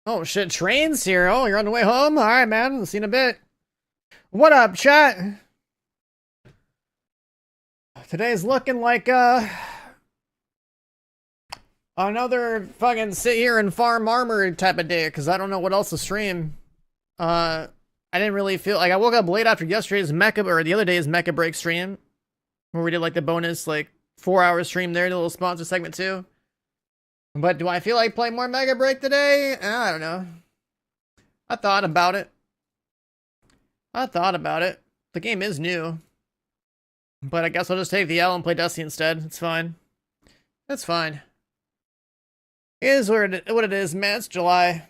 Oh shit, train's here. Oh, you're on the way home? Alright, man. See you in a bit. What up, chat? Today's looking like, another fucking sit here and farm armor type of day, because I don't know what else to stream. I didn't really feel like I woke up late after yesterday's mecha, or the other day's mecha break stream, where we did like the bonus, like 4 hour stream there, the little sponsor segment too. But do I feel like playing more Mega Break today? I don't know. I thought about it. The game is new. But I guess I'll just take the L and play Dusty instead. It's fine. It's fine. It is what it is, man. It's July.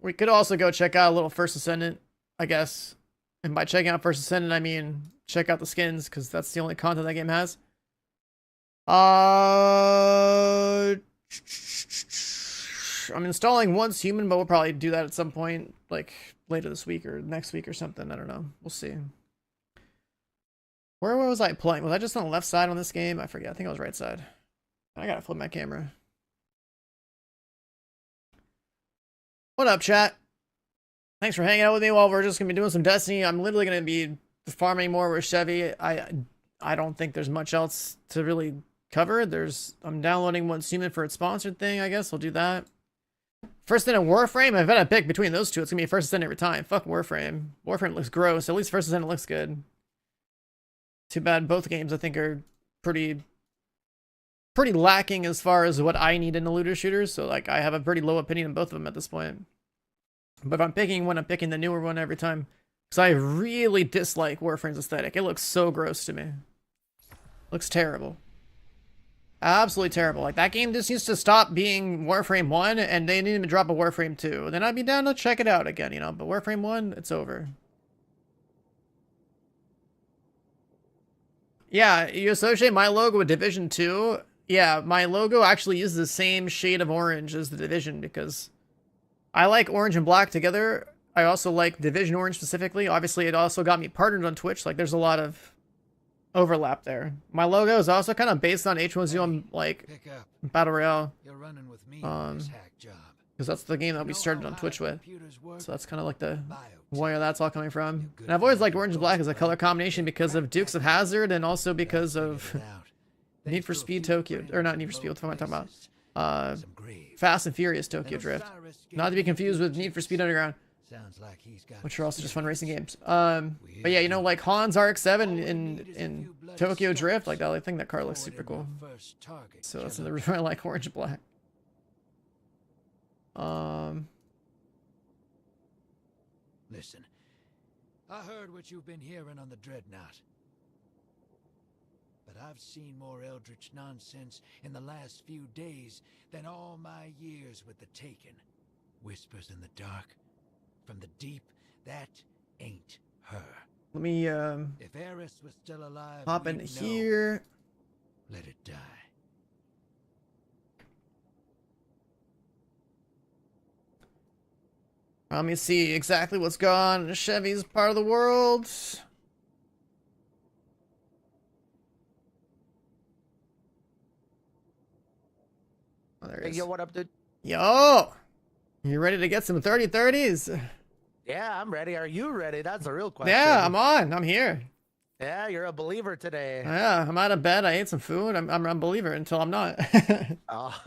We could also go check out a little First Ascendant, I guess. And by checking out First Ascendant, I mean check out the skins, because that's the only content that game has. I'm installing Once Human, but we'll probably do that at some point, like later this week or next week or something. I don't know. We'll see. Where was I playing? Was I just on the left side on this game? I forget. I think I was right side. I gotta flip my camera. What up, chat? Thanks for hanging out with me while we're just gonna be doing some Destiny. I'm literally gonna be farming more with Chevy. I don't think there's much else to really cover. I'm downloading Once Human for its sponsored thing. I guess we'll do that. First Ascendant and Warframe. I've got to pick between those two. It's gonna be First Ascendant every time. Fuck Warframe. Warframe looks gross. At least First Ascendant looks good. Too bad both games I think are pretty lacking as far as what I need in a looter shooter. So like I have a pretty low opinion of both of them at this point. But if I'm picking one, I'm picking the newer one every time. Because I really dislike Warframe's aesthetic. It looks so gross to me. Looks terrible. Absolutely terrible. Like, that game just needs to stop being Warframe 1, and they need to drop a Warframe 2. Then I'd be down to check it out again, you know? But Warframe 1, it's over. Yeah, you associate my logo with Division 2? Yeah, my logo actually uses the same shade of orange as the Division, because I like orange and black together. I also like Division Orange specifically. Obviously, it also got me partnered on Twitch. Like, there's a lot of overlap there. My logo is also kind of based on H1Z1, like Battle Royale. You're running with me on this hack job. Because that's the game that we started on Twitch with. So that's kind of like the where that's all coming from. And I've always liked orange and black as a color combination because of Dukes of Hazzard and also because of Need for Speed Tokyo, or not Need for Speed, what the fuck am I talking about? Fast and Furious Tokyo Drift. Not to be confused with Need for Speed Underground, which are also just fun racing games. But yeah, you know, like Han's RX-7 in Tokyo Drift, like that, I think that car looks super cool. So that's the reason I like orange and black. Listen, I heard what you've been hearing on the Dreadnought. But I've seen more eldritch nonsense in the last few days than all my years with the Taken. Whispers in the dark. From the deep, that ain't her. Let me if Eris was still alive, hop in here. Let it die. Let me see exactly what's going on in Chevy's part of the world. Oh, there he is. Yo, what up, dude? Yo! You ready to get some 30-30s? Yeah, I'm ready. Are you ready? That's a real question. Yeah, I'm on. I'm here. Yeah, you're a believer today. Yeah, I'm out of bed. I ate some food. I'm a believer until I'm not. Oh.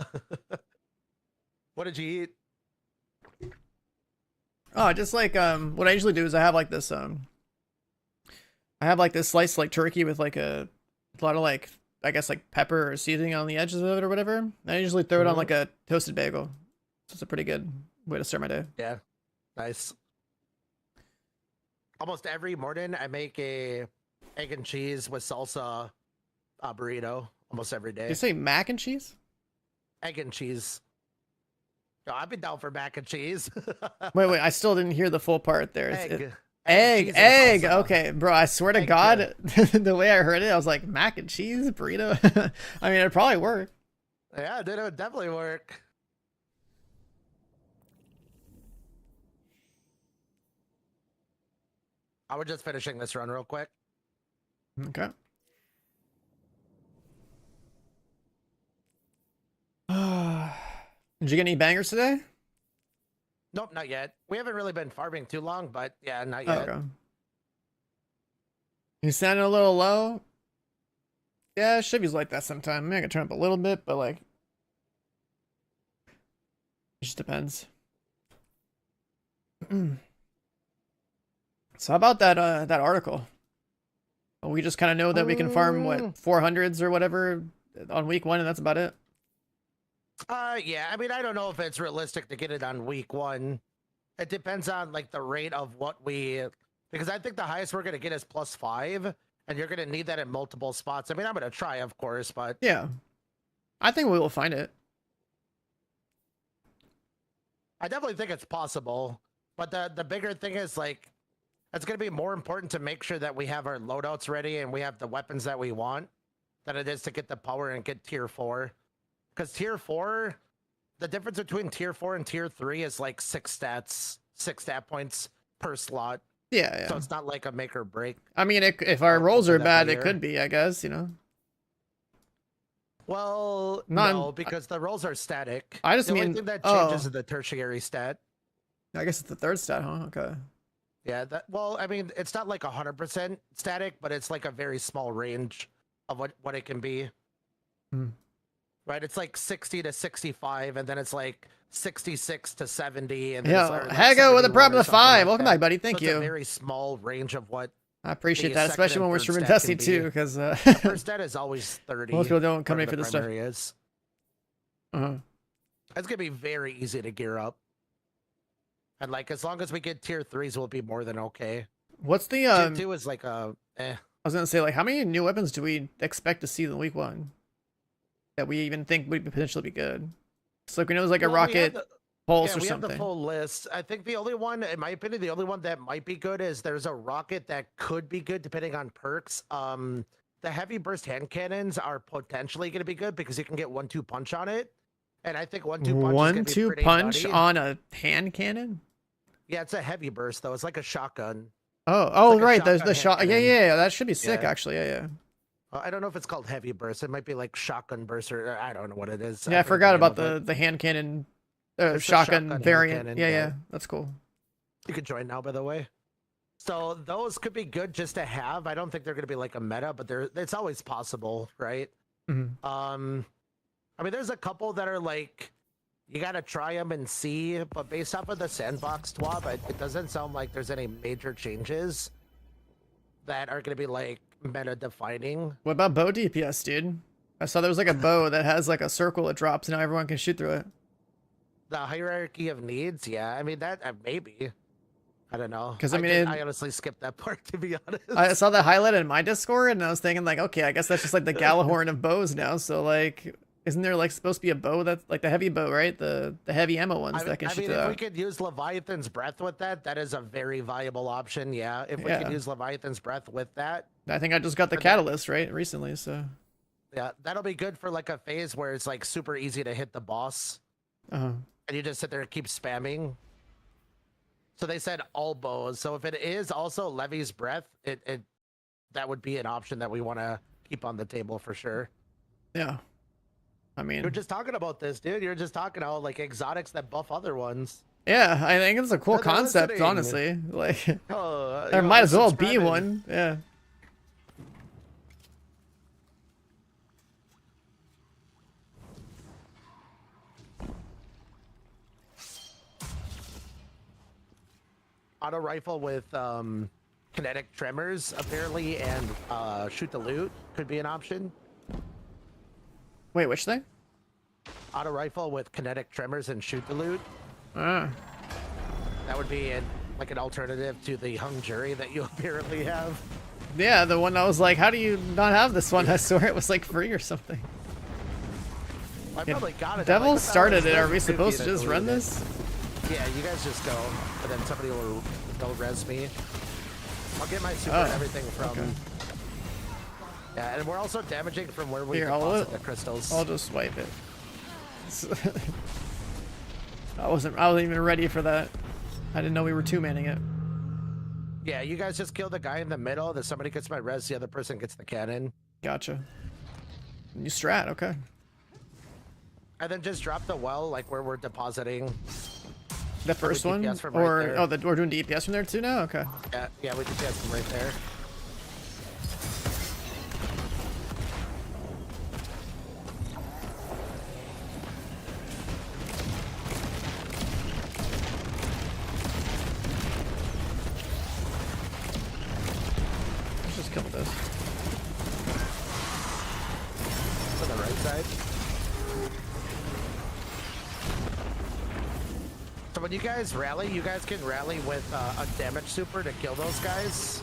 What did you eat? Oh, just like what I usually do is I have like this sliced like turkey with like a lot of like, I guess like pepper or seasoning on the edges of it or whatever. I usually throw it on like a toasted bagel. So it's a pretty good way to start my day. Yeah, nice. Almost every morning I make a egg and cheese with salsa burrito almost every day. Did you say mac and cheese? Egg and cheese. Yo, I've been down for mac and cheese. Wait, I still didn't hear the full part there. Egg. Okay, bro, I swear to God, the way I heard it, I was like, mac and cheese burrito? I mean, it'd probably work. Yeah, it would definitely work. I was just finishing this run real quick. Okay. Did you get any bangers today? Nope, not yet. We haven't really been farming too long, but yeah, not Oh, yet. okay. You sounding a little low? Yeah, Chevy's like that sometimes. Maybe I can turn up a little bit, but like, it just depends. So how about that article? We just kind of know that we can farm what 400s or whatever on week 1, and that's about it. Yeah. I mean, I don't know if it's realistic to get it on week 1. It depends on like the rate of what we, because I think the highest we're gonna get is +5, and you're gonna need that in multiple spots. I mean, I'm gonna try, of course, but Yeah, I think we will find it. I definitely think it's possible. But the bigger thing is like, it's going to be more important to make sure that we have our loadouts ready and we have the weapons that we want than it is to get the power and get tier 4. Because tier 4, the difference between tier 4 and tier 3 is like 6 stat points per slot. Yeah. So it's not like a make or break. I mean, if our rolls are bad, it could be, I guess, you know. Well, no, because the rolls are static. I just the mean only thing that changes is the tertiary stat. I guess it's the 3rd stat, huh? Okay. Yeah, well, I mean, it's not like 100% static, but it's like a very small range of what it can be. Right? It's like 60 to 65, and then it's like 66 to 70. And yeah, like Hago with a problem to 5. Welcome back, buddy. Thank so you. It's a very small range of what. I appreciate that, especially when we're streaming Destiny too, because first stat is always 30. Most people don't come in for this stuff. Is. It's gonna be very easy to gear up. And like, as long as we get tier 3s, we'll be more than okay. What's the tier 2 is like I was gonna say, like, how many new weapons do we expect to see in week 1 that we even think would potentially be good? So like, we know there's like a rocket pulse or we something. have the full list. I think the only one, in my opinion, the only one that might be good is there's a rocket that could be good depending on perks. The heavy burst hand cannons are potentially going to be good because you can get 1-2 punch on it. And I think 1-2 punch 1-2 punch on a hand cannon? Yeah, it's a heavy burst though. It's like a shotgun. Oh, like right. The shot. Yeah. That should be sick, Yeah. actually. Yeah. I don't know if it's called heavy burst. It might be like shotgun burst, or I don't know what it is. Yeah, I forgot about the hand cannon, shotgun variant. Cannon, yeah, that's cool. You can join now, by the way. So those could be good just to have. I don't think they're going to be like a meta, but it's always possible, right? I mean, there's a couple that are like, you got to try them and see, but based off of the sandbox swap, it doesn't sound like there's any major changes that are going to be like meta defining. What about bow DPS, dude? I saw there was like a bow that has like a circle it drops, and now everyone can shoot through it. The hierarchy of needs, yeah. I mean, that maybe. I don't know. Because I mean, I honestly skipped that part, to be honest. I saw that highlighted in my Discord, and I was thinking like, okay, I guess that's just like the Galahorn of bows now. So like, isn't there like supposed to be a bow that's like the heavy bow, right? The heavy ammo ones that can shoot through. If we could use Leviathan's Breath with that, that is a very viable option. Yeah, if we could use Leviathan's Breath with that. I think I just got the catalyst right recently, so. Yeah, that'll be good for like a phase where it's like super easy to hit the boss. And you just sit there and keep spamming. So they said all bows. So if it is also Levy's Breath, that would be an option that we want to keep on the table for sure. Yeah. I mean, you're just talking about this, dude. You're just talking about like exotics that buff other ones. Yeah, I think it's a cool concept, honestly. Like, there might as well be one. Yeah. Auto rifle with kinetic tremors apparently, and shoot the loot could be an option. Wait, which thing? Auto rifle with kinetic tremors and shoot the loot. That would be like an alternative to the hung jury that you apparently have. Yeah, the one I was like, how do you not have this one? I swear it was like free or something. I probably got it. Devil started it. Are we supposed to just run this? Yeah, you guys just go, and then somebody will res me. I'll get my super and everything from. Okay. Yeah, and we're also damaging from where we deposit the crystals. I'll just wipe it. I wasn't even ready for that. I didn't know we were two-manning it. Yeah, you guys just kill the guy in the middle. Then somebody gets my res, the other person gets the cannon. Gotcha. New strat, okay. And then just drop the well like where we're depositing. The first one? DPS from Or, right there. oh, we're doing DPS from there too now? Okay. Yeah, we DPS from right there. Let's just kill this. On the right side. So when you guys rally, you guys can rally with a damage super to kill those guys.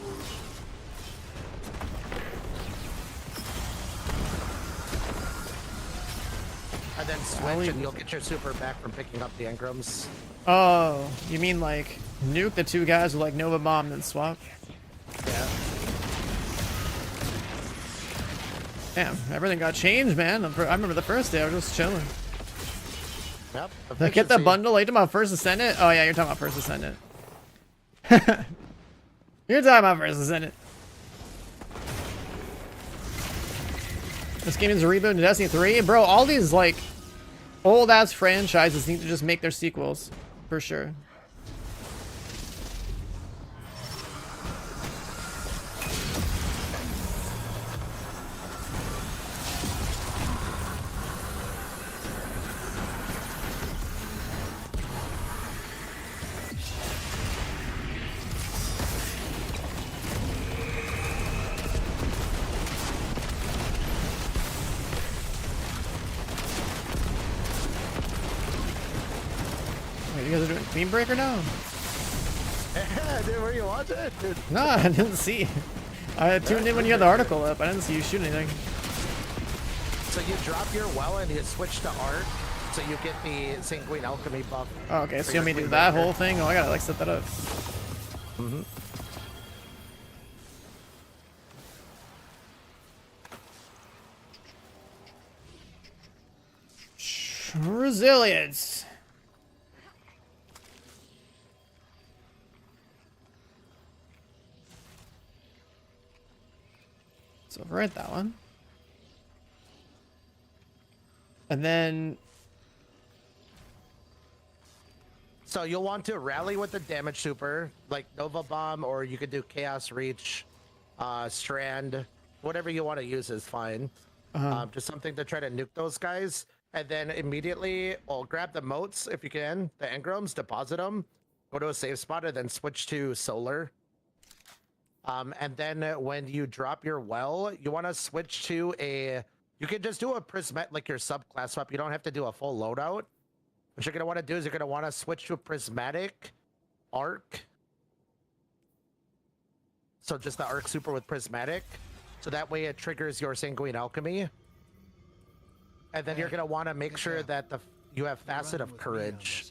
And then switch and you'll get your super back from picking up the engrams. Oh, you mean like nuke the two guys with like Nova Bomb and then swap? Yeah. Damn, everything got changed, man. I remember the first day I was just chilling. Yep. Like, get the bundle. Are you talking about First Ascendant? Oh yeah, you're talking about First Ascendant. You're talking about First Ascendant. This game is a reboot to Destiny 3. Bro, all these like old ass franchises need to just make their sequels. For sure. Wait, you guys are doing Queen Breaker now? Yeah, dude, where you watching it, dude? No, I didn't see. I tuned in when you had the article up. I didn't see you shoot anything. So you drop your well and you switch to art, so you get the Sanguine Alchemy buff. Oh, okay, so for you want me your to do Queen that Breaker. whole thing? Oh, I gotta like set that up. Mm-hmm. Resilience. So overwrite that one. And then So you'll want to rally with the damage super, like Nova Bomb, or you could do Chaos Reach, Strand, whatever you want to use is fine. Just something to try to nuke those guys. And then immediately, well, grab the moats if you can, the engrams, deposit them, go to a safe spot, and then switch to solar. And then when you drop your well, you want to switch to a. You can just do a prismatic, like your subclass swap. You don't have to do a full loadout. What you're gonna want to do is you're gonna want to switch to a prismatic arc. So just the arc super with prismatic. So that way it triggers your Sanguine Alchemy. And then you're gonna want to make sure that you have Facet of Courage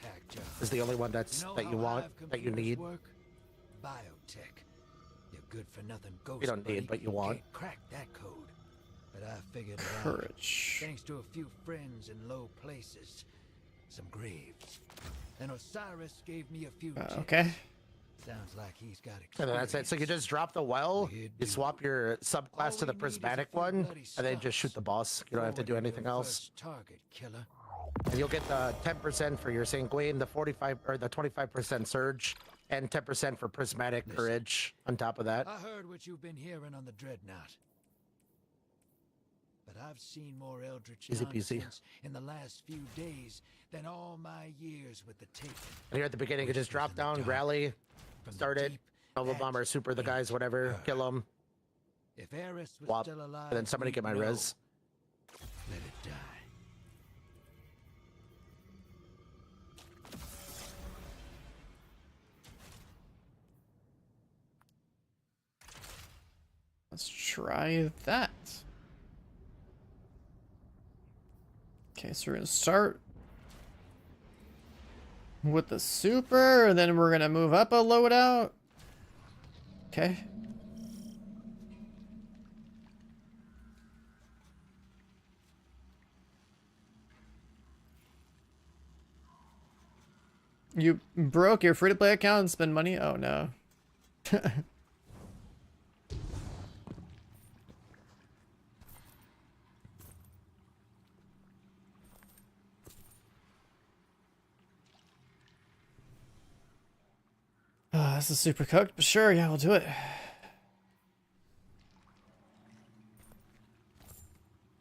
is the only one that you want, that you need. Biotech. You're good for nothing ghost. You don't need, buddy. but you want. Can't crack that code. But I figured it out. courage. Thanks to a few friends in low places. Some graves. And Osiris gave me a few tips. Okay. Sounds like he's got experience. And then that's it. So you just drop the well, you swap your subclass to the prismatic one, and then just shoot the boss. You don't have to do anything else. Target killer. And you'll get the 10% for your Sanguine, the 45 or the 25% surge, and 10% for prismatic courage on top of that. I heard what you've been hearing on the Dreadnought. But I've seen more eldritch Easy peasy. nonsense in the last few days than all my years with the Taken. And here at the beginning, you just drop down, rally, start it, Nova Bomber, super the guys, whatever, kill them, If Eris was swap, still alive, and then somebody we'd get my know. res. Let it die. Let's try that. Okay, so we're gonna start with the super, and then we're gonna move up a loadout. Okay. You broke your free-to-play account and spend money? Oh no. this is super cooked, but sure, yeah, we'll do it.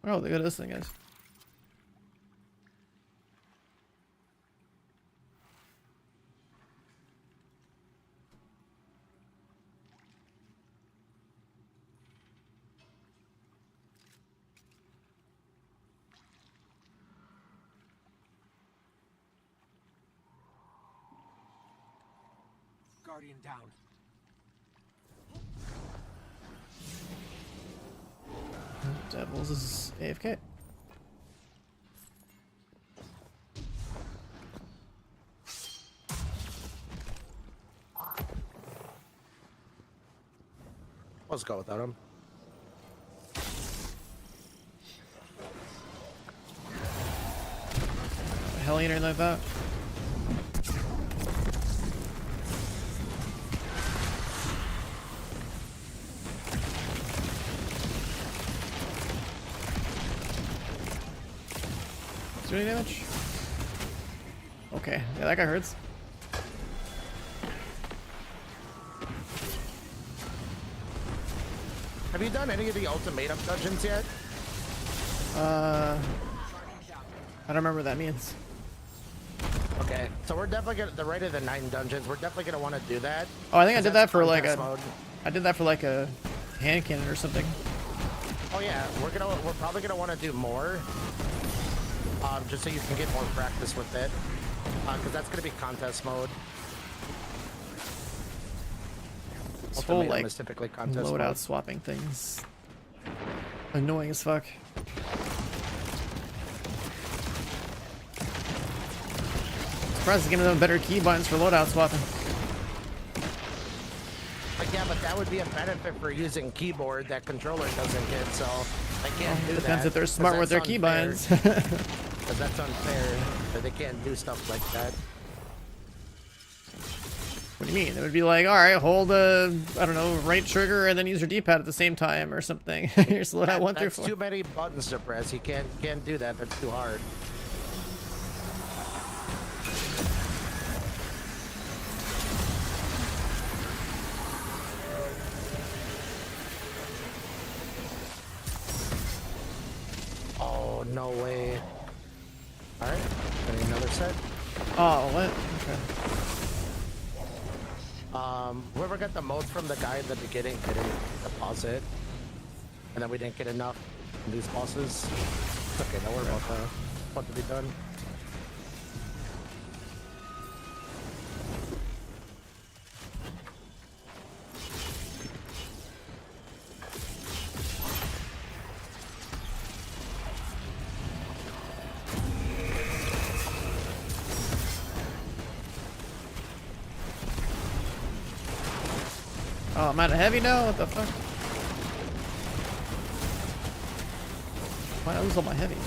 Oh, look at this thing, guys. Guardian down. Devils is AFK. Let's go without him. Hellion or anything like that. Is there any damage? Okay, yeah, that guy hurts. Have you done any of the ultimatum dungeons yet? I don't remember what that means. Okay, so we're definitely gonna the right of the 9 dungeons. We're definitely gonna want to do that. Oh, I think I did that for like contest a. mode. I did that for like a hand cannon or something. Oh yeah, we're probably gonna want to do more, just so you can get more practice with it, because that's gonna be contest mode. This whole Ultimatum like is typically contest loadout mode. swapping things. Annoying as fuck. Surprised it's giving them better keybinds for loadout swapping. Like, yeah, but that would be a benefit for using keyboard that controller doesn't get, so they can't do that. Depends if they're smart with their keybinds. Because that's unfair that they can't do stuff like that. What do you mean? It would be like, all right, hold the, I don't know, right trigger and then use your D-pad at the same time or something. Here's loadout 1 through 4. That's too many buttons to press. You can't do that. That's too hard. Oh, no way. Alright, getting another set. Oh, what? Okay. Whoever got the most from the guy in the beginning didn't deposit. And then we didn't get enough from these bosses. It's okay, don't worry about what to be done. Oh, I'm out of heavy now? What the fuck? Why did I lose all my heavy?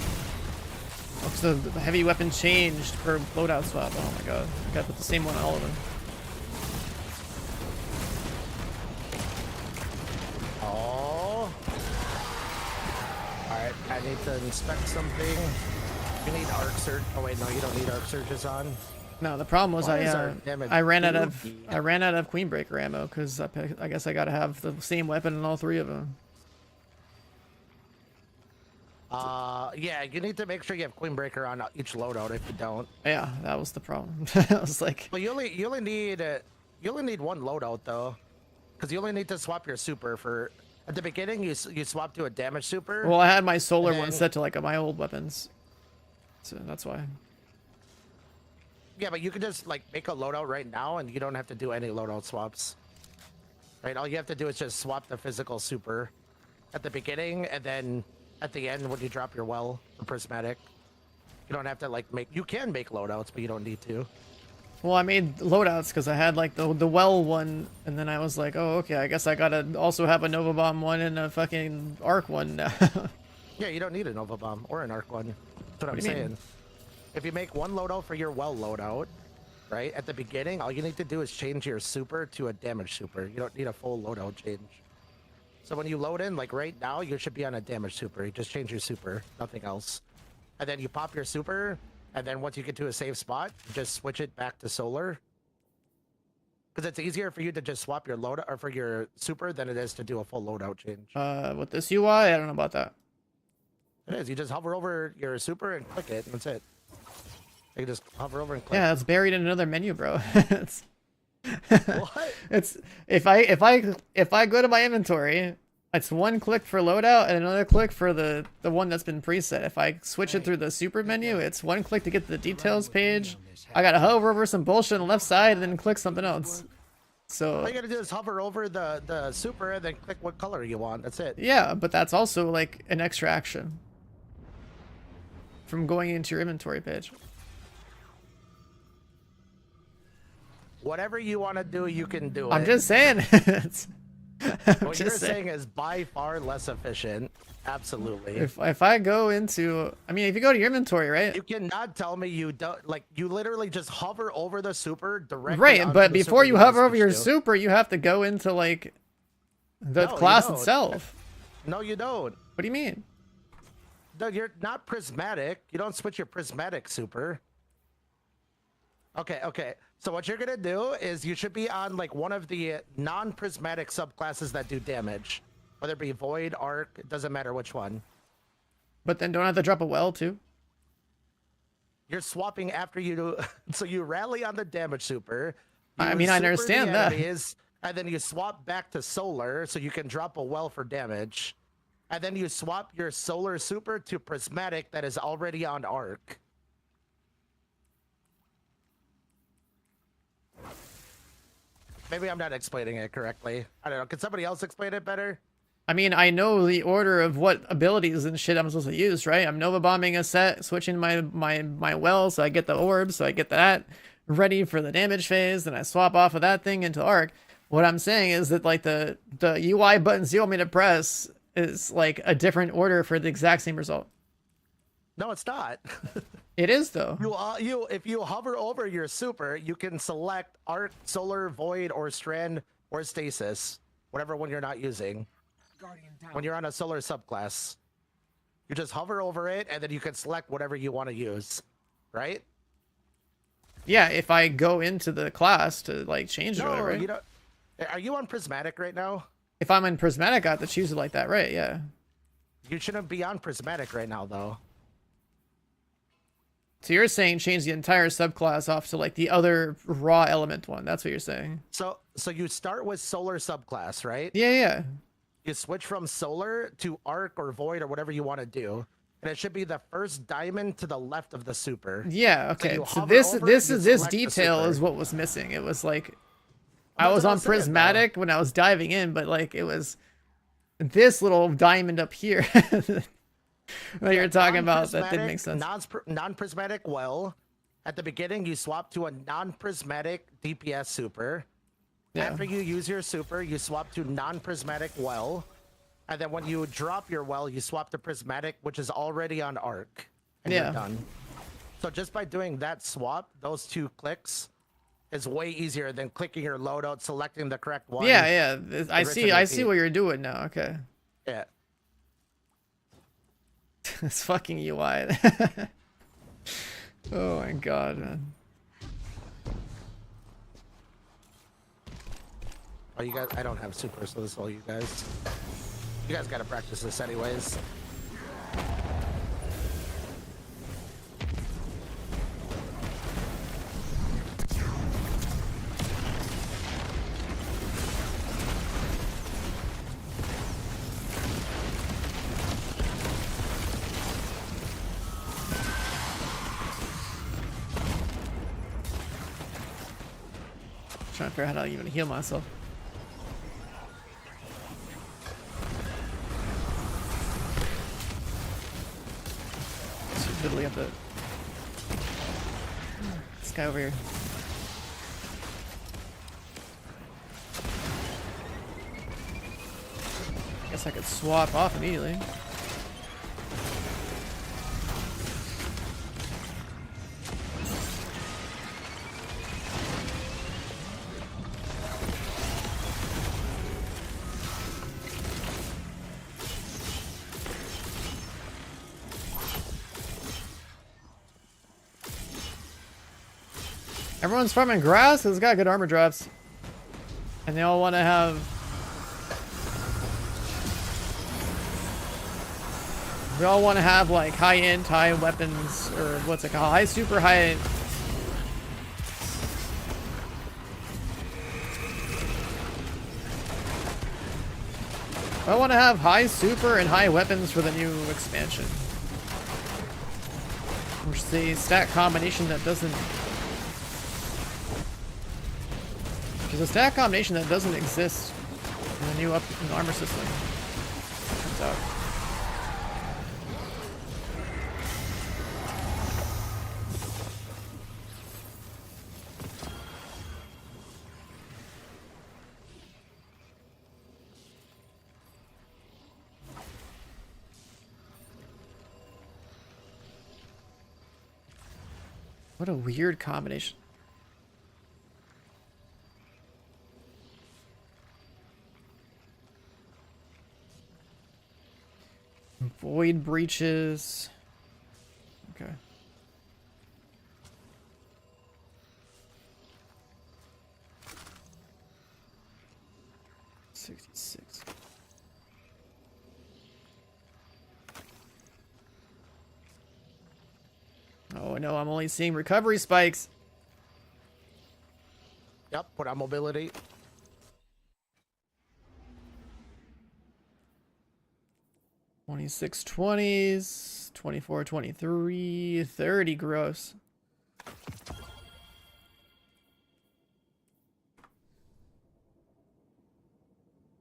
Oh, so the heavy weapon changed per loadout swap. Oh my god. I gotta put the same one on all of them. Oh. Alright, I need to inspect something. You need arc surge. Oh wait, no, you don't need arc surges on. No, the problem was Why is our damage I ran out two? of Queen Breaker ammo because I guess I gotta have the same weapon in all 3 of them. Yeah, you need to make sure you have Queen Breaker on each loadout. If you don't, Yeah, that was the problem. I was like, well, you only need one loadout though, because you only need to swap your super for. At the beginning, you swap to a damage super. well, I had my solar And one then- set to like my old weapons, so that's why. Yeah, but you can just like make a loadout right now, and you don't have to do any loadout swaps. Right? All you have to do is just swap the physical super at the beginning, and then at the end when you drop your well, the prismatic. You don't have to like make. You can make loadouts, but you don't need to. Well, I made loadouts because I had like the well one, and then I was like, oh, okay, I guess I gotta also have a Nova Bomb one and a fucking Arc one now. Yeah, you don't need a Nova Bomb or an Arc one. That's what I'm do you mean? saying. If you make one loadout for your well loadout, right, at the beginning, all you need to do is change your super to a damage super. You don't need a full loadout change. So when you load in, like right now, you should be on a damage super. You just change your super, nothing else. And then you pop your super, and then once you get to a safe spot, you just switch it back to solar. Because Because it's easier for you to just swap your loadout or for your super than it is to do a full loadout change. With this UI, I don't know about that. It is. You just hover over your super and click it. And that's it. You can just hover over and click. Yeah, it's buried in another menu, bro. It's What? it's if I go to my inventory, it's one click for loadout and another click for the one that's been preset. If I switch it through the super menu, it's one click to get to the details page. I gotta hover over some bullshit on the left side and then click something else. So All you gotta do is hover over the super and then click what color you want. That's it. yeah, but that's also like an extra action from going into your inventory page. Whatever you want to do, you can do I'm it. just saying. What you're saying is by far less efficient. Absolutely. If I go into, I mean, if you go to your inventory, right? You cannot tell me you don't, like, you literally just hover over the super directly. Right, onto but the before super you wanna hover over switch your to. super, you have to go into like the No, you class don't. itself. No, you don't. What do you mean? No, you're not prismatic. You don't switch your prismatic super. Okay. So what you're gonna do is you should be on like one of the non-prismatic subclasses that do damage, whether it be void, arc, it doesn't matter which one. But then don't I have to drop a well too? You're swapping after you do, so you rally on the damage super. I you mean, I super the understand that. enemies, and then you swap back to solar so you can drop a well for damage. And then you swap your solar super to prismatic that is already on arc. Maybe I'm not explaining it correctly. I don't know. Can somebody else explain it better? I mean, I know the order of what abilities and shit I'm supposed to use, right? I'm Nova bombing a set, switching my well, so I get the orb, so I get that ready for the damage phase, then I swap off of that thing into arc. What I'm saying is that like the UI buttons you want me to press is like a different order for the exact same result. No, it's not. It is though. If you hover over your super, you can select arc, solar, void, or strand, or stasis, whatever one you're not using. When you're on a solar subclass, you just hover over it, and then you can select whatever you want to use, right? Yeah, if I go into the class to like change it or whatever. You don't. Are you on prismatic right now? If I'm in prismatic, I have to choose it like that, right? Yeah. You shouldn't be on prismatic right now, though. So you're saying change the entire subclass off to like the other raw element one. That's what you're saying. So you start with solar subclass, right? Yeah. You switch from solar to arc or void or whatever you want to do, and it should be the first diamond to the left of the super. Yeah, okay. you So hover this over this it, you is this select the detail super. is what was missing. It was like I That's was what on I'm saying, prismatic when I was diving in, but like it was this little diamond up here that you're talking about that didn't make sense. Non-prismatic well. At the beginning, you swap to a non-prismatic DPS super. Yeah. After you use your super, you swap to non-prismatic well. And then when you drop your well, you swap to prismatic, which is already on arc. And Yeah. you're done. So just by doing that swap, those two clicks is way easier than clicking your loadout, selecting the correct one. Yeah. I rinse see and I see repeat. what you're doing now. Okay. Yeah. This fucking UI. Oh my god, man. Oh, you guys, I don't have super, so this is all you guys. You guys gotta practice this anyways. Trying to figure out how to even heal myself. Just literally have to. This guy over here. Guess I could swap off immediately. Everyone's farming grass 'cause it's got good armor drops. And they all want to have... We all want to have like high-end, high weapons, or what's it called? High, super high... I want to have high super and high weapons for the new expansion. Which is a stat combination that doesn't... There's a stat combination that doesn't exist in the new armor system. Turns out. What a weird combination. Void breaches. Okay. $66. Oh no, I'm only seeing recovery spikes. Yep, put on mobility. $26.20s, $24.23, $30 gross.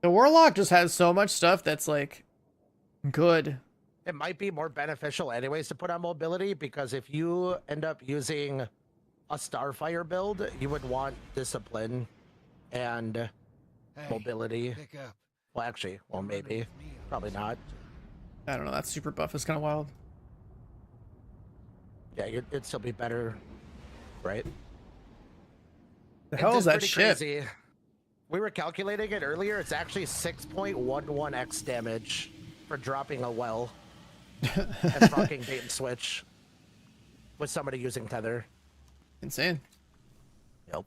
The Warlock just has so much stuff that's like good. It might be more beneficial anyways to put on mobility, because if you end up using a Starfire build, you would want discipline and mobility. Pick up. Well, actually, well, maybe. Probably not. I don't know, that super buff is kind of wild. Yeah, it'd still be better, right? The hell is that ship? Crazy. We were calculating it earlier. It's actually 6.11x damage for dropping a well and fucking bait and switch with somebody using tether. Insane. Yep.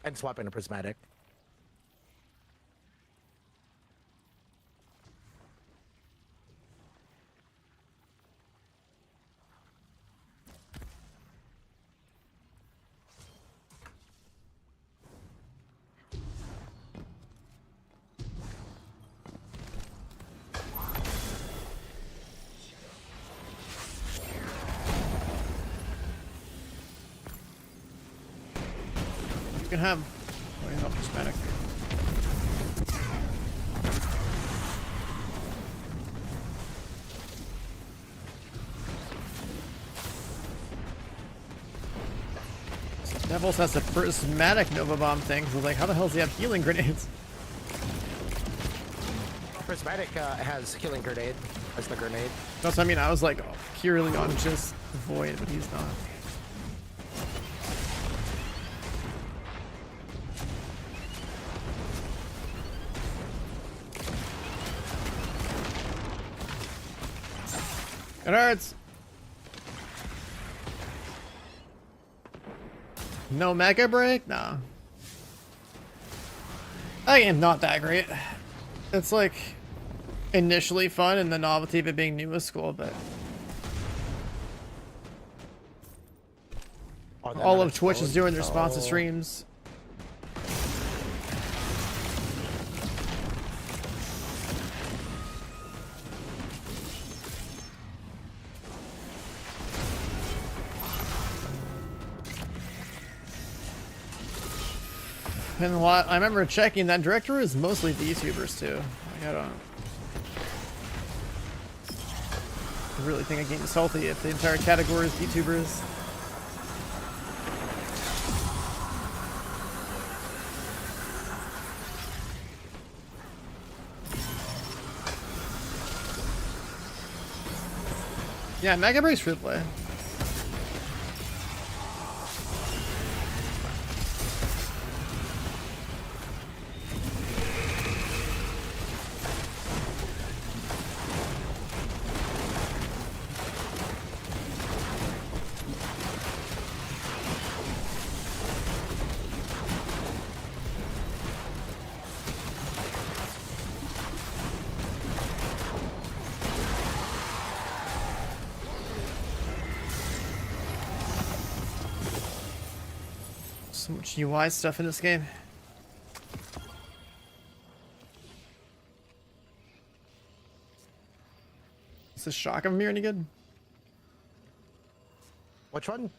And swapping a prismatic. You can have... Oh, you have prismatic. Devils has a prismatic Nova Bomb thing, so like, how the hell does he have healing grenades? Prismatic has healing grenade as the grenade. That's what I mean, I was like purely on just Void, but he's not. It hurts! No Mega Break? Nah. That game's not that great. It's like initially fun and the novelty of it being new is cool, but all of Twitch is doing their responsive streams. And a lot, I remember checking that directory is mostly VTubers too. Like, I don't really think a game is healthy if the entire category is VTubers. Yeah, Mega Break's free to play. So much UI stuff in this game. Is the shotgun mirror any good? Which one?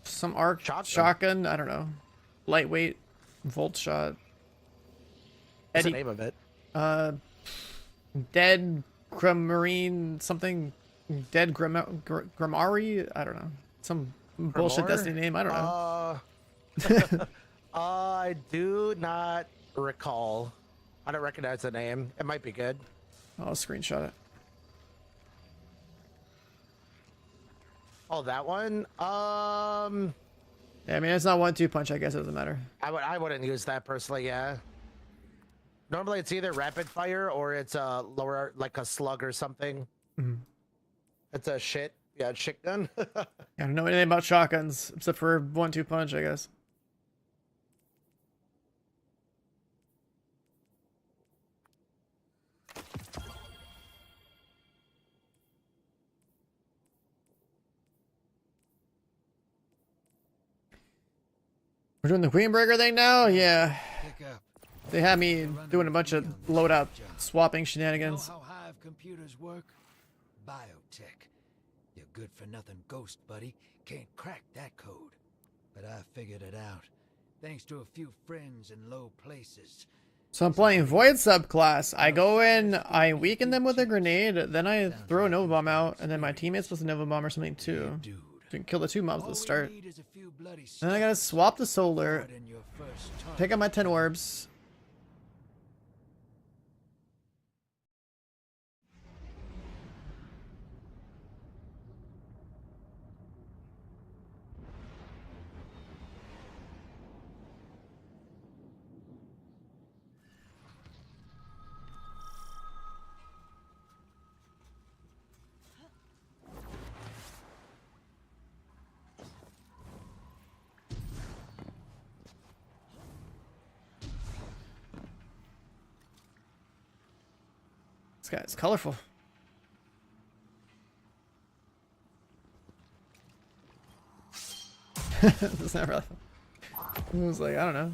Some arc shotgun? I don't know. Lightweight volt shot. What's the name of it? Dead Gramarine something. Dead Gramari? I don't know. Some bullshit Destiny name. I don't know. I do not recall. I don't recognize the name. It might be good. I'll screenshot it. Oh, that one? Yeah, I mean, it's not 1-2 punch. I guess it doesn't matter. I wouldn't use that personally, yeah. Normally it's either rapid fire or it's a lower, like a slug or something. Mm-hmm. It's a shit. Yeah, shit gun. I don't know anything about shotguns except for 1-2 punch, I guess. We're doing the Queen Breaker thing now? Yeah. They had me doing a bunch of loadout swapping shenanigans. Know how hive computers work? Biotech. Your good for nothing ghost buddy can't crack that code. But I figured it out. Thanks to a few friends in low places. So I'm playing Void subclass. I go in, I weaken them with a grenade, then I throw a Nova Bomb out, and then my teammates with a Nova Bomb or something too. To kill the 2 mobs at the start. Then I gotta swap the solar, pick up my 10 orbs. This guy's colorful. It's not really. It was like, I don't know.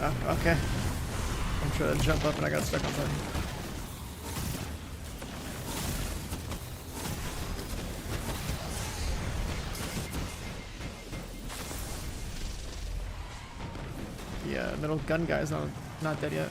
Oh, okay. I'm trying to jump up and I got stuck on something. Yeah, middle gun guy's not dead yet.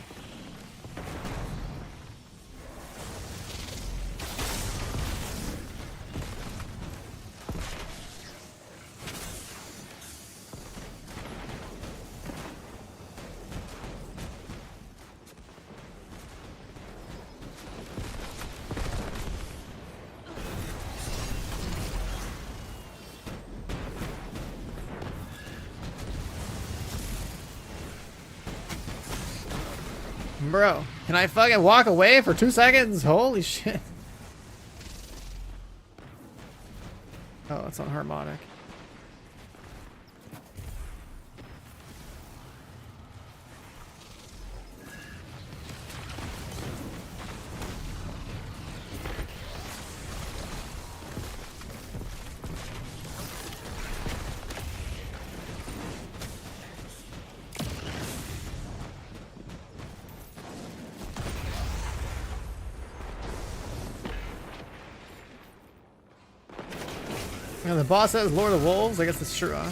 Bro, can I fucking walk away for 2 seconds? Holy shit. Oh, it's on harmonic. Yeah, the boss says Lord of the Wolves. I guess that's true, huh?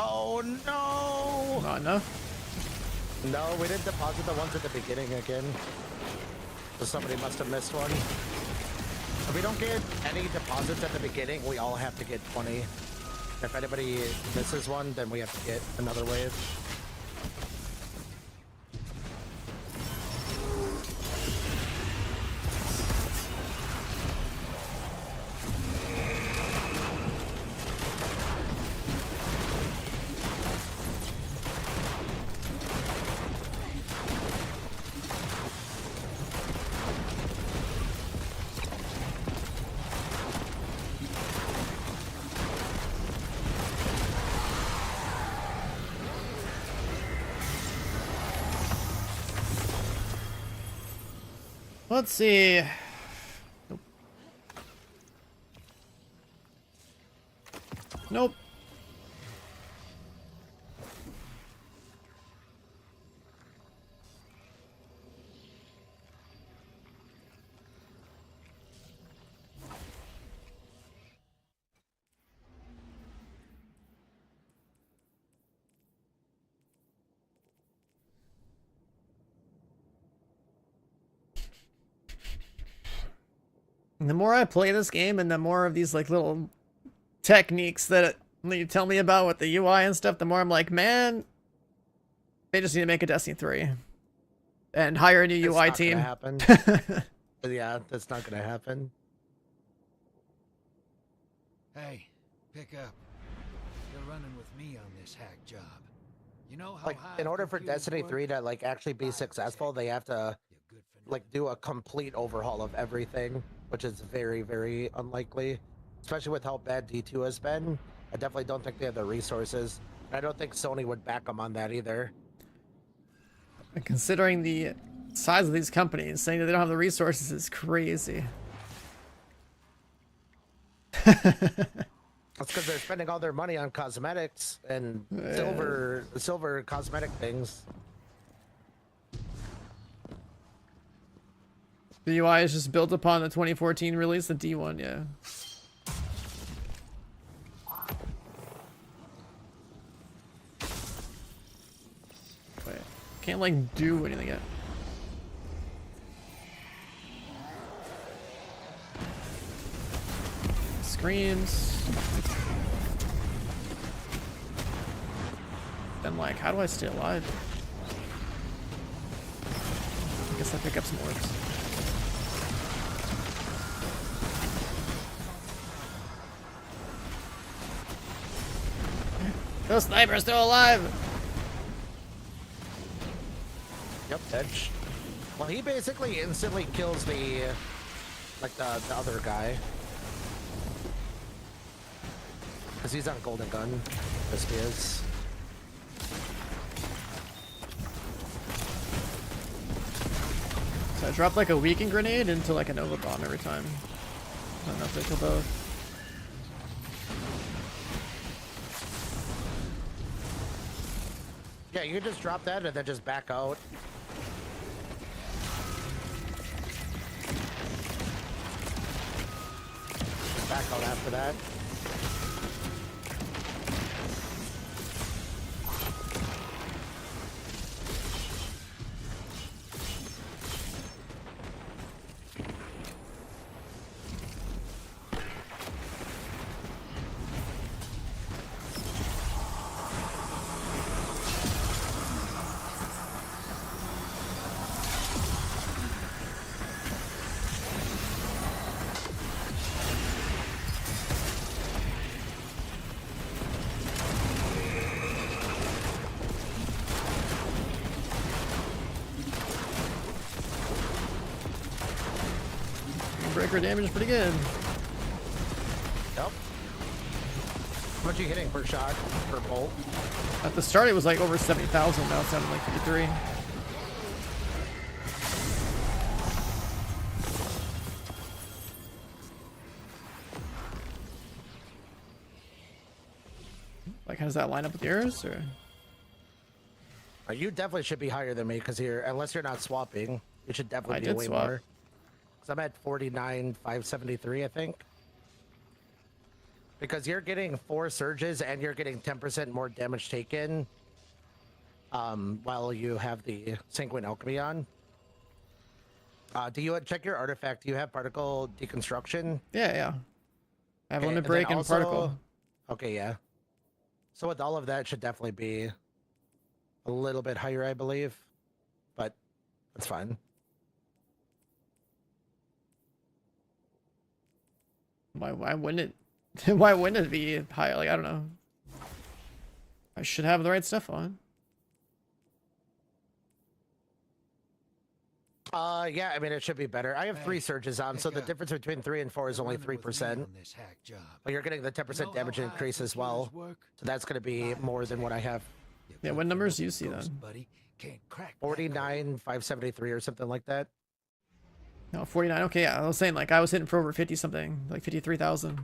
Oh no! Not enough. No, we didn't deposit the ones at the beginning again. So somebody must have missed one. If we don't get any deposits at the beginning, we all have to get 20. If anybody misses one, then we have to get another wave. Let's see. Nope. Nope. And the more I play this game and the more of these like little techniques that you tell me about with the UI and stuff, the more I'm like, man, they just need to make a Destiny 3 and hire a new UI team. Happen. Yeah, that's not gonna happen. Hey, pick up. You're running with me on this hack job. You know how Like, in order for Destiny 3 to like actually be successful, they have to like do a complete overhaul of everything, which is very, very unlikely, especially with how bad D2 has been. I definitely don't think they have the resources. I don't think Sony would back them on that either. And considering the size of these companies, saying that they don't have the resources is crazy. That's because they're spending all their money on cosmetics and silver cosmetic things. The UI is just built upon the 2014 release, the D1, yeah. Wait, can't like do anything yet. Screams. Then like, how do I stay alive? I guess I pick up some orbs. The sniper's still alive! Yep, edge. Well, he basically instantly kills the other guy. Because he's on golden gun. This he is. So I drop like a weaken grenade into like a Nova bomb every time. I don't know if they kill both. Yeah, you can just drop that and then just back out. Just back out after that. Breaker damage is pretty good. Yep. How much are you hitting per shot, per bolt? At the start it was like over 70,000, now it's down to like 53. Like, how does that line up with yours, or? You definitely should be higher than me, because unless you're not swapping, you should definitely be did way swap. more. So I'm at 49,573, I think. Because you're getting 4 surges and you're getting 10% more damage taken while you have the Sanguine Alchemy on. Do you check your artifact? Do you have particle deconstruction? Yeah. I have Okay, limit and then break and also- particle. Okay, yeah. So with all of that, should definitely be a little bit higher, I believe, but that's fine. Why wouldn't it? Why wouldn't it be higher? Like, I don't know. I should have the right stuff on. Yeah, I mean, it should be better. I have 3 surges on, so the difference between 3 and 4 is only 3%. But you're getting the 10% damage increase as well. So that's going to be more than what I have. Yeah, what numbers do you see then? 49, 573 or something like that. No, 49. Okay, yeah. I was saying, like, I was hitting for over 50 something, like 53,000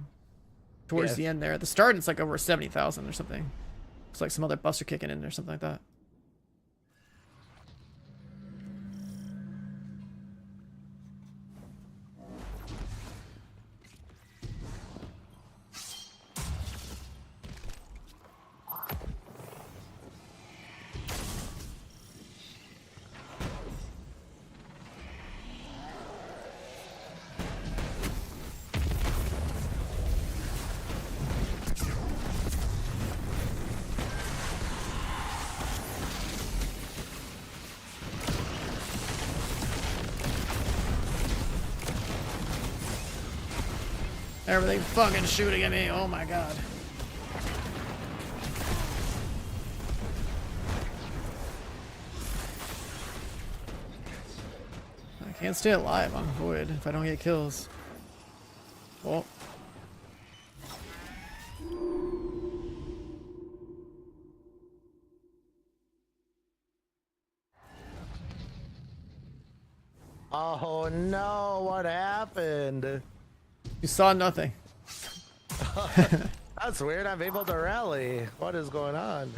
towards the end there. At the start, it's like over 70,000 or something. It's like some other buffs are kicking in or something like that. Everything fucking shooting at me. Oh my god. I can't stay alive on Void if I don't get kills. Oh. Oh no, what happened? You saw nothing. That's weird. I'm able to rally. What is going on?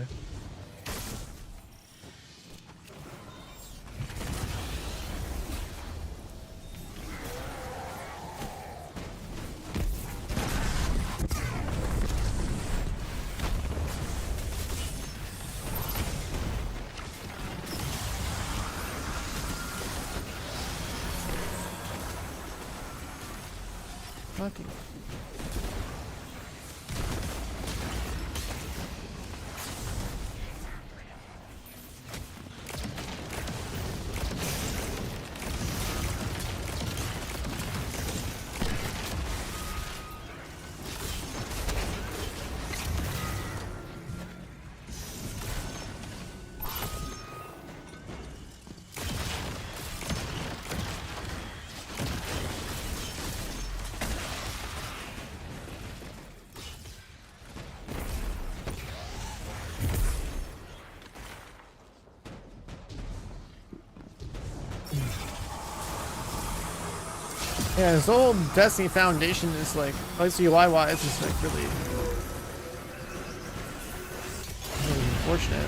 Fucking. Yeah, this old Destiny Foundation is like, at least UI wise, is like really unfortunate.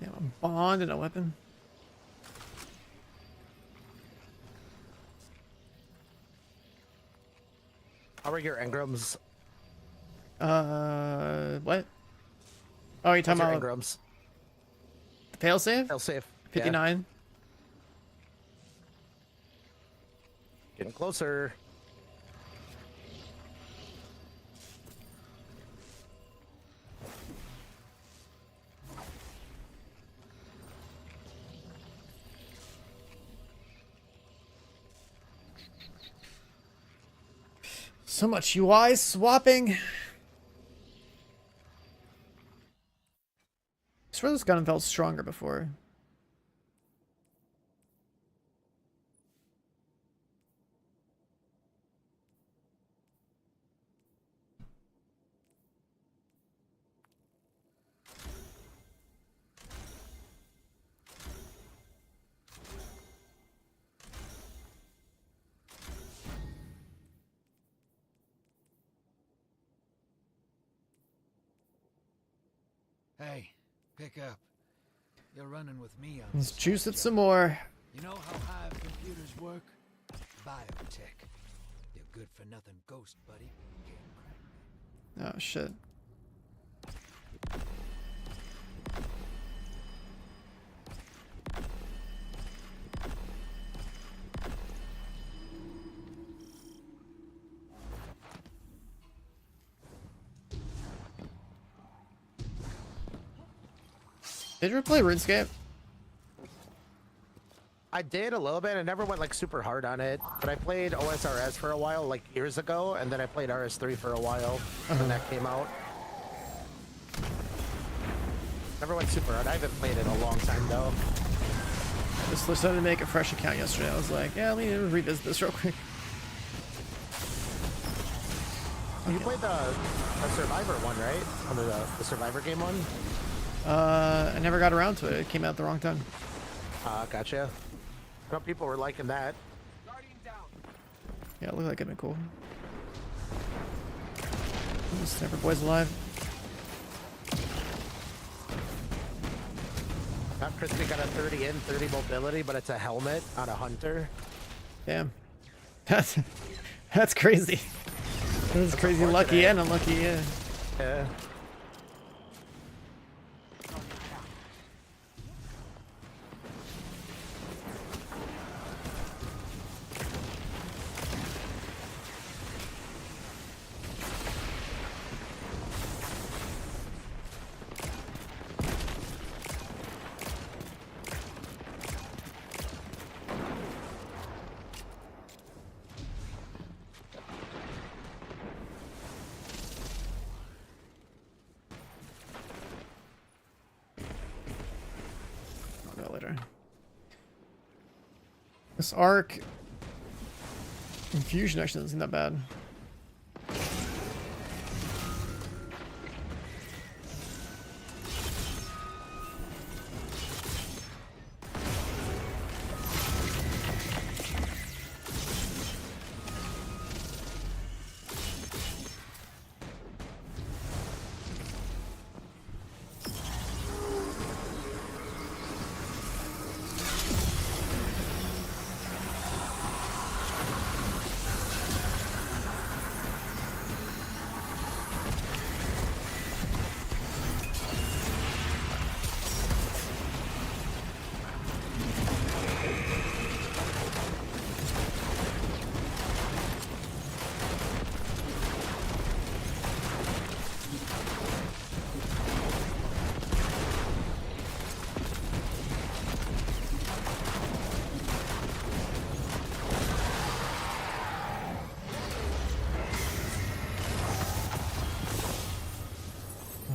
Yeah, a bond and a weapon. How are your engrams? What? Oh, you're talking about engrams? the failsafe? Failsafe. 59. Yeah. Getting closer. So much UI swapping. I swear this gun felt stronger before. Hey, pick up. You're running with me on Let's this juice hack it job. some more. You know how hive computers work? Biotech. You're good for nothing ghost, buddy. Can't crack that. Oh shit. Did you ever play RuneScape? I did a little bit. I never went like super hard on it, but I played OSRS for a while, like years ago, and then I played RS3 for a while when that came out. Never went super hard. I haven't played it in a long time though. I just decided to make a fresh account yesterday. I was like, yeah, let me revisit this real quick. You played the Survivor one, right? Under the Survivor game one? I never got around to it. It came out the wrong time. Gotcha. I know people were liking that. Yeah, it looked like it'd been cool. Sniper boy's alive. Not Crispy got a 30 in, 30 mobility, but it's a helmet on a hunter. Damn. That's crazy. That's crazy lucky and unlucky, yeah. Yeah. I'll go later. This arc infusion actually doesn't seem that bad.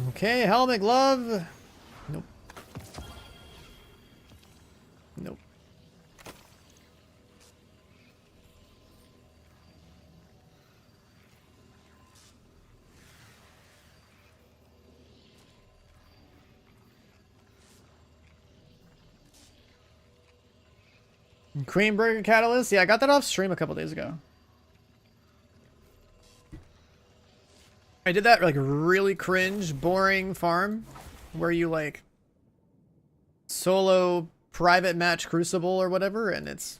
Okay, helmet, glove. Nope. Nope. Cream Burger Catalyst? Yeah, I got that off stream a couple days ago. I did that like really cringe, boring farm where you like solo private match Crucible or whatever, and it's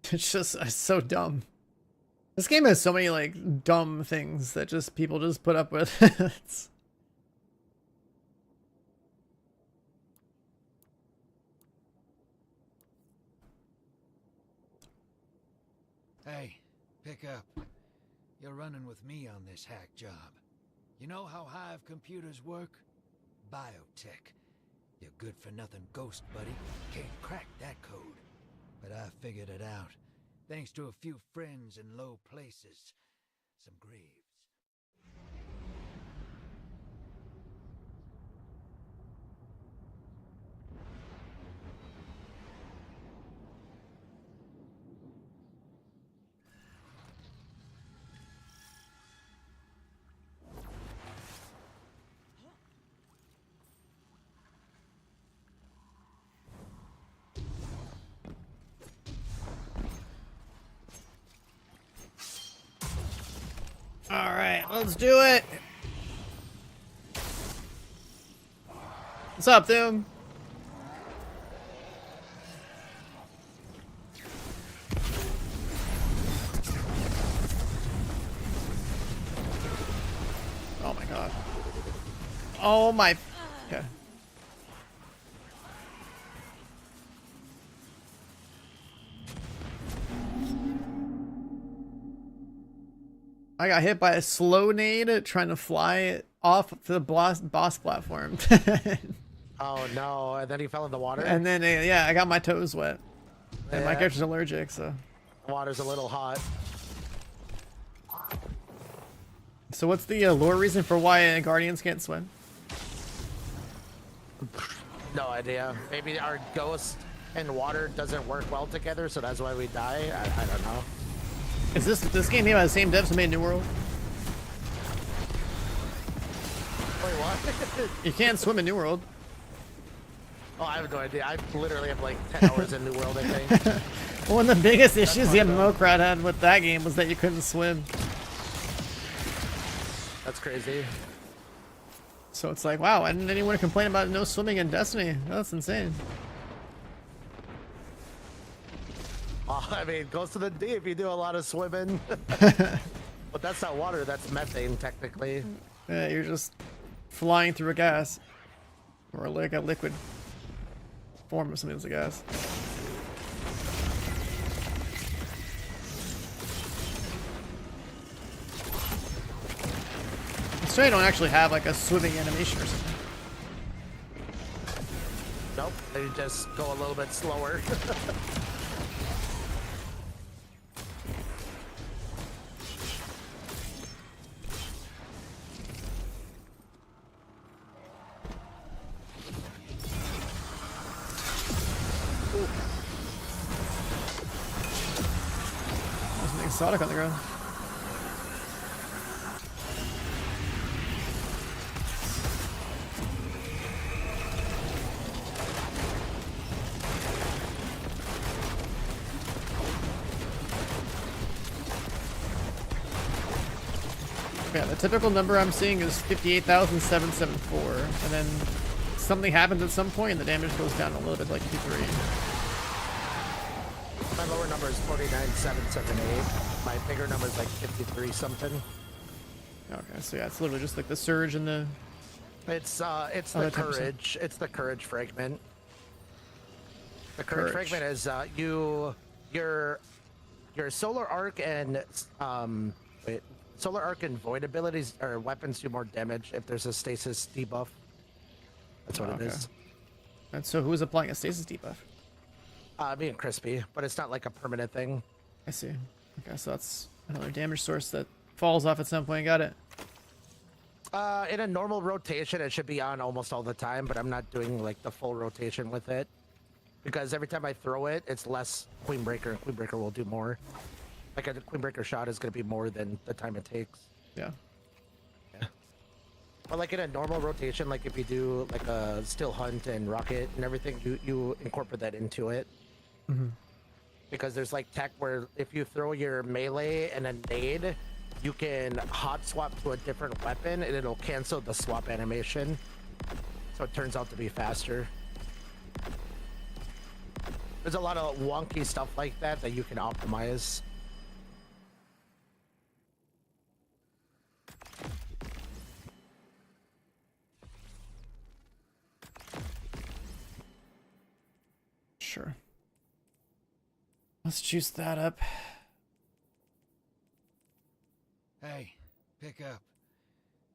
just it's so dumb. This game has so many like dumb things that just people just put up with. It's... Hey, pick up. You're running with me on this hack job. You know how hive computers work? Biotech. You're good for nothing ghost, buddy. Can't crack that code. But I figured it out. Thanks to a few friends in low places. Some graves. Let's do it. What's up, Doom? Oh my god. Oh my. Okay. I got hit by a slow nade trying to fly off to the boss platform. Oh no, and then he fell in the water? And then, yeah, I got my toes wet. And my character's allergic, so. The water's a little hot. So what's the lore reason for why Guardians can't swim? No idea. Maybe our ghost and water doesn't work well together, so that's why we die? I don't know. Is this game made by the same devs who made New World? Wait, what? You can't swim in New World. Oh, I have no idea. I literally have like 10 hours in New World, I think. One of the biggest issues the MMO crowd had with that game was that you couldn't swim. That's crazy. So it's like, wow, why didn't anyone complain about no swimming in Destiny? That's insane. Oh, I mean, goes to the D if you do a lot of swimming. But that's not water, that's methane, technically. Yeah, you're just flying through a gas. Or like a liquid form of something that's a gas. So you don't actually have like a swimming animation or something. Nope, they just go a little bit slower. There's an exotic on the ground. Yeah, the typical number I'm seeing is 58,774, and then something happens at some point and the damage goes down a little bit, like 53. My lower number is 49,778. My bigger number is like 53 something. Okay, so yeah, it's literally just like the surge and the... It's Oh, the that 10%. courage. It's the courage fragment. The courage Courage. fragment is your solar arc and solar arc and void abilities or weapons do more damage if there's a stasis debuff. That's what Oh, it is. And so who is applying a stasis debuff? Me and Crispy, but it's not like a permanent thing. I see. Okay, so that's another damage source that falls off at some point. Got it. In a normal rotation, it should be on almost all the time, but I'm not doing like the full rotation with it because every time I throw it, it's less Queen Breaker, and Queen Breaker will do more. Like a Queen Breaker shot is going to be more than the time it takes. Yeah. Yeah. But like in a normal rotation, like if you do like a Still Hunt and Rocket and everything, you incorporate that into it. Mm-hmm. Because there's like tech where if you throw your melee and a nade, you can hot swap to a different weapon and it'll cancel the swap animation. So it turns out to be faster. There's a lot of wonky stuff like that that you can optimize. Sure. Let's juice that up. Hey, pick up.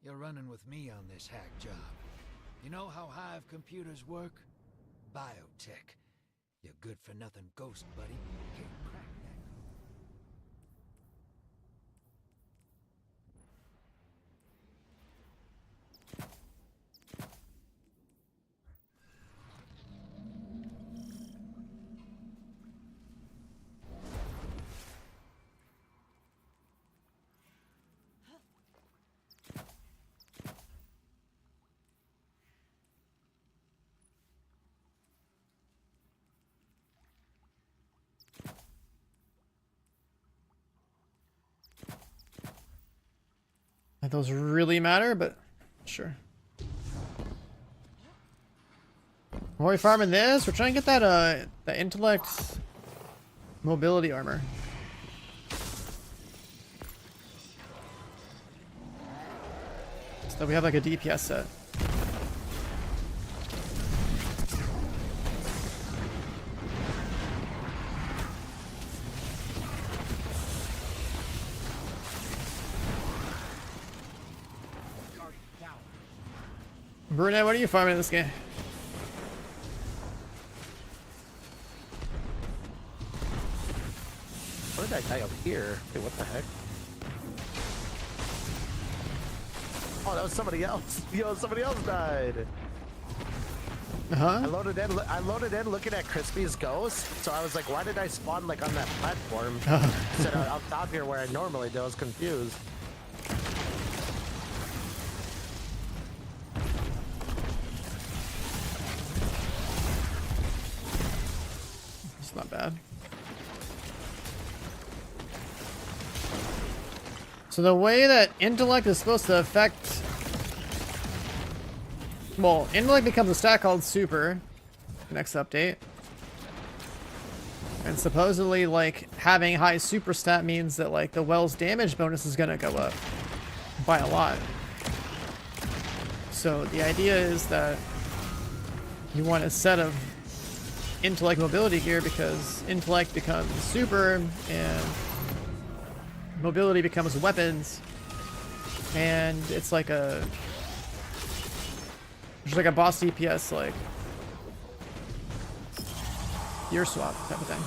You're running with me on this hack job. You know how Hive computers work? Biotech. You're good for nothing ghost, buddy. Can't crack that. Like those really matter, but sure. While we farming this, we're trying to get that intellect mobility armor. So that we have like a DPS set. Brunette, what are you farming in this game? What did I die up here? Wait, what the heck? Oh, that was somebody else. Yo, somebody else died. Uh-huh. I loaded in looking at Crispy's ghost, so I was like, why did I spawn like on that platform instead of up top here where I normally do? I was confused. It's not bad. So the way that intellect is supposed to affect... Well, intellect becomes a stat called super. Next update. And supposedly, like, having high super stat means that, like, the well's damage bonus is gonna go up by a lot. So the idea is that you want a set of intellect mobility gear because intellect becomes super and mobility becomes weapons, and it's like a there's like a boss DPS like gear swap type of thing.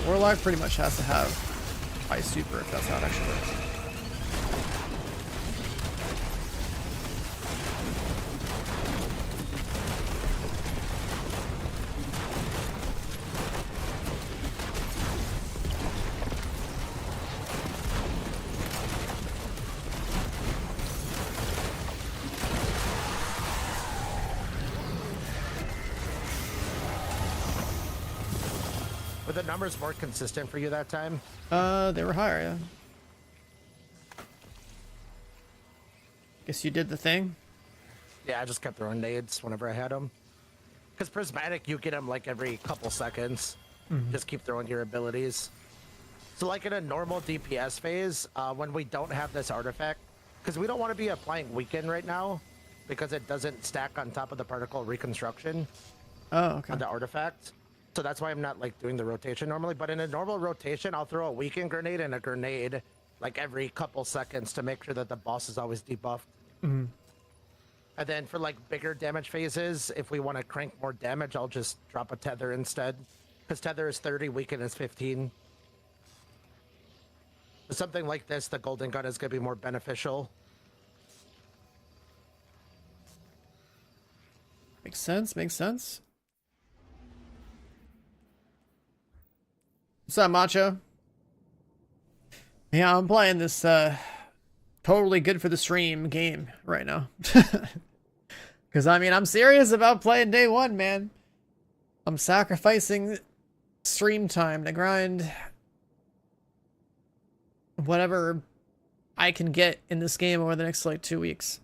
Warlock pretty much has to have high super if that's how it actually works. Were the numbers more consistent for you that time? They were higher, yeah. Guess you did the thing. Yeah, I just kept throwing nades whenever I had them. Because prismatic, you get them like every couple seconds. Just keep throwing your abilities. So like in a normal DPS phase, when we don't have this artifact, because we don't want to be applying weaken right now, because it doesn't stack on top of the particle reconstruction. Oh, okay. On the artifact. So that's why I'm not like doing the rotation normally. But in a normal rotation, I'll throw a weaken grenade and a grenade like every couple seconds to make sure that the boss is always debuffed. And then for like bigger damage phases, if we want to crank more damage, I'll just drop a tether instead. Because tether is 30, weaken is 15. For something like this, the golden gun is going to be more beneficial. Makes sense, makes sense. What's up, Macho? Yeah, I'm playing this totally good for the stream game right now. Because, I mean, I'm serious about playing day one, man. I'm sacrificing stream time to grind whatever I can get in this game over the next, like, 2 weeks.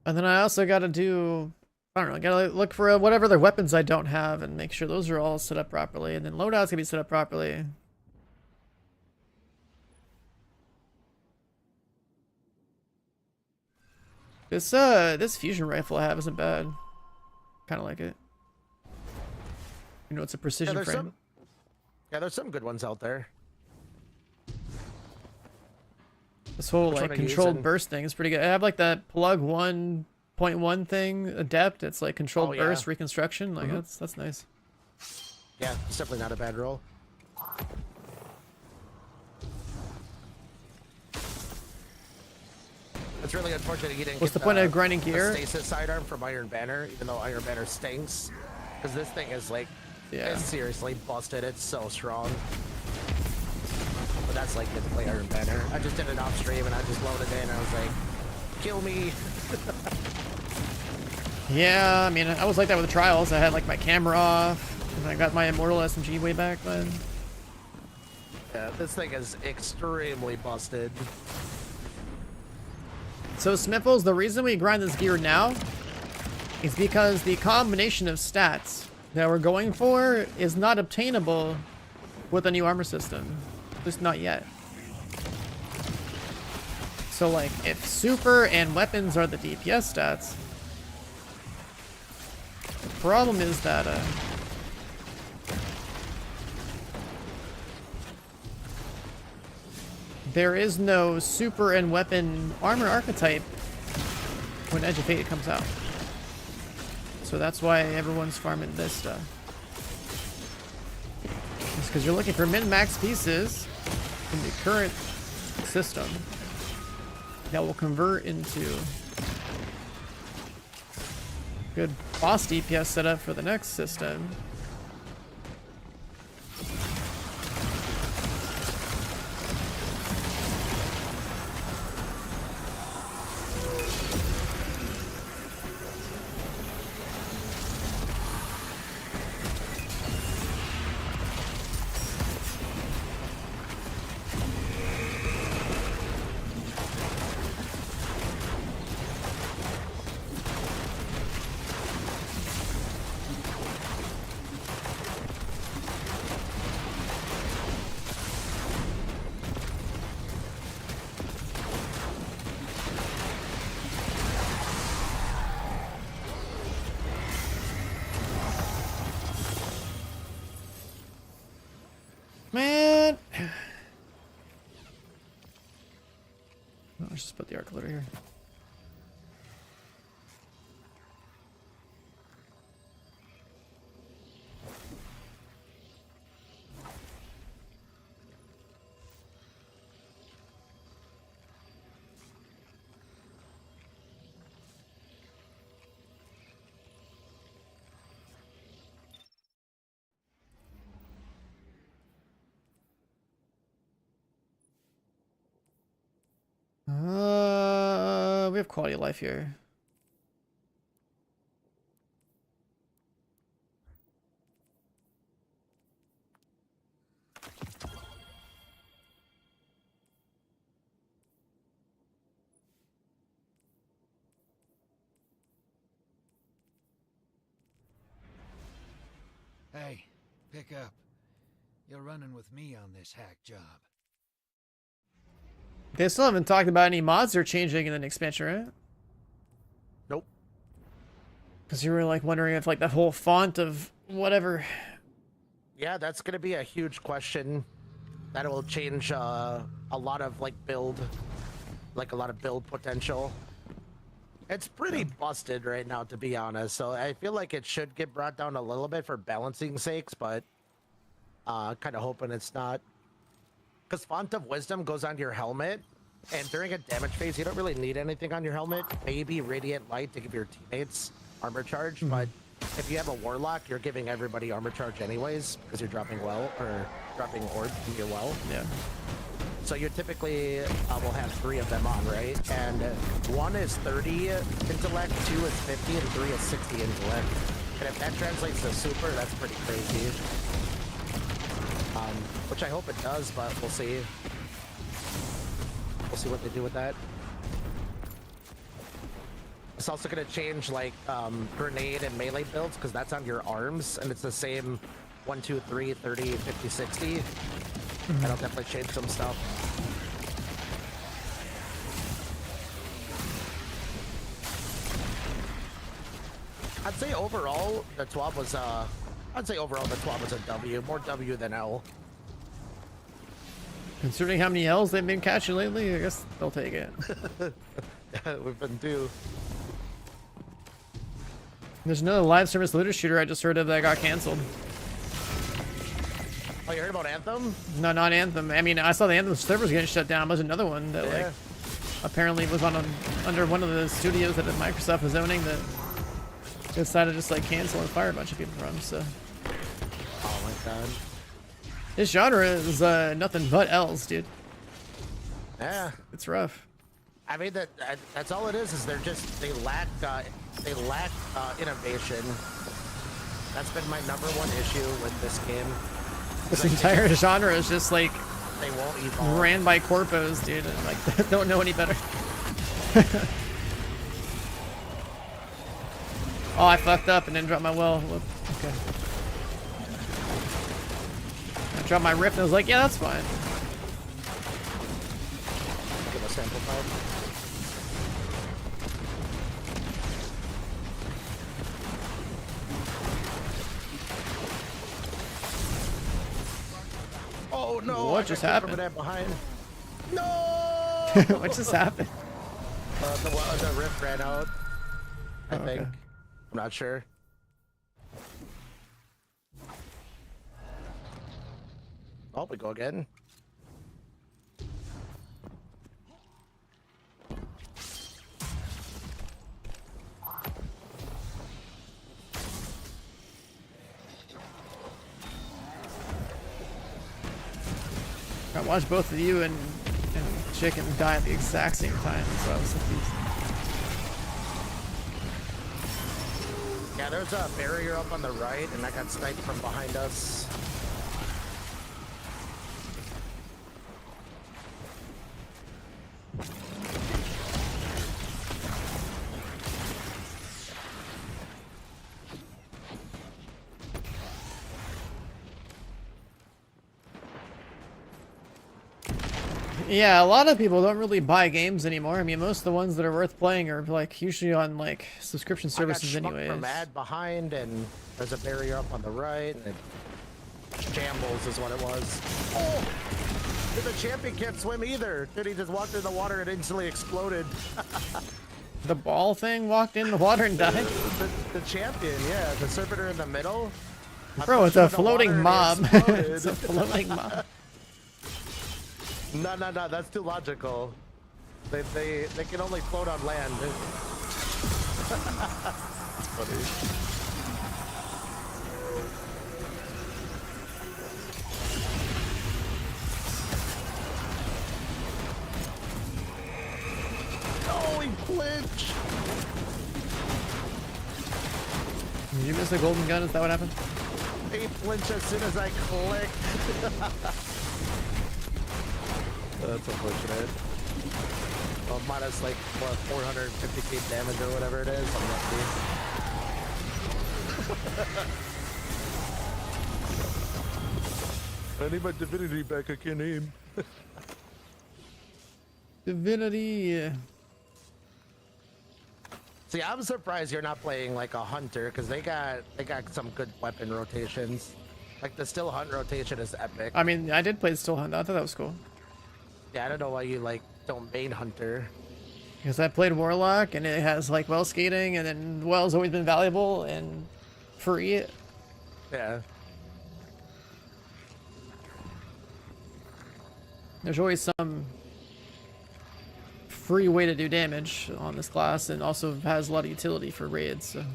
And then I also got to do... I don't know, I gotta look for whatever other weapons I don't have and make sure those are all set up properly, and then loadouts can be set up properly. This fusion rifle I have isn't bad. Kind of like it. You know, it's a precision frame. There's some good ones out there. This whole like controlled burst thing is pretty good. I have like that plug 1.1 thing, adept. It's like controlled burst reconstruction. Like that's nice. Yeah, it's definitely not a bad roll. It's really unfortunate you didn't What's get the point of grinding gear? Stasis sidearm from Iron Banner, even though Iron Banner stinks. Because this thing is like Yeah. It's seriously busted. It's so strong. But that's like the player and banner. I just did it off stream and I just loaded in and I was like, kill me. Yeah, I mean, I was like that with the trials. I had like my camera off, and I got my Immortal SMG way back then. Yeah, this thing is extremely busted. So Smiffles, the reason we grind this gear now is because the combination of stats that we're going for is not obtainable with a new armor system. Just not yet. So like, if super and weapons are the DPS stats, the problem is that there is no super and weapon armor archetype when Edge of Fate comes out. So that's why everyone's farming this stuff. It's because you're looking for min-max pieces in the current system that will convert into good boss DPS setup for the next system. Man! Oh, let's just put the arc loader here. We have quality of life here. Hey, pick up. You're running with me on this hack job. They still haven't talked about any mods they're changing in the expansion, right? Nope. Because you were like wondering if like the whole font of whatever. Yeah, that's gonna be a huge question. That will change a lot of like build potential. It's pretty busted right now, to be honest. So I feel like it should get brought down a little bit for balancing sakes, but kind of hoping it's not. Because Font of Wisdom goes on your helmet, and during a damage phase, you don't really need anything on your helmet. Maybe Radiant Light to give your teammates armor charge, but if you have a Warlock, you're giving everybody armor charge anyways, because you're dropping well, or dropping orb from your well. Yeah. So you typically will have 3 of them on, right? And 1 is 30 intellect, 2 is 50, and 3 is 60 intellect. And if that translates to super, that's pretty crazy. Which I hope it does, but we'll see. We'll see what they do with that. It's also going to change like grenade and melee builds, because that's on your arms, and it's the same 1, 2, 3, 30, 50, 60. That'll definitely change some stuff. I'd say overall the 12 was a W, more W than L. Considering how many L's they've been catching lately, I guess they'll take it. We've been due. There's another live service looter shooter I just heard of that got canceled. Oh, you heard about Anthem? No, not Anthem. I mean, I saw the Anthem servers getting shut down. There's another one that like apparently was on under one of the studios that Microsoft was owning that decided to just like cancel and fire a bunch of people from. So god. This genre is nothing but L's, dude. Yeah. It's rough. I mean that's all it is they lack innovation. That's been my #1 issue with this game. This entire genre is just like they won't evolve. Ran by corpos, dude, and like don't know any better. Oh, I fucked up and then dropped my well. Whoop. Okay. I dropped my rift and I was like, yeah, that's fine. Give a sample pipe. Oh no! What just happened? Behind. No! What just happened? The rift ran out. I think. Okay. I'm not sure. Oh, we go again. I watched both of you and Chicken die at the exact same time, so I was confused. Yeah, there's a barrier up on the right, and I got sniped from behind us. Yeah, a lot of people don't really buy games anymore. I mean, most of the ones that are worth playing are like usually on like subscription services anyways. From ad behind, and there's a barrier up on the right, and shambles is what it was. Oh! The champion can't swim either. Did he just walked in the water and instantly exploded? The ball thing walked in the water and died? The champion, yeah. The servitor in the middle. Bro, it's a floating mob. It's a floating mob. No, that's too logical. They can only float on land. It's funny. Oh, he flinched! Did you miss a golden gun? Is that what happened? He flinched as soon as I clicked. That's unfortunate. Well, minus like what, 450k damage or whatever it is. I'm lucky. I need my divinity back. I can't aim. Divinity. See, I'm surprised you're not playing like a hunter because they got some good weapon rotations. Like the still hunt rotation is epic. I mean, I did play the still hunt. I thought that was cool. Yeah, I don't know why you like don't main hunter. Because I played Warlock and it has like well skating, and then well's always been valuable and free. Yeah. There's always some free way to do damage on this class, and also has a lot of utility for raids. So.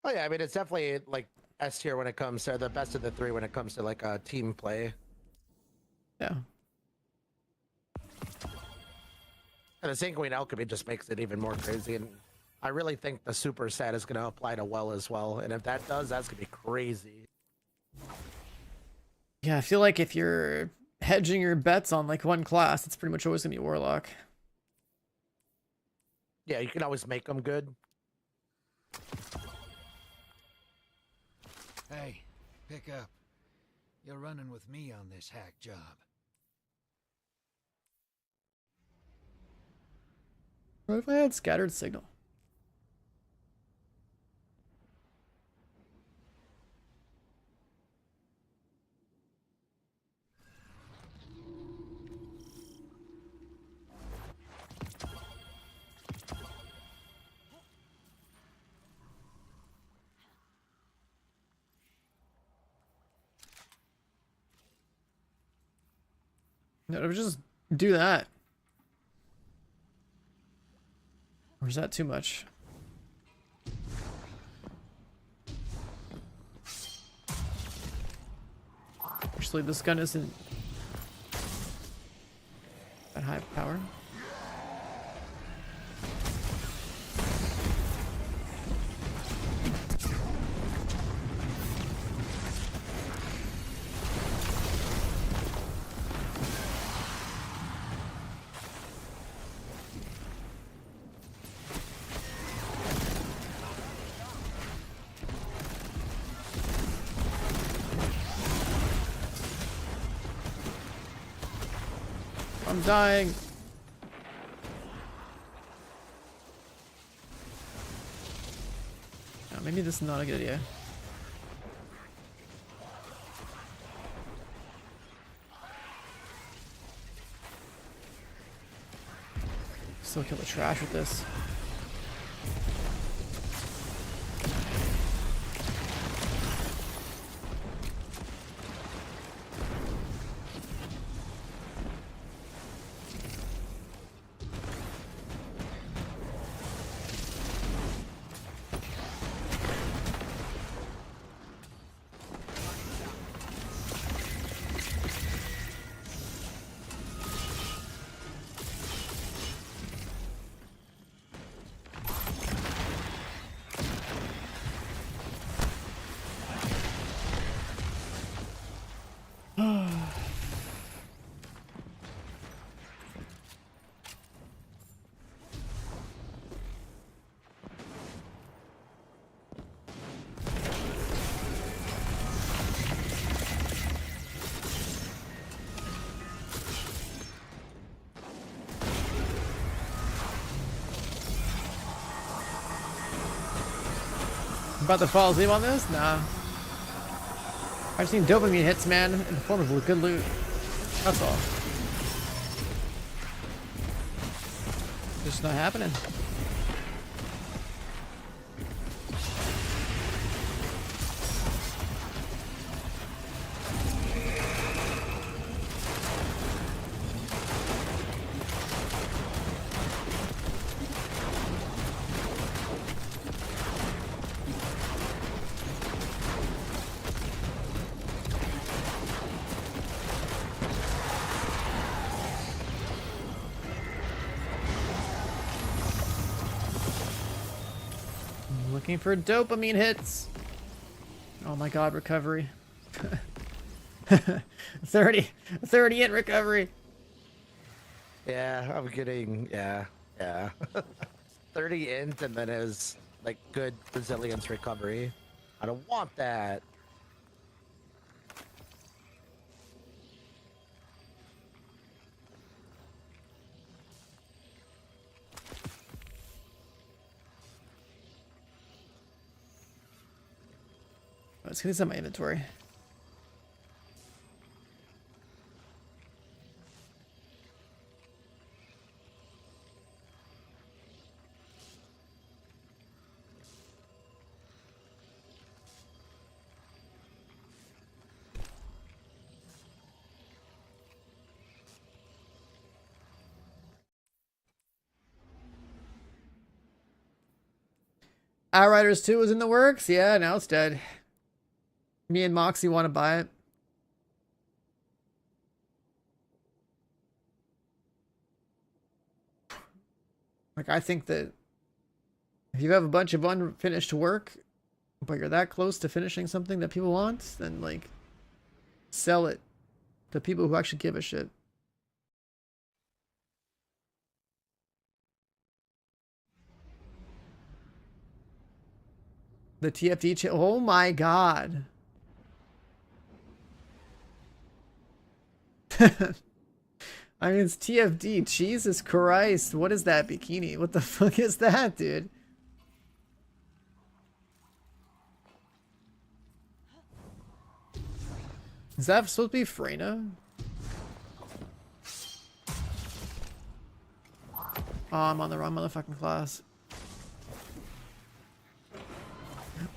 Oh yeah, I mean it's definitely like S tier when it comes to the best of the three when it comes to like a team play. Yeah. And the Sanguine Alchemy just makes it even more crazy, and I really think the super stat is going to apply to well as well, and if that does, that's going to be crazy. Yeah, I feel like if you're hedging your bets on like one class, it's pretty much always gonna be Warlock. Yeah, you can always make them good. Hey, pick up. You're running with me on this hack job. What if I had scattered signal? No, just do that. Or is that too much? Actually, this gun isn't that high power. I'm dying. Oh, maybe this is not a good idea. Still kill the trash with this. About to fall asleep on this? Nah. I've seen dopamine hits, man, in the form of good loot. That's all. Just not happening. Looking for dopamine hits. Oh my god, recovery. 30 in recovery. Yeah, I'm getting, yeah. 30 int and then it was like good resilience recovery. I don't want that. Let's get this on my inventory. Outriders 2 is in the works? Yeah, now it's dead. Me and Moxie want to buy it. Like, I think that if you have a bunch of unfinished work, but you're that close to finishing something that people want, then, like, sell it to people who actually give a shit. The TFD oh my god. I mean, it's TFD. Jesus Christ. What is that bikini? What the fuck is that, dude? Is that supposed to be Freyna? Oh, I'm on the wrong motherfucking class.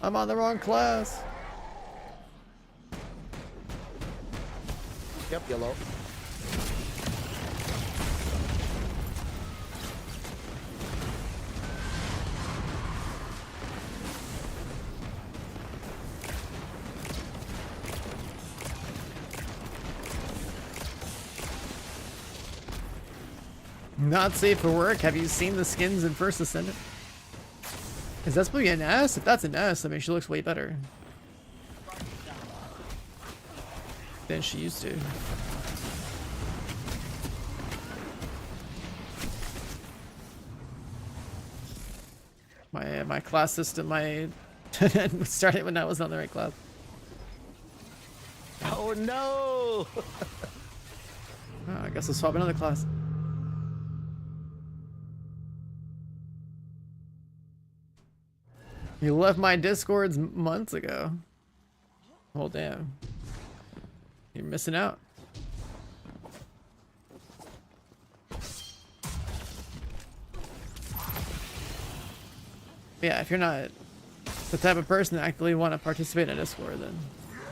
I'm on the wrong class. Yep, yellow. Not safe for work. Have you seen the skins in First Ascendant? Is that supposed to be an S? If that's an S, I mean, she looks way better than she used to. My class system, started when I was on the right class. Oh no! Oh, I guess I'll swap another class. You left my Discords months ago. Oh damn. You're missing out. Yeah, if you're not the type of person that actively want to participate in a Discord, then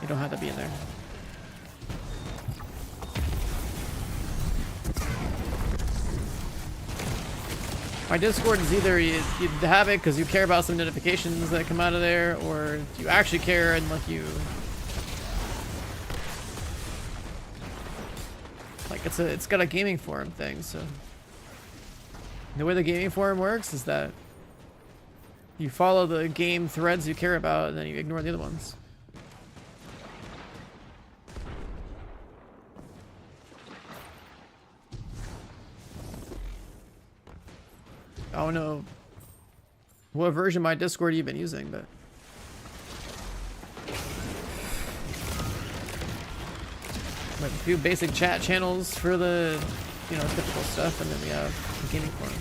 you don't have to be in there. My Discord is either you have it because you care about some notifications that come out of there, or you actually care and like it's got a gaming forum thing. So the way the gaming forum works is that you follow the game threads you care about, and then you ignore the other ones. I don't know what version of my Discord you've been using, but like a few basic chat channels for the, you know, typical stuff, and then we have the gaming forum.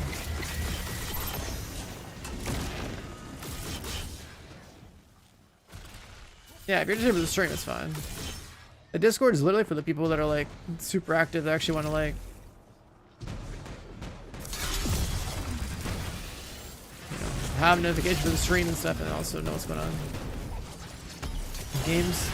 Yeah, if you're just here for the stream, it's fine. The Discord is literally for the people that are like super active, that actually want to like, have notifications for the stream and stuff, and also know what's going on in games.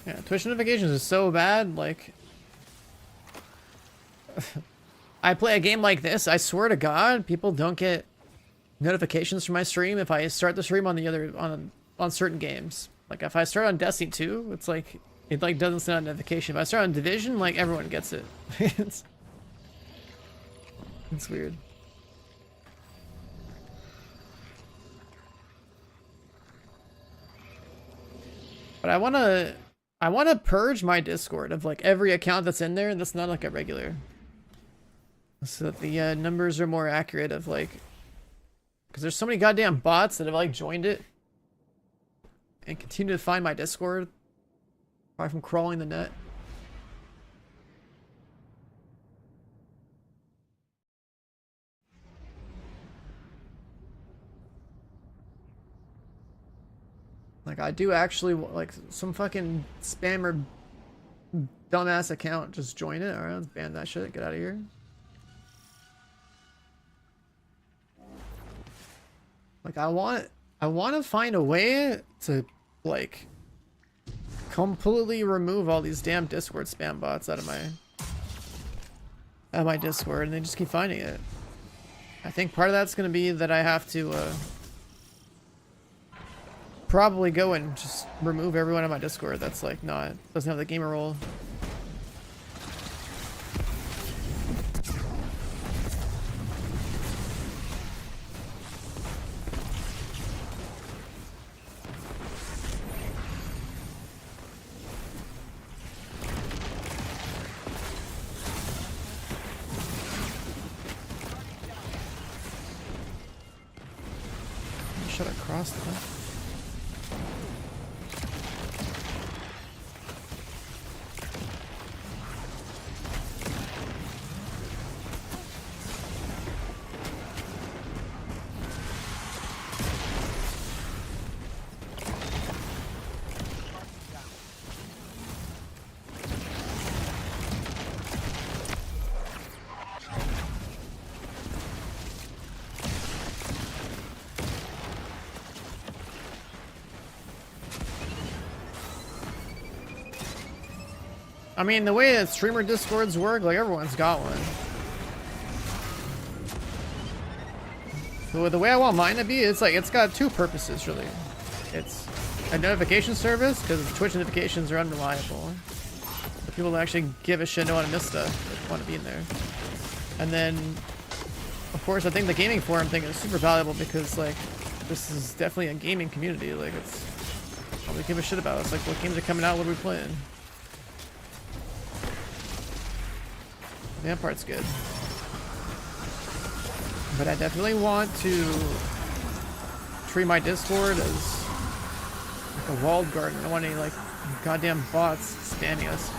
Yeah, Twitch notifications are so bad, like I play a game like this, I swear to God, people don't get notifications from my stream if I start the stream on the other on certain games. Like if I start on Destiny 2, it's like it like doesn't send out a notification. If I start on Division, like everyone gets it. it's weird. But I want to purge my Discord of like every account that's in there that's not like a regular, so that the numbers are more accurate of like, because there's so many goddamn bots that have like joined it and continue to find my Discord probably from crawling the net. Like, I do actually, like, some fucking spammer dumbass account just join it. Alright, let's ban that shit. Get out of here. Like, I want to find a way to, like, completely remove all these damn Discord spam bots out of my Discord, and they just keep finding it. I think part of that's going to be that I have to, probably go and just remove everyone on my Discord that's like doesn't have the gamer role. Shut across that. I mean, the way that streamer discords work, like everyone's got one. So the way I want mine to be, it's like it's got two purposes really. It's a notification service because Twitch notifications are unreliable. The people that actually give a shit know how to miss stuff, want to be in there. And then, of course, I think the gaming forum thing is super valuable because like this is definitely a gaming community. Like it's all we give a shit about. It's like what games are coming out, what are we playing? That part's good. But I definitely want to treat my Discord as like a walled garden. I don't want any like goddamn bots spamming us.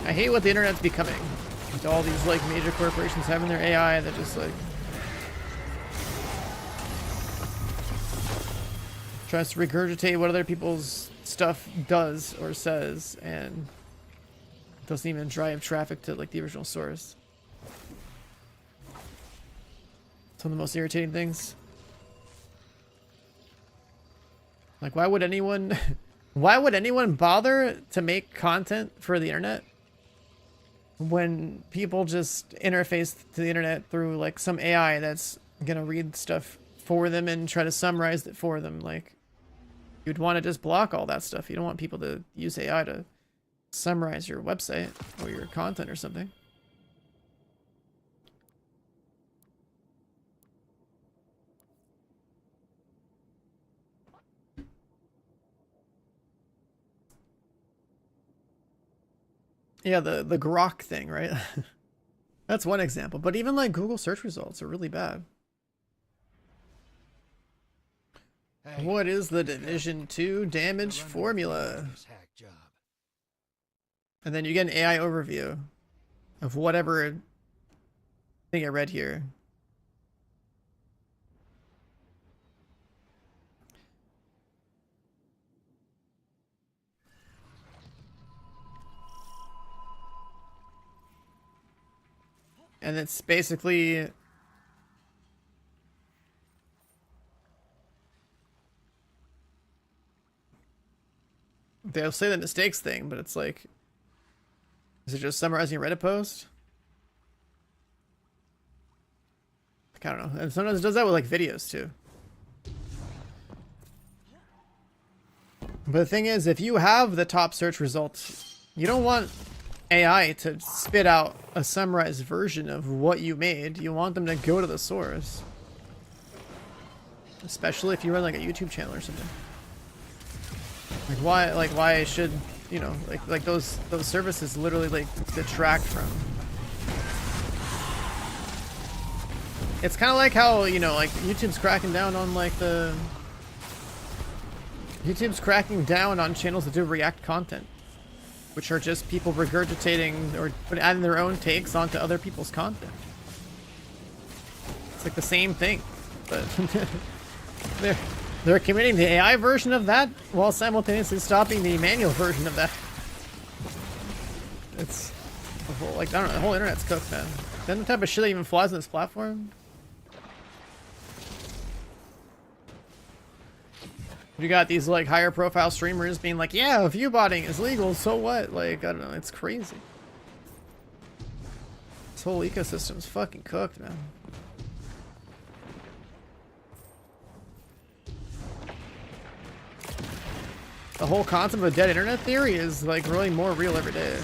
I hate what the internet's becoming. With all these like major corporations having their AI that just like tries to regurgitate what other people's stuff does or says and doesn't even drive traffic to like the original source. Some of the most irritating things. Like why would anyone bother to make content for the internet when people just interface to the internet through like some AI that's gonna read stuff for them and try to summarize it for them? Like you'd want to just block all that stuff. You don't want people to use AI to summarize your website or your content or something. Yeah, the Grok thing, right? That's one example. But even like Google search results are really bad. Hey, what is the Division 2 damage formula? And then you get an AI overview of whatever thing I read here. And it's basically they'll say the mistakes thing, but it's like, is it just summarizing a Reddit post? Like, I don't know. And sometimes it does that with like videos too. But the thing is, if you have the top search results, you don't want AI to spit out a summarized version of what you made. You want them to go to the source. Especially if you run like a YouTube channel or something. Like why should, you know, like those services literally like detract from. It's kind of like how, you know, like YouTube's cracking down on like YouTube's cracking down on channels that do React content, which are just people regurgitating or adding their own takes onto other people's content. It's like the same thing, but they're committing the AI version of that while simultaneously stopping the manual version of that. It's the whole, like, I don't know, the whole internet's cooked, man. Then the type of shit that even flies on this platform. You got these like higher profile streamers being like, yeah, viewbotting is legal, so what? Like, I don't know, it's crazy. This whole ecosystem's fucking cooked, man. The whole concept of a dead internet theory is like growing more real every day.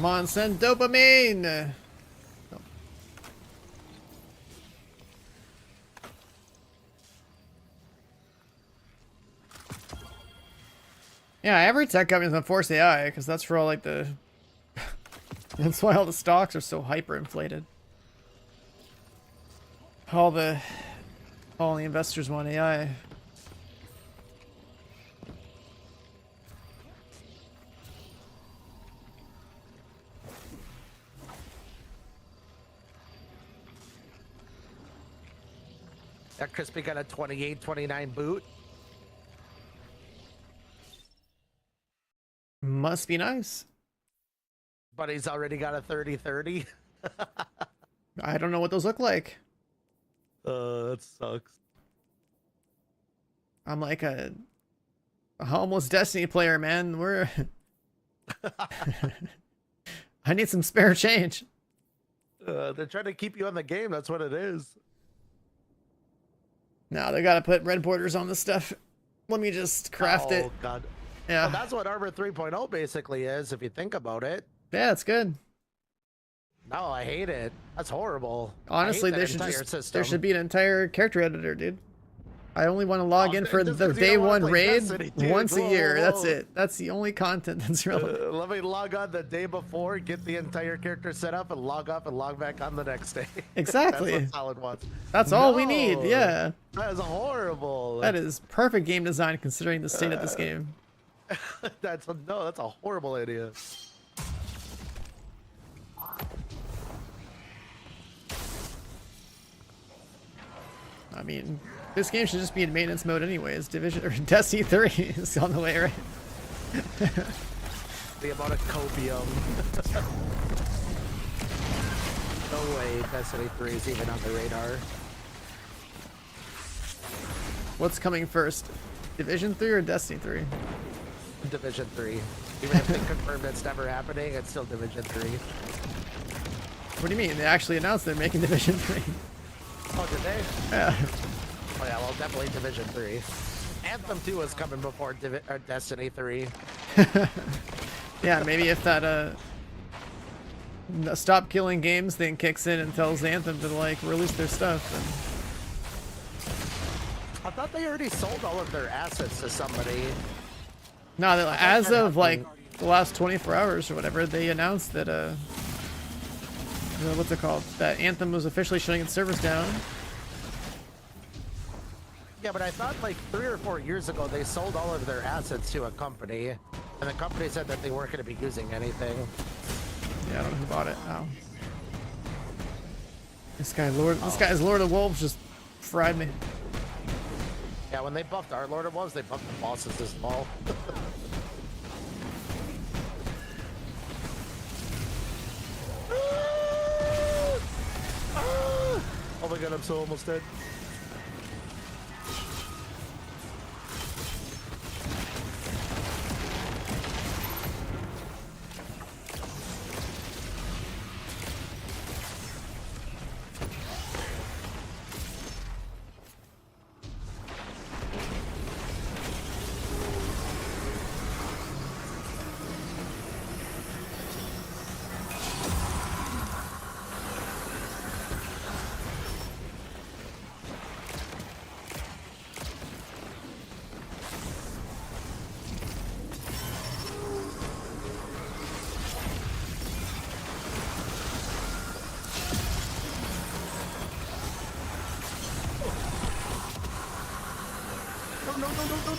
Come on, send dopamine! Yeah, every tech company's gonna force AI, because that's for all like the... That's why all the stocks are so hyper-inflated. All the investors want AI. That Crispy got a 28, 29 boot. Must be nice. But he's already got a 30-30. I don't know what those look like. That sucks. I'm like a almost Destiny player, man. We're I need some spare change. They're trying to keep you on the game. That's what it is. No, they gotta put red borders on this stuff. Let me just craft it. Oh god. Yeah. Well, that's what Armor 3.0 basically is, if you think about it. Yeah, it's good. No, I hate it. That's horrible. Honestly, there should be an entire character editor, dude. I only want to log in for the day one raid once a year. That's it. That's the only content that's relevant. Let me log on the day before, get the entire character set up, and log off and log back on the next day. Exactly. That's what Solid wants. That's all we need. Yeah. That is horrible. That is perfect game design considering the state of this game. That's a horrible idea. I mean, this game should just be in maintenance mode anyways. Division or Destiny 3 is on the way, right? The amount of copium. No way Destiny 3 is even on the radar. What's coming first? Division 3 or Destiny 3? Division 3. Even if they confirmed it's never happening, it's still Division 3. What do you mean? They actually announced they're making Division 3. Oh, did they? Yeah. Oh yeah, well, definitely Division 3. Anthem 2 is coming before Destiny 3. Yeah, maybe if that the stop killing games thing kicks in and tells Anthem to like release their stuff. I thought they already sold all of their assets to somebody. No, as of like the last 24 hours or whatever, they announced that what's it called? That Anthem was officially shutting its servers down. Yeah, but I thought like 3 or 4 years ago they sold all of their assets to a company, and the company said that they weren't going to be using anything. Yeah, I don't know who bought it. Oh. This guy's Lord of Wolves just fried me. Yeah, when they buffed our Lord of Wolves, they buffed the bosses as well. Oh my god, I'm so almost dead.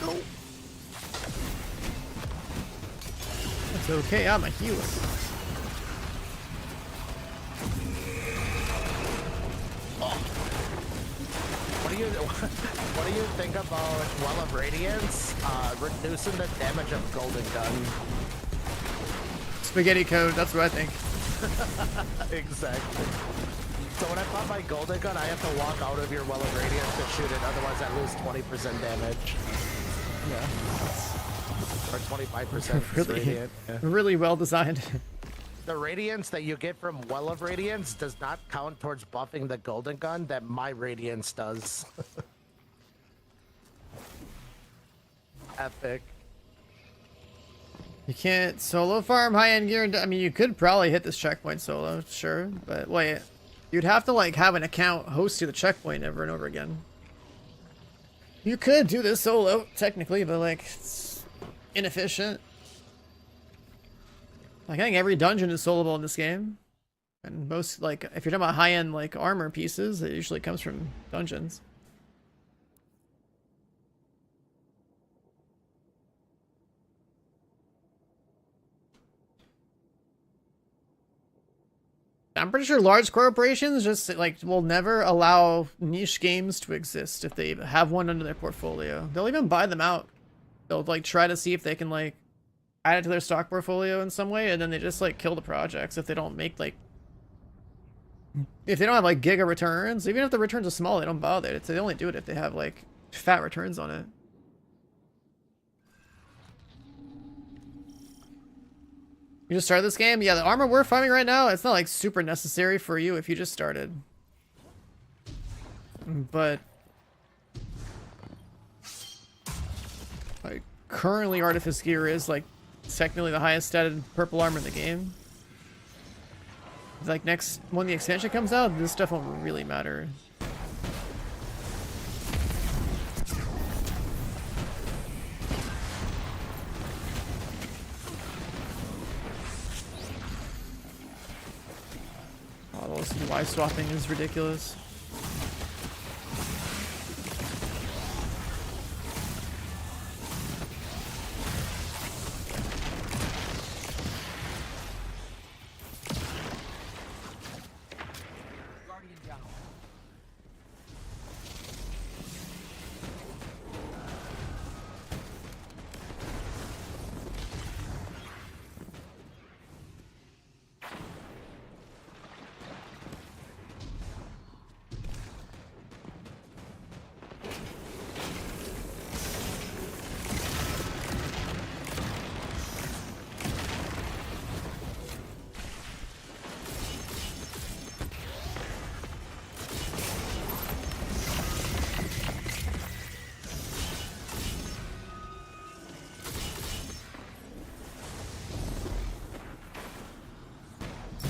No. It's okay, I'm a healer. What do you think about Well of Radiance reducing the damage of Golden Gun? Spaghetti code, that's what I think. Exactly. So when I pop my Golden Gun, I have to walk out of your Well of Radiance to shoot it, otherwise I lose 20% damage. Yeah. Or 25% really, radiant. Yeah. Really well designed. The radiance that you get from Well of Radiance does not count towards buffing the Golden Gun that my Radiance does. Epic. You can't solo farm high-end gear. I mean, you could probably hit this checkpoint solo, sure. But wait, you'd have to like have an account host you the checkpoint over and over again. You could do this solo, technically, but like, it's inefficient. Like, I think every dungeon is soloable in this game. And most, like, if you're talking about high-end, like, armor pieces, it usually comes from dungeons. I'm pretty sure large corporations just, like, will never allow niche games to exist if they have one under their portfolio. They'll even buy them out. They'll, like, try to see if they can, like, add it to their stock portfolio in some way, and then they just, like, kill the projects if they don't make, like, if they don't have like giga returns. Even if the returns are small, they don't bother. They only do it if they have like fat returns on it. You just started this game? Yeah, the armor we're farming right now, it's not like super necessary for you if you just started. But like currently Artifice gear is like technically the highest statted purple armor in the game. Like next, when the expansion comes out, this stuff won't really matter. Oh, this UI swapping is ridiculous.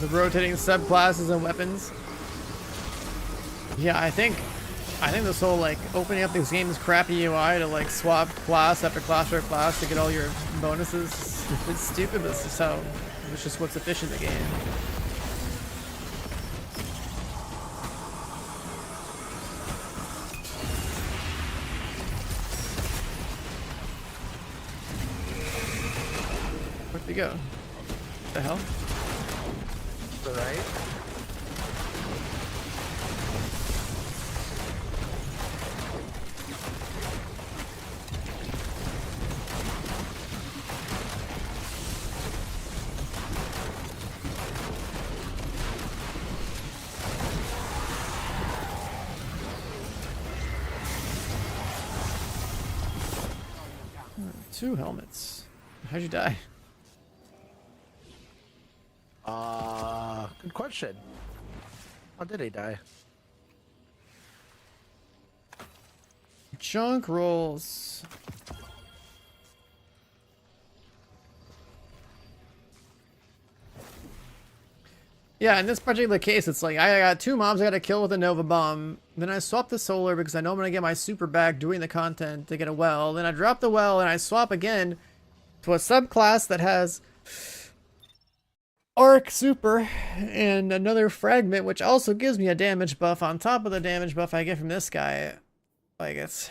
The rotating subclasses and weapons. Yeah, I think this whole like opening up this game's crappy UI to like swap class after class after class to get all your bonuses. It's stupid, but it's just how it's just what's efficient in the game. Where'd we go? What the hell? Right? Two helmets. How'd you die? Good question. How did he die? Junk rolls. Yeah, in this particular case, it's like I got two mobs I gotta kill with a Nova Bomb. Then I swap the solar because I know I'm gonna get my super back doing the content to get a well. Then I drop the well and I swap again to a subclass that has Arc Super and another fragment, which also gives me a damage buff on top of the damage buff I get from this guy. Like it's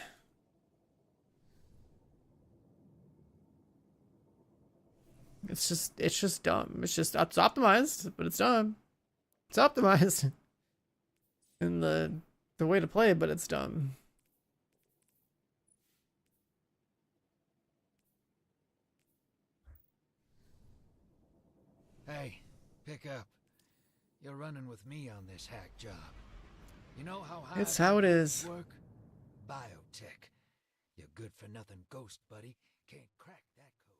just dumb. It's optimized, but it's dumb. It's optimized in the way to play, but it's dumb. Hey, pick up. You're running with me on this hack job. You know how hard It's how it is. work? Biotech. Your good for nothing ghost buddy can't crack that code.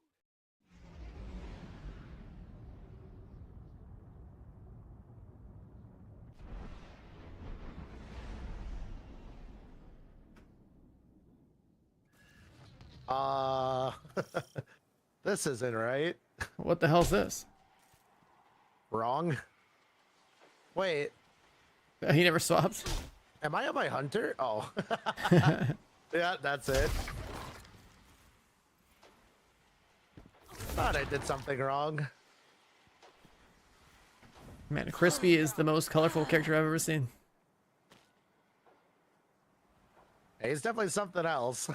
This isn't right. What the hell's this? Wrong. Wait, He never swapped. am I on my hunter? Oh. Yeah, that's it. Thought I did something wrong. Man, Crispy is the most colorful character I've ever seen. He's definitely something else.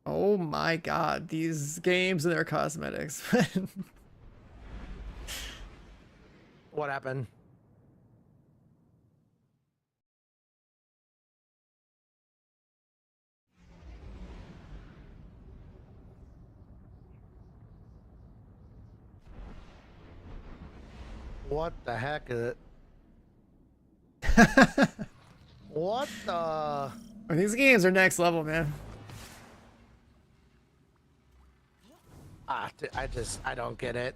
Oh my god, these games and their cosmetics. What happened? What the heck is it? What the? These games are next level, man. I don't get it.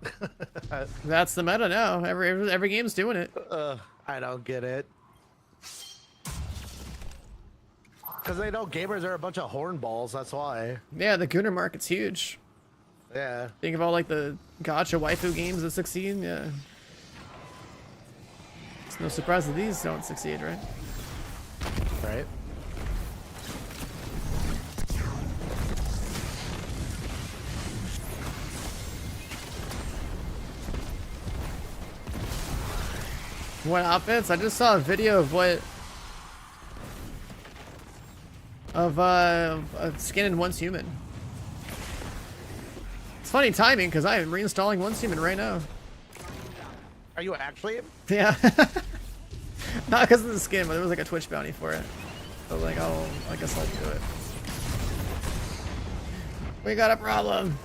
That's the meta now. Every game's doing it. I don't get it. Because they know gamers are a bunch of hornballs, that's why. Yeah, the Gooner market's huge. Yeah. Think of all like the gacha waifu games that succeed. Yeah. It's no surprise that these don't succeed, right? Right. What outfits? I just saw a video of what of skinning Once Human. It's funny timing because I am reinstalling Once Human right now. Are you actually? Yeah. Not because of the skin, but there was like a Twitch bounty for it. So like, oh, I guess I'll do it. We got a problem.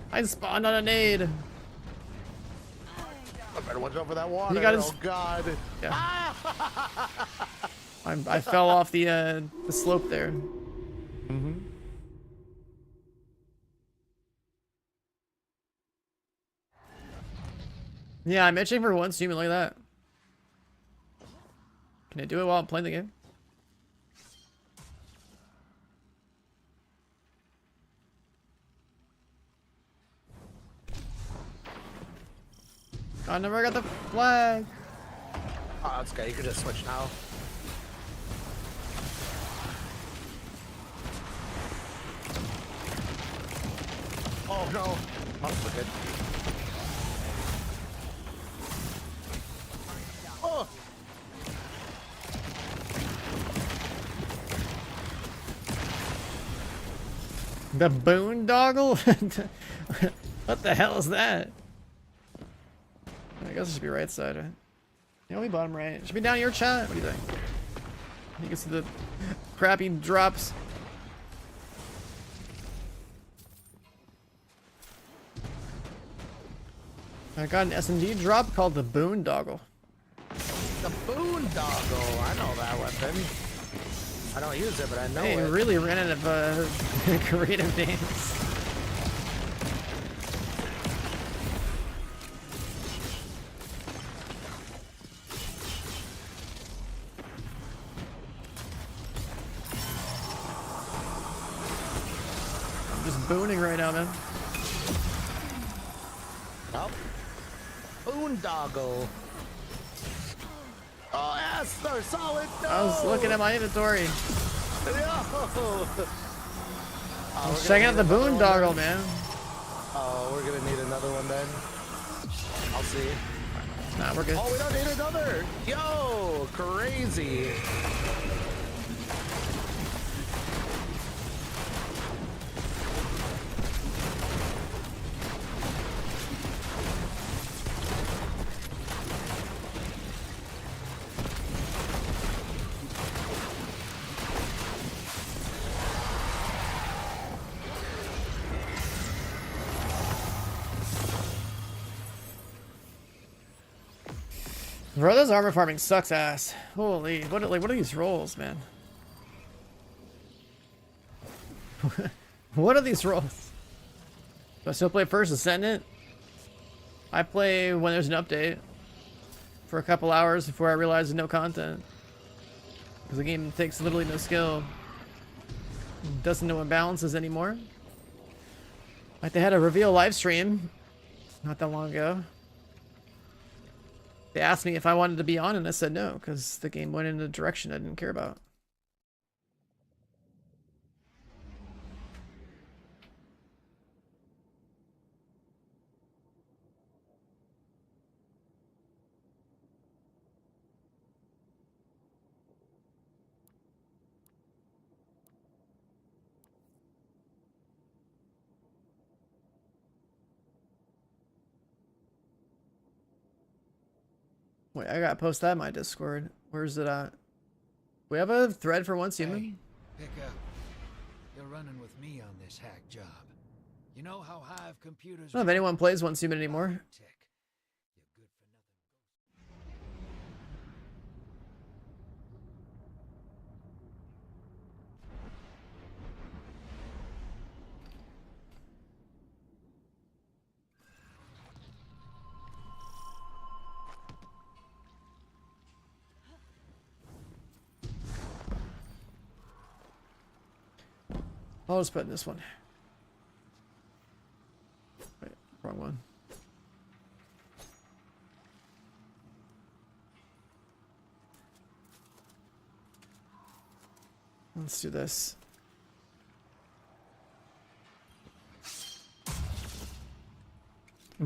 I spawned on a nade. I better watch out for that water. You gotta oh God. Yeah. I fell off the slope there. Mm-hmm. Yeah, I'm itching for Once Human like that. Can I do it while I'm playing the game? I never got the flag. Oh, that's okay. You can just switch now. Oh no. Oh, we're good. Oh. The boondoggle? What the hell is that? I guess it should be right side, right? Yeah, we bottom right. It should be down your chat. What do you think? You can see the crappy drops. I got an SMG drop called the Boondoggle. The boondoggle. I know that weapon. I don't use it, but I know Hey, it. really ran out of creative names. I'm just booning right now, man. Oh. Boondoggle. Oh, yes, they're solid. No. I was looking at my inventory. No. I was checking out the boondoggle, man. Oh, we're gonna need another one then. I'll see. Nah, we're good. Oh, we don't need another. Yo, crazy. Bro, this armor farming sucks ass. Holy, what are these rolls, man? What are these rolls? Do I still play First Ascendant? I play when there's an update for a couple hours before I realize there's no content. Because the game takes literally no skill. Doesn't know what balances anymore. Like they had a reveal live stream not that long ago. They asked me if I wanted to be on, and I said no, because the game went in a direction I didn't care about. Wait, I gotta post that in my Discord. Where's it at? We have a thread for Once Human? Hey, pick up. You're running with me on this hack job. You know how Hive computers... I don't know if anyone plays Once Human anymore. Tech. You're good for I'll just put in this one. Wait, wrong one. Let's do this.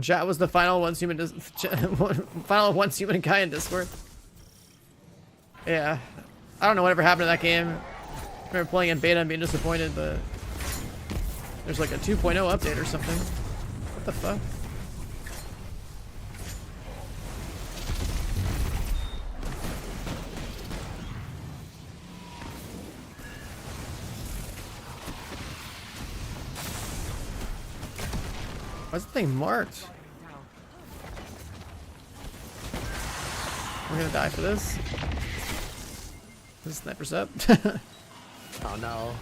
Chat was the final Once Human final Once Human guy in Discord. Yeah, I don't know whatever happened to that game. I remember playing in beta and being disappointed, but there's like a 2.0 update or something. What the fuck? Why is the thing marked? We're gonna die for this. This sniper's up. Oh no.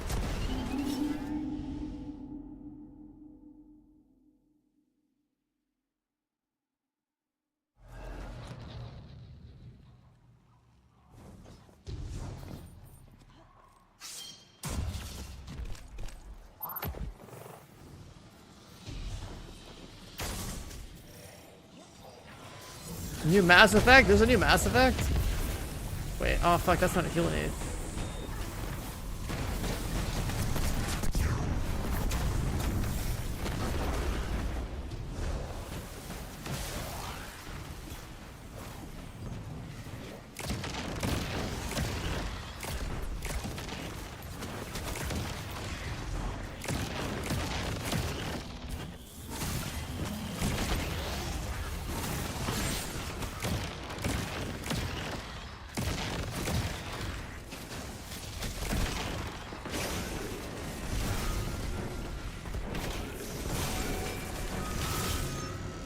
New Mass Effect? There's a new Mass Effect? Wait, oh fuck, that's not a killing aid.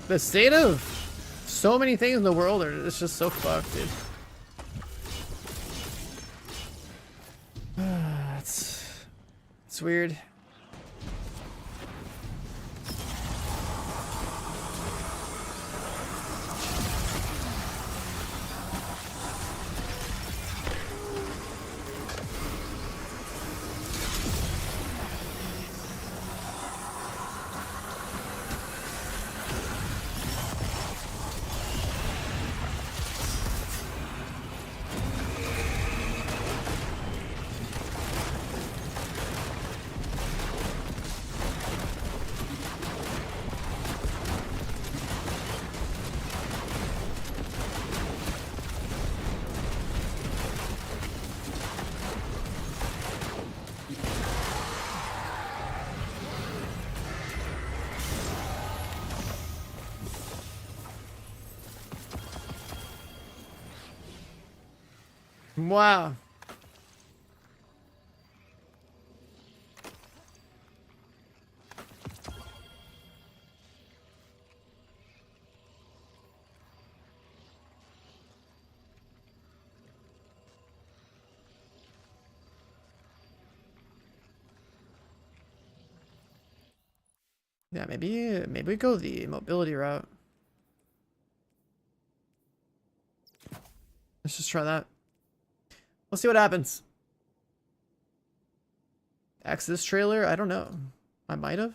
The state of so many things in the world are it's just so fucked, dude. It's weird. Wow. Yeah, maybe we go the mobility route. Let's just try that. Let's see what happens. Exodus trailer? I don't know. I might have.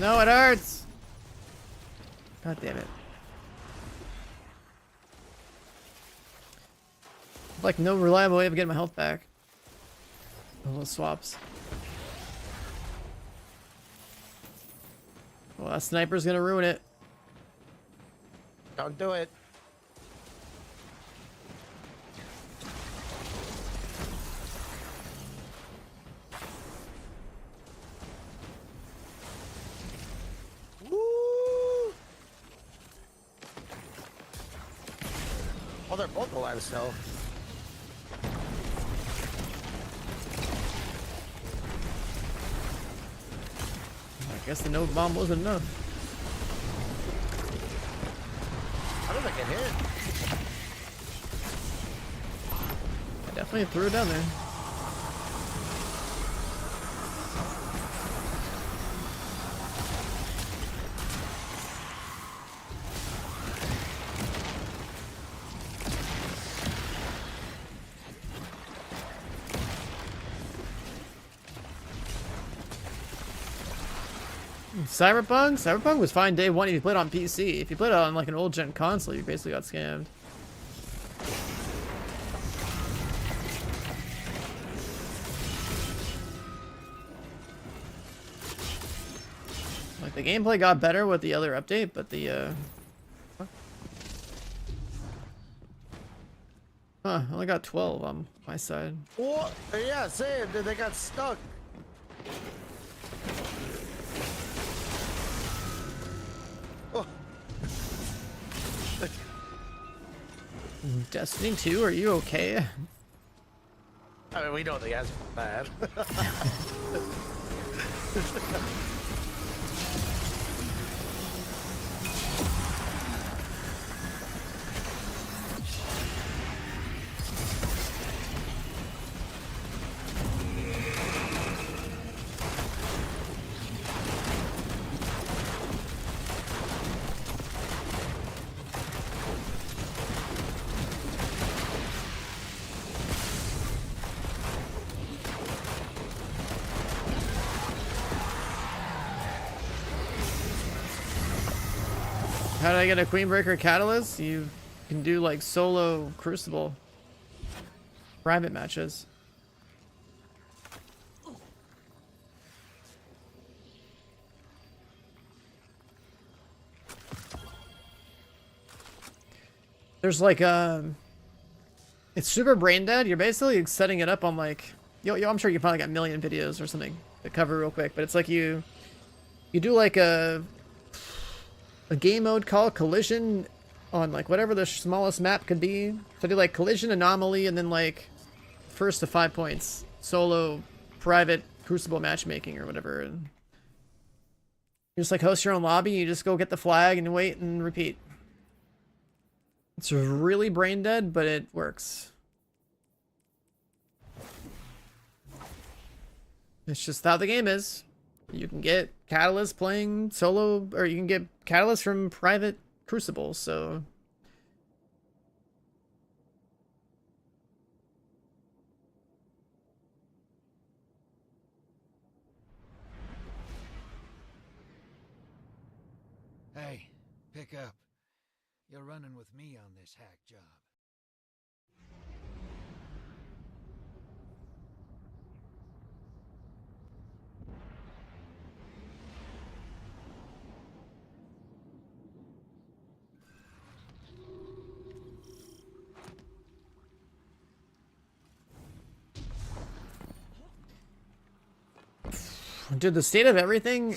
No, it hurts. God damn it. Like no reliable way of getting my health back. All those swaps. Well, that sniper's gonna ruin it. Don't do it. Oh, they're both alive still. I guess the node bomb wasn't enough. How did I get hit? I definitely threw it down there. Cyberpunk was fine day one if you played on PC. If you played on like an old gen console, you basically got scammed. Like the gameplay got better with the other update, but the I only got 12 on my side. What? Yeah, same. They got stuck. Oh. Destiny 2, are you okay? I mean, we know the guy's bad. How did I get a Queenbreaker Catalyst? You can do like solo Crucible private matches. There's like it's super brain dead. You're basically setting it up on like yo, I'm sure you probably got a million videos or something to cover real quick, but it's like you do like a game mode called collision on like whatever the smallest map could be. So do like collision, anomaly, and then like first to 5 points solo private Crucible matchmaking or whatever. And you just like host your own lobby. You just go get the flag and wait and repeat. It's really brain dead, but it works. It's just how the game is. You can get Catalyst playing solo, or you can get Catalyst from private Crucible, so... Pick up. You're running with me on this hack job. Dude, the state of everything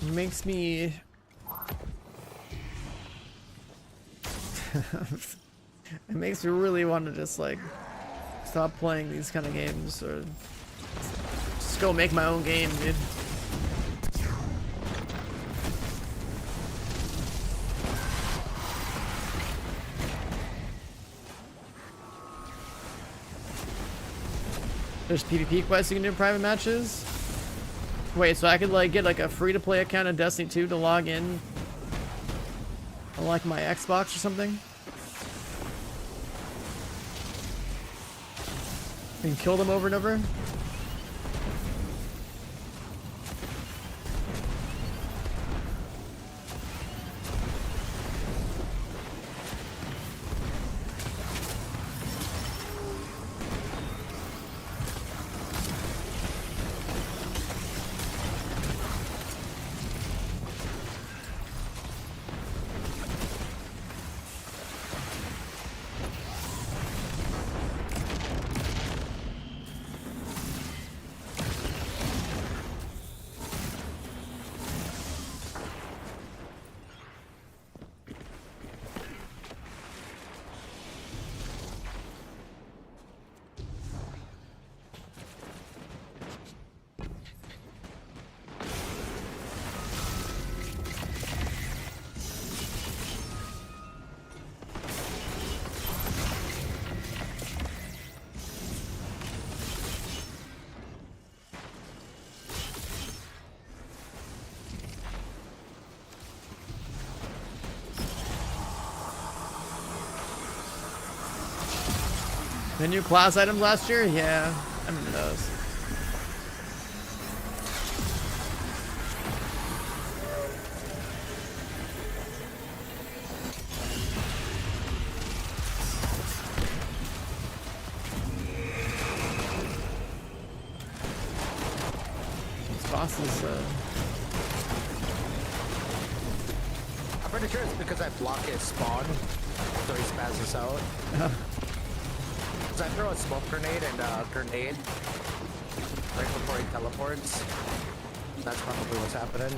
makes me... it makes me really want to just, like, stop playing these kind of games, or just go make my own game, dude. There's PvP quests you can do in private matches. Wait, so I could like get like a free-to-play account in Destiny 2 to log in on like my Xbox or something? And kill them over and over? The new class items last year? Yeah, I remember those. This boss is, I'm pretty sure it's because I block his spawn, so he spazzes out. I throw a smoke grenade and a grenade right before he teleports. That's probably what's happening.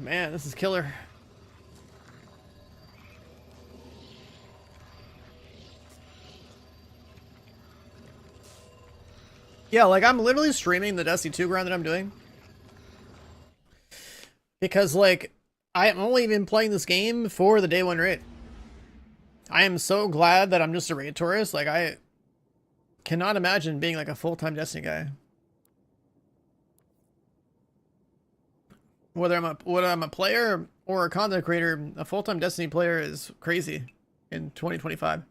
man, this is killer. Yeah, like I'm literally streaming the Destiny 2 grind that I'm doing. Because like, I am only been playing this game for the day one raid. I am so glad that I'm just a raid tourist. Like I cannot imagine being like a full-time Destiny guy. Whether I'm a player or a content creator, a full-time Destiny player is crazy in 2025.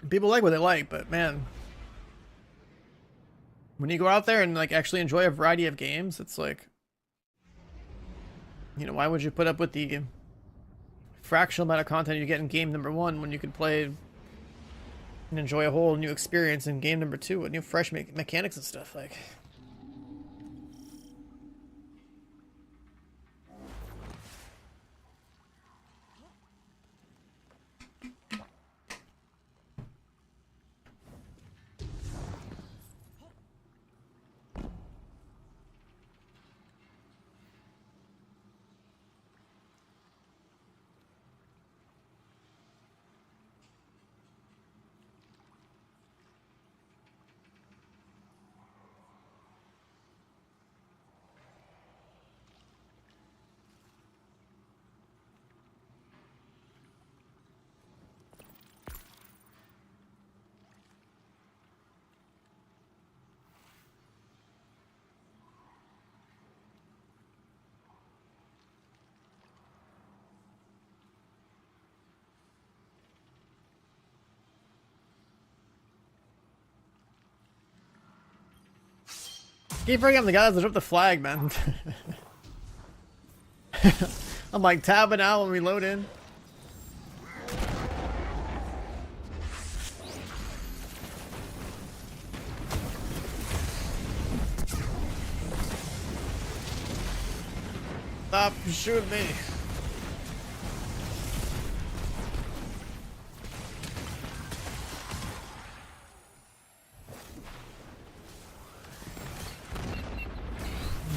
People like what they like, but man, when you go out there and like actually enjoy a variety of games, it's like, you know, why would you put up with the fractional amount of content you get in game number 1 when you could play and enjoy a whole new experience in game number 2 with new fresh mechanics and stuff like. keep forgetting the guy that dropped the flag, man. I'm like tabbing out when we load in. Stop shooting me.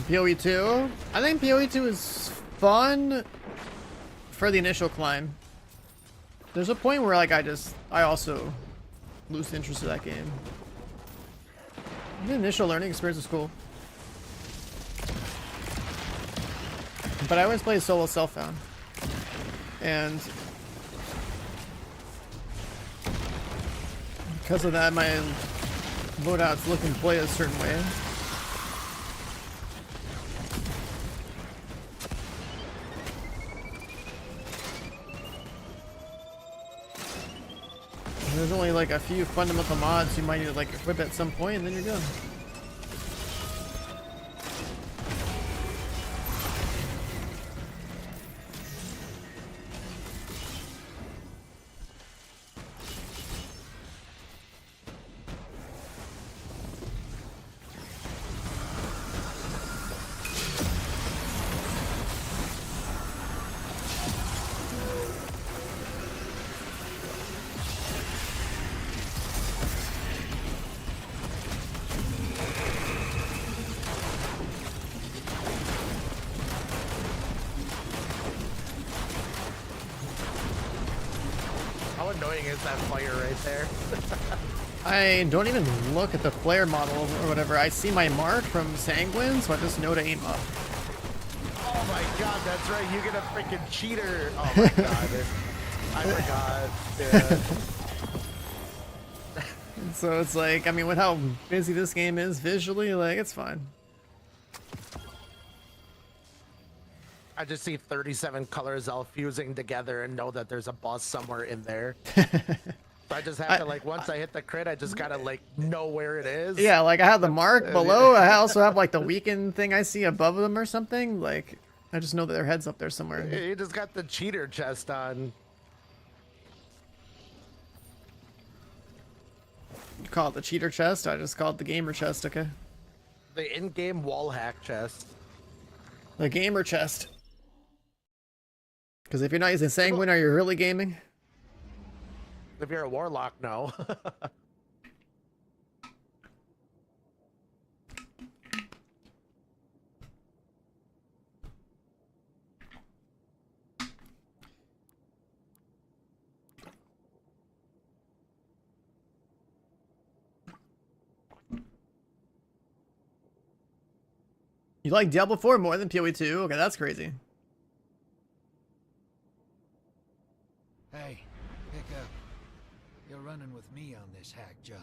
PoE 2? I think PoE 2 is fun for the initial climb. There's a point where like I also lose interest in that game. The initial learning experience is cool. But I always play solo self-found. And because of that, my loadouts look and play a certain way. There's only like a few fundamental mods you might need to like equip at some point, and then you're good. How annoying is that fire right there? I don't even look at the player model or whatever. I see my mark from Sanguine, so I just know to aim up. Oh my god, that's right. You get a freaking cheater. Oh my god. I forgot. Yeah. So it's like, I mean, with how busy this game is visually, like, it's fine. I just see 37 colors all fusing together and know that there's a boss somewhere in there. So I just have to, like, once I hit the crit, I just gotta, like, know where it is. Yeah, like, I have the mark below. I also have, like, the weakened thing I see above them or something. Like, I just know that their head's up there somewhere. You just got the cheater chest on. You call it the cheater chest? I just call it the gamer chest, okay? The in-game wall hack chest. The gamer chest. Because if you're not using Sanguine, are you really gaming? If you're a warlock, no. You like Diablo 4 more than PoE 2? Okay, that's crazy. Hey, pick up. You're running with me on this hack job.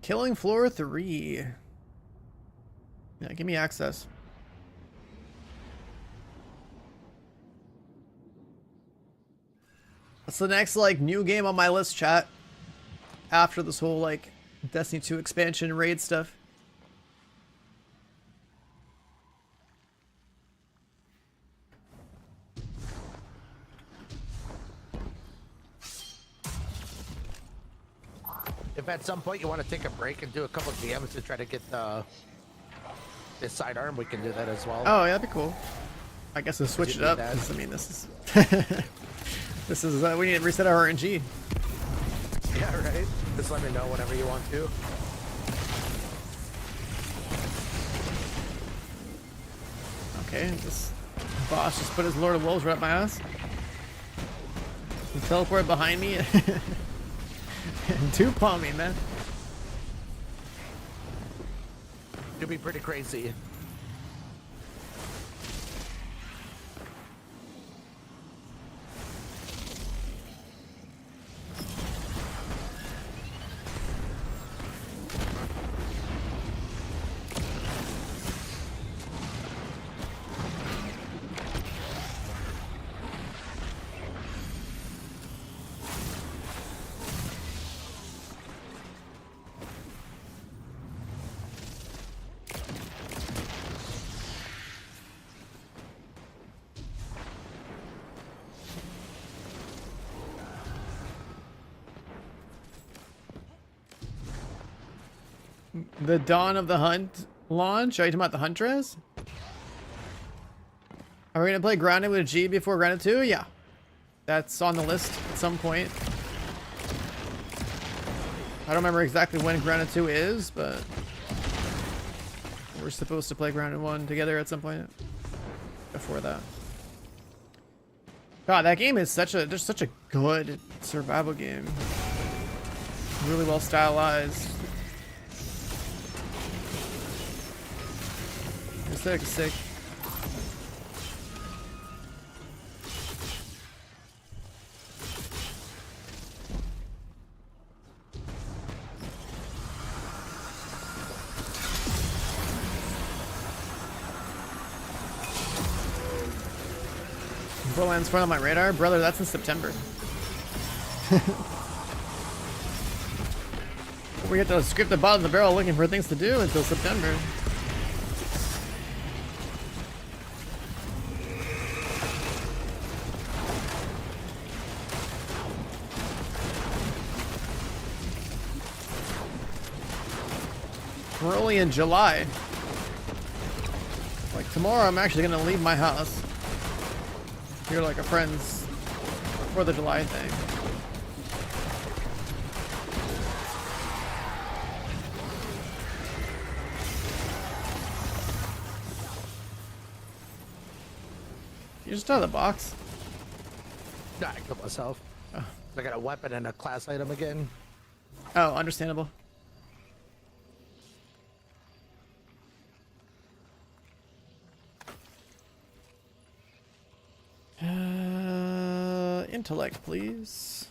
Killing floor 3. Yeah, give me access. That's the next, like, new game on my list, chat. After this whole, like, Destiny 2 expansion raid stuff. If at some point you want to take a break and do a couple of DMs to try to get this sidearm, we can do that as well. Oh, yeah, that'd be cool. I guess we'll switch it up. That? 'Cause, I mean, this is... this is, we need to reset our RNG. Yeah, right? Just let me know whenever you want to. Okay, this boss just put his Lord of Wolves right up my ass. He teleported behind me and two-palm me, man. It'd be pretty crazy. The Dawn of the Hunt launch? Are you talking about the Huntress? Are we gonna play Grounded with G before Grounded 2? Yeah. That's on the list at some point. I don't remember exactly when Grounded 2 is, but we're supposed to play Grounded 1 together at some point before that. God, that game is just such a good survival game. Really well stylized. Aesthetic is sick. Borderlands front on my radar? Brother, that's in September. We get to scrape the bottom of the barrel looking for things to do until September. We're only in July. Like tomorrow I'm actually gonna leave my house. You're like a friend's 4th of July thing. You just out of the box? Nah, I killed myself. Oh. I got a weapon and a class item again. Oh, understandable. Intellect, please.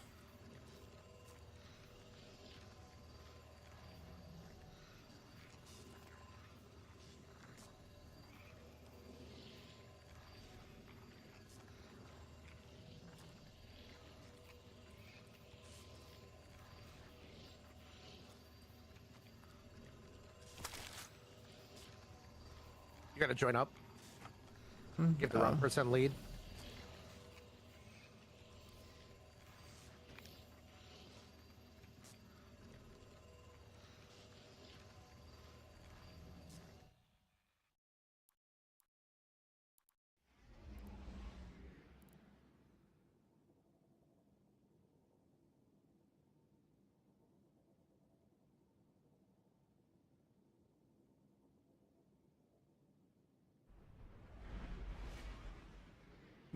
You gotta join up. Give the wrong person lead.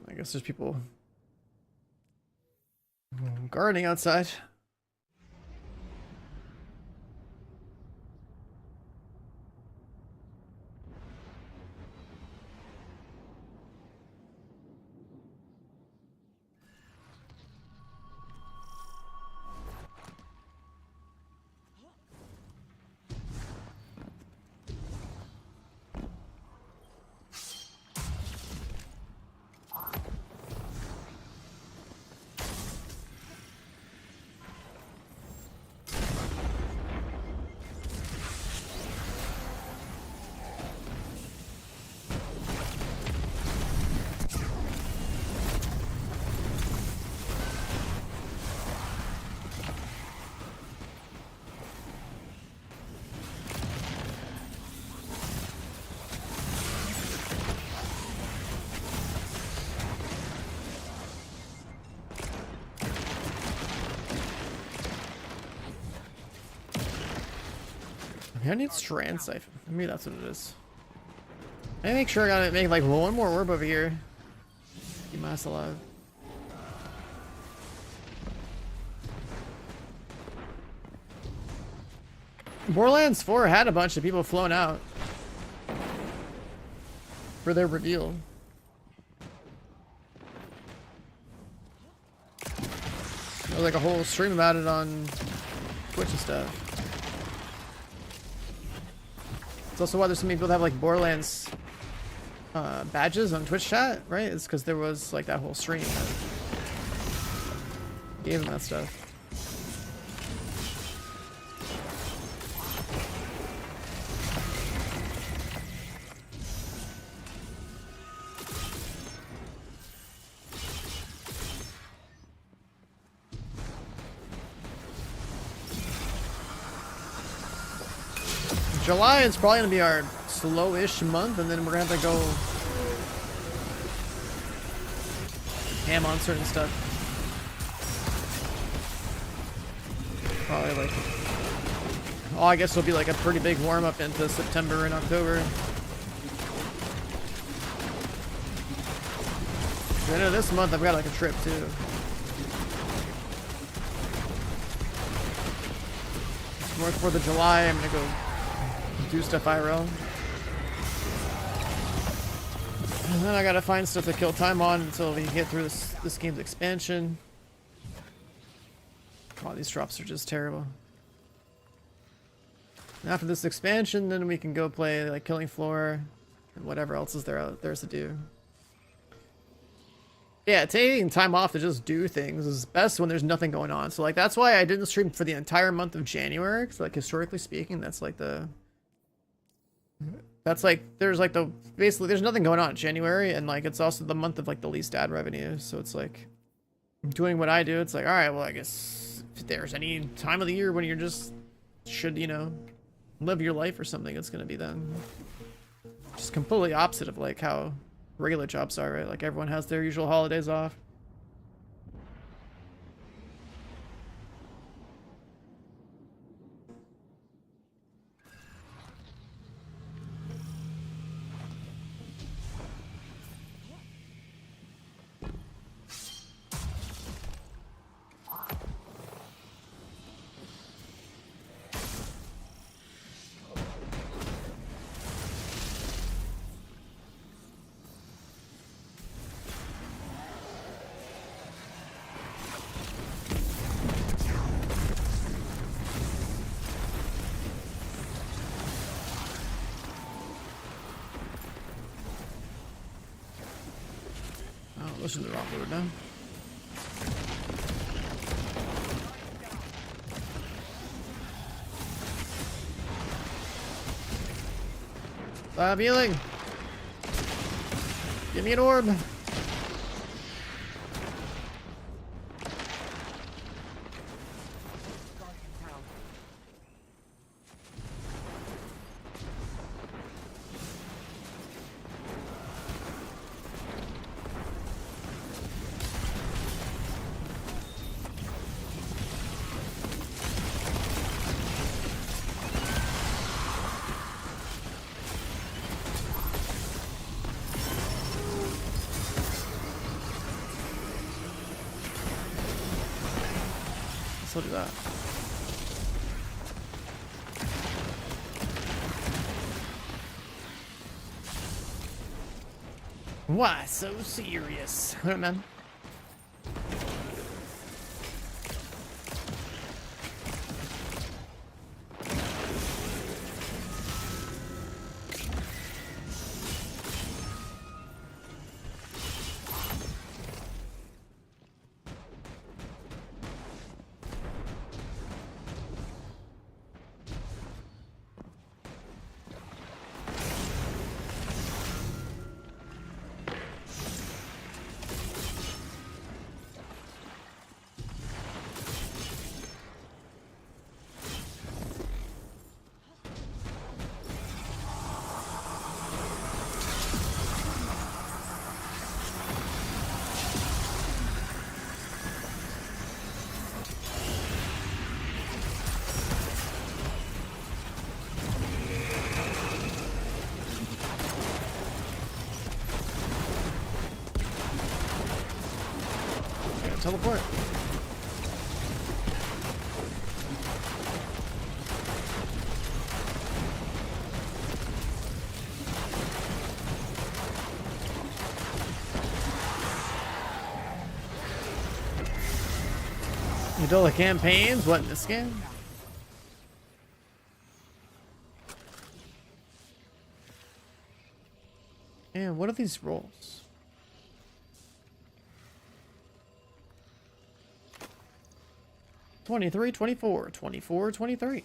I guess there's people gardening outside. I need strand siphon. Maybe that's what it is. I make sure I gotta make like one more orb over here. Keep my ass alive. Borderlands 4 had a bunch of people flown out for their reveal. There was like a whole stream about it on Twitch and stuff. It's also why there's so many people that have like Borderlands badges on Twitch chat, right? It's because there was like that whole stream that gave them that stuff. July is probably gonna be our slow-ish month, and then we're gonna have to go ham on certain stuff. Probably like, oh, I guess it'll be like a pretty big warm-up into September and October. The end of this month, I've got like a trip too. More for the July, I'm gonna go do stuff IRL. And then I gotta find stuff to kill time on until we get through this game's expansion. Oh, these drops are just terrible. And after this expansion, then we can go play like Killing Floor and whatever else is there's to do. Yeah, taking time off to just do things is best when there's nothing going on. So like that's why I didn't stream for the entire month of January. Cause like historically speaking, that's like there's like basically there's nothing going on in January, and like it's also the month of like the least ad revenue. So it's like doing what I do. It's like, all right, well I guess if there's any time of the year when you're just should, you know, live your life or something, it's gonna be then. Just completely opposite of like how regular jobs are, right? Like everyone has their usual holidays off. Listen to the wrong word now. Stop healing. Give me an orb. Look at that. Why so serious? Alright, man. Teleport. You do the campaigns? What, in this game? And what are these rolls? 23, 24, 24, 23.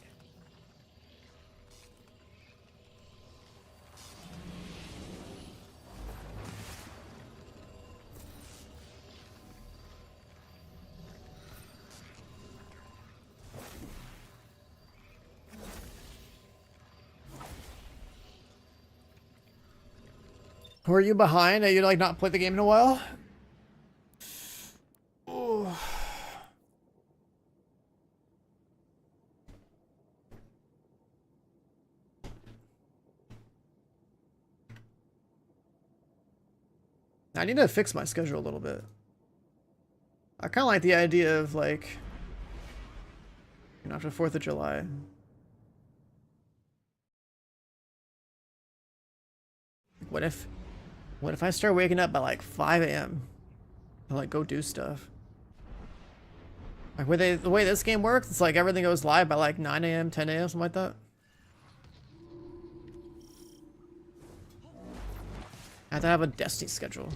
Were you behind? You like not played the game in a while? Oh. I need to fix my schedule a little bit. I kind of like the idea of like, you know, after 4th of July. What if I start waking up by like 5 a.m. and like go do stuff? Like the way this game works, it's like everything goes live by like 9 a.m., 10 a.m., something like that. I have to have a Destiny schedule.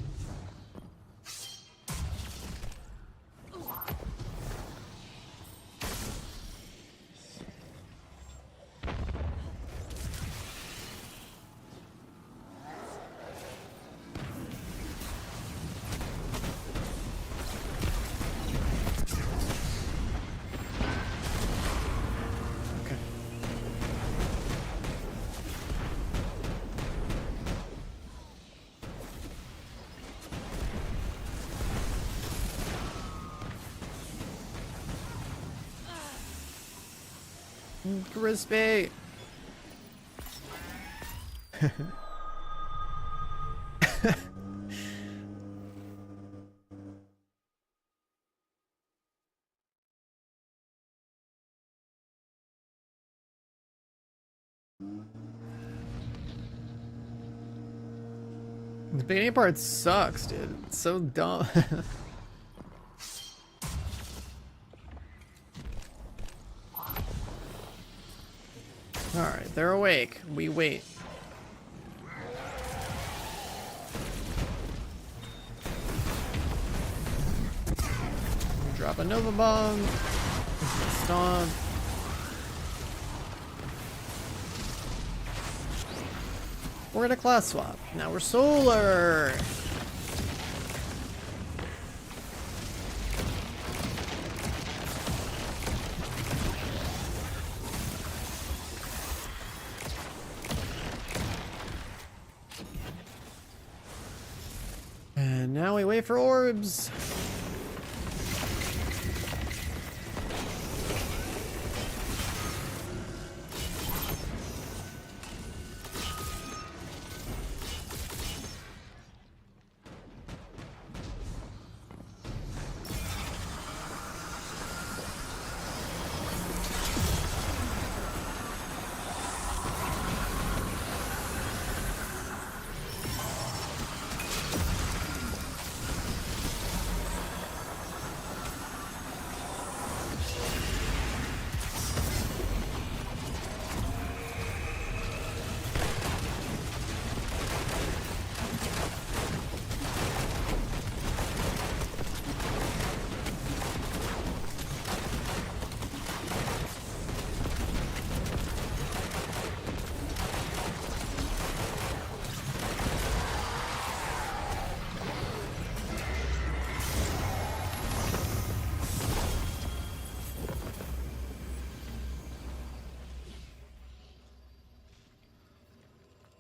Crispy. The beginning part sucks, dude. It's so dumb. Alright, they're awake. We wait. Drop a Nova Bomb. Stomp. We're gonna class swap. Now we're solar. And now we wait for orbs.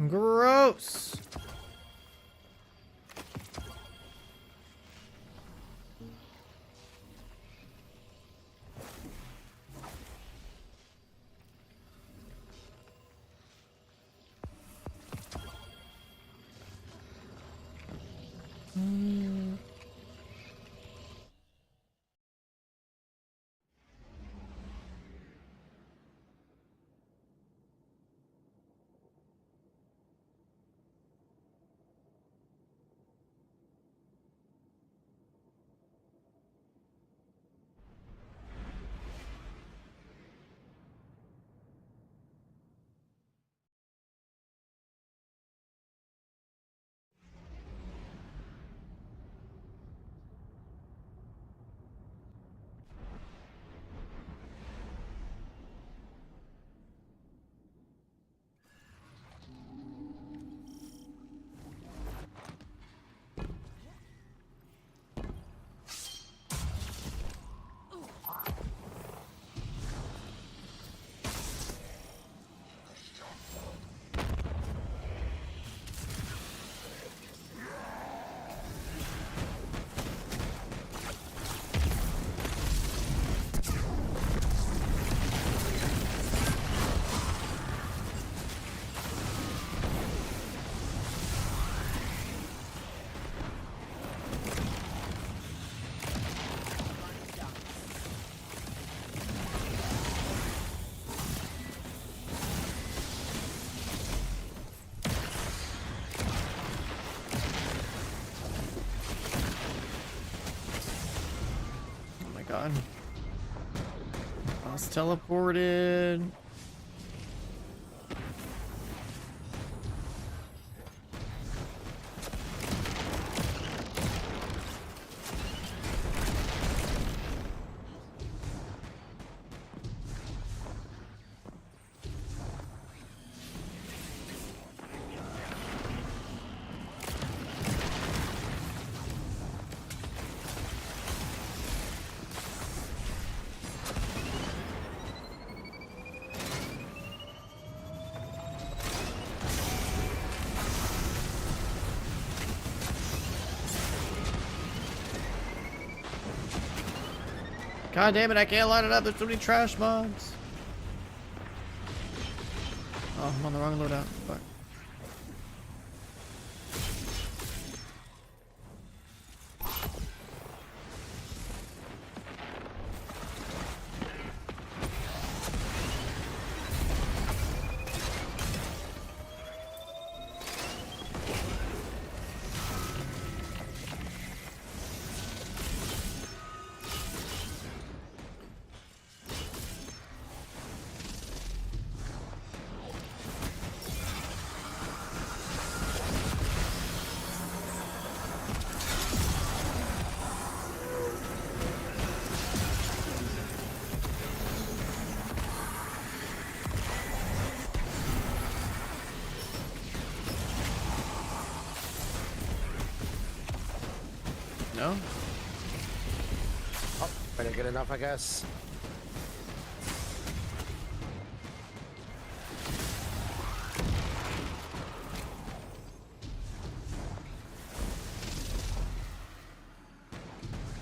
Gross. god. Boss teleported. God damn it, I can't line it up. There's too many trash mobs. Oh, I'm on the wrong loadout. Fuck. No? Oh, better get enough, I guess.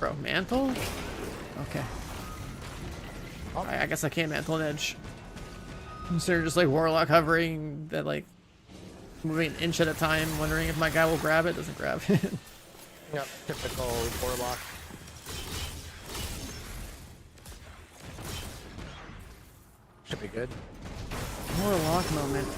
Bro, mantle? Okay. Oh. I guess I can't mantle an edge. Consider just like warlock hovering that like moving an inch at a time, wondering if my guy will grab it. Doesn't grab it. Yep, typical warlock. Should be good. Warlock moment.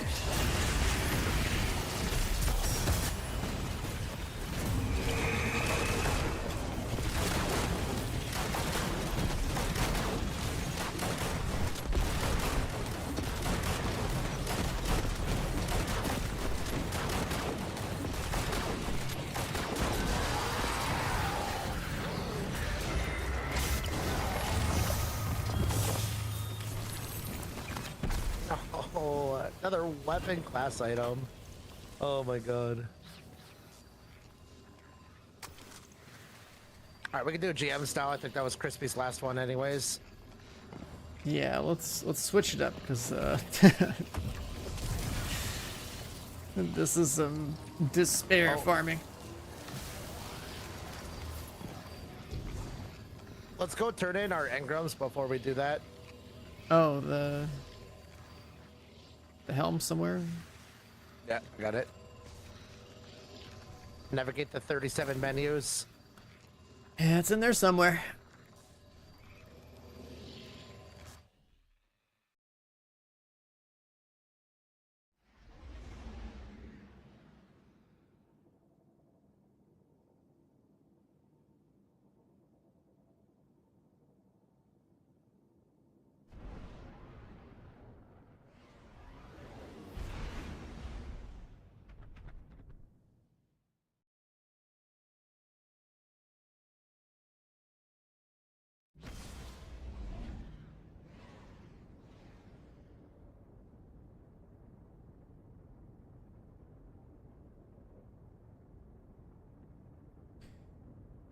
Oh, another weapon class item. Oh my god. Alright, we can do a GM style. I think that was Crispy's last one anyways. Yeah, let's switch it up because this is some despair farming. Let's go turn in our engrams before we do that. Oh, the helm somewhere. Yeah, I got it. Navigate the 37 menus. Yeah, it's in there somewhere.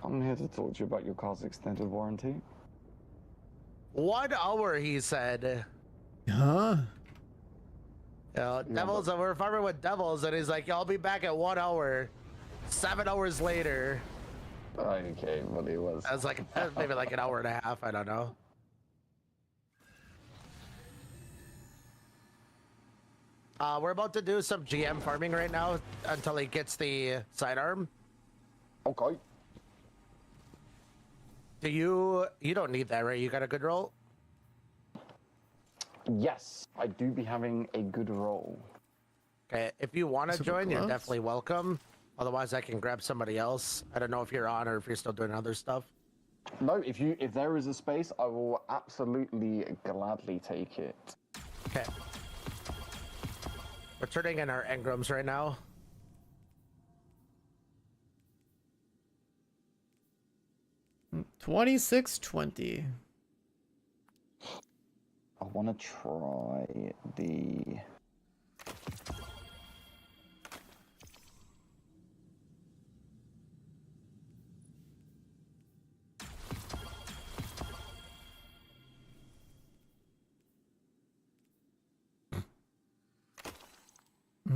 I'm here to talk to you about your car's extended warranty. 1 hour, he said. Huh? Devils, we're farming with devils, and he's like, I'll be back at 1 hour. 7 hours later. Okay, but it was. I was like, maybe like an hour and a half, I don't know. We're about to do some GM farming right now until he gets the sidearm. Okay. Do you don't need that, right? You got a good roll? Yes, I do be having a good roll. Okay, if you want to Super join, you're close. definitely welcome. Otherwise, I can grab somebody else. I don't know if you're on or if you're still doing other stuff. No, if there is a space, I will absolutely gladly take it. Okay. We're turning in our engrams right now. $26.20. I want to try the.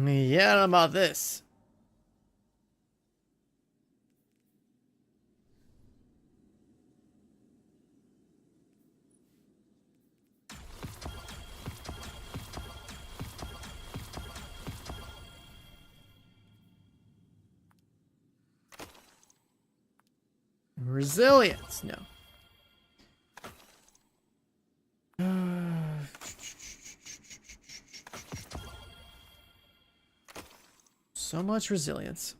Yeah, how about this? Resilience, no. So much resilience.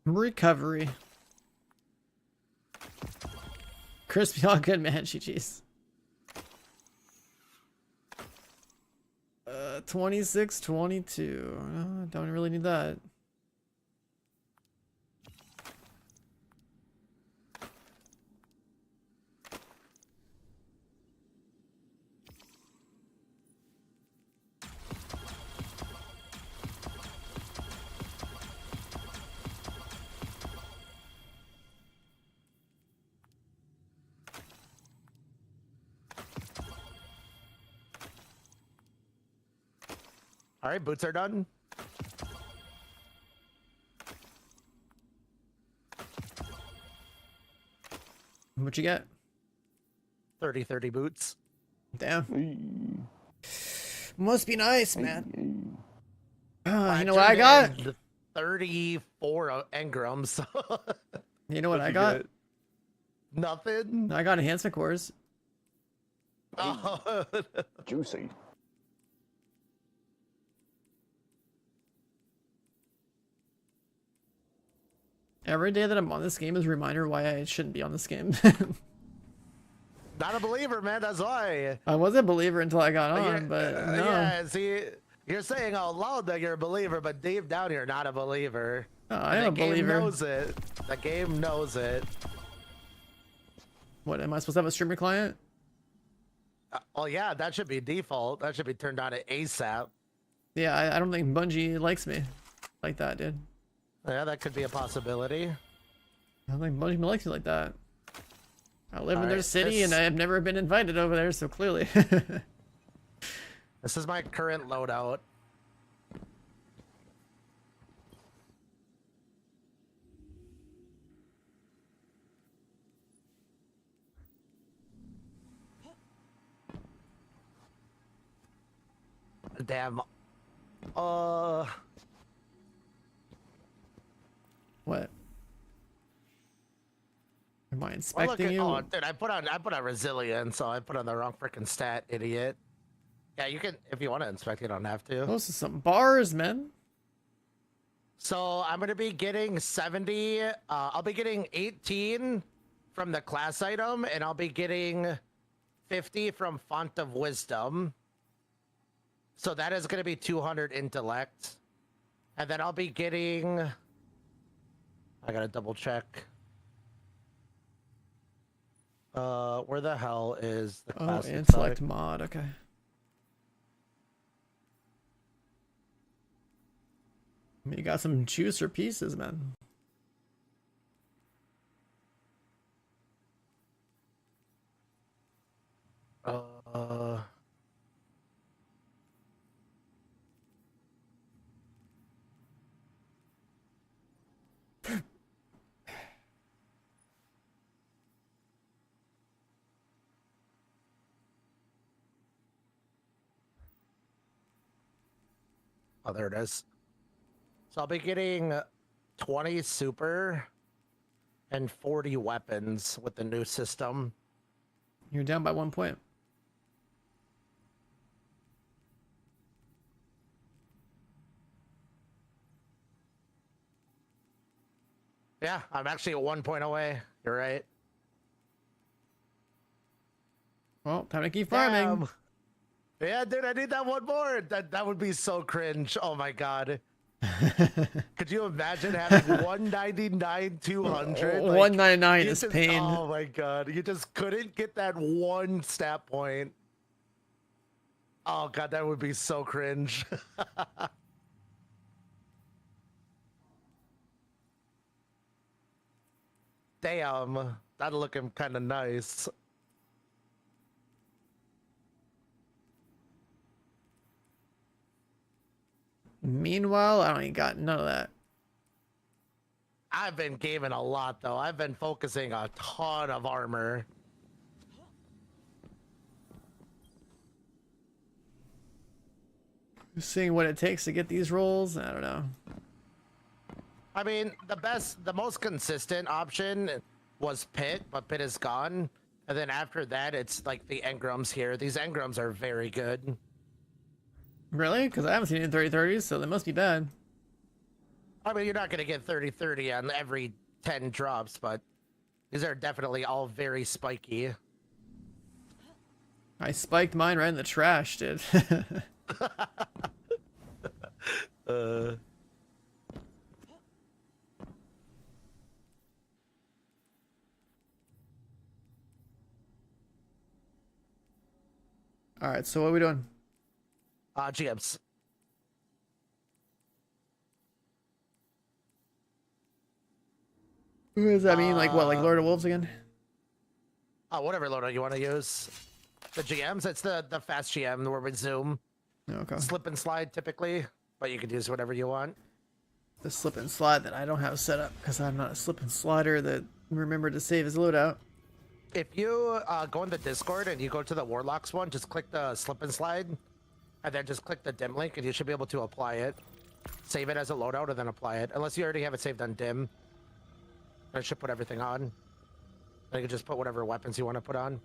Recovery. Crispy all good, man. GG's. 26.22. Don't really need that. All right, boots are done. What you get? 30 boots. Damn. Must be nice, man. You I know what I got? turned in 34 engrams. You know what What'd I you got? get? Nothing. I got enhancement cores. Oh. Juicy. Every day that I'm on this game is a reminder why I shouldn't be on this game. Not a believer, man. That's why. I was a believer until I got on, but no. Yeah, see, you're saying out loud that you're a believer, but deep down you're not a believer. Oh, I am a believer. The game knows it. The game knows it. What, am I supposed to have a streamer client? Oh yeah, that should be default. That should be turned on to ASAP. Yeah, I don't think Bungie likes me like that, dude. Yeah, that could be a possibility. I don't think Bungie likes me like that. I live in their Alright, city and I have never been invited over there, so clearly. This is my current loadout. Damn. What? Am I Well, inspecting you? Oh, dude, I put on resilience, so I put on the wrong freaking stat, idiot. Yeah, you can if you want to inspect. You don't have to. Those are some bars, man. So I'm gonna be getting 70. I'll be getting 18 from the class item, and I'll be getting 50 from Font of Wisdom. So that is gonna be 200 intellect, and then I'll be getting. I gotta double check. Where the hell is the class? Oh, intellect mod. Okay. I mean, you got some juice or pieces, man. Oh, there it is. So I'll be getting 20 super and 40 weapons with the new system. You're down by 1 point. Yeah, I'm actually at 1 point away. You're right. Well, time to keep farming. Damn. Yeah, dude, I need that one more. That would be so cringe. Oh my god. Could you imagine having 199, 200? Like, 199 you is just, pain. oh my god, you just couldn't get that one stat point. Oh god, that would be so cringe. Damn, that'd look him kind of nice. Meanwhile, I don't even got none of that. I've been gaming a lot though. I've been focusing a ton of armor. Seeing what it takes to get these rolls, I don't know. I mean, the most consistent option was Pit, but Pit is gone. And then after that, it's like the engrams here. These engrams are very good. Really? Because I haven't seen any 30-30s, so they must be bad. I mean, you're not going to get 30-30 on every 10 drops, but these are definitely all very spiky. I spiked mine right in the trash, dude. Alright, so what are we doing? GMs. What does that mean? Like what? Like Lord of Wolves again? Whatever loadout you want to use. The GMs, it's the fast GM where we zoom. Okay. Slip and slide typically, but you can use whatever you want. The slip and slide that I don't have set up because I'm not a slip and slider that remembered to save his loadout. If you go in the Discord and you go to the Warlocks one, just click the slip and slide, and then just click the dim link, and you should be able to apply it. Save it as a loadout, and then apply it. Unless you already have it saved on dim. And it should put everything on. Then you can just put whatever weapons you want to put on.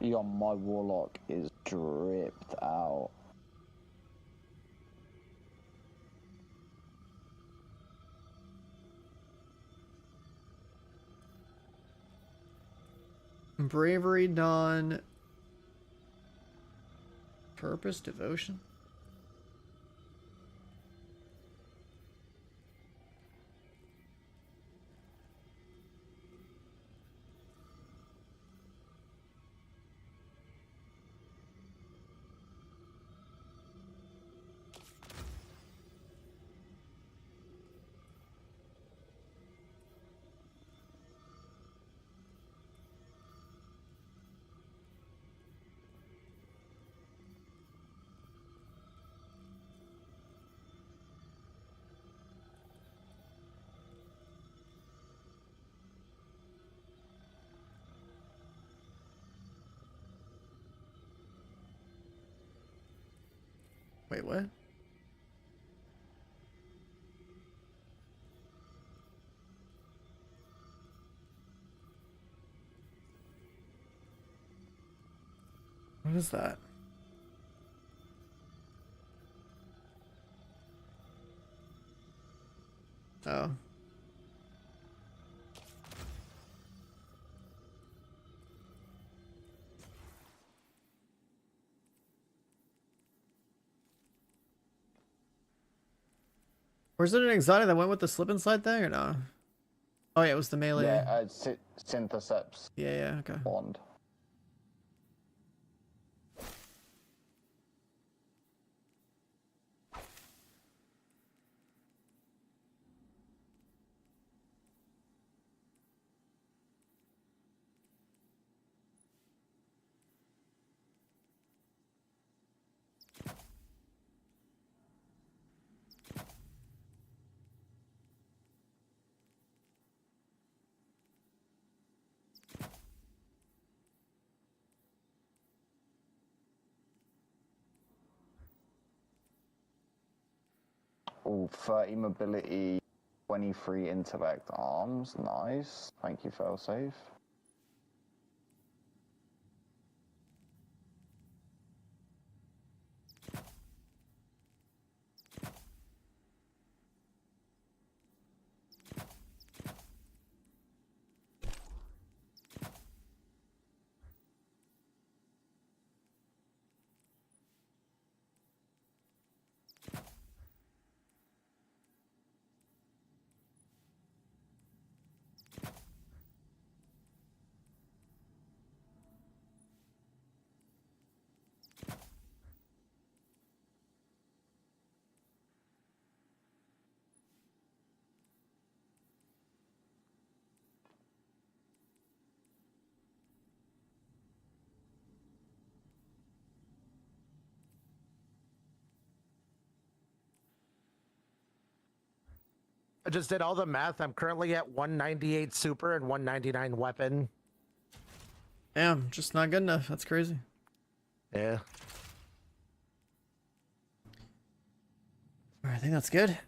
Yo, my warlock is dripped out. Bravery, Dawn, Purpose, Devotion. Wait, what? What is that? Oh. Or is it an exotic that went with the slip and slide thing or no? Oh yeah, it was the melee. Yeah, Syntheseps Yeah, okay. Bond. Oh, 30 mobility, 23 intellect arms. Nice. Thank you, failsafe. I just did all the math. I'm currently at 198 super and 199 weapon. Damn, just not good enough. That's crazy. Yeah. All right, I think that's good.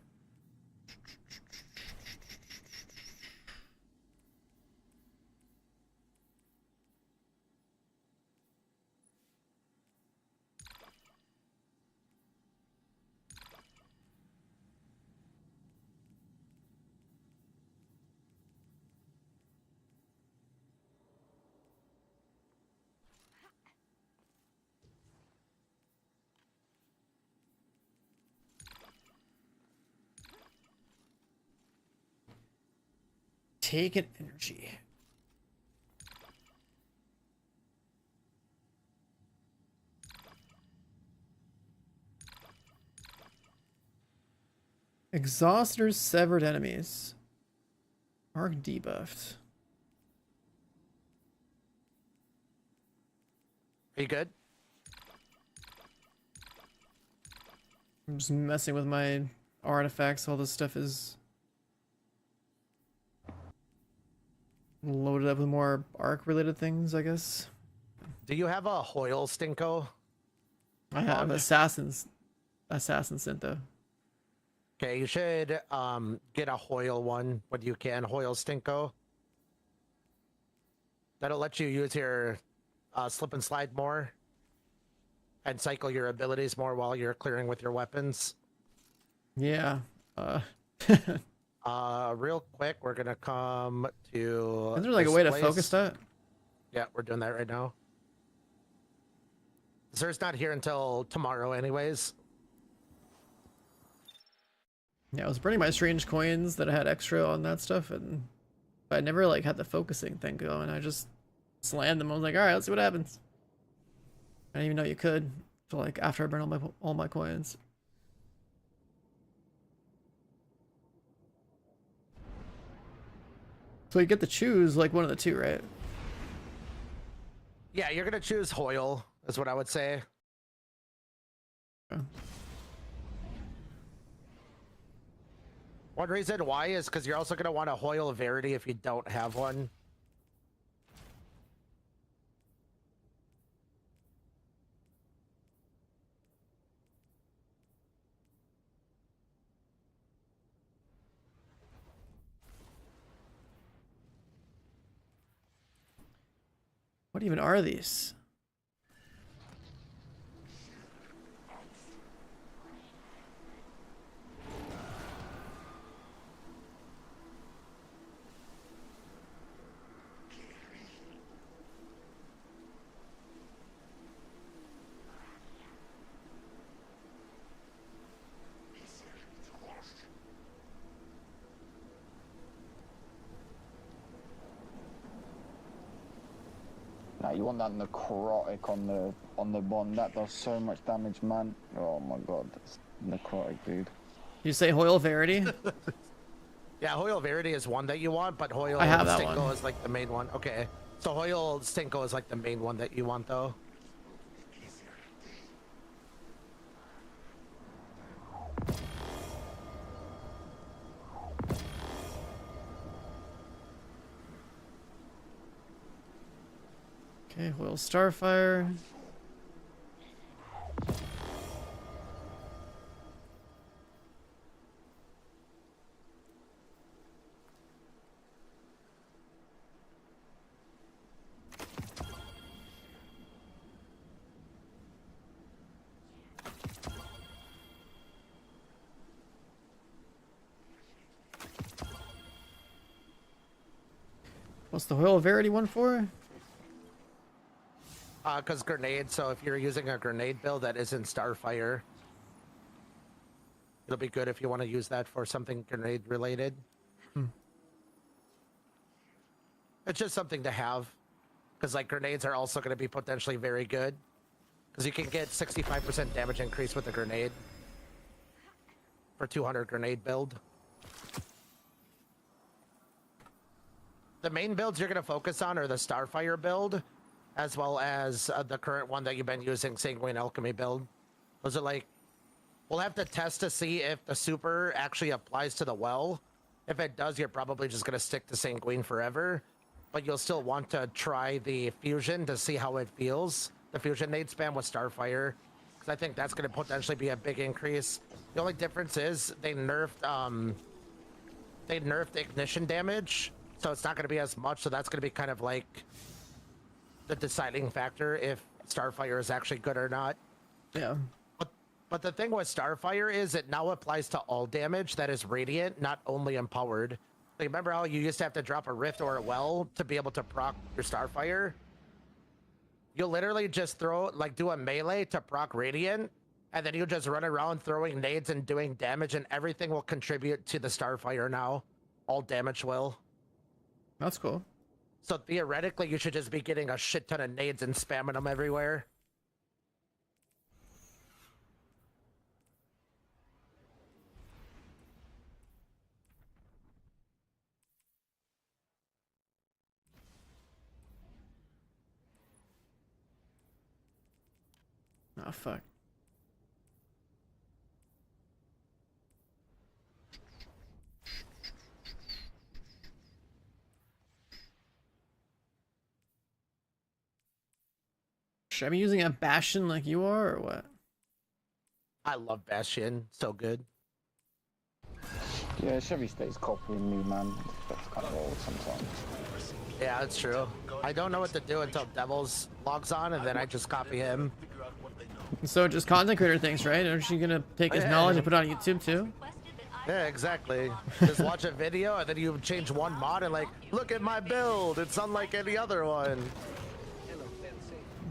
Take an energy. Exhausters, severed enemies. Arc debuffed. Are you good? I'm just messing with my artifacts. All this stuff is loaded up with more arc related things, I guess. Do you have a Hoyle Stinko? I have assassin sent though. Okay, you should get a Hoyle one when you can. Hoyle Stinko. That'll let you use your slip and slide more and cycle your abilities more while you're clearing with your weapons. Yeah. Real quick, we're gonna come to. Is there like a this way to place. focus that? Yeah, we're doing that right now. Sir's not here until tomorrow, anyways. Yeah, I was burning my strange coins that I had extra on that stuff, and but I never like had the focusing thing going. I just slammed them. I was like, all right, let's see what happens. I didn't even know you could until like after I burned all my coins. So you get to choose like one of the two, right? Yeah, you're gonna choose Hoyle, is what I would say. Okay. One reason why is because you're also gonna want a Hoyle Verity if you don't have one. What even are these? Now you want that necrotic on the bond. That does so much damage, man. Oh my god, that's necrotic, dude. You say Hoyle Verity? Yeah, Hoyle Verity is one that you want, but Hoyle I have that Stinko one. is like the main one. Okay, so Hoyle Stinko is like the main one that you want, though. Okay, Hoyle Starfire. What's the Hoyle Verity one for? Because grenade, so if you're using a grenade build that isn't Starfire, it'll be good if you want to use that for something grenade related. It's just something to have, because like grenades are also going to be potentially very good, because you can get 65% damage increase with a grenade for 200 grenade build. The main builds you're going to focus on are the Starfire build, as well as the current one that you've been using, Sanguine Alchemy build. Those are like, we'll have to test to see if the super actually applies to the well. If it does, you're probably just going to stick to Sanguine forever, but you'll still want to try the fusion to see how it feels. The fusion nade spam with Starfire, because I think that's going to potentially be a big increase. The only difference is they nerfed ignition damage, so it's not going to be as much. So that's going to be kind of like the deciding factor if Starfire is actually good or not. Yeah. But the thing with Starfire is it now applies to all damage that is radiant, not only empowered. Like, remember how you used to have to drop a rift or a well to be able to proc your Starfire? You'll literally just do a melee to proc radiant, and then you just run around throwing nades and doing damage, and everything will contribute to the Starfire now. All damage will. That's cool. So theoretically, you should just be getting a shit ton of nades and spamming them everywhere. Oh, fuck. Should I be using a Bastion like you are, or what? I love Bastion. So good. Yeah, Chevy stays copying me, man. That's kind of old sometimes. Yeah, that's true. I don't know what to do until Devils logs on, and then I just copy him. So just content creator things, right? Aren't you gonna take his knowledge and put it on YouTube too? Yeah, exactly. Just watch a video, and then you change one mod, and like, look at my build. It's unlike any other one.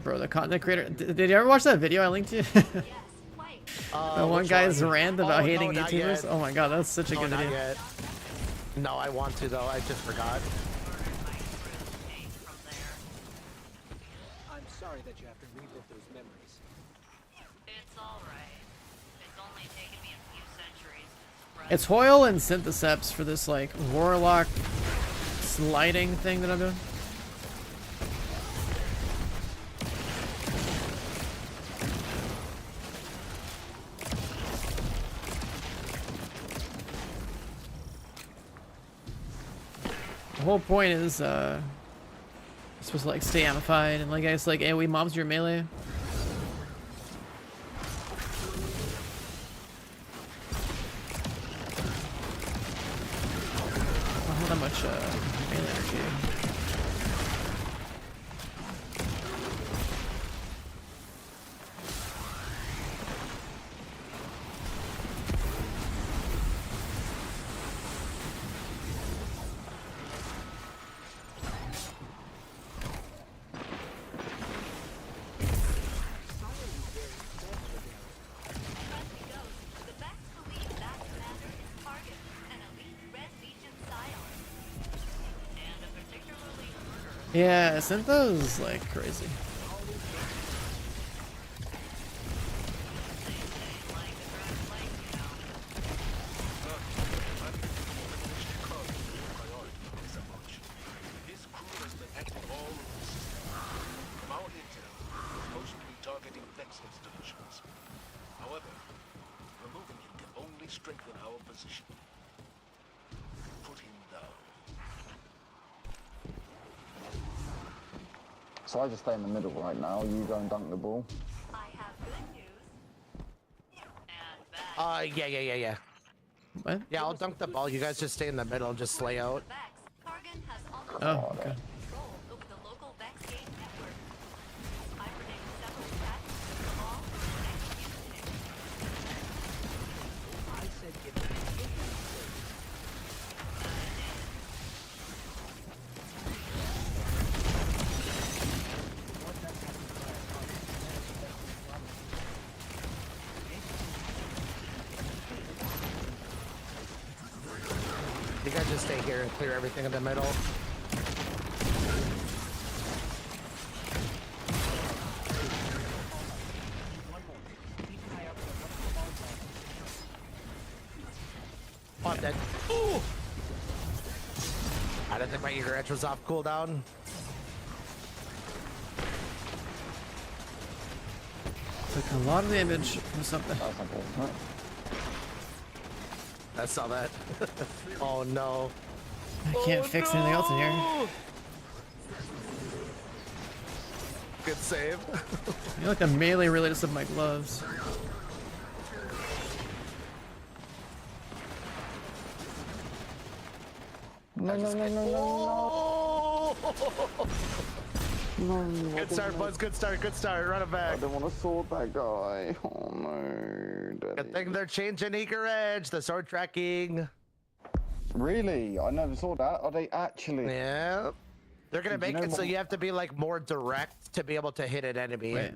Bro, the content creator. Did you ever watch that video I linked you? The one guy's rant about hating no, not YouTubers. yet. Oh my god, that's such a No, good not video. yet. No, I want to though. I just forgot. I'm sorry that you have to relive those memories. It's alright. It's only taken me a few centuries to spread. It's Hoyle and Syntheseps for this like warlock sliding thing that I'm doing. The whole point is you're supposed to like stay amplified and like I guess like AoE mobs your melee. I don't have that much melee energy. Yeah, Syntho's like crazy. So I just stay in the middle right now. You go and dunk the ball. I have good news and bad. Yeah. What? Yeah, I'll dunk the ball. You guys just stay in the middle and just slay out. Vex, Kargan has almost Oh, okay. control over the local Vex game network. I predict several attacks will all over the next few days. I said give it a guys just stay here and clear everything in the middle. Oh, I'm dead. Ooh! I didn't think my eager edge was off cooldown. Took a lot of damage from something. That's unfortunate. I saw that. Oh no. I can't fix anything else in here. Good save. You like the melee related stuff of my gloves. No, no, no, no, no, no. No, Good start, Buzz. Good start. Good start. Run it I back. don't want to sword that guy. Oh no. Good Daddy. thing they're changing eager edge. The sword tracking. Really? I never saw that. Are they actually? Yeah. They're gonna Did you make know it so what- you have to be like more direct to be able to hit an enemy. Wait.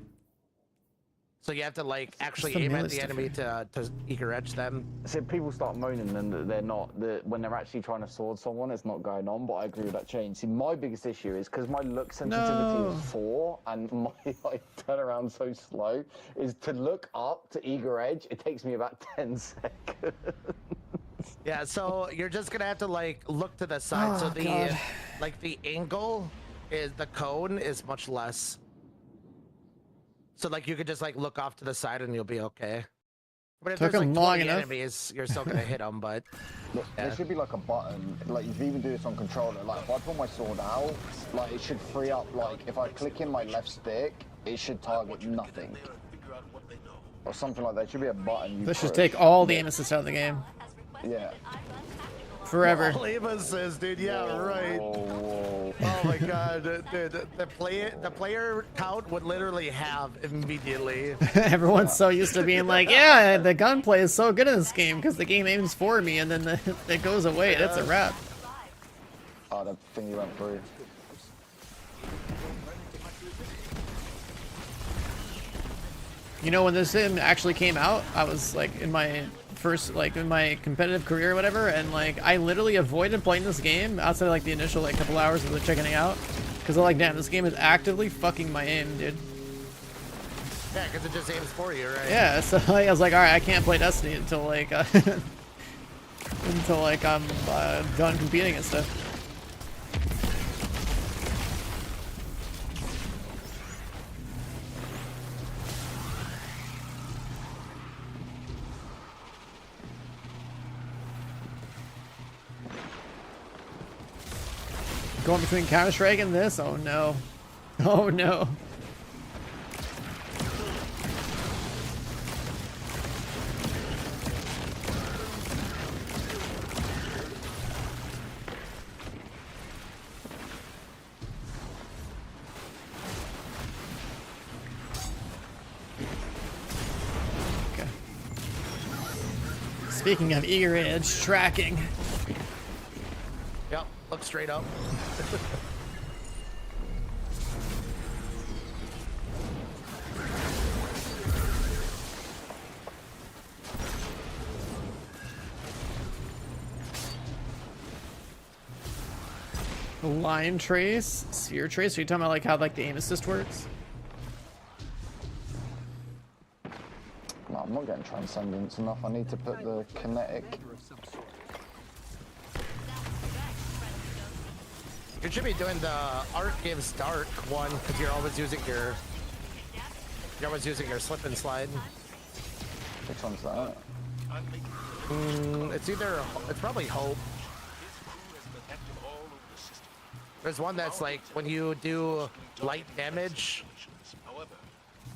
So you have to like actually the aim melee at the stuff enemy to eager edge them. So people start moaning and that they're not, that when they're actually trying to sword someone, it's not going on. But I agree with that change. See, my biggest issue is because my look sensitivity No. is 4 and my like turnaround so slow. Is to look up to eager edge. It takes me about 10 seconds. Yeah, so you're just gonna have to like look to the side. Oh, so the God. like the angle is the cone is much less. So like you could just like look off to the side and you'll be okay. But if Took there's him like long 20 enough. enemies, you're still gonna hit them. But Look, Yeah. there should be like a button, like you can even do this on controller, like if I pull my sword out, like it should free up, like if I click in my left stick, it should target nothing. Or something like that. There should be a button you This should push. take all the aim assist out of the game. Has requested Yeah. that I run tactical Forever. all aim assist, dude. Yeah, right. Whoa. Oh my god, dude, the player count would literally halve immediately. Everyone's so used to being like, yeah, the gunplay is so good in this game because the game aims for me and then it goes away. That's a wrap. Oh, that thing you went through. You know, when this sim actually came out, I was like in my first, like in my competitive career or whatever, and like I literally avoided playing this game outside of like the initial like couple hours of checking it out, because I'm like, damn, this game is actively fucking my aim, dude. Yeah, because it just aims for you, right? Yeah, so like, I was like, all right, I can't play Destiny until like until like I'm done competing and stuff. Going between Counter-Strike and this? Oh no. Oh no. Okay. Speaking of eager edge tracking. Yep, look straight up. Line trace, sphere trace. Are you talking about like how like the aim assist works? No, I'm not getting transcendence enough. I need to put the kinetic. You should be doing the art gives dark one because you're always using your slip and slide. Which one's that? It's probably hope. There's one that's like when you do light damage,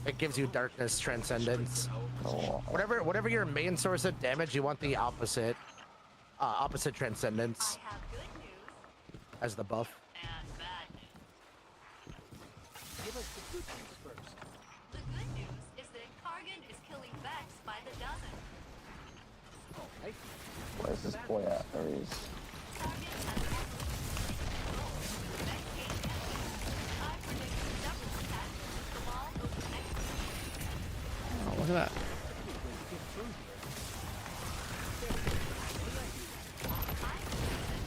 it gives you darkness transcendence. Oh, Whatever your main source of damage, you want the opposite transcendence I have good news as the buff. and bad news. Give us the good news first. The good news is that Kargan is killing Vex by the dozen. Okay. where's this boy at? There he is. Kargan has Vex gained enemies. I predict several attacks the ball over the next week. Oh, look at that. I predict that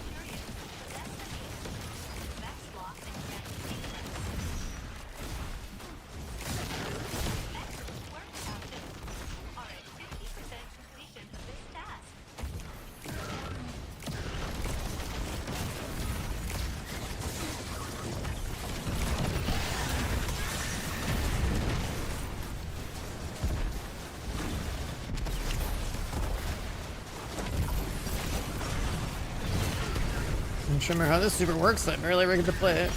I'm trying to remember how this super works. I barely ever get to play it.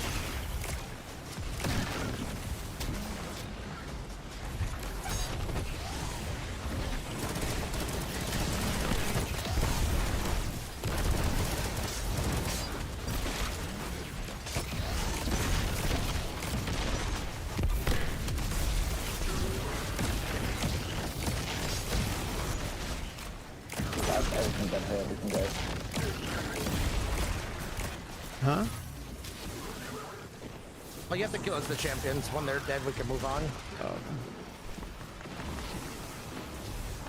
Everything dead here, we can go. Huh? Well, you have to kill us the champions. When they're dead, we can move on. Oh.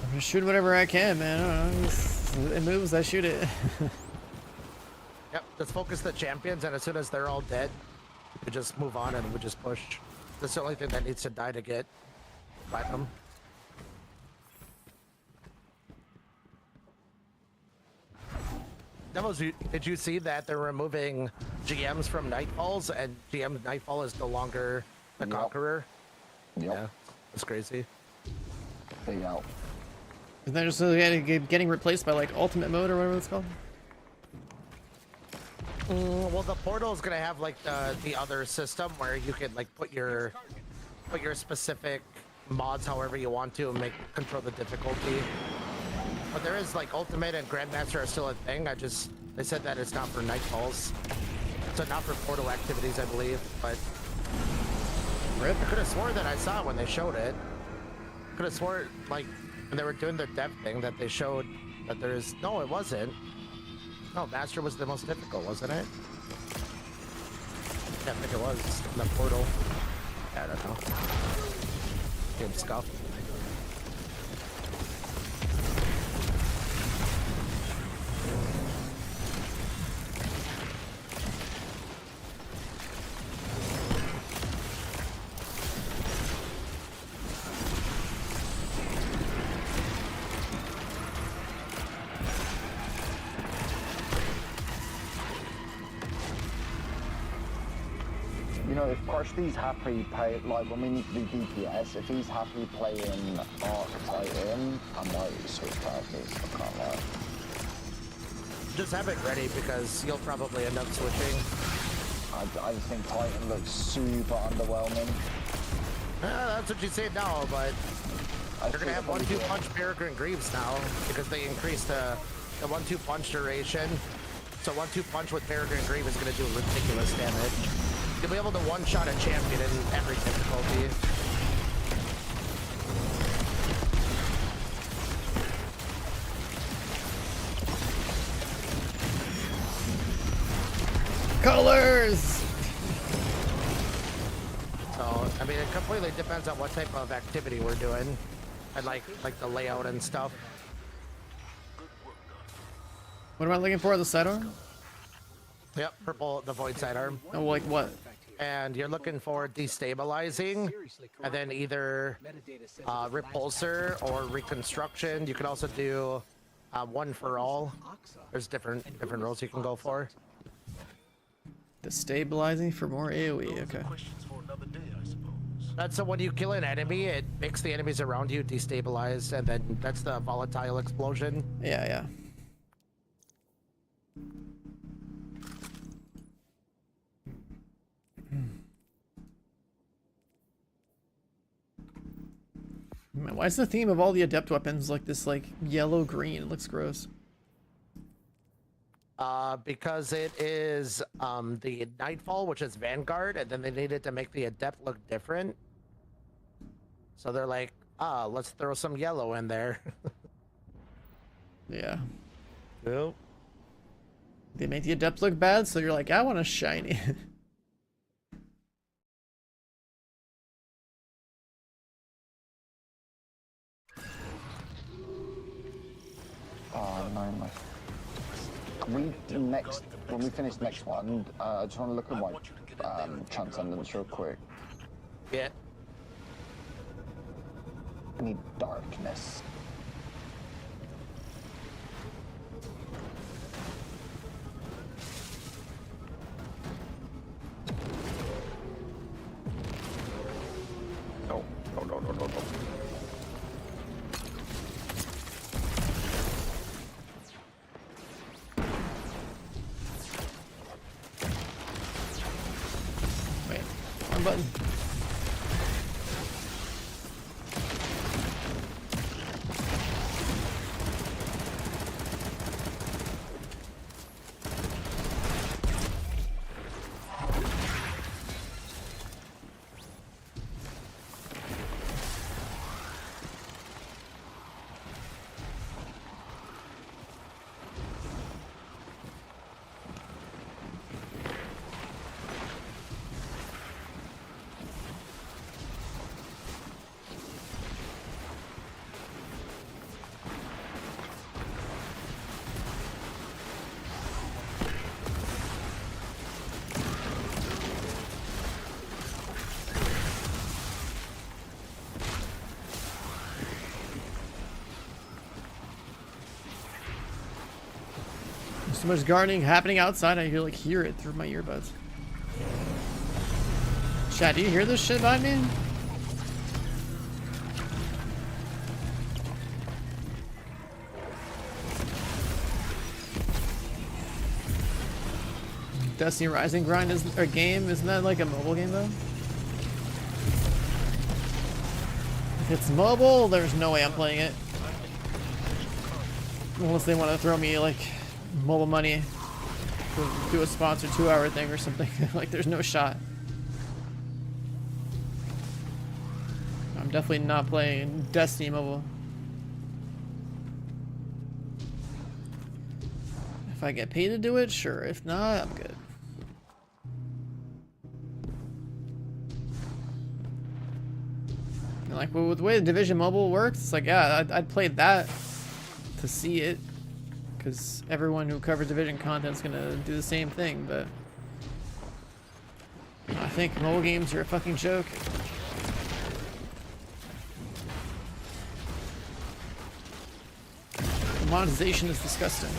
I'm just shooting whatever I can, man. I don't know. It moves, I shoot it. Yep, just focus the champions, and as soon as they're all dead, we just move on and we just push. That's the only thing that needs to die to get platinum. Did you see that they're removing GMs from Nightfalls, and GM Nightfall is no longer the Conqueror? Yep. Yeah, that's crazy. Big out. Isn't that just getting replaced by like ultimate mode or whatever it's called? Well, the portal is gonna have like the other system where you can like put your specific mods however you want to and control the difficulty. But there is like ultimate and grandmaster are still a thing. They said that it's not for Nightfalls, so not for portal activities, I believe. But Rip. I could have swore that I saw it when they showed it. Could have swore like when they were doing their dev thing that they showed that there's no, it wasn't. No, master was the most difficult, wasn't it? I think it was in the portal. I don't know. Game scuff. You know, if Krusty's happy play, like when we need to do DPS, if he's happy playing Arc Titan, I might switch characters, I can't lie. Just have it ready because you'll probably end up switching. I just think Titan looks super underwhelming. That's what you say now, but they're gonna have 1-2 punch Peregrine Greaves now because they increased the 1-2 punch duration. So 1-2 punch with Peregrine Greaves is gonna do ridiculous damage. You'll be able to one-shot a champion in every difficulty. Colors! So, I mean, it completely depends on what type of activity we're doing. And like the layout and stuff. What am I looking for? The sidearm? Yep, purple, the void sidearm. Oh, like what? And you're looking for destabilizing, and then either repulsor or reconstruction. You can also do one for all. There's different roles you can go for. Destabilizing for more AoE, okay. That's so when you kill an enemy, it makes the enemies around you destabilized, and then that's the volatile explosion. Yeah, yeah. Man, why is the theme of all the adept weapons like this, like yellow-green? It looks gross. Because it is the Nightfall, which is Vanguard, and then they needed to make the adept look different. So they're like, let's throw some yellow in there. Yeah. Yep. They make the adept look bad, so you're like, I want a shiny. Oh no, my. When we finish next one, I just want to look at my transcendence real quick. Yeah. I need darkness. No, no, no, no, no, no. Wrong button. So much gardening happening outside, I hear hear it through my earbuds. Chat, do you hear this shit behind me? Destiny Rising grind is a game, isn't that like a mobile game though? If it's mobile, there's no way I'm playing it. Unless they want to throw me like mobile money to do a sponsored 2-hour thing or something. Like there's no shot. I'm definitely not playing Destiny mobile. If I get paid to do it, sure. If not, I'm good. And like with the way the Division mobile works, it's like, yeah, I'd play that to see it. Because everyone who covers Division content is gonna do the same thing, but I think mobile games are a fucking joke. Monetization is disgusting.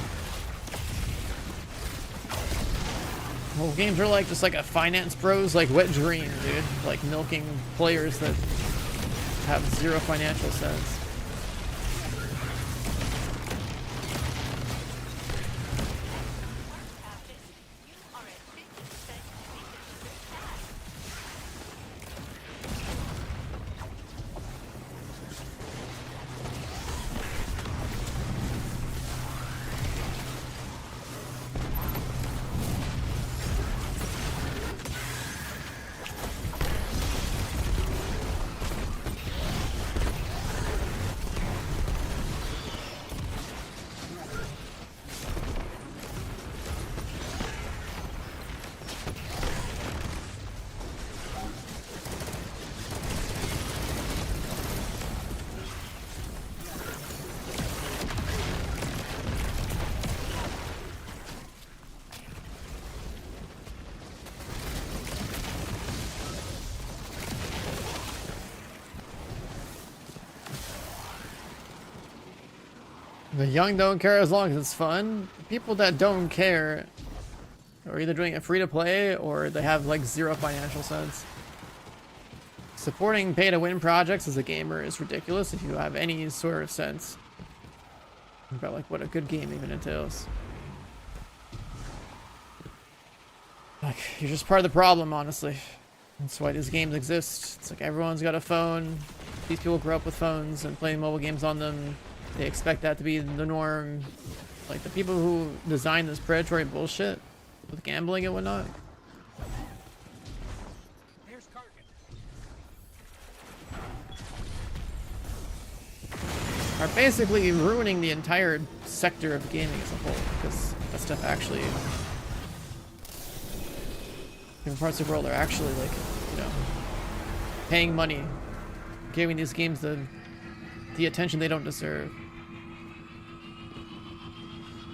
Mobile games are like just like a finance bros like wet dream, dude. Like milking players that have zero financial sense. The young don't care as long as it's fun. People that don't care are either doing it free to play or they have like zero financial sense. Supporting pay to win projects as a gamer is ridiculous if you have any sort of sense about like what a good game even entails. Like, you're just part of the problem, honestly. That's why these games exist. It's like everyone's got a phone. These people grow up with phones and playing mobile games on them. They expect that to be the norm. Like the people who design this predatory bullshit with gambling and whatnot. Here's Karkin. Are basically ruining the entire sector of gaming as a whole, because that stuff actually, different parts of the world are actually like, you know, paying money, giving these games the attention they don't deserve.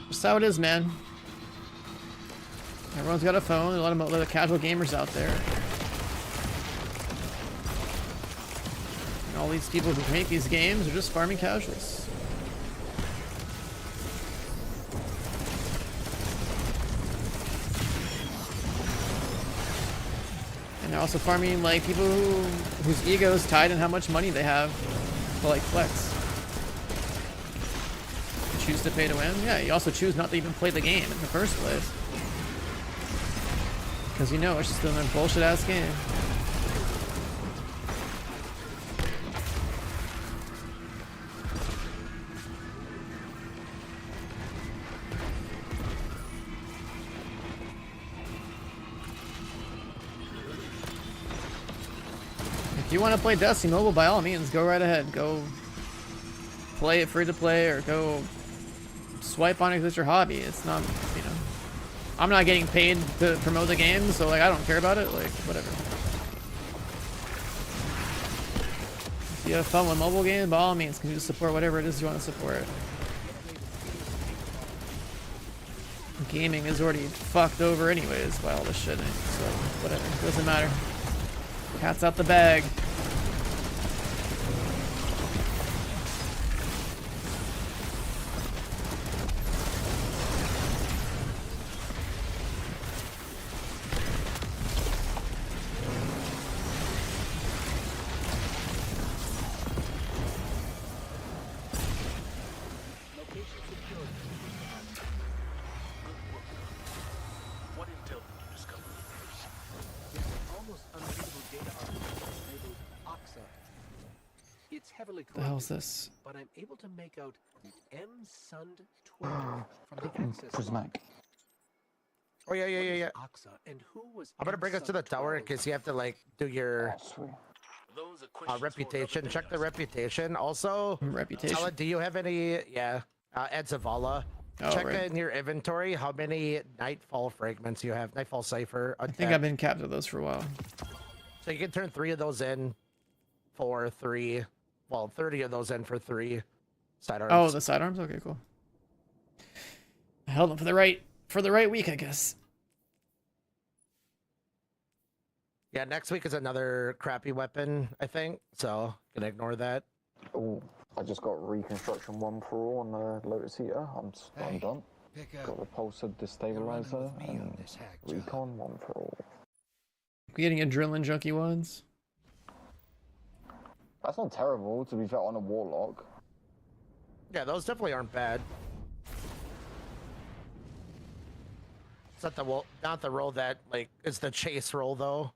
Just how it is, man. Everyone's got a phone. There's a lot of casual gamers out there. And all these people who make these games are just farming casuals. And they're also farming like people whose ego is tied in how much money they have to like flex. You choose to pay to win? Yeah, you also choose not to even play the game in the first place. Because you know it's just a bullshit ass game. you want to play Destiny Mobile, by all means, go right ahead. Go play it free to play, or go swipe on it 'cause it's your hobby. It's not, you know, I'm not getting paid to promote the game, so like I don't care about it. Like whatever. If you have fun with mobile games, by all means, can you support whatever it is you want to support. Gaming is already fucked over anyways by all this shit, so whatever, doesn't matter. Cat's out the bag. What intel did you discover? There's an almost unreadable data artifact labeled Oxa. It's heavily What the hell's corrupted, this? but I'm able to make out M-Sund-12 from the access Prismatic. log. Oh yeah, yeah, What yeah, is yeah. Oxa, and who was I'm gonna bring us to the tower in M-Sund-12? case you have to like do your Oh, sweet. Those are questions for reputation. another Check the day. reputation. Also, Reputation. Stella, do you have any? Yeah, Ed Zavala. Oh, Check right. in your inventory how many Nightfall fragments you have. Nightfall Cipher. I think I've been capped with those for a while. So you can turn 3 of those in for 3. Well, 30 of those in for 3 sidearms. Oh, the sidearms? Okay, cool. I held them for the right week, I guess. Yeah, next week is another crappy weapon, I think. So you can ignore that. Oh, I just got Reconstruction 1 for all on the Lotus Heater. I'm Hey, done. Pick Got up. Repulsor You're running Destabilizer with me on and this hack job. Recon 1 for all. Getting adrenaline junkie ones. That's not terrible, to be fair, on a Warlock. Yeah, those definitely aren't bad. It's not the roll that like is the chase roll though.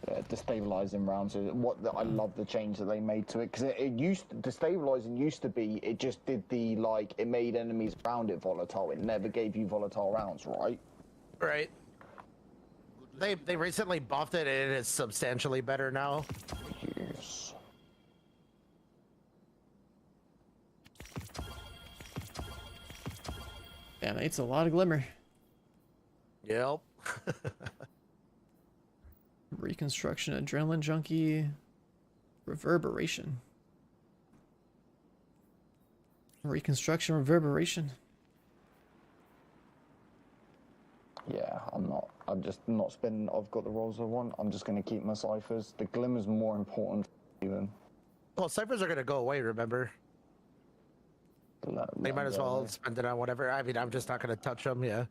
Yeah, destabilizing rounds. I love the change that they made to it, because it used destabilizing used to be it just did the like it made enemies around it volatile. It never gave you volatile rounds, right? Right. They recently buffed it and it is substantially better now. Yes. Damn, it's a lot of glimmer. Yep. Reconstruction, adrenaline junkie, reverberation. Reconstruction, reverberation. Yeah, I'm just not spending. I've got the rolls I want. I'm just going to keep my ciphers. The glimmer's more important even. Well, ciphers are gonna go away, remember? They might as well spend it on whatever. I mean, I'm just not gonna touch them, yeah.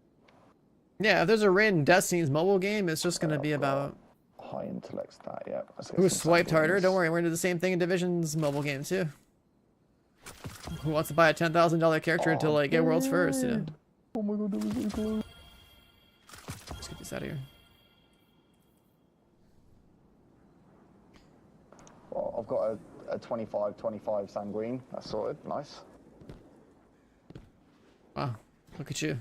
Yeah, if there's a raid in Destiny's mobile game, it's just gonna be about High intellect stat, yeah. Let's get who some swiped harder. samples. Don't worry, we're gonna do the same thing in Division's mobile game too. Who wants to buy a $10,000 character to like get worlds first? You know. Oh my god, that was so close. Let's get this out of here. Well, I've got a 25-25 sanguine. That's sorted. Nice. Wow, look at you.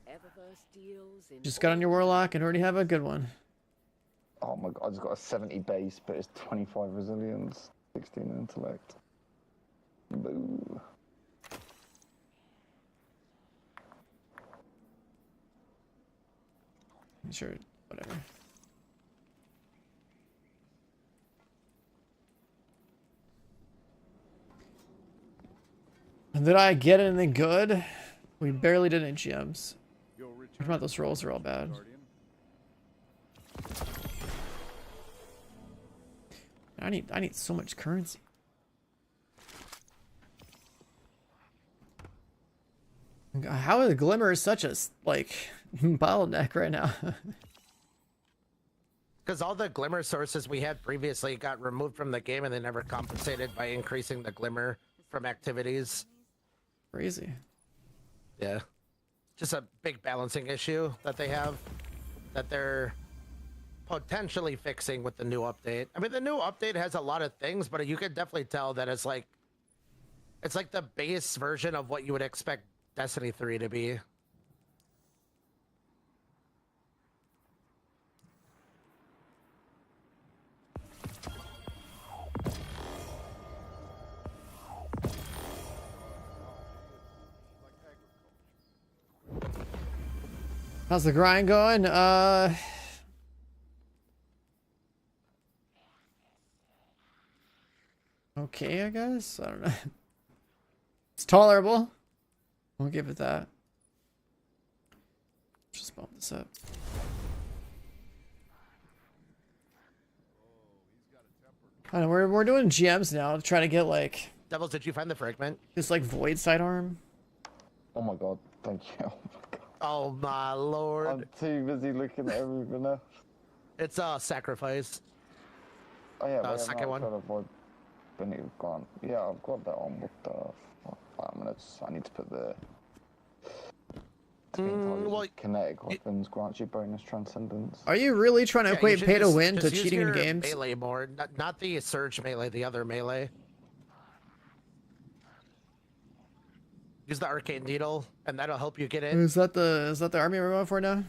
Eververse deals in Just got on your warlock and already have a good one. Oh my god, I just got a 70 base, but it's 25 resilience, 16 intellect. Boo. Sure, whatever. Did I get anything good? We barely did any gems. What about those rolls are all bad? I need so much currency. How is Glimmer such a like bottleneck right now? Because all the glimmer sources we had previously got removed from the game and they never compensated by increasing the glimmer from activities. Crazy. Yeah. Just a big balancing issue that they have that they're potentially fixing with the new update. I mean, the new update has a lot of things, but you can definitely tell that it's like the base version of what you would expect Destiny 3 to be. How's the grind going? Okay, I guess. I don't know. It's tolerable. We'll give it that. Just bump this up. I don't know, we're doing GMs now to try to get like Devils, did you find the fragment? this like void sidearm. Oh my god, thank you. Oh my lord. I'm too busy looking at everything else. It's a sacrifice. Oh yeah, but second one. Trying to avoid Benny Grant. Yeah, I've got that on. What the fuck? 5 minutes. I need to put the Well, kinetic weapons grant you bonus transcendence. Are you really trying to yeah, equate you pay to just- win to just use cheating in your games? Melee more, not the surge melee, the other melee. Use the arcane needle, and that'll help you get it. Is that the army we're going for now?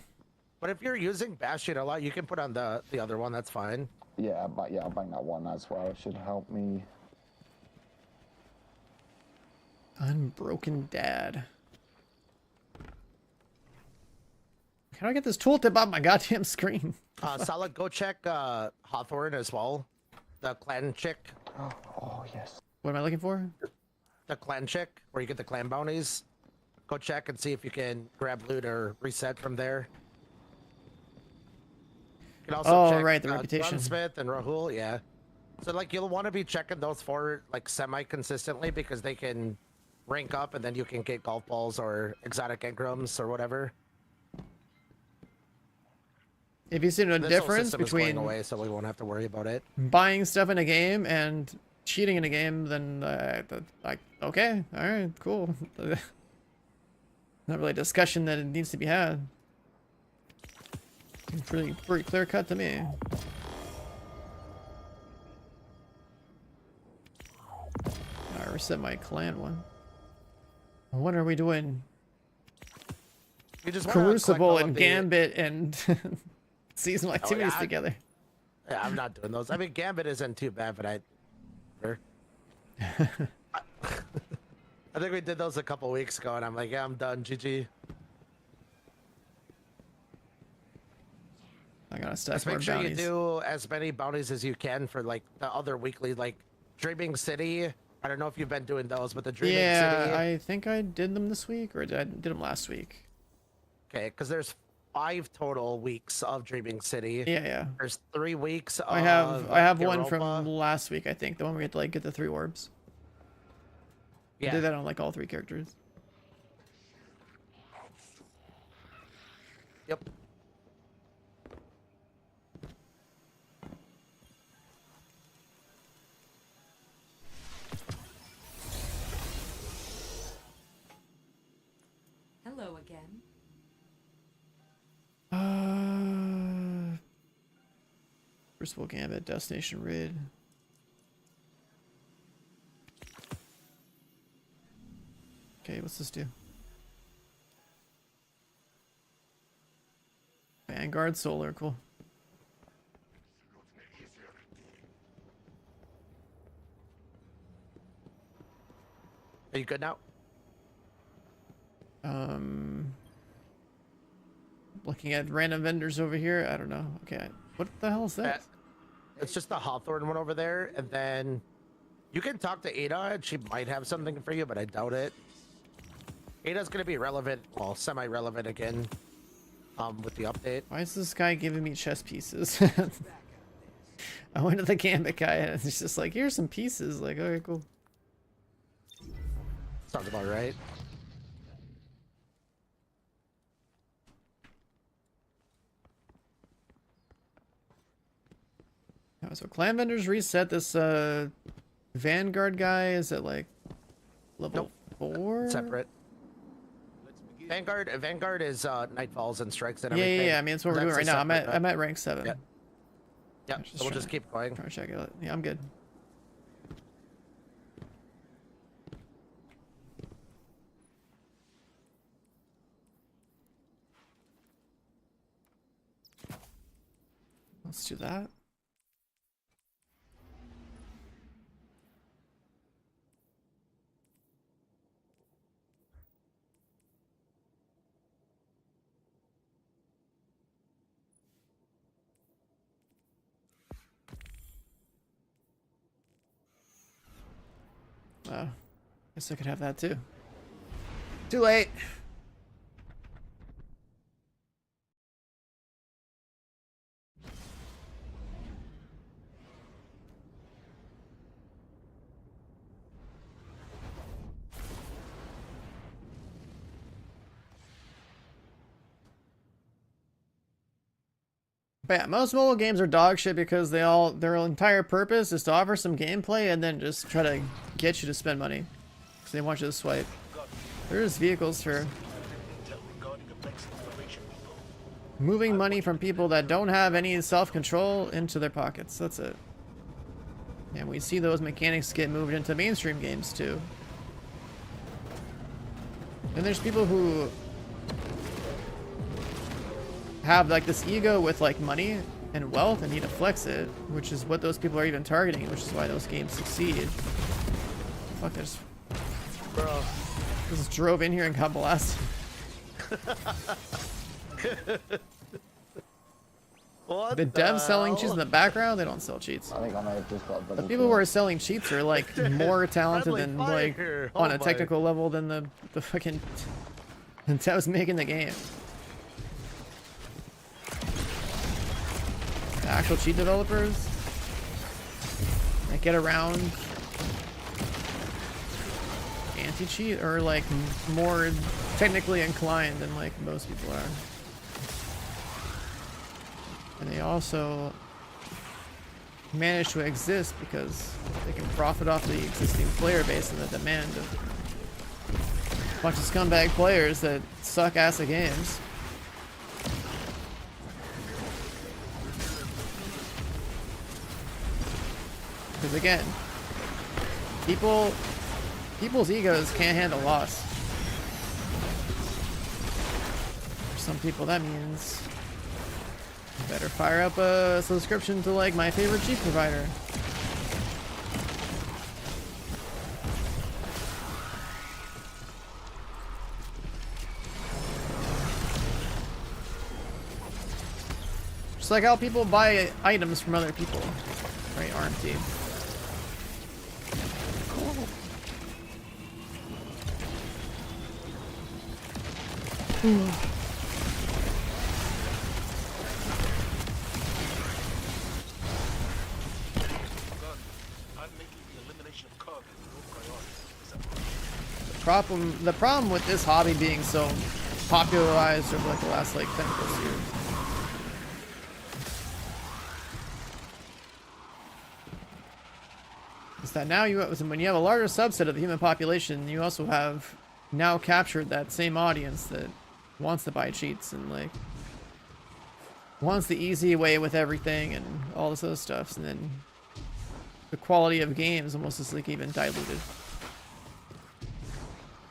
But if you're using Bastion a lot, you can put on the other one. That's fine. Yeah, but yeah, I'll bang that one as well. It should help me. Unbroken Dad. How do I get this tooltip off my goddamn screen? Solid, go check Hawthorne as well. The clan chick. Oh yes. What am I looking for? The clan chick, where you get the clan bounties. Go check and see if you can grab loot or reset from there. You can also check, right, the reputation. Gunsmith and Rahul, yeah. So like you'll want to be checking those four like semi-consistently because they can rank up and then you can get golf balls or exotic engrams or whatever. If you see no This whole difference system is going between away, so we won't have to worry about it. buying stuff in a game and cheating in a game, then like okay, all right, cool. Not really a discussion that it needs to be had. Pretty clear cut to me. I reset my clan one. What are we doing? You just wanna collect Crucible all and of the- Gambit and seasonal activities yeah. together. Yeah, I'm not doing those. I mean, Gambit isn't too bad, but I think we did those a couple weeks ago, and I'm like, yeah, I'm done. GG. I gotta stack Just more make sure bounties. you do as many bounties as you can for like the other weekly, like Dreaming City. I don't know if you've been doing those, but the Dreaming Yeah, City. I think I did them this week, or did them last week? Okay, because there's 5 total weeks of Dreaming City. Yeah. There's 3 weeks. I have one Europa. from last week, I think. The one where we had to like get the 3 orbs. I Yeah. did that on like all 3 characters. Yep. Hello again. Crucible Gambit, Destination Rid. Okay, what's this do? Vanguard Solar, cool. Are you good now? Looking at random vendors over here. I don't know. Okay, what the hell is that? It's just the Hawthorne one over there, and then you can talk to Ada, and she might have something for you, but I doubt it. Ada's gonna be relevant, well, semi-relevant again, with the update. Why is this guy giving me chess pieces? I went to the Gambit guy, and it's just like, here's some pieces. Like, okay, cool. Sounds about right. So clan vendors reset. This Vanguard guy is at like level 4. Separate. Vanguard is Nightfalls and strikes and Yeah, everything. yeah. I mean, that's what we're doing right now. I'm at rank 7. Yeah. Yeah, so we'll just keep going. Trying to check it out. Yeah, I'm good. Let's do that. So, guess I could have that too. Too late. But yeah, most mobile games are dog shit because their entire purpose is to offer some gameplay and then just try to get you to spend money. Because they want you to swipe. There's vehicles for moving money from people that don't have any self-control into their pockets. That's it. And we see those mechanics get moved into mainstream games too. And there's people who have like this ego with like money and wealth and need to flex it, which is what those people are even targeting, which is why those games succeed. Fuck, there's... Bro. Just drove in here and got blasted. What the devs selling cheats in the background, they don't sell cheats. I think I may have just got The people who are selling cheats are like more talented than like on a technical level than the fucking devs making the game. The actual cheat developers that get around anti-cheat are like more technically inclined than like most people are. And they also manage to exist because they can profit off the existing player base and the demand of a bunch of scumbag players that suck ass at games. Because again, people's egos can't handle loss. For some people that means you better fire up a subscription to like my favorite cheat provider. Just like how people buy items from other people, right? RMT. The problem with this hobby being so popularized over like the last like 10 plus years is that now when you have a larger subset of the human population, you also have now captured that same audience that wants to buy cheats and like wants the easy way with everything and all this other stuff, and then the quality of games almost is like even diluted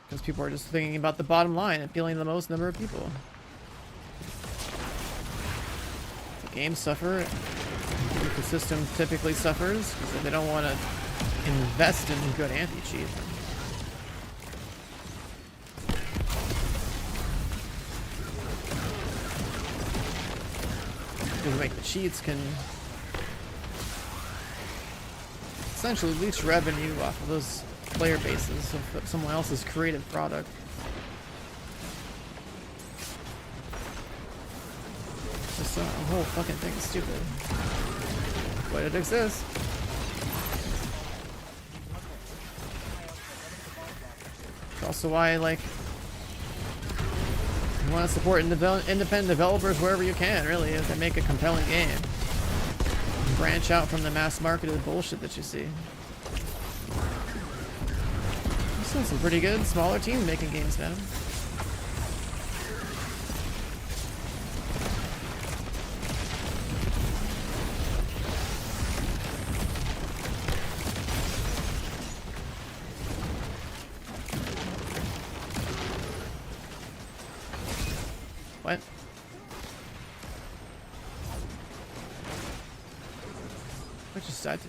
because people are just thinking about the bottom line, appealing to the most number of people. The games suffer, the system typically suffers because they don't want to invest in good anti-cheat. Because like the cheats can essentially leech revenue off of those player bases of someone else's creative product. Just the whole fucking thing is stupid. But it exists. It's also why like you want to support independent developers wherever you can, really, if they make a compelling game. Branch out from the mass marketed bullshit that you see. There's some pretty good smaller teams making games now. What? I just died.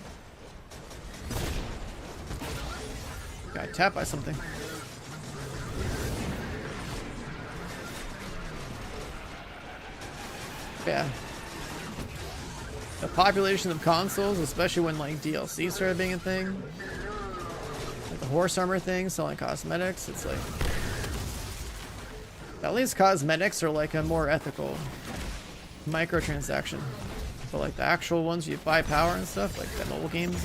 Got tapped by something. Yeah. The population of consoles, especially when like DLC started being a thing, like the horse armor thing, selling cosmetics. It's like, at least cosmetics are like a more ethical microtransaction. But like the actual ones you buy power and stuff, like the mobile games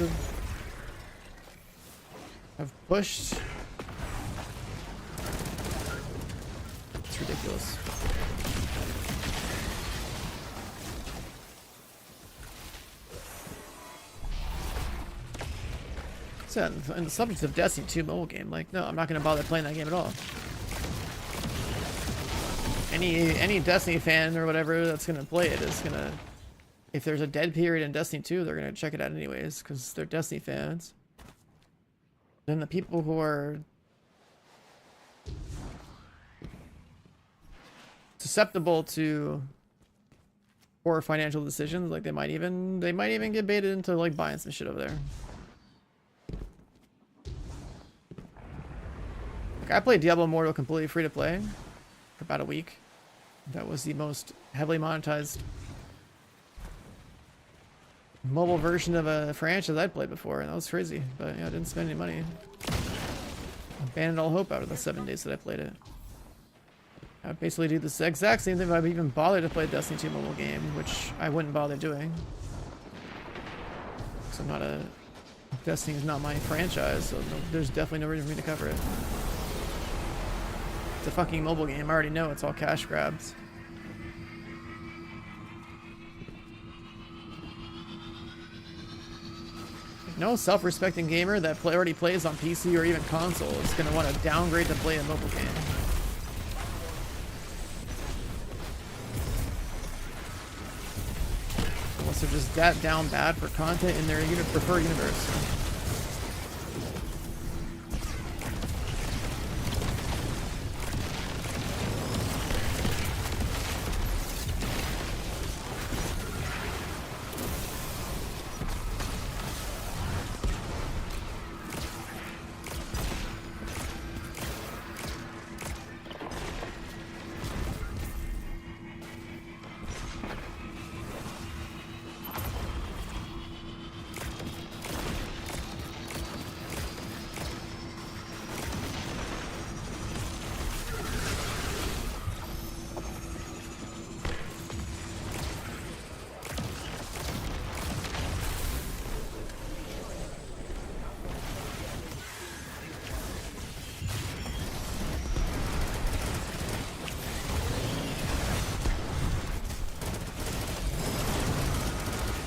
have pushed. It's ridiculous. So, and the subject of Destiny 2 mobile game, like, no, I'm not gonna bother playing that game at all. Any Destiny fan or whatever that's gonna play it is gonna, if there's a dead period in Destiny 2, they're gonna check it out anyways because they're Destiny fans. Then the people who are susceptible to poor financial decisions, like they might even get baited into like buying some shit over there. Like, I played Diablo Immortal completely free to play for about a week. That was the most heavily monetized mobile version of a franchise I'd played before, and that was crazy. But yeah, I didn't spend any money. Abandoned all hope out of the 7 days that I played it. I would basically do the exact same thing if I'd even bothered to play a Destiny 2 mobile game, which I wouldn't bother doing. So I'm not a... Destiny is not my franchise, so there's definitely no reason for me to cover it. It's a fucking mobile game. I already know it's all cash grabs. No self-respecting gamer that already plays on PC or even console is going to want to downgrade to play a mobile game. Unless they're just that down bad for content in their preferred universe.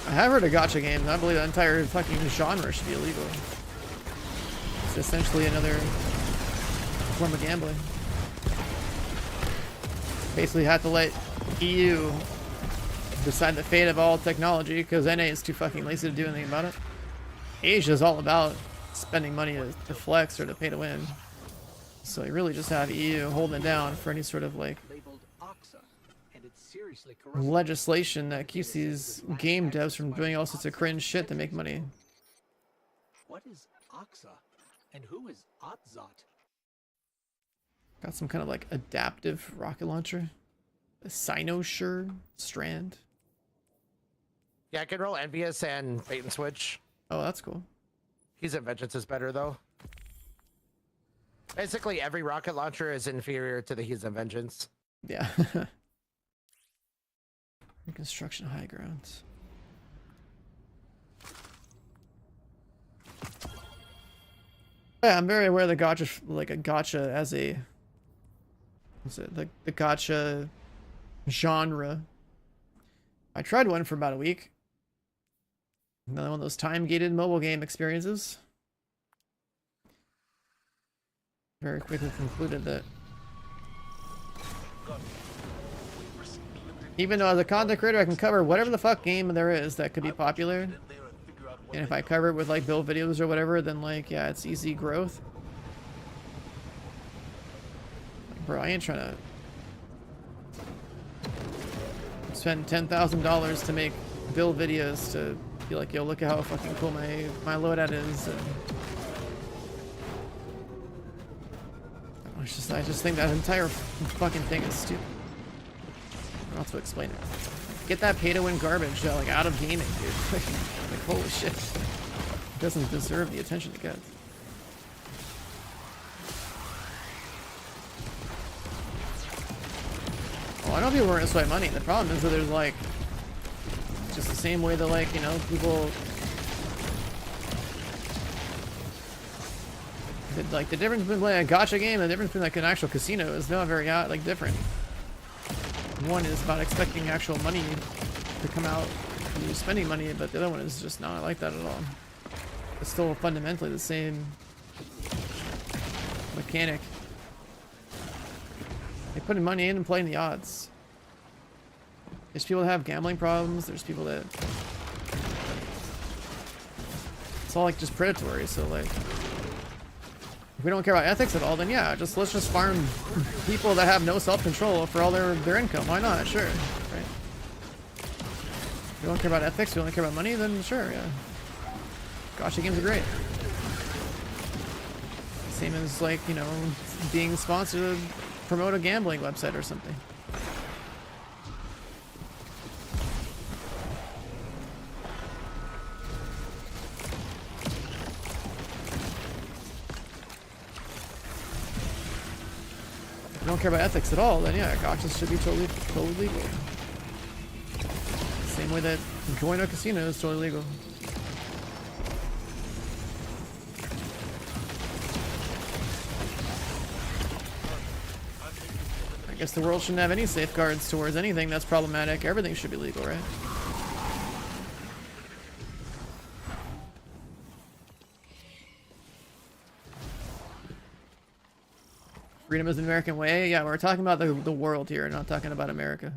I have heard of gacha games. I believe the entire fucking genre should be illegal. It's essentially another form of gambling. Basically have to let EU decide the fate of all technology because NA is too fucking lazy to do anything about it. Asia is all about spending money to flex or to pay to win. So you really just have EU holding it down for any sort of like legislation that keeps these game devs from doing all sorts of cringe shit to make money. What is Oxa and who is Otzot? Got some kind of like adaptive rocket launcher. A Cynosure Strand. Yeah, I can roll Envious and Bait and Switch. Oh, that's cool. His Vengeance is better though. Basically, every rocket launcher is inferior to the His Vengeance. Yeah. Reconstruction high grounds. Yeah, I'm very aware of the gacha, like a gacha as a, what's it, the gacha genre. I tried one for about a week. Another one of those time-gated mobile game experiences. Very quickly concluded that even though as a content creator I can cover whatever the fuck game there is that could be popular, and if I cover it with like build videos or whatever, then like, yeah, it's easy growth. Like, bro, I ain't trying to spend $10,000 to make build videos to be like, yo, look at how fucking cool my loadout is. And I just think that entire fucking thing is stupid. I don't know how to explain it. Get that pay-to-win garbage like out of gaming, dude. Like holy shit. It doesn't deserve the attention it gets. I know people are gonna swipe money. The problem is that there's like just the same way that like, you know, people like the difference between playing a gacha game and the difference between like an actual casino is not very like different. One is about expecting actual money to come out when you're spending money, but the other one is just not like that at all. It's still fundamentally the same mechanic. They put money in and playing the odds. There's people that have gambling problems. There's people that it's all like just predatory. So like, if we don't care about ethics at all, then yeah, let's just farm people that have no self-control for all their income. Why not? Sure, right? If we don't care about ethics, we only care about money, then sure, yeah. Gacha games are great. Same as like, you know, being sponsored to promote a gambling website or something. If you don't care about ethics at all, then yeah, gachas should be totally legal. Same way that going to a casino is totally legal. I guess the world shouldn't have any safeguards towards anything that's problematic. Everything should be legal, right? Freedom is the American way? Yeah, we're talking about the world here, not talking about America.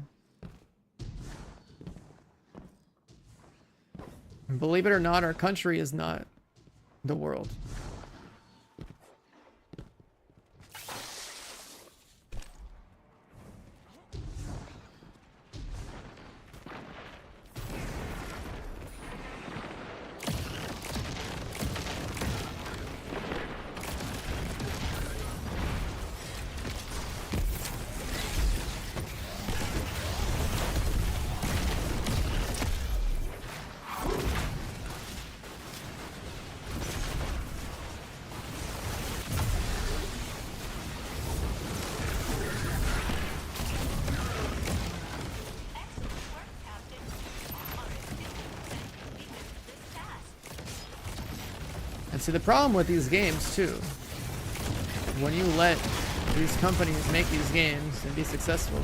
And believe it or not, our country is not the world. See, the problem with these games too, when you let these companies make these games and be successful,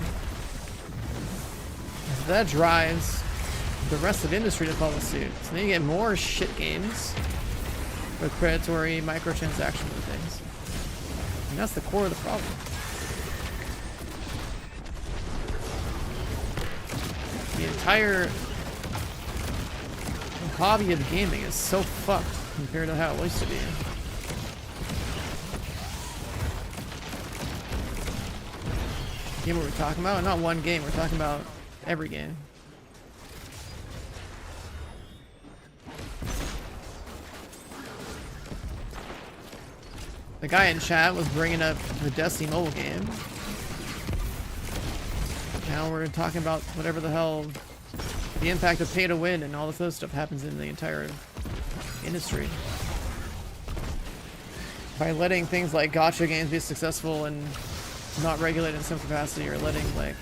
is that drives the rest of the industry to follow suit. So then you get more shit games with predatory microtransactions and things. And that's the core of the problem. The entire hobby of gaming is so fucked compared to how it used to be. Game what we're talking about? Not one game, we're talking about every game. The guy in chat was bringing up the Destiny mobile game. Now we're talking about whatever the hell the impact of pay to win and all this other stuff happens in the entire industry. By letting things like gacha games be successful and not regulated in some capacity, or letting like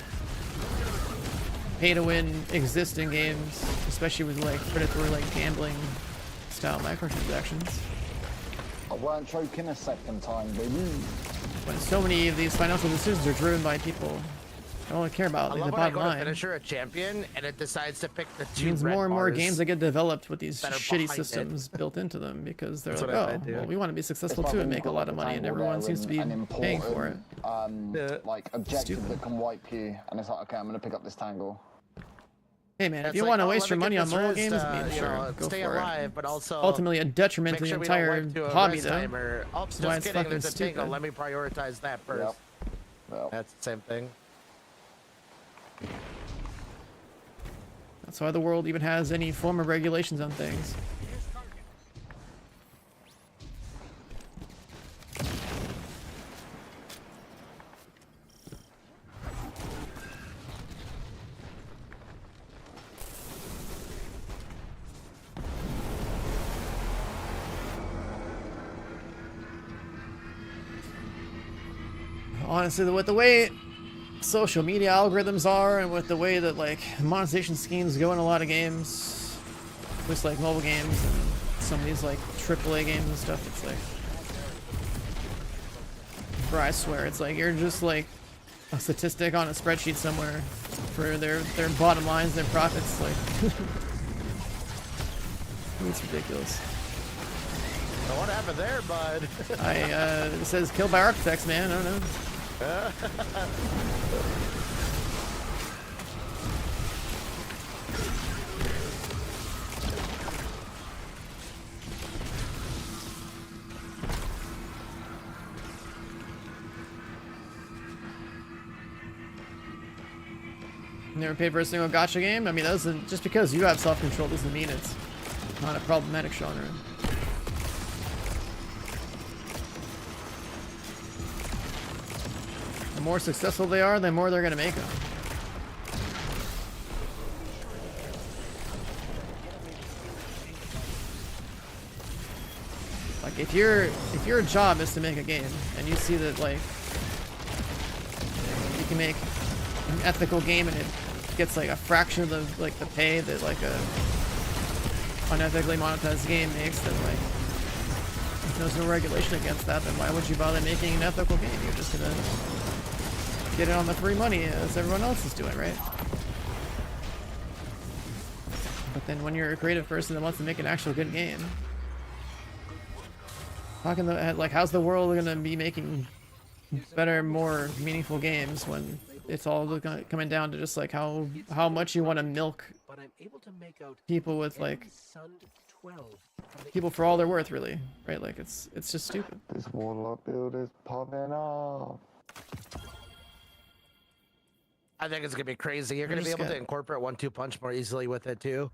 pay to win exist in games, especially with like predatory like gambling style microtransactions. I weren't choking a second time, baby. When so many of these financial decisions are driven by people I don't care about like, the bottom line. Finisher a champion and it decides to pick the two. It means more and more games that get developed with these shitty systems it. built into them because they're That's like, oh, well, we want to be successful too and make a lot of money, and everyone seems to be paying for it. Like objective that can wipe you, and it's like, okay, I'm gonna pick up this tangle. Hey man, if you want to waste your money on mobile games, I mean, sure, go stay for alive, it. but also ultimately a detriment to the entire hobby, though. Oh, That's why just it's kidding. fucking There's a stupid. tangle. Let me prioritize that first. Yep. That's the same thing. That's why the world even has any form of regulations on things. Honestly, with the way social media algorithms are, and with the way that like monetization schemes go in a lot of games, just like mobile games and some of these like AAA games and stuff. It's like, bro, I swear, it's like you're just like a statistic on a spreadsheet somewhere for their bottom lines, their profits. Like, it's ridiculous. So what happened there, bud? It says killed by architects, man. I don't know. Never paid for a single gacha game? I mean, that doesn't, just because you have self-control doesn't mean it's not a problematic genre. The more successful they are, the more they're gonna make them. Like if your job is to make a game and you see that like you can make an ethical game and it gets like a fraction of the pay that like a unethically monetized game makes, then like if there's no regulation against that, then why would you bother making an ethical game? You're just gonna get it on the free money as everyone else is doing, right? But then when you're a creative person that wants to make an actual good game, how can how's the world gonna be making better, more meaningful games when it's all coming down to just like how much you want to milk But I'm able to make out people with like Sund 12 from the people for all they're worth, really, right? Like it's just stupid. This warlock build is popping off. I think it's gonna be crazy. You're gonna be just able to incorporate 1-2 punch more easily with it too.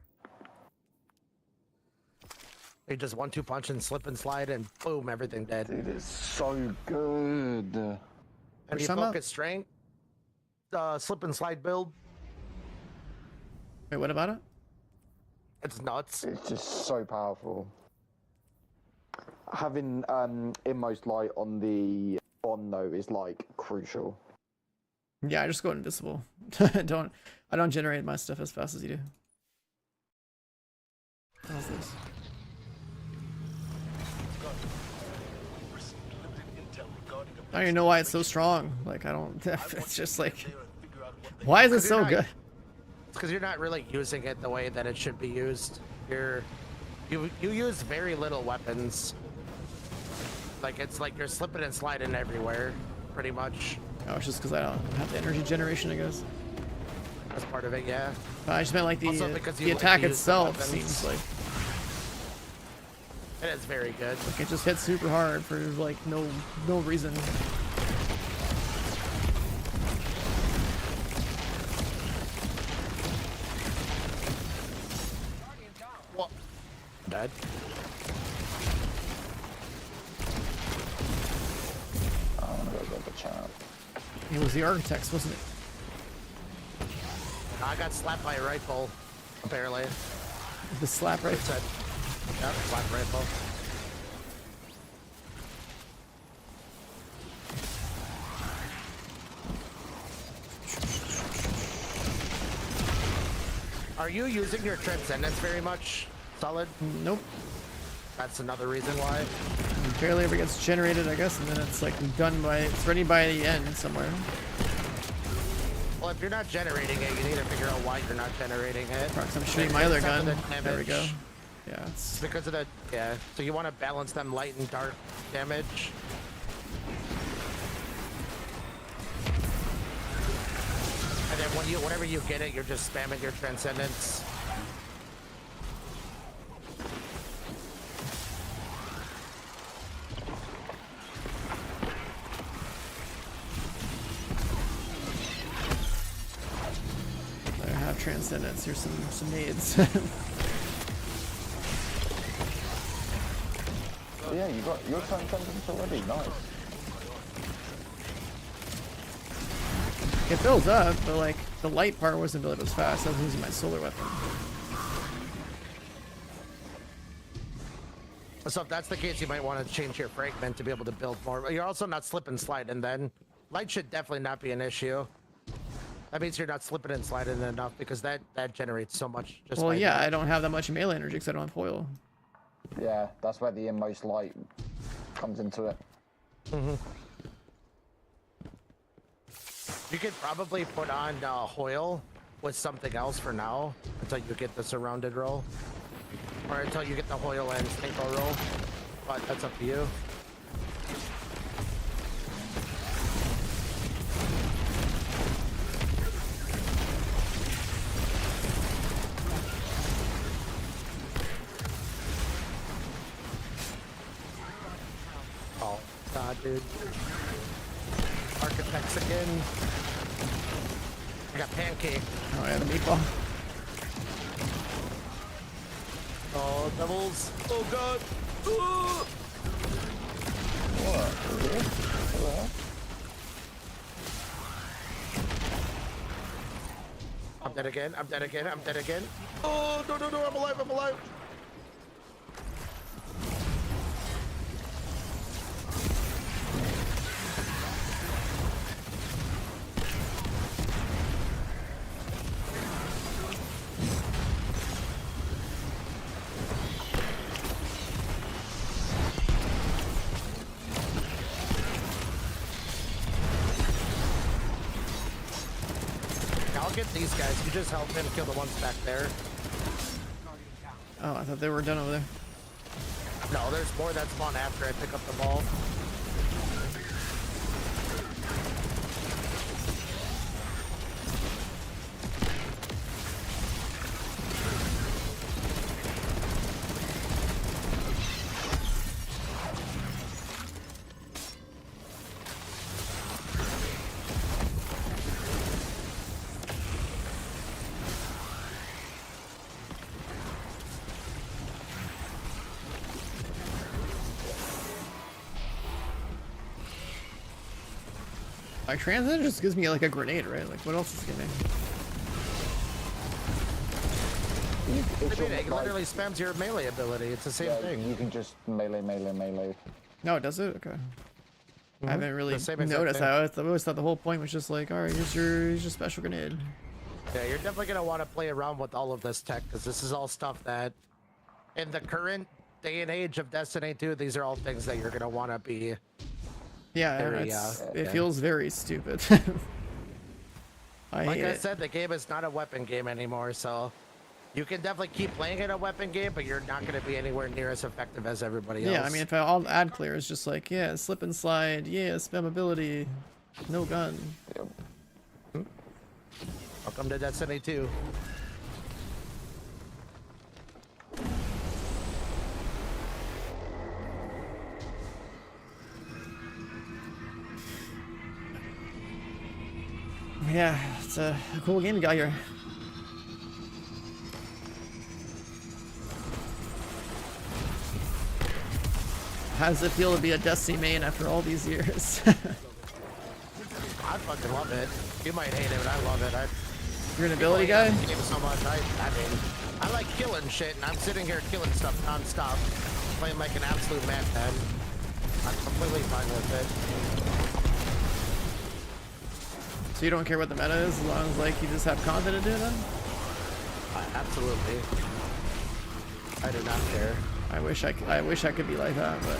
You just 1-2 punch and slip and slide and boom, everything dead. Dude, it's so good. And you sum up? focus strength, slip and slide build. Wait, what about it? It's nuts. It's just so powerful. Having inmost light on the though is like crucial. Yeah, I just go invisible. I don't generate my stuff as fast as you do. How's this? I don't even know why it's so strong. Like I don't. It's just like, why is it so good? It's because you're not really using it the way that it should be used. You use very little weapons. Like it's like you're slipping and sliding everywhere, pretty much. Oh, it's just because I don't have the energy generation, I guess. That's part of it, yeah. I just meant like Also because you the like attack to use the itself weapons. seems like It is very good. it just hits super hard for like no reason. What? Dead. I want to go get the champ. It was the architects, wasn't it? I got slapped by a rifle, apparently. The slap It right. said, yep, slap rifle. Are you using your transcendence very much, Solid? Nope. That's another reason why. It barely ever gets generated, I guess, and then it's like it's ready by the end somewhere. Well, if you're not generating it, you need to figure out why you're not generating it. Prox, I'm shooting my other Except for gun. the There we go. damage. Yeah, It's it's because of the, yeah. So you want to balance them light and dark damage. And then whenever you get it, you're just spamming your transcendence. I have transcendence. Here's some nades. Oh, yeah, you got your transcendence already. Nice. It builds up, but like the light part wasn't built up as fast. I was using my solar weapon. So if that's the case, you might want to change your fragment to be able to build more. But you're also not slip and slide, and then light should definitely not be an issue. That means you're not slipping and sliding enough because that generates so much. Just Well, by yeah, that. I don't have that much melee energy because I don't have foil. Yeah, that's where the inmost light comes into it. You could probably put on Hoyle with something else for now until you get the surrounded roll, or until you get the Hoyle and Stinko roll. But that's up to you. Oh God, dude. Architects again. I got pancake. Oh, yeah, the meatball. Oh, devils. Oh God. Ooh. I'm dead again. I'm dead again. I'm dead again. Oh, no, no, no. I'm alive. I'm alive. I'll get these guys. You just help him kill the ones back there. Oh, I thought they were done over there. No, there's more that spawn after I pick up the ball. Like transit just gives me like a grenade, right? Like what else is it giving me? It literally spams your melee ability. It's the same thing. You can just melee. No, does it? Okay. I haven't really The same exact noticed thing. that. I always thought the whole point was just like, all right, here's your special grenade. Yeah, you're definitely gonna want to play around with all of this tech because this is all stuff that, in the current day and age of Destiny 2, these are all things that you're gonna want to be. Yeah, Very, it feels very stupid. I Like hate I it. said, the game is not a weapon game anymore, so you can definitely keep playing it a weapon game, but you're not going to be anywhere near as effective as everybody else. Yeah, I mean, if all ad clear is just like, yeah, slip and slide, yeah, spam ability, no gun. Welcome to Destiny 2. Yeah, it's a cool game you got here. How does it feel to be a Destiny main after all these years? I fucking love it. You might hate it, but I love it. You're an ability guy? Game so much. I mean, I like killing shit, and I'm sitting here killing stuff non-stop, playing like an absolute madman. I'm completely fine with it. So you don't care what the meta is as long as like you just have content to do then? Absolutely. I do not care. I wish I could be like that, but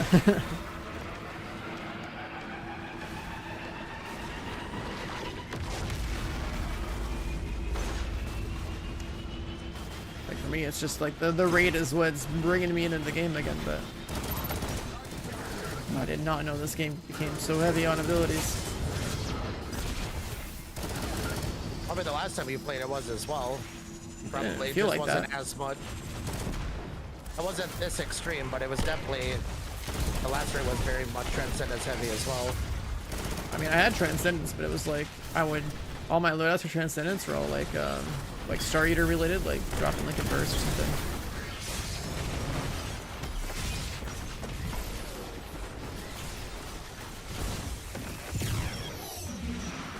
like for me it's just like the raid is what's bringing me into the game again, but I did not know this game became so heavy on abilities. I mean, the last time you played it was as well. Probably feel just like wasn't that. as much. It wasn't this extreme, but it was definitely. The last raid was very much Transcendence heavy as well. I mean, I had Transcendence, but it was like all my loadouts for Transcendence were all like Star Eater related, like dropping like a burst or something.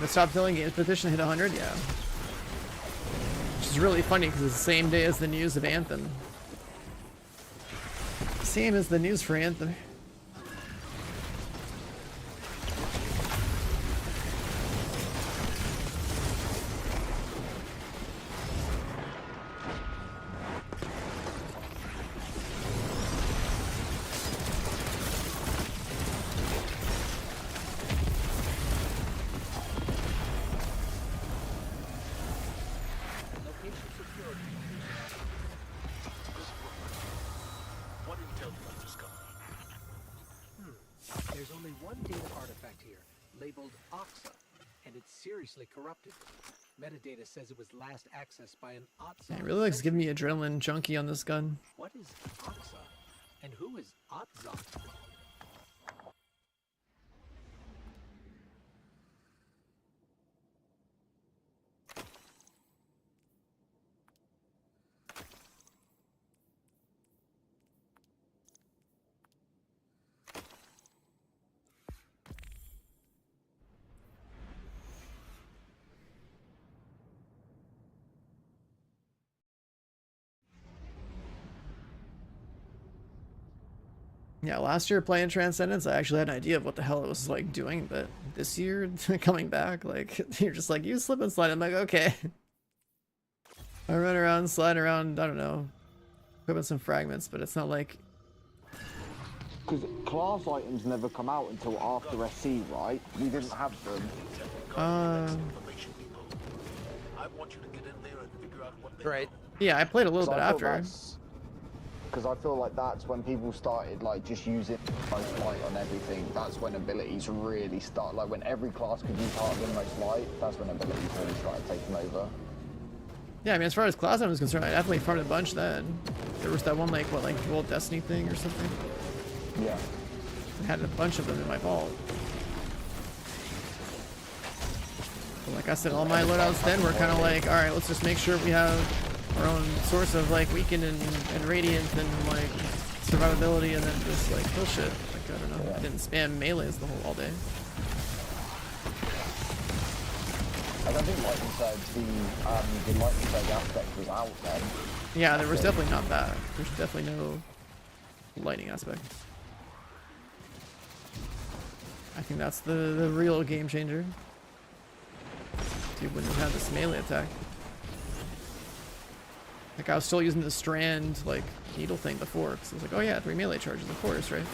The stop killing games petition hit 100, yeah. Which is really funny because it's the same day as the news of Anthem. Same as the news for Anthem. one data artifact here, labeled Oxa, and it's seriously corrupted. Metadata says it was last accessed by an Otza. It really likes giving me adrenaline junkie on this gun. What is Oxa? And who is Otza? Yeah, last year playing Transcendence, I actually had an idea of what the hell it was like doing, but this year coming back, like you're just like, you slip and slide. I'm like, okay. I run around, slide around, I don't know, equipping some fragments, but it's not like. Because class items never come out until after SC, right? We didn't have them. I want you to get in there and figure out what they Right. Yeah, I played a little bit after. Because I feel like that's when people started like just using most light on everything. That's when abilities really start. Like when every class could use heart of most light, that's when abilities really started taking over. Yeah, I mean, as far as class item is concerned, I definitely farmed a bunch then. There was that one like what, like World Destiny thing or something. Yeah. I had a bunch of them in my vault. But like I said, all my loadouts then were kind of like, all right, let's just make sure we have our own source of like weaken and radiant and like survivability, and then just like kill shit. Like I don't know, I didn't spam melees the whole all day. I don't think, like you said, the lightning surge aspect was out then. Yeah, there was definitely not that. There's definitely no lightning aspect. I think that's the real game changer. Dude, when you have this melee attack. Like I was still using the strand like needle thing before, because I was like, oh yeah, 3 melee charges, of course, right?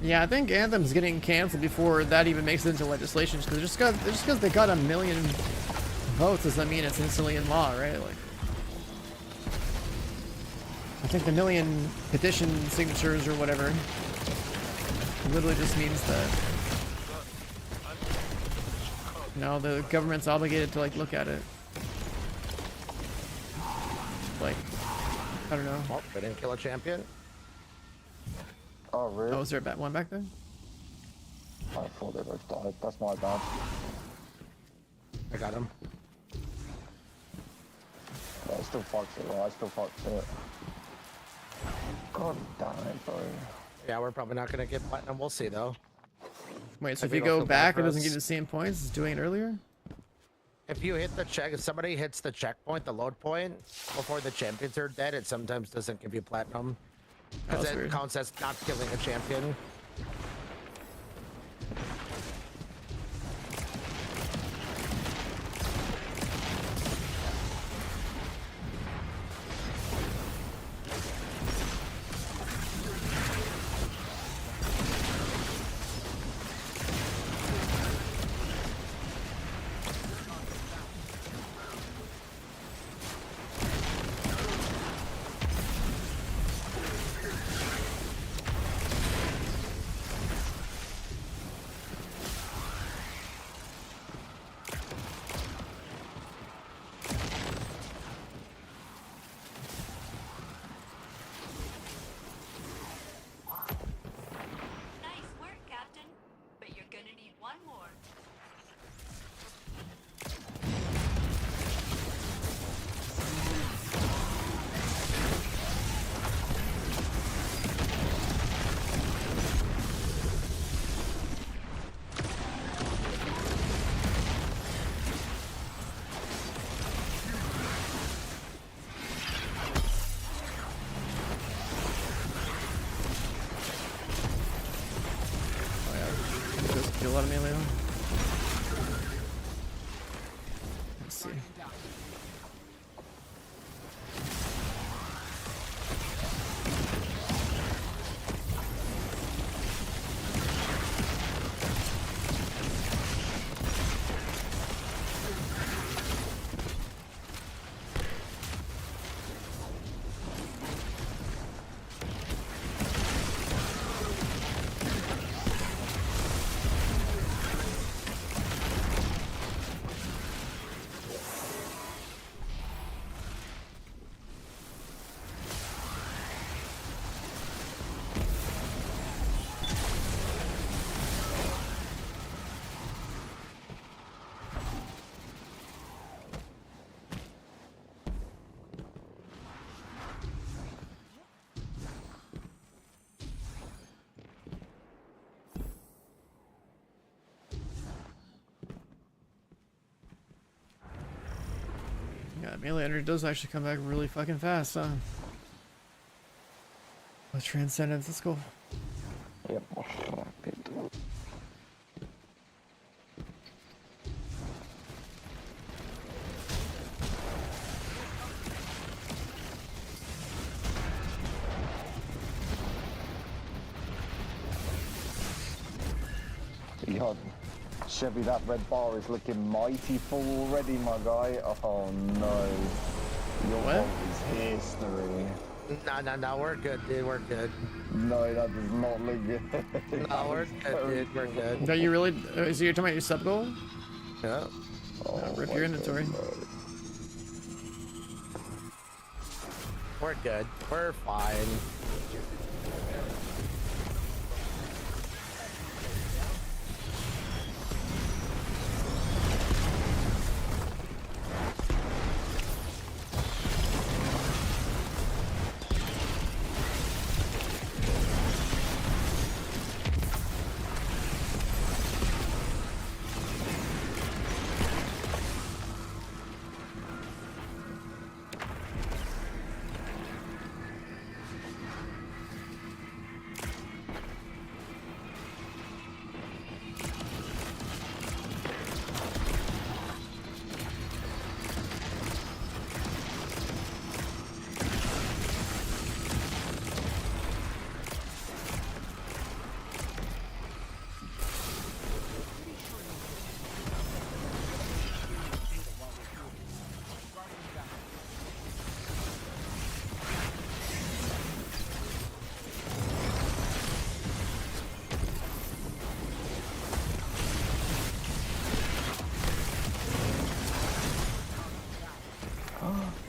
Yeah, I think Anthem's getting canceled before that even makes it into legislation, because just because they got 1 million votes doesn't mean it's instantly in law, right? Like, I think the 1 million petition signatures or whatever literally just means that, you know, the government's obligated to like look at it. Like, I don't know. Oh, they didn't kill a champion. Oh, really? Oh, is there one back there? I thought they both died. That's my bad. I got him. But I still fucked it, I still fucked it. God damn it, bro. Yeah, we're probably not gonna get platinum. We'll see though. Wait, so if I you think I'll go feel bad back, for it doesn't us. give you the same points as doing it earlier? If you hit the check, if somebody hits the checkpoint, the load point, before the champions are dead, it sometimes doesn't give you platinum. Because that's it weird. counts as not killing a champion. Nice work, Captain. But you're gonna need one more. Oh yeah, just do a lot of melee. Let's see. Melee energy does actually come back really fucking fast, huh? With Transcendence, let's go. Yep, rapid. God, Chevy, that red bar is looking mighty full already, my guy. Oh no. Your What? vault is history. No, we're good, dude. We're good. No, that does not look good. No, we're good, dude. We're good. Are you really? So you're talking about your sub goal? Yeah. Oh, Rip my your inventory. God, no. We're good. We're fine.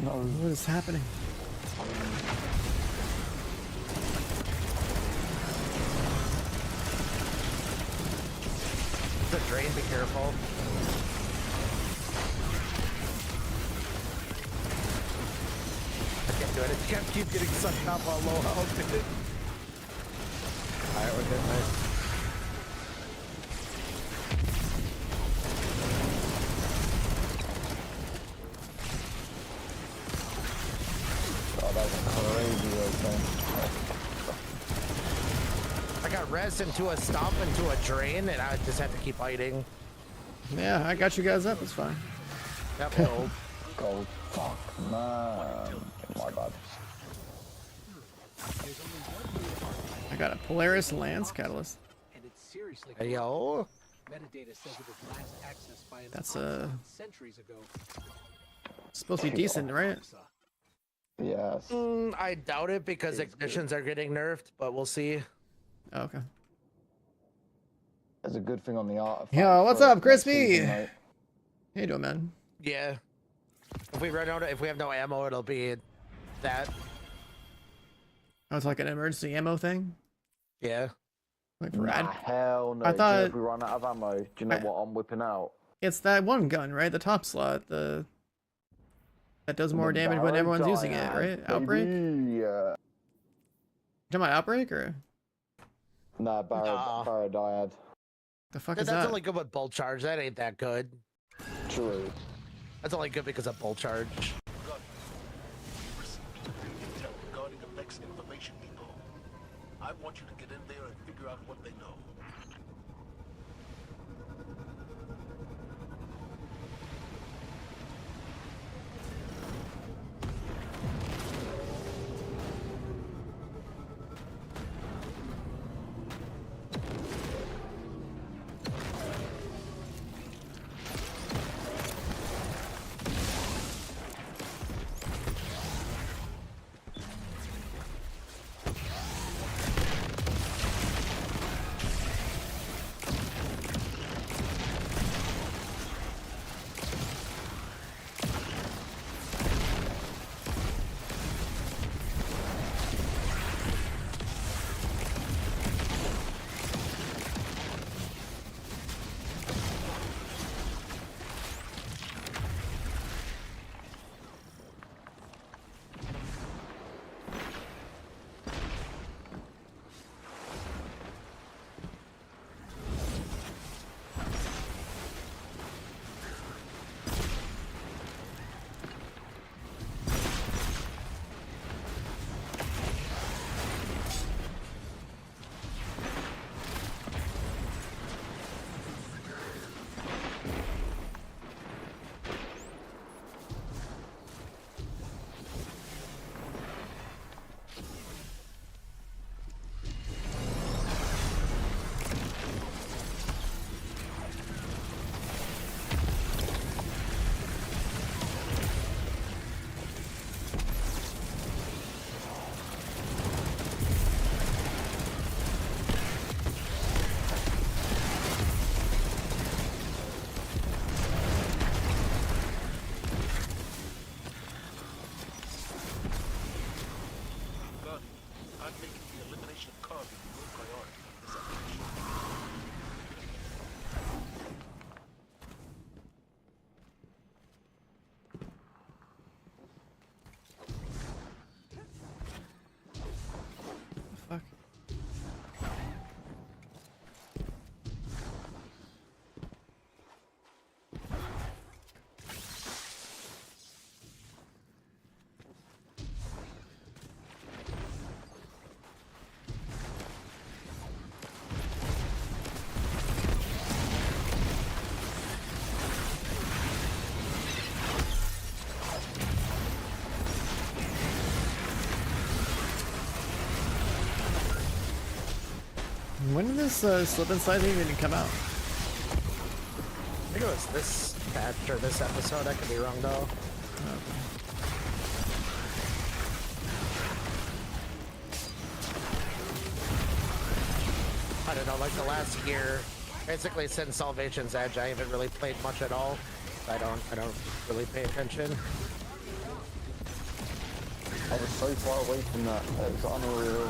No. What is happening? The drain, be careful. I can't do it. I can't keep getting sucked up on low health. Alright, we're good, nice. Oh, that was crazy, okay. I got res into a stomp into a drain, and I just had to keep fighting. Yeah, I got you guys up. It's fine. Yep, gold. Gold. Fuck, man. My bad. I got a Polaris Lance Catalyst. And it's seriously Hey, yo. metadata says it was last accessed by an That's, Oxa centuries ago. Supposed to be decent, right? Yes. I doubt it because It's ignitions are getting nerfed, but we'll see. Oh, okay. There's a good thing on the artifact. Yo, what's for up, next Crispy? season, mate. How you doing, man? Yeah. If we run out, if we have no ammo, it'll be that. Oh, it's like an emergency ammo thing? Yeah. Like Nah, rad. hell no. I Do you know thought- if we run out of ammo, do you know what I'm whipping out? It's that one gun, right? The top slot, that does more The damage when barrel everyone's using it, diad, right? Outbreak? baby, Yeah. You talking about Outbreak or Nah, Nah. Barrow Diad. the fuck That's is that? only good with bolt charge. That ain't that good. True. That's only good because of bolt charge. Intel regarding the Vex information depot. I want you to get in there and figure out what they know. not been your priority in this operation. Fuck. When did this slip and slide thing even come out? I think it was this patch or this episode. I could be wrong though. I don't know, like the last year, basically since Salvation's Edge, I haven't really played much at all. I don't really pay attention. I was so far away from that. It was unreal.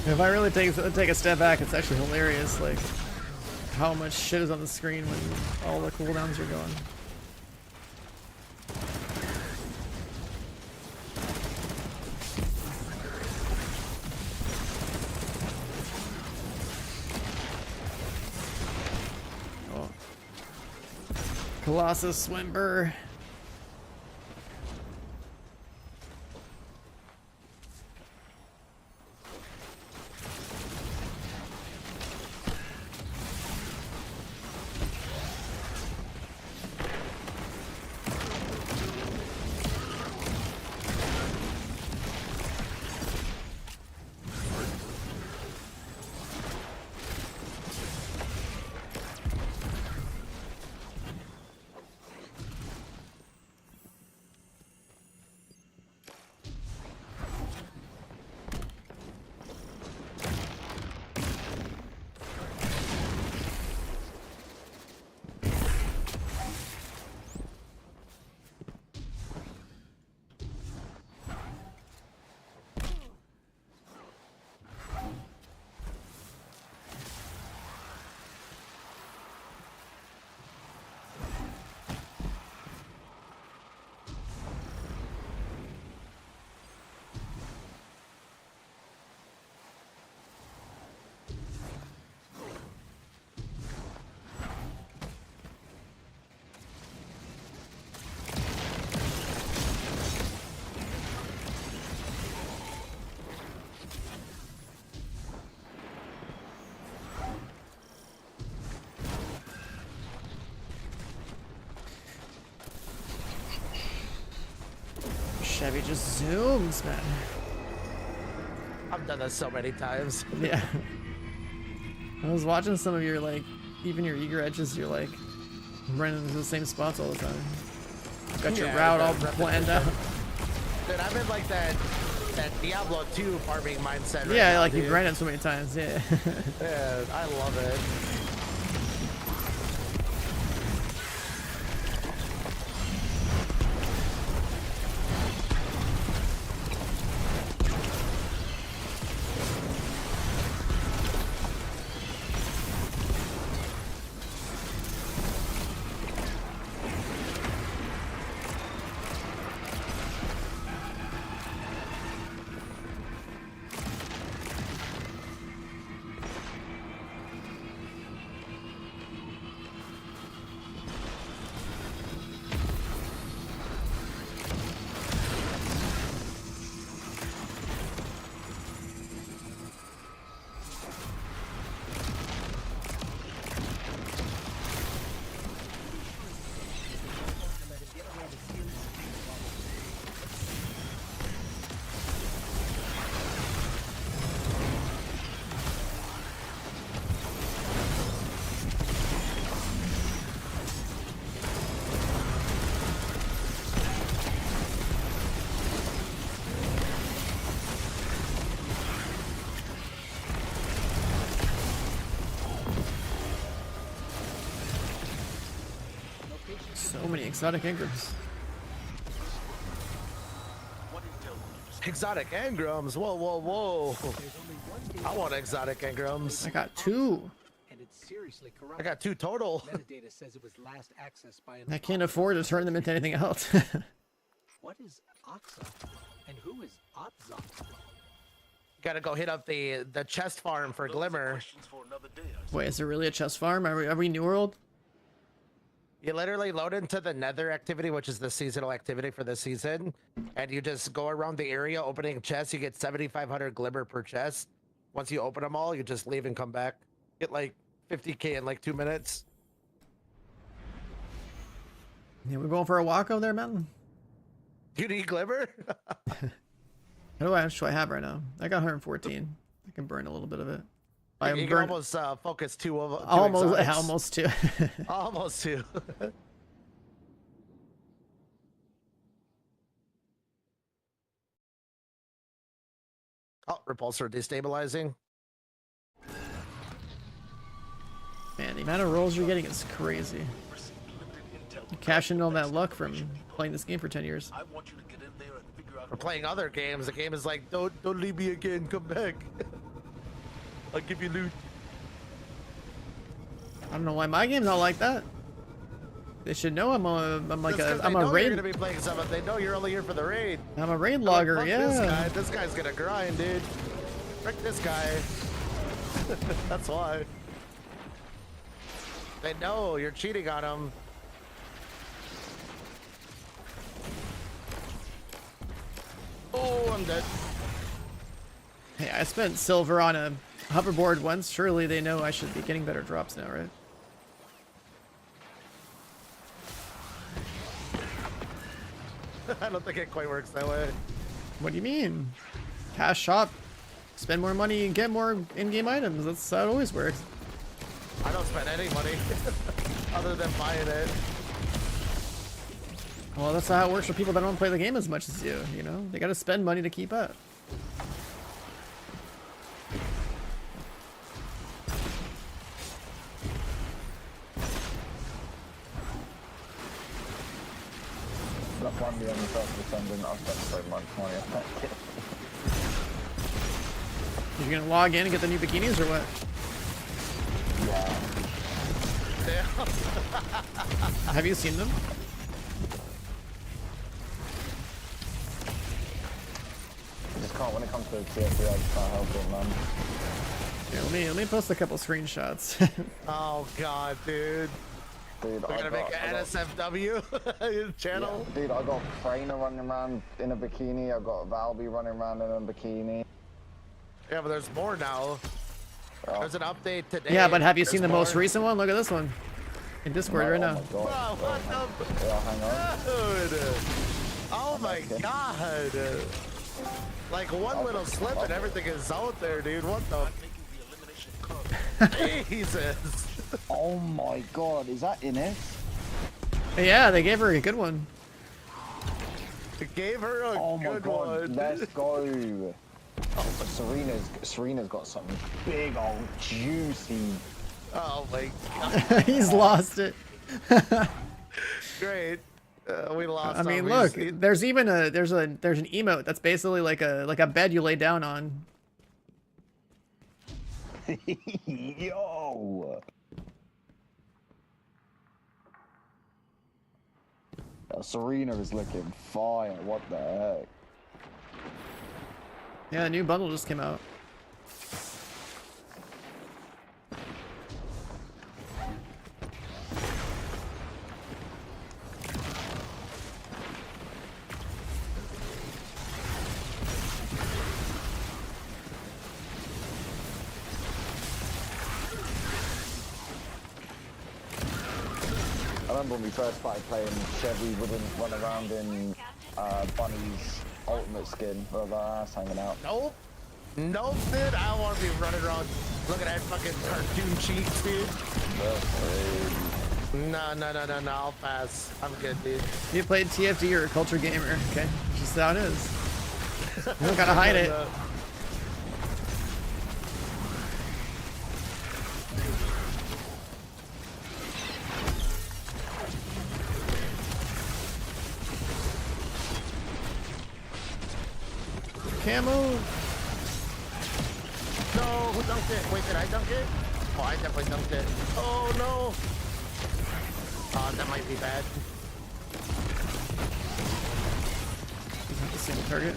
If I really take a step back, it's actually hilarious, like how much shit is on the screen when all the cooldowns are going. Oh. Colossus Swimber. Chevy just zooms, man. I've done this so many times. Yeah. I was watching some of your, like, even your eager edges, you're like running into the same spots all the time. Got your route all planned out. Dude, I'm in like that Diablo 2 farming mindset right Yeah, now, like dude. you've ran it so many times, yeah. Yeah, I love it. Exotic engrams. Exotic engrams. Whoa, whoa, whoa. I want exotic engrams. I got 2. And it's seriously corrupt. I got 2 total. Metadata says it was last accessed by an I can't afford to turn them into anything else. What is Oxa? And who is Otzok? Gotta go hit up the chest farm for Glimmer. Wait, is there really a chest farm? Are we New World? You literally load into the Nether activity, which is the seasonal activity for this season, and you just go around the area opening chests. You get 7,500 Glimmer per chest. Once you open them all, you just leave and come back. Get like 50k in like 2 minutes. Yeah, we're going for a walk over there, man. You need Glimmer? How much do I have right now? I got 114. I can burn a little bit of it. You can almost focus 2 of them. Almost 2. Almost 2. Oh, repulsor destabilizing. Man, the amount of rolls you're getting is crazy. You cash in all that luck from playing this game for 10 years. For playing other games, the game is like, don't leave me again, come back. I'll give you loot. I don't know why my game's not like that. They should know I'm a raid. You're gonna be playing some, they know you're only here for the raid. I'm a raid logger, Like, yeah. This guy's gonna grind, dude. Frick this guy. That's why. They know you're cheating on them. Oh, I'm dead. Hey, I spent silver on a hoverboard once. Surely they know I should be getting better drops now, right? I don't think it quite works that way. What do you mean? Cash shop, spend more money and get more in-game items. That's how it always works. I don't spend any money other than buying it. Well, that's how it works for people that don't play the game as much as you, you know? They gotta spend money to keep up. That one be on the first descendant, I've spent so much money on that kit. You're gonna log in and get the new bikinis or what? Yeah. Have you seen them? I just can't, when it comes to the TFC, I just can't help it, man. Here, let me post a couple screenshots. Oh god, dude. Dude, We're gonna make an NSFW channel. Yeah, dude, I got Trainer running around in a bikini, I got Valby running around in a bikini. Yeah, but there's more now. Oh. There's an update today. Yeah, but have you There's seen the more. most recent one? Look at this one. In Discord right now. Oh my god. Bro, what the? Yeah, hang on. Dude. Oh my god. Like one little slip and everything is out there, dude. What the? Jesus. Oh my god, is that in it? Yeah, they gave her a good one. It gave her a Oh my good god, one. let's go. Oh, but Serena's got something big old juicy. Oh my god. He's lost it. Great. We lost. I mean, look, there's even there's an emote that's basically like a bed you lay down on. Yo. Serena is looking fire. What the heck? Yeah, the new bundle just came out. I remember when we first started playing, Chevy wouldn't run around in Bunny's ultimate skin with her ass hanging out. Nope. Nope, dude. I don't want to be running around looking at fucking cartoon cheeks, dude. No. I'll pass. I'm good, dude. You played TFD or a culture gamer, okay? Just how it is. You don't gotta hide it. camo. No, who dunked it? Wait, did I dunk it? Oh, I definitely dunked it. Oh no. That might be bad. Is that the same target?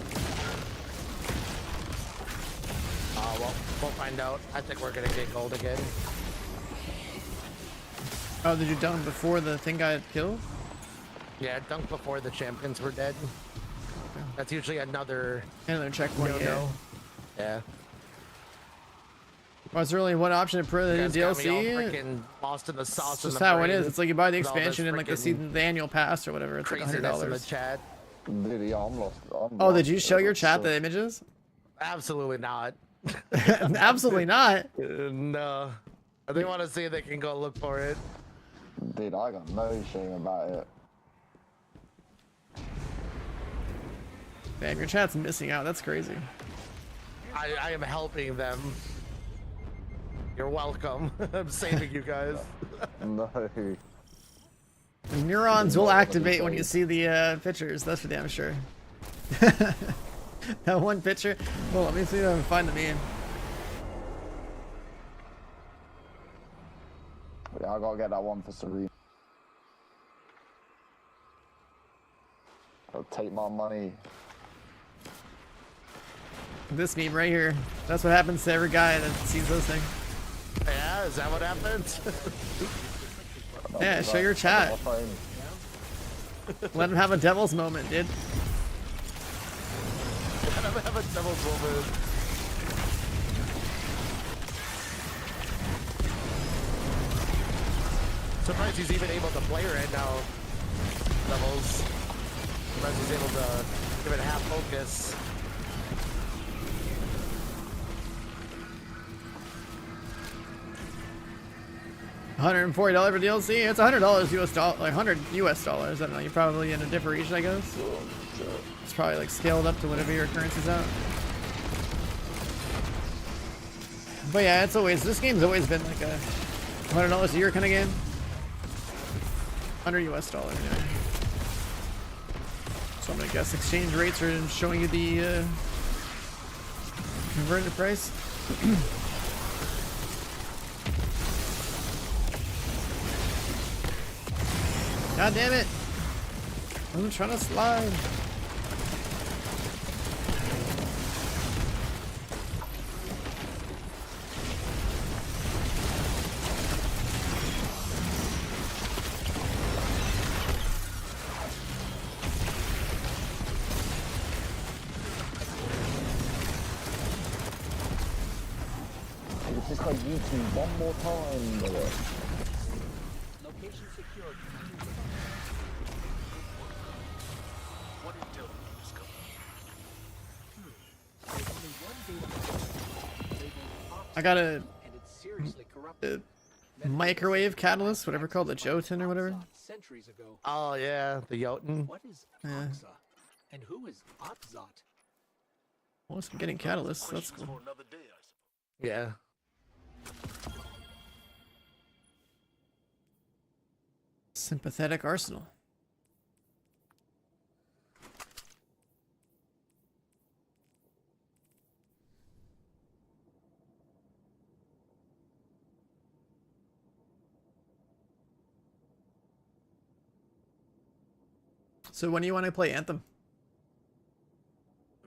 Well, we'll find out. I think we're gonna get gold again. Oh, did you dunk before the thing got killed? Yeah, dunked before the champions were dead. That's usually another checkpoint. no. Yeah. Well, it's really one option to pro the new You guys got me all DLC. freaking lost in the sauce. It's in just the how it brain is. It's like you buy the with all this expansion and like the annual pass or whatever. It's like craziness in the $100. chat. Dude, yeah, I'm lost. Oh, did you show your chat the images? Absolutely not. Absolutely not. No. If they want to see it, they can go look for it. Dude, I got no shame about it. Damn, your chat's missing out. That's crazy. I am helping them. You're welcome. I'm saving you guys. No. The neurons will activate when you see the pictures. That's for damn sure. That one picture. Well, let me see if I can find the meme. Yeah, I gotta get that one for Serena. I'll take my money. This meme right here. That's what happens to every guy that sees those things. Yeah, is that what happens? Yeah, show your chat. Let him have a devil's moment, dude. Let him have a devil's moment. Surprised he's even able to play right now. Devils. Surprised he's able to give it half focus. $140 for DLC. It's $100 US dollar, like $100 US dollars. I don't know. You're probably in a different region, I guess. It's probably like scaled up to whatever your currency's at. But yeah, it's always, this game's always been like a $100 a year kind of game. 100 US dollars. Yeah. So I'm gonna guess exchange rates are showing you the converted price. God damn it! I'm trying to slide. It's just like YouTube one more time, brother. Location secured. What intel did you discover? There's only one data labeled I got a and it's seriously corrupted. microwave catalyst, whatever called the Jotun or whatever. Centuries ago. Oh yeah, the Jotun. What is Yeah. Oxa? And who is Otzot? Well, I'm getting catalysts. That's Questions cool. for another day, I suppose. Yeah. Sympathetic arsenal. So when do you want to play Anthem?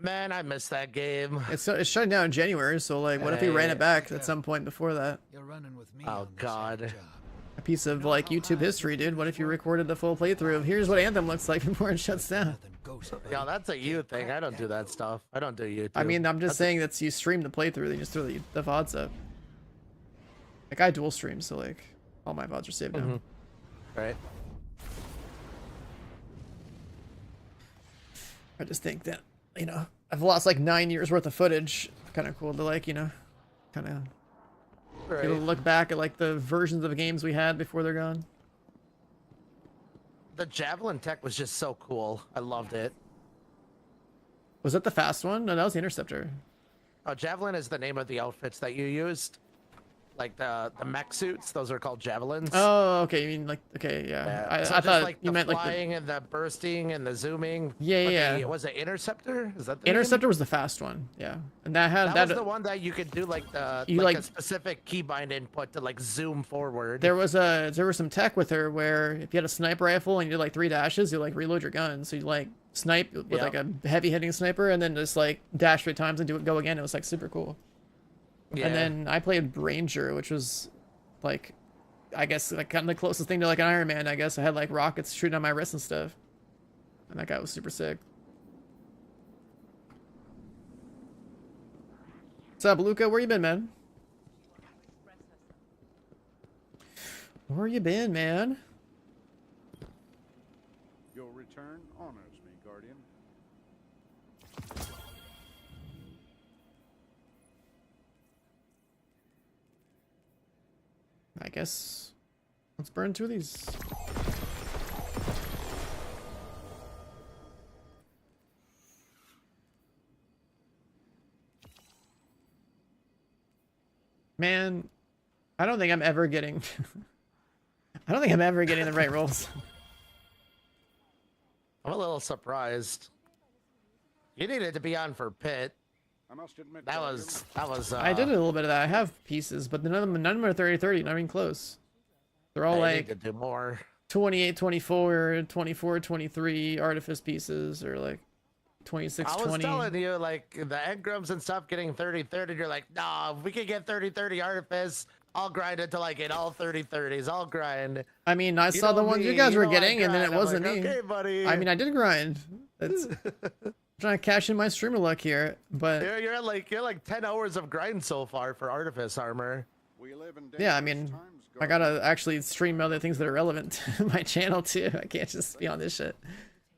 Man, I miss that game. It's shutting down in January, so like, what if we ran it back at some point before that? You're running with me Oh, on this God. job. A piece of like YouTube history, dude. What if you recorded the full playthrough of here's what Anthem looks like before it shuts down? Nothing goes, buddy. Yo, that's a you thing. I don't do that stuff. I don't do YouTube. I mean, I'm just saying that you stream the playthrough, then you just throw the VODs up. Like I dual stream, so like all my VODs are saved now. Right. I just think that, you know, I've lost like 9 years worth of footage. Kind of cool to like, you know, kind of Right. be able to look back at like the versions of games we had before they're gone. The Javelin tech was just so cool. I loved it. Was that the fast one? No, that was the Interceptor. Oh, Javelin is the name of the outfits that you used. like the mech suits. Those are called javelins. Oh, okay. You mean like okay, yeah. Yeah. So I just thought like you the meant like the flying and the bursting and the zooming. Yeah, But yeah. was it interceptor? Is that the name? Interceptor was the fast one. Yeah, and that had That was the one that you could do like the You, like like- a specific keybind input to like zoom forward. There was some tech with her where if you had a sniper rifle and you did like 3 dashes, you like reload your gun. So you like snipe with Yep. like a heavy hitting sniper and then just like dash 3 times and do it go again. It was like super cool. Yeah. And then I played Ranger, which was like, I guess like kind of the closest thing to like an Iron Man. I guess I had like rockets shooting on my wrist and stuff, and that guy was super sick. What's up, Luca? Where you been, man? Where you been, man? Your return honors me, Guardian. I guess let's burn 2 of these. Man, I don't think I'm ever getting I don't think I'm ever getting the right rolls. I'm a little surprised. You needed to be on for Pit. I must admit, That Guardian, was. I did a little bit of that. I have pieces, but none of them are 30-30, not even close. They're all I need to like do more. 28-24, 24-23 artifice pieces, or like I was 26-20. telling you, like, the engrams and stuff getting 30-30. You're like, nah, if we could get 30-30 artifice, I'll grind until I get all 30-30s. I'll grind. I mean, I You saw the know ones you me, guys you were know I getting, and then it grind. I'm wasn't like, me. okay, buddy. I mean, I did grind. It's trying to cash in my streamer luck here, but You're at like 10 hours of grind so far for artifice armor. we live in yeah, I dangerous mean, times, I Guardian. gotta actually stream other things that are relevant to my channel too. I can't just be on this shit.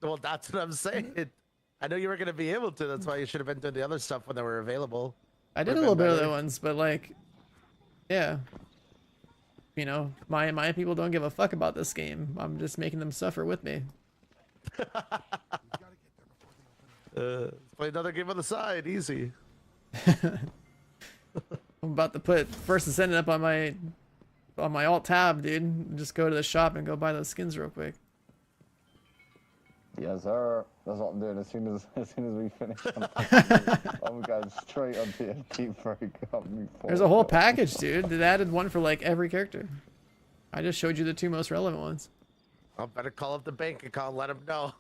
Well, that's what I'm saying. I know you were gonna be able to. That's why you should have been doing the other stuff when they were available. I did a Would've little been bit of better. the ones, but like, yeah. You know, my people don't give a fuck about this game. I'm just making them suffer with me. Play another game on the side, easy. I'm about to put First Ascendant up on my alt tab, dude. Just go to the shop and go buy those skins real quick. Yes, sir. That's what I'm doing as soon as we finish. I'm going straight on TFT for There's a whole package, dude. They added one for like every character. I just showed you the 2 most relevant ones. I better call up the bank account, let them know.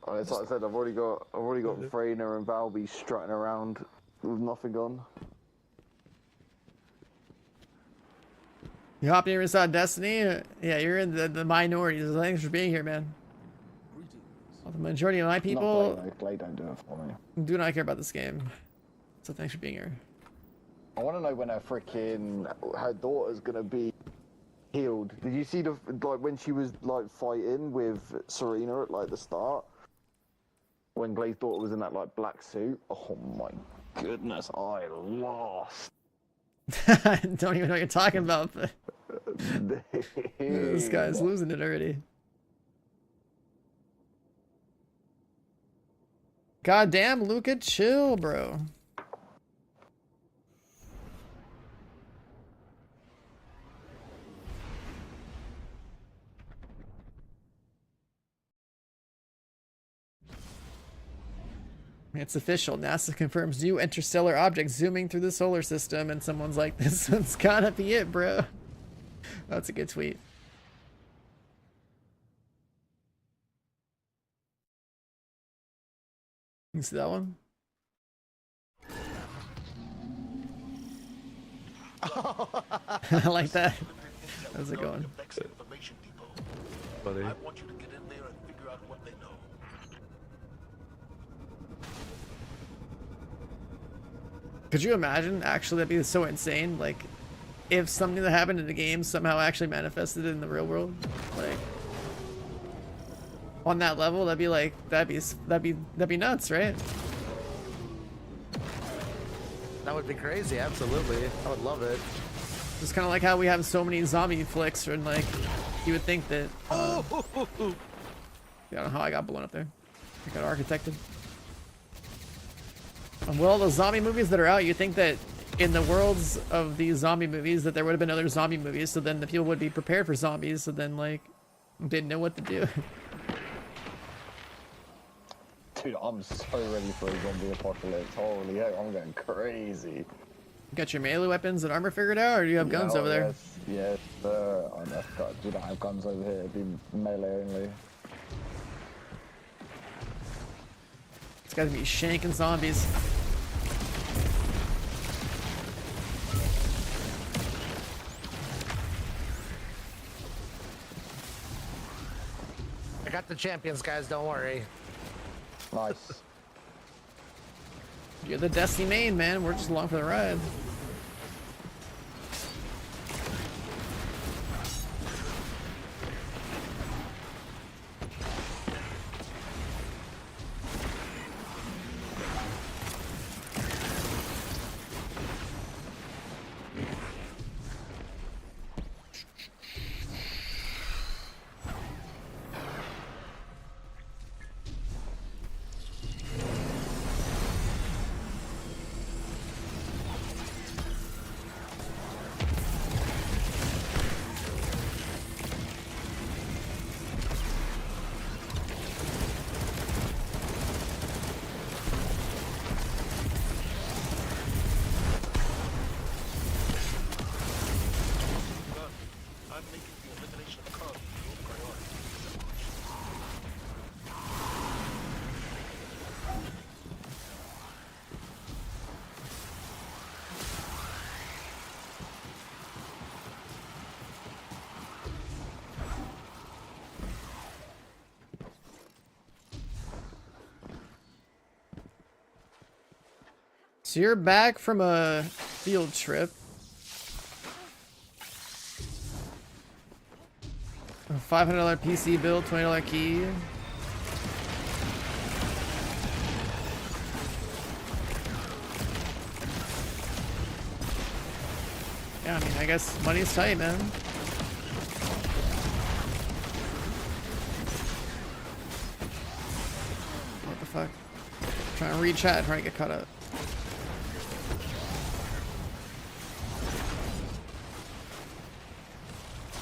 Oh, it's like I said, I've already got Freyner and Valby strutting around with nothing on. You hopped in inside Destiny? Yeah, you're in the minorities. Thanks for being here, man. Well, the majority of my people Glade don't do it for me. do not care about this game. So thanks for being here. I want to know when her daughter's gonna be healed. Did you see when she was like fighting with Serena at like the start? When Glade's daughter was in that like black suit? Oh my goodness, I lost. I don't even know what you're talking about, but this guy's losing it already. Goddamn, Luca, chill, bro. It's official. NASA confirms new interstellar object zooming through the solar system, and someone's like, "This one's gotta be it, bro." That's a good tweet. You see that one? I like that. How's it going? Vex Information Depot. Buddy. I want you to get in there and figure out what they know. Could you imagine? Actually, that'd be so insane. Like, if something that happened in the game somehow actually manifested in the real world, like on that level, that'd be like that'd be nuts, right? That would be crazy, absolutely. I would love it. Just kind of like how we have so many zombie flicks, and like you would think that. I don't know how I got blown up there. I got architected. And with all those zombie movies that are out, you think that in the worlds of these zombie movies that there would have been other zombie movies, so then the people would be prepared for zombies, so then like didn't know what to do. Dude, I'm so ready for a zombie apocalypse. Holy hell, I'm going crazy. Got your melee weapons and armor figured out, or do you have guns over there? Yes, we don't have guns over here. It'd be melee only. It's gotta be shanking zombies. I got the champions, guys. Don't worry. Nice. You're the Destiny main, man. We're just along for the ride. I'm making the elimination of carbon your priority. So you're back from a field trip. A $500 PC build, $20 key. Yeah, I mean, I guess money's tight, man. What the fuck? Trying to read chat, trying to get caught up.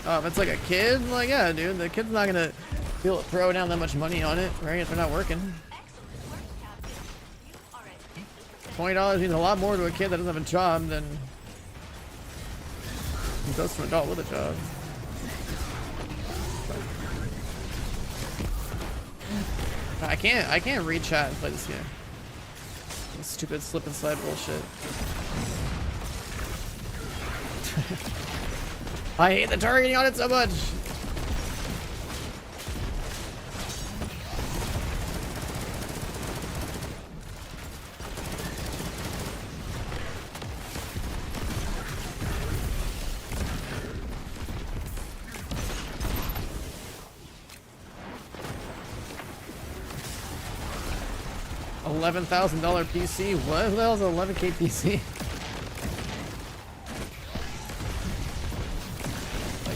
Oh, if it's like a kid, like, yeah, dude, the kid's not gonna be able to throw down that much money on it, right? If they're not working. $20 means a lot more to a kid that doesn't have a job than it does to an adult with a job. I can't read chat and play this game. This stupid slip and slide bullshit. I hate the targeting on it so much. $11,000 PC? What the hell is an 11K PC?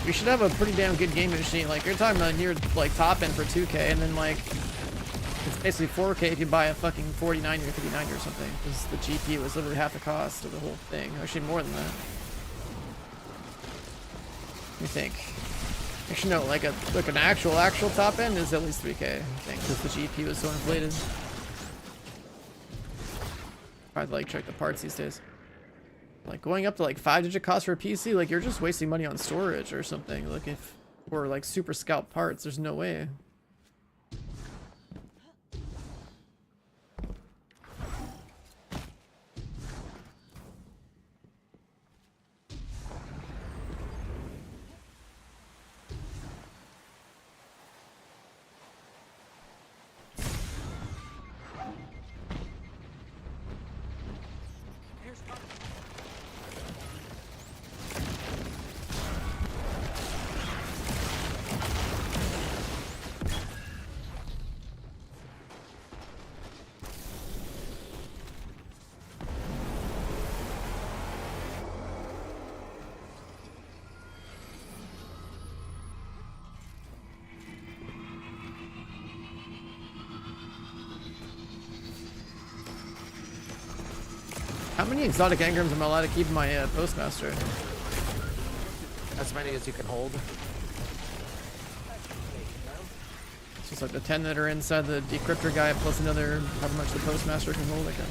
We should have a pretty damn good game machine. Like, you're talking about near, like, top end for 2K, and then, like, it's basically 4K if you buy a fucking 4090 or 5090 or something, because the GPU is literally half the cost of the whole thing. Actually, more than that. Let me think. Actually, no, like an actual top end is at least 3K, I think, because the GPU is so inflated. I'd like check the parts these days. Like going up to like 5-digit cost for a PC, like you're just wasting money on storage or something. Like if or like super scalp parts, there's no way. How many exotic engrams am I allowed to keep in my postmaster? As many as you can hold. It's just like the 10 that are inside the decryptor guy plus another, however much the postmaster can hold. Okay.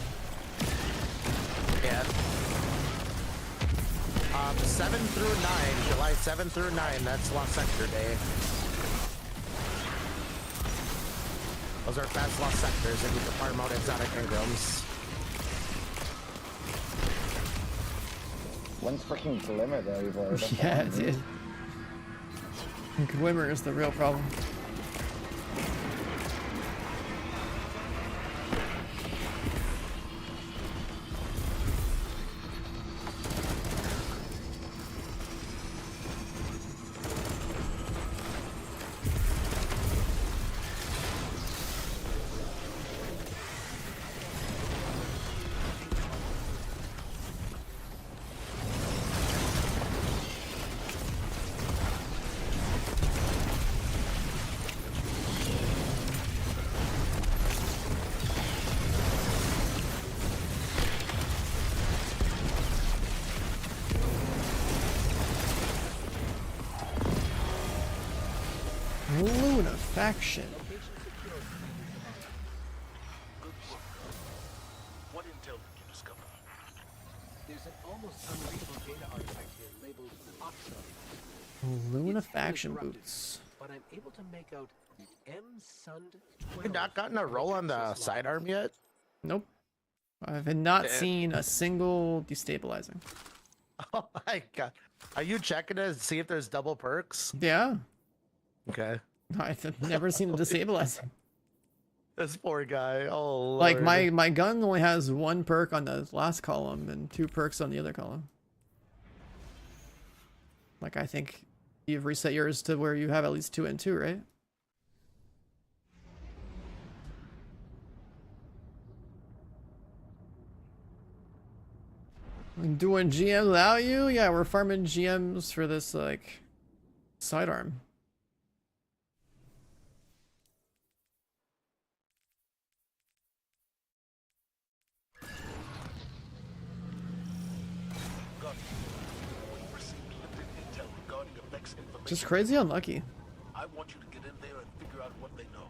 Yeah. 7 through 9, July 7 through 9, that's Lost Sector Day. Those are fast Lost Sectors, and you can farm out exotic engrams. When's freaking Glimmer there, bro? That's Yeah, what I mean. dude. Glimmer is the real problem. Faction. Good work. What intel did you discover? There's an almost unreadable data artifact here labeled Oxo. Luna It's faction corrupted, boots. but I'm able to make out M-Sund You not gotten a roll on the sidearm yet? Nope. I've not seen a single destabilizing. Oh my god. Are you checking to see if there's double perks? Yeah. Okay. I've never seen a destabilizing. This poor guy. Oh, Like Lord. my gun only has 1 perk on the last column and 2 perks on the other column. Like I think you've reset yours to where you have at least 2 and 2, right? I'm doing GMs without you? Yeah, we're farming GMs for this like sidearm. We received limited intel regarding effects information. Just crazy unlucky. I want you to get in there and figure out what they know.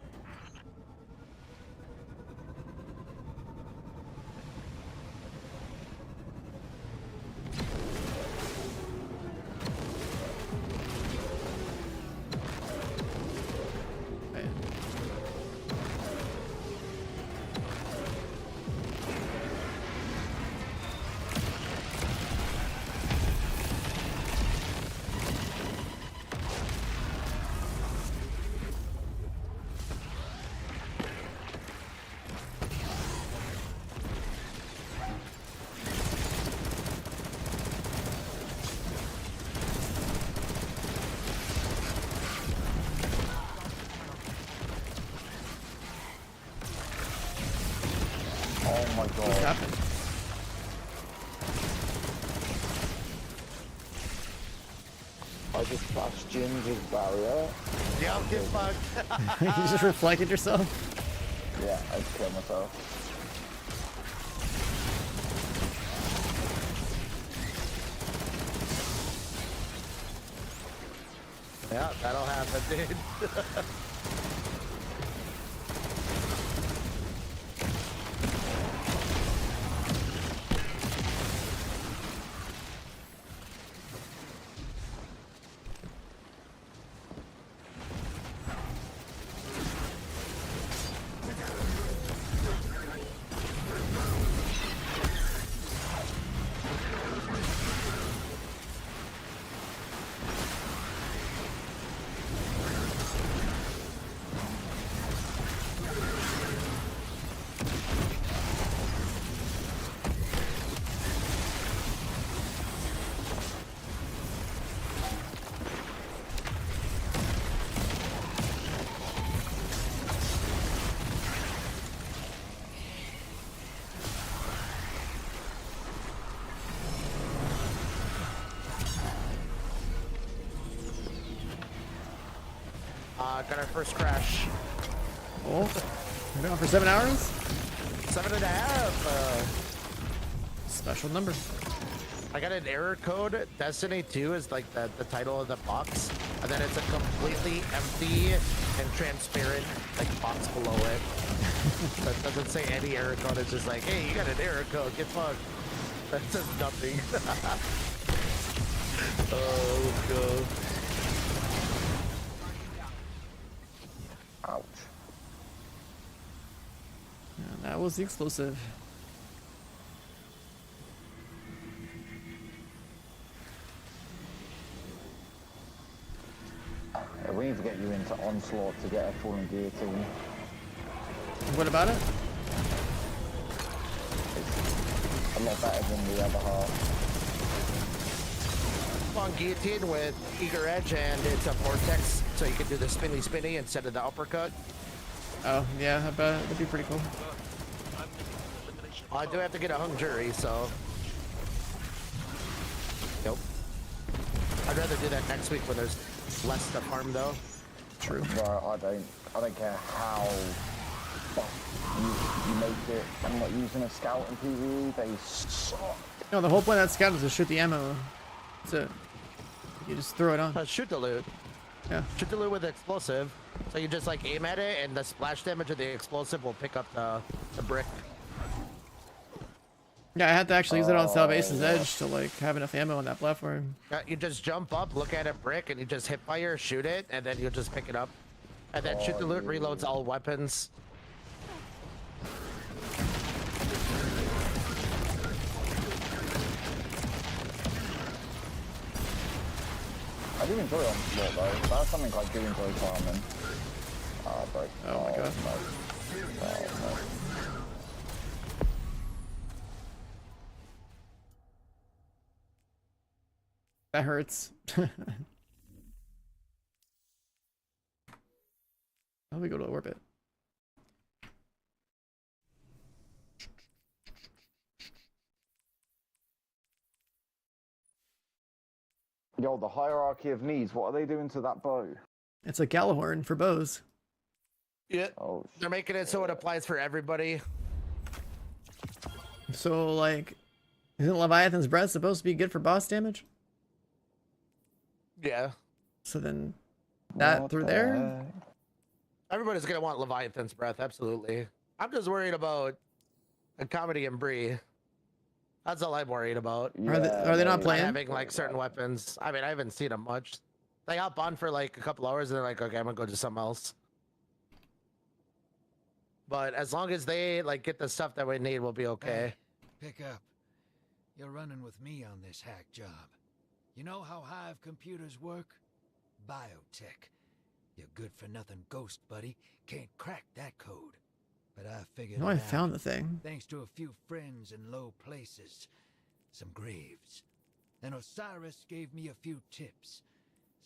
Oh my What god. happened? I just bashed Ginger's barrier. Yeah, get fucked. You just reflected yourself? Yeah, I just killed myself. Yeah, that'll happen, dude. Got our first crash. Oh, we're going for 7 hours? 7.5. Special number. I got an error code. Destiny 2 is like the title of the box, and then it's a completely empty and transparent like box below it. That doesn't say any error code. It's just like, hey, you got an error code. Get fucked. That says nothing. Oh god. Ouch. And that was the explosive. Yeah, we need to get you into Onslaught to get a fallen guillotine. What about it? It's a lot better than the other half. On guillotine with eager edge, and it's a vortex, so you can do the spinny instead of the uppercut. Oh, yeah, I bet that'd be pretty cool. Well, I do have to get a hung jury, so. Nope. I'd rather do that next week when there's less to farm, though. True. Bro, I don't care how you make it. I'm not using a scout in PvE. They suck. No, the whole point of that scout is to shoot the ammo. That's it. You just throw it on. Shoot the loot. Yeah. Shoot the loot with explosive. So you just like aim at it, and the splash damage of the explosive will pick up the brick. Yeah, I had to actually use it on Salvation's Edge to like have enough ammo on that platform. You just jump up, look at a brick, and you just hit fire, shoot it, and then you'll just pick it up. And then shoot the loot, reloads all weapons. I do enjoy Onslaught though. That's something I do enjoy farming. Oh, bro. Oh my god. No. Oh, no. That hurts. How do we go to orbit? Yo, the hierarchy of needs, what are they doing to that bow? It's a Gallahorn for bows. Yeah. Oh, They're making it so it applies for everybody. So, like, isn't Leviathan's Breath supposed to be good for boss damage? Yeah. So then, that what through the there? heck? Everybody's gonna want Leviathan's Breath, absolutely. I'm just worried about a comedy and Bree. That's all I'm worried about. Are they not Not playing? having like certain weapons. I mean, I haven't seen them much. They hop on for like a couple hours and they're like, okay, I'm gonna go do something else. But as long as they like get the stuff that we need, we'll be okay. Pick up. You're running with me on this hack job. You know how Hive computers work? Biotech. Your good-for-nothing ghost buddy can't crack that code. But I figured No, it I out, found the thing. thanks to a few friends in low places. Some graves. And Osiris gave me a few tips.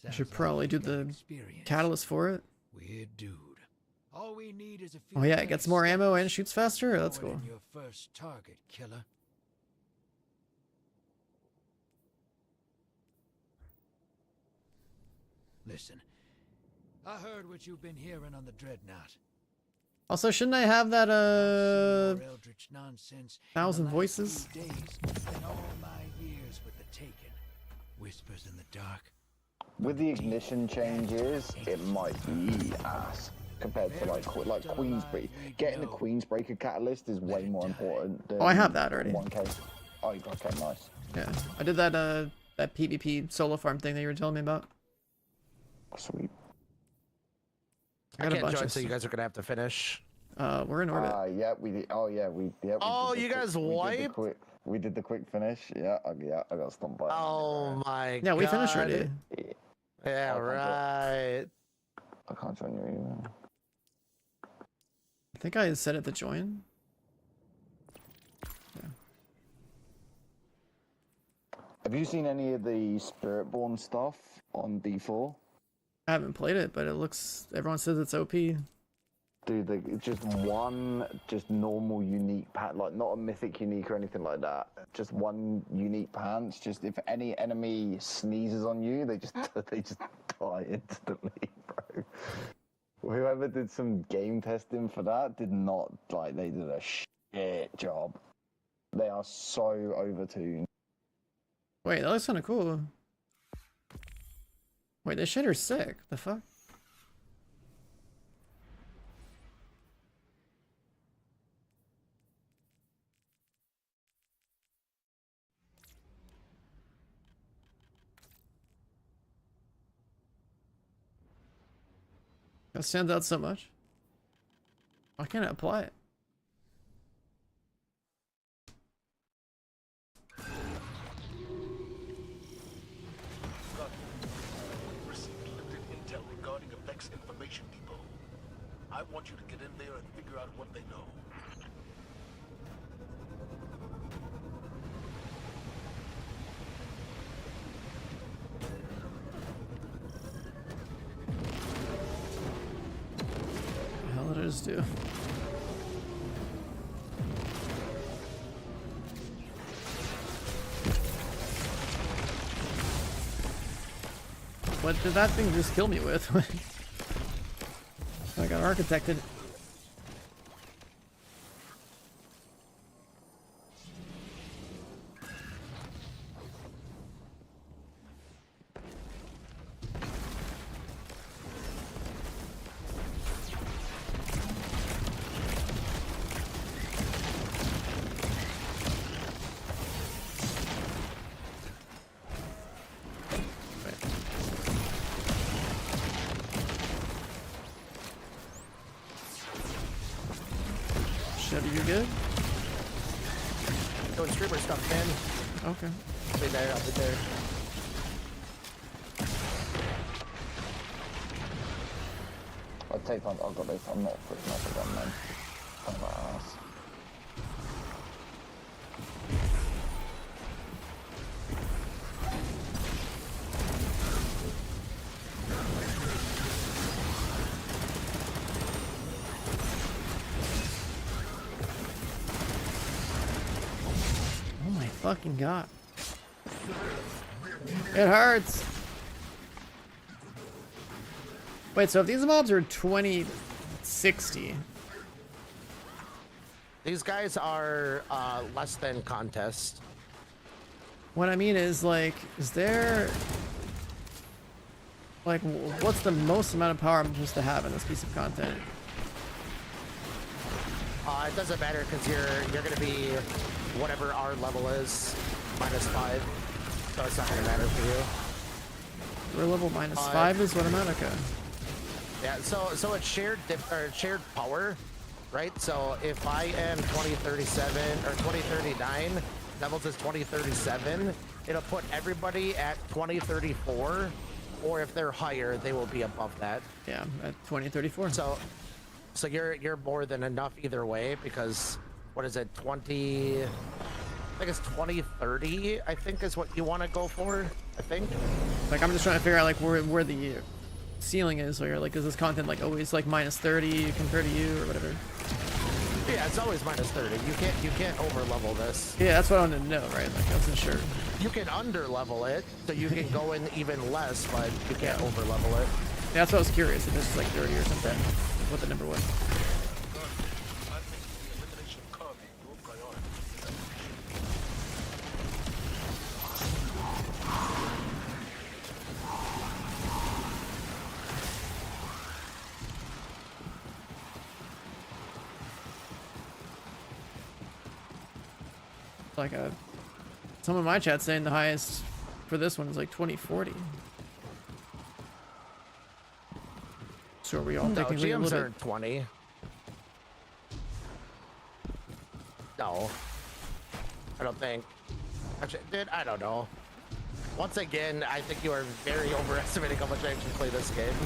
I should Sounds like probably do he's got the experience. catalyst for it. Weird dude. All we need is a few Oh yeah, it gets more ammo and steps shoots faster? That's forward cool. in your first target, killer. Listen, I heard what you've been hearing on the Dreadnought. Also, shouldn't I have that, Some more eldritch nonsense in the 1,000 last voices? few days than all my years with the Taken. Whispers in the dark. With the ignition changes, it might be ass compared to like Queensbreaker. Getting the Queensbreaker catalyst is way more important than Oh, I have that already. 1K. Oh, you got okay, nice. Yeah, I did that, that PvP solo farm thing that you were telling me about. Sweet. I I got a can't bunch join, of so you guys are gonna have to finish. We're in orbit. Yeah, we did. Oh, yeah, we. Yeah, we Oh, did the you guys wiped? We did the quick finish. Yeah, I got stumped by. Oh my god. Yeah, we finished already. Yeah, Oh, right. I can't join you either. I think I set it to join. Have you seen any of the Spiritborn stuff on D4? I haven't played it, but it looks, everyone says it's OP. Dude, just one, just normal unique pant, like not a mythic unique or anything like that. Just one unique pants. Just if any enemy sneezes on you, they just die instantly, bro. Whoever did some game testing for that did not, like, they did a shit job. They are so overtuned. Wait, that looks kind of cool. Wait, this shader's sick. The fuck? That stands out so much. Why can't I apply it? Received limited intel regarding effects information depot. I want you to get in there and figure out what they know. What the hell did I just do? What did that thing just kill me with? I got architected. Chevy, you good? Doing streamer stuff, man. Okay. I'll be there, I'll be there. I'll take time. I've got this. I'm not freaking out again, man. Fuck my ass. Oh my fucking god. It hurts. Wait, so if these mobs are 2060, These guys are less than contest. what I mean is like, is there like what's the most amount of power I'm supposed to have in this piece of content? It doesn't matter because you're gonna be whatever our level is, -5. So it's not gonna matter for you. We're level -5 is what I'm at. Okay. Yeah, so it's shared shared power, right? So if I am 2037 or 2039, Devils is 2037, it'll put everybody at 2034, or if they're higher, they will be above that. Yeah, I'm at 2034. So you're more than enough either way because what is it, 20? I think it's 2030. I think is what you want to go for. I think. Like I'm just trying to figure out like where the ceiling is. Or like is this content like always like -30 compared to you or whatever? Yeah, it's always -30. You can't over level this. Yeah, that's what I wanted to know, right? Like I wasn't sure. You can under level it, so you can go in even less, but you can't over level it. Yeah, that's what I was curious if this is like 30 or something. What the number was. I'm making the elimination of Carvey your priority. Like some of my chat saying the highest for this one is like 2040. So are we all No, technically a GMs little are bit? 20. No, I don't think. Actually, dude, I don't know. Once again, I think you are very overestimating how much I actually play this game.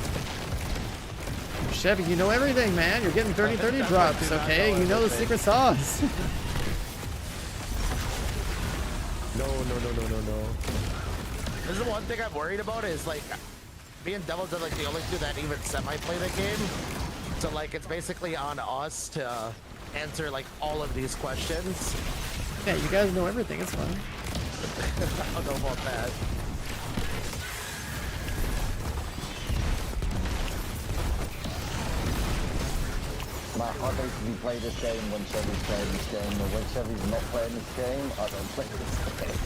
Chevy, you know everything, man. You're getting 30-30 drops, okay? You know the secret sauce. No. This is the one thing I'm worried about is like, me and Devils are like the only two that even semi-play the game. So like, it's basically on us to answer like all of these questions. Yeah, you guys know everything. It's fine. I don't know about that. Matt, I basically play this game when Chevy's playing this game, or when Chevy's not playing this game, I don't play this game.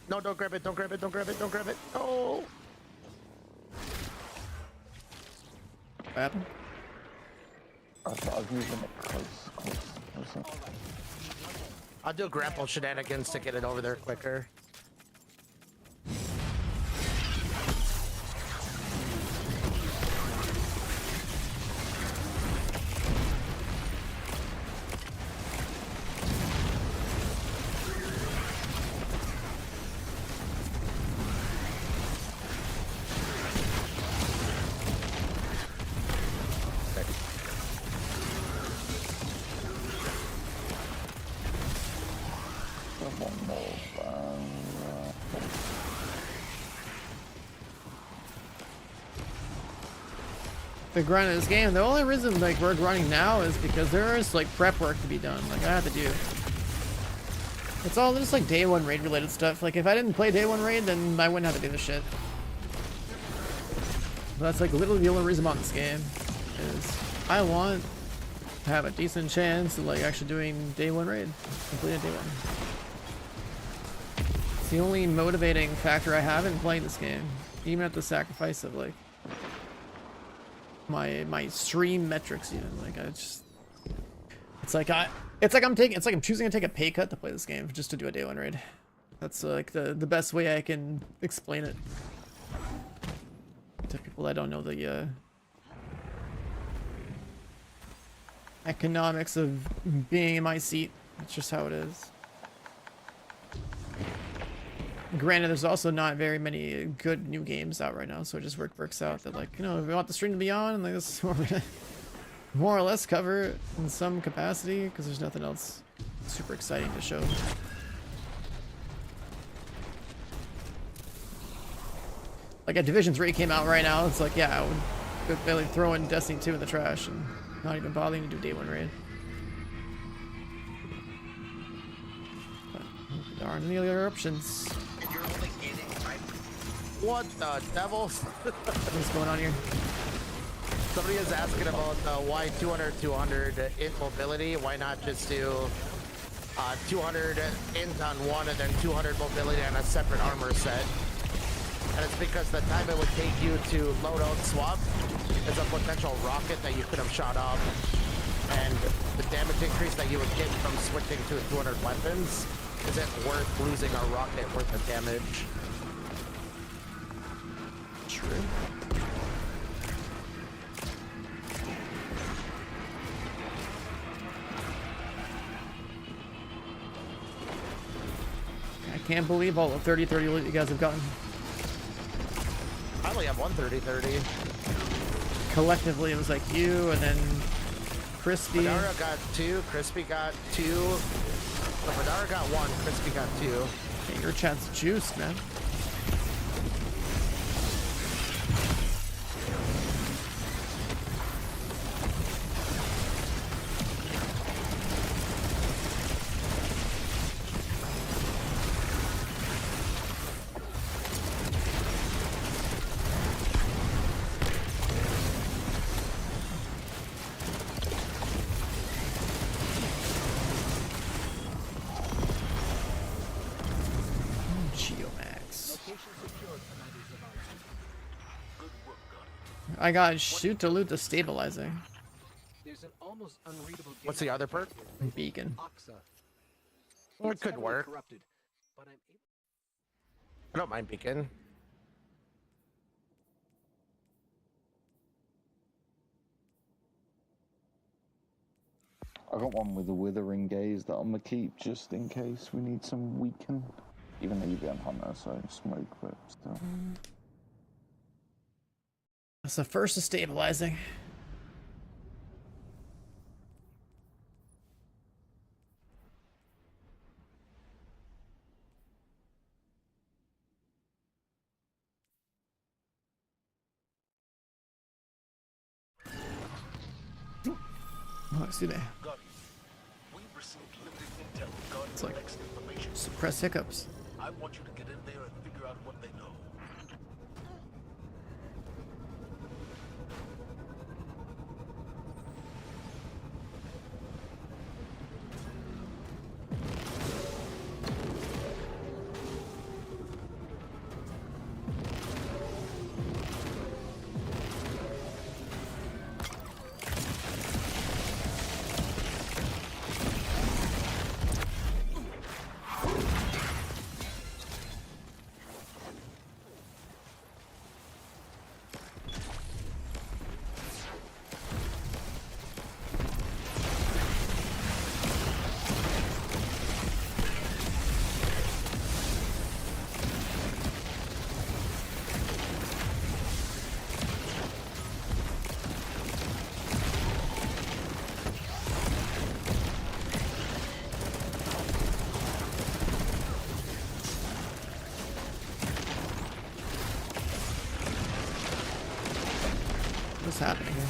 No, don't grab it, don't grab it, don't grab it, don't grab it. Oh! What happened? I was using it close. I'll do grapple shenanigans to get it over there quicker. One more. The grind of this game, the only reason like we're grinding now is because there is like prep work to be done. Like I have to do. It's all just like day one raid related stuff. Like if I didn't play day one raid, then I wouldn't have to do this shit. But that's like literally the only reason I'm on this game. Is I want to have a decent chance of like actually doing day one raid. Completing day one. It's the only motivating factor I have in playing this game. Even at the sacrifice of like my stream metrics even. Like I just it's like I'm choosing to take a pay cut to play this game just to do a day one raid. That's like the best way I can explain it to people that don't know the economics of being in my seat. It's just how it is. Granted, there's also not very many good new games out right now, so it just works out that like, you know, if we want the stream to be on, and like this is what we're gonna more or less cover it in some capacity, because there's nothing else super exciting to show. Like a Division 3 came out right now, it's like, yeah, I would barely throw in Destiny 2 in the trash and not even bothering to do day one raid. But there aren't any other options. What the devil? What's going on here? Somebody is asking about why 200 int mobility. Why not just do 200 int on one and then 200 mobility on a separate armor set? And it's because the time it would take you to loadout swap is a potential rocket that you could have shot off, and the damage increase that you would get from switching to 200 weapons isn't worth losing a rocket worth of damage. True. I can't believe all the 30-30 loot you guys have gotten. I only have one 30-30. Collectively, it was like you and then Crispy. Madara got 2, Crispy got 2. So Madara got 1, Crispy got 2. Hey, your chat's juiced, man. I got shoot to loot the stabilizing. There's an almost unreadable What's the other perk? Beacon. Well, it could work. Corrupted, but I don't mind beacon. I got one with a withering gaze that I'm gonna keep just in case we need some weaken. Even though you'd be on hunter, so smoke, but still. That's the first of stabilizing. Oh, excuse me. Guardian, we've received limited It's like Vex information. suppress hiccups. I want you to get in there and figure out what they know. What's happening here?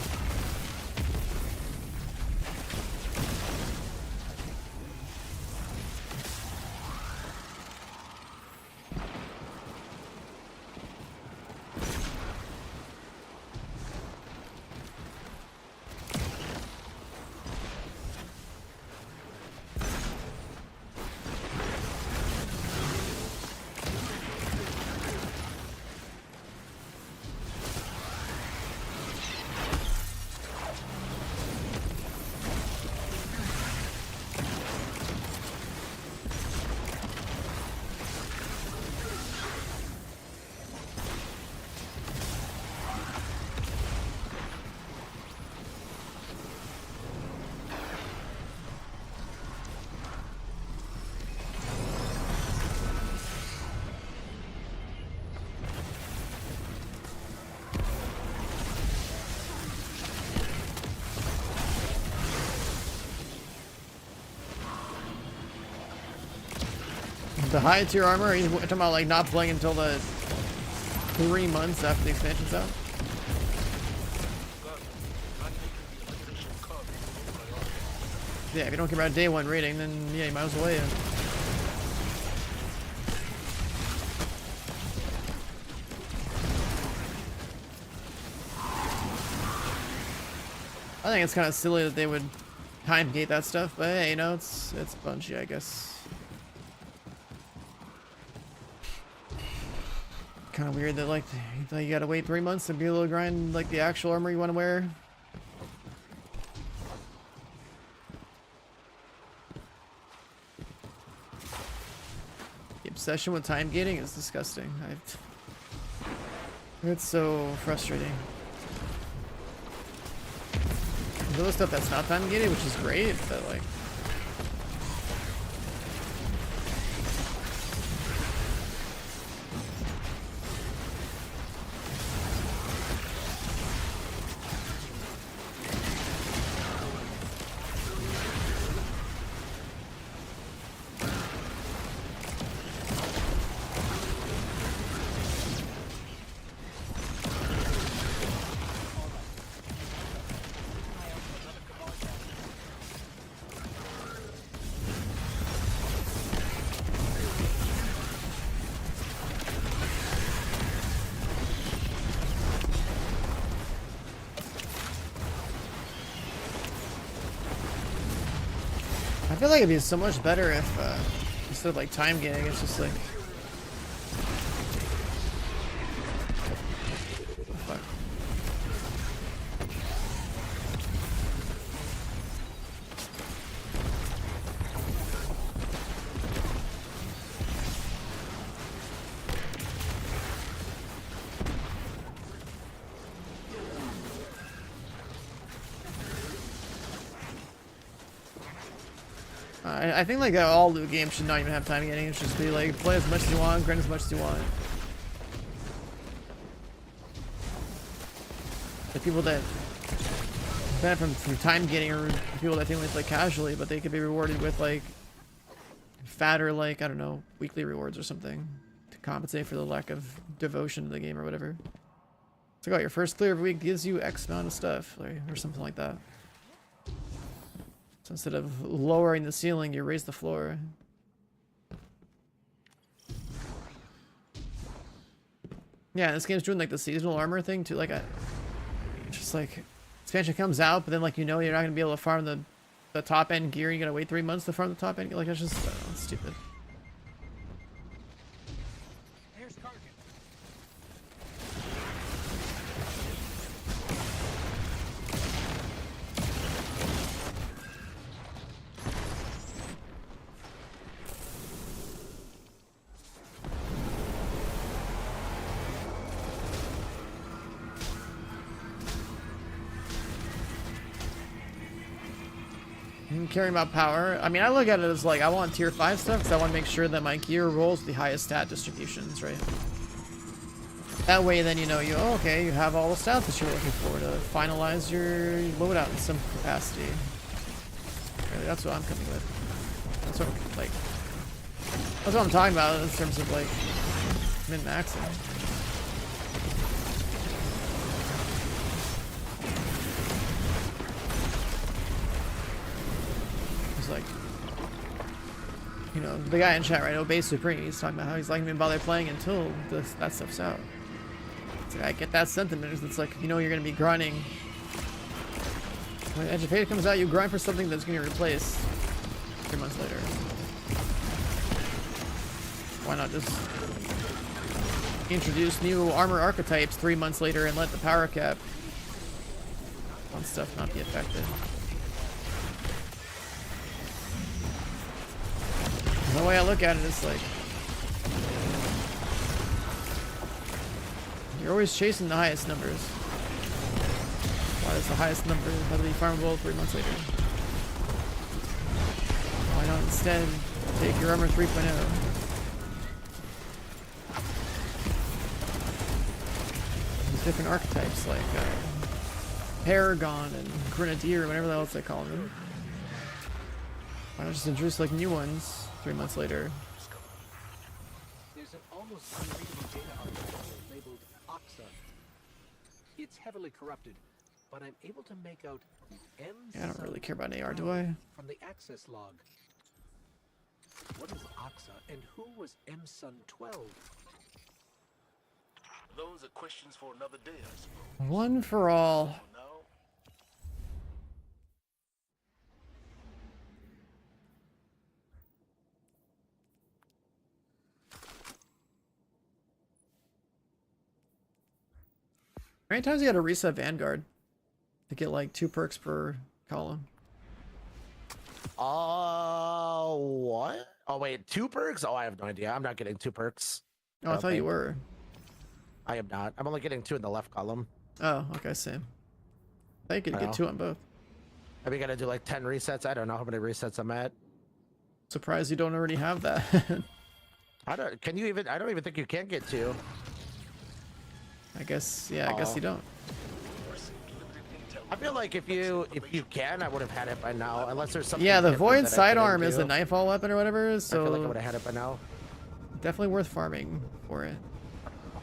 The high tier armor, he's talking about like not playing until the 3 months after the expansion's out. Yeah, if you don't care about day 1 rating, then yeah, you might as well wait. I think it's kind of silly that they would time gate that stuff, but hey, you know, it's Bungie, I guess. Kind of weird that like you gotta wait 3 months to be able to grind like the actual armor you want to wear. The obsession with time gating is disgusting. It's so frustrating. There's other stuff that's not time gated, which is great, but like. I feel like it'd be so much better if instead of like time gating, it's just like. Fuck. I think like all loot games should not even have time gating. It should just be like play as much as you want, grind as much as you want. The people that benefit from time gating are people that think like casually, but they could be rewarded with like fatter like I don't know weekly rewards or something to compensate for the lack of devotion to the game or whatever. It's like, oh, your first clear of week gives you X amount of stuff or something like that. So instead of lowering the ceiling, you raise the floor. Yeah, this game's doing like the seasonal armor thing too. Like, just like expansion comes out, but then like you're not gonna be able to farm the top end gear. You gotta wait 3 months to farm the top end. Like, it's just I don't know, it's stupid. There's target. Caring about power. I mean, I look at it as like I want tier 5 stuff because I want to make sure that my gear rolls the highest stat distributions, right? That way, then you know okay, you have all the stats that you're looking for to finalize your loadout in some capacity. Really, that's what I'm coming with. That's what like. That's what I'm talking about in terms of like min-maxing. Like, you know, the guy in chat, right? Obey Supreme. He's talking about how he's like, even bother playing until that stuff's out. So I get that sentiment. It's like, you know, you're gonna be grinding. When Edge of Fate comes out, you grind for something that's gonna replace 3 months later. Why not just introduce new armor archetypes 3 months later and let the power cap on stuff not be affected? The way I look at it is like, you're always chasing the highest numbers. Why is the highest number have to be farmable 3 months later? Why not instead take your armor 3.0? These different archetypes like Paragon and Grenadier, whatever the hell else they call them. Why not just introduce like new ones 3 months later? There's an almost unreadable data article labeled Oxa. It's heavily corrupted, but I'm able to make out M. Yeah, I don't really care about AR, do I? From the access log. What is Oxa and who was M-Sun 12? Those are questions for another day, I suppose. One for all. For now, How many times you gotta reset Vanguard to get like 2 perks per column? What? Oh wait, 2 perks? Oh, I have no idea. I'm not getting 2 perks. Oh, I thought you were. I am not. I'm only getting 2 in the left column. Oh, okay, same. I think you could get 2 on both. Are we gonna do like 10 resets? I don't know how many resets I'm at. Surprised you don't already have that. Can you even? I don't even think you can get 2. I guess, yeah, I guess you don't. I feel like if you can, I would have had it by now. Unless there's something. Yeah, the different Void that I sidearm couldn't is do. a nightfall weapon or whatever, so I feel like I would have had it by now. definitely worth farming for it.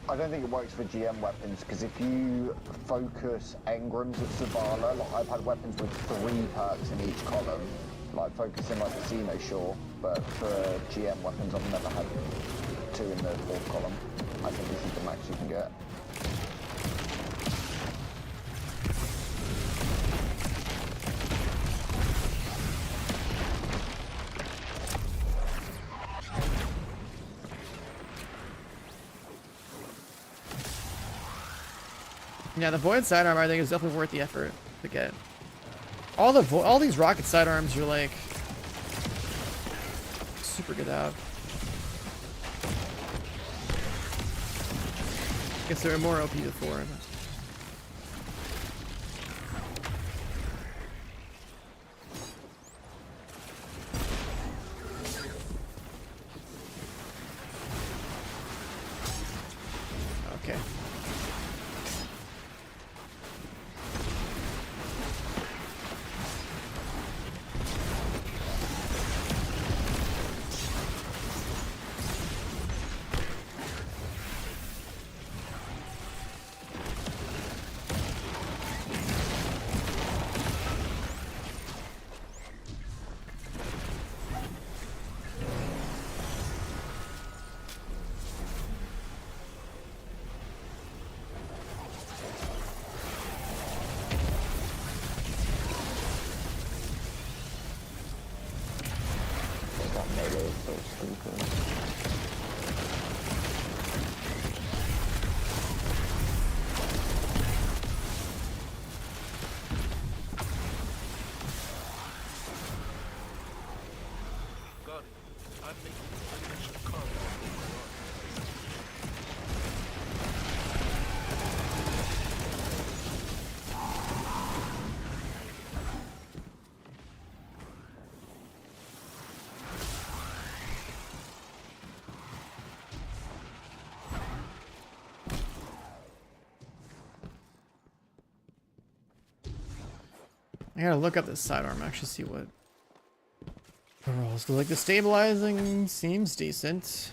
I don't think it works for GM weapons, because if you focus engrams at Zavala, like I've had weapons with 3 perks in each column, like focusing like the Xeno, sure, but for GM weapons I've never had 2 in the 4th column. I think this is the max you can get. Yeah, the Void sidearm I think is definitely worth the effort to get. All these rocket sidearms are like super good out. Guess they were more OP before. Okay. I'm making unleashed karma on my arm. I gotta look up this sidearm, actually see what rolls. 'Cause like the stabilizing seems decent.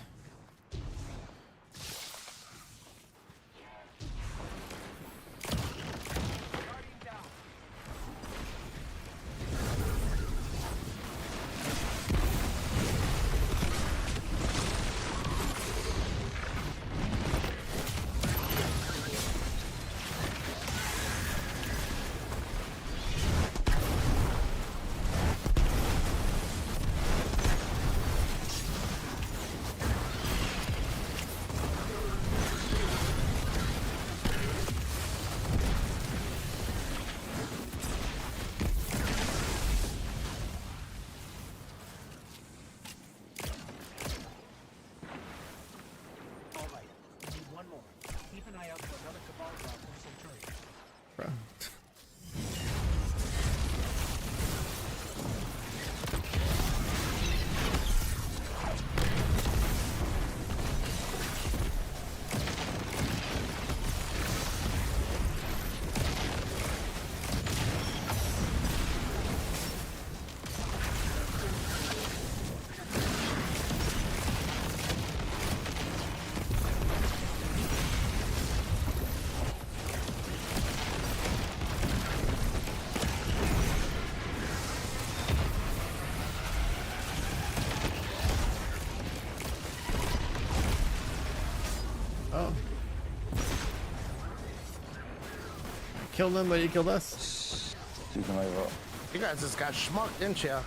All right, we need one more. Keep an eye out for another Cabal drop from Centurion. Bro. Oh. Killed him, but he killed us. You can over. You guys just got schmucked, didn't ya?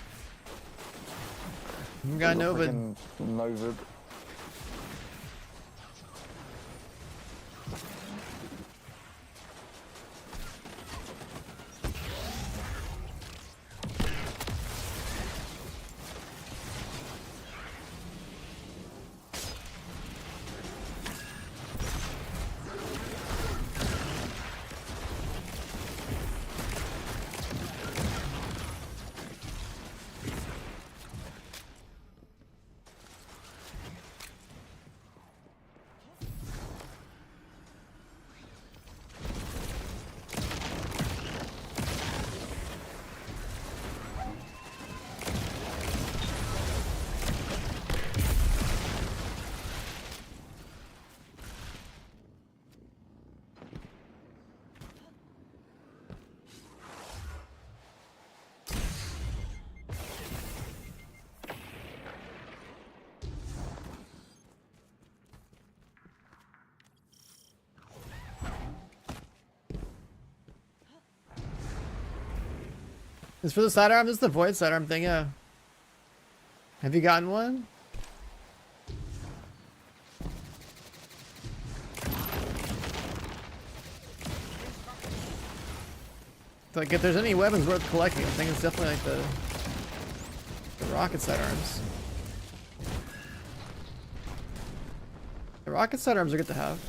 We got Nova. Nova. This for the sidearm? This is the void sidearm thing, yeah. Have you gotten one? Like, if there's any weapons worth collecting, I think it's definitely like the rocket sidearms. The rocket sidearms are good to have.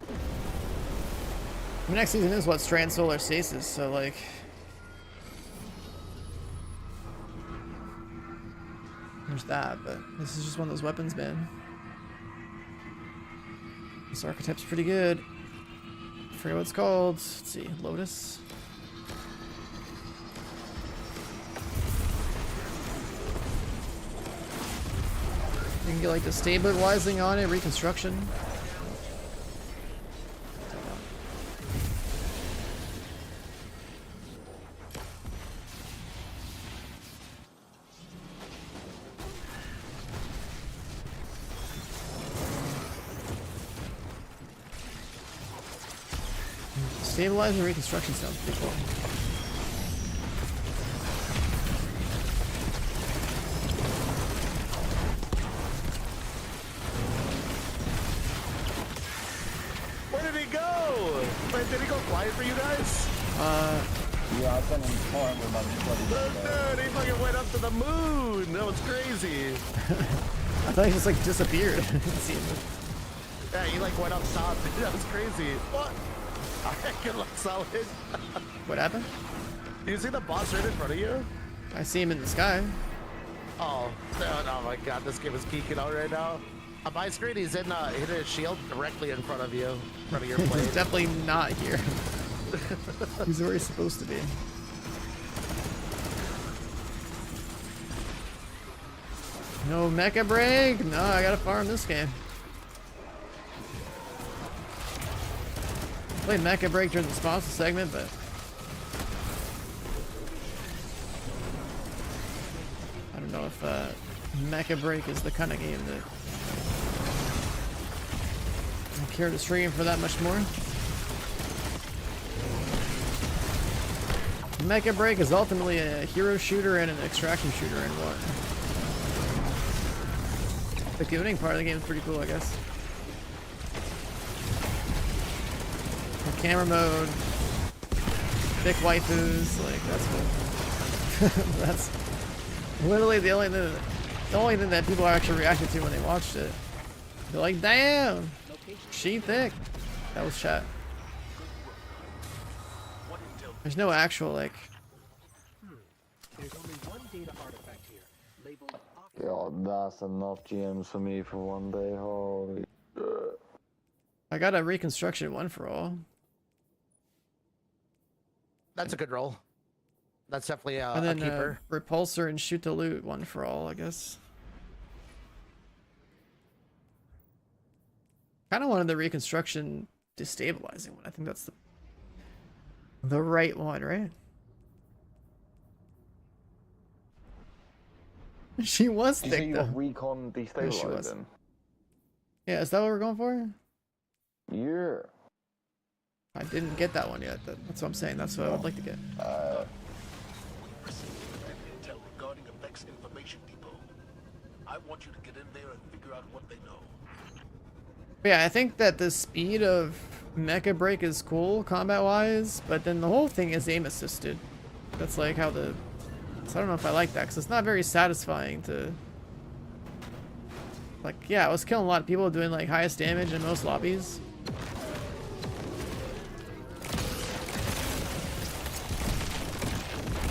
I mean, next season is what, Strand Solar Stasis, so like... There's that, but this is just one of those weapons, man. This archetype's pretty good. I forget what it's called. Let's see, Lotus. You can get like the stabilizing on it, reconstruction. Stabilize and reconstruction sounds pretty cool. Where did he go? Wait, did he go flying for you guys? Yeah, I sent him 400 months. Dude, he fucking went up to the moon. That was crazy. I thought he just like disappeared. I didn't see him. Yeah, he like went up top. That was crazy. What? Good luck, solid. What happened? Do you see the boss right in front of you? I see him in the sky. Oh, oh my god, this game is geeking out right now. On my screen, he's in hitting a shield directly in front of you, in front of your He's plane. definitely not here. He's where he's supposed to be. No mecha break? No, I gotta farm this game. Played mecha break during the sponsor segment, but I don't know if mecha break is the kind of game that I care to stream for that much more. Mecha break is ultimately a hero shooter and an extraction shooter in one. The gooning part of the game is pretty cool, I guess. The camera mode, thick waifus, like that's what. That's literally the only thing that people actually reacted to when they watched it. They're like, "Damn, she thick." That was chat. There's no actual like. There's only one data artifact here, labeled God, that's enough GMs for me for one day. Holy shit. I got a reconstruction one for all. That's a good roll. That's definitely And a then keeper. repulsor and shoot to loot one for all, I guess. Kind of wanted the reconstruction destabilizing one. I think that's the right one, right? She was Did you say thick you though. got recon Yeah, she was. destabilizing? Yeah, is that what we're going for? Yeah. I didn't get that one yet. That's what I'm saying. That's what I would like to get. Received intel regarding a Vex information depot. I want you to get in there and figure out what they know. But yeah, I think that the speed of mecha break is cool combat-wise, but then the whole thing is aim assisted. That's like how the. So I don't know if I like that because it's not very satisfying to. Like, yeah, I was killing a lot of people doing like highest damage in most lobbies.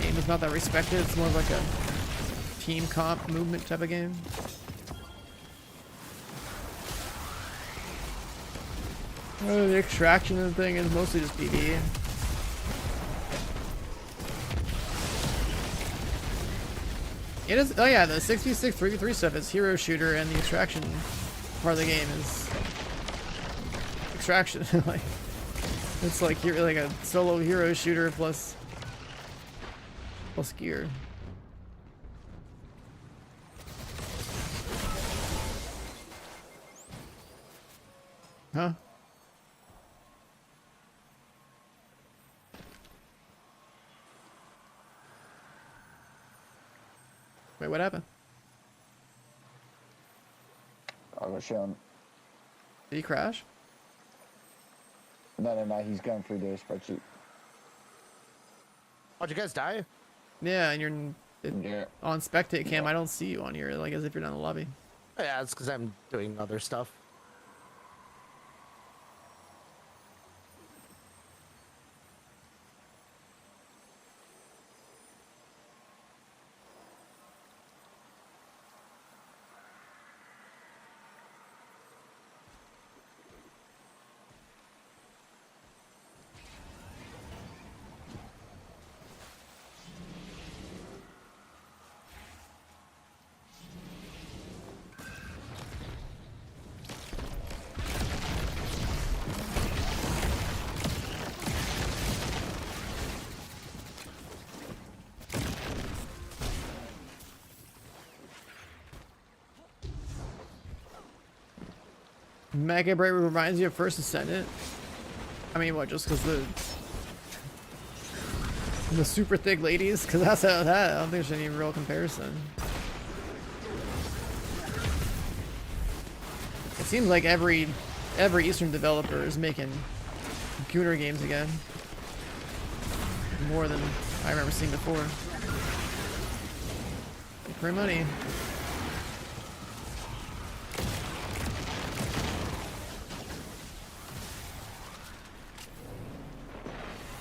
Game is not that respected. It's more of like a team comp movement type of game. The extraction thing is mostly just PvE. It is. Oh yeah, the 6v6 3v3 stuff is hero shooter, and the extraction part of the game is extraction. Like it's like you're like a solo hero shooter plus gear. Huh? Wait, what happened? I got shown. Did he crash? No, he's going through the spreadsheet. Oh, did you guys die? Yeah, and you're Yeah. on spectate cam. I don't see you on here, like as if you're not in the lobby. Yeah, it's because I'm doing other stuff. Mega Break reminds you of First Ascendant. I mean, what? Just because the super thick ladies? Because that's how that. I don't think there's any real comparison. It seems like every Eastern developer is making Gooner games again. more than I remember seeing before. Free money.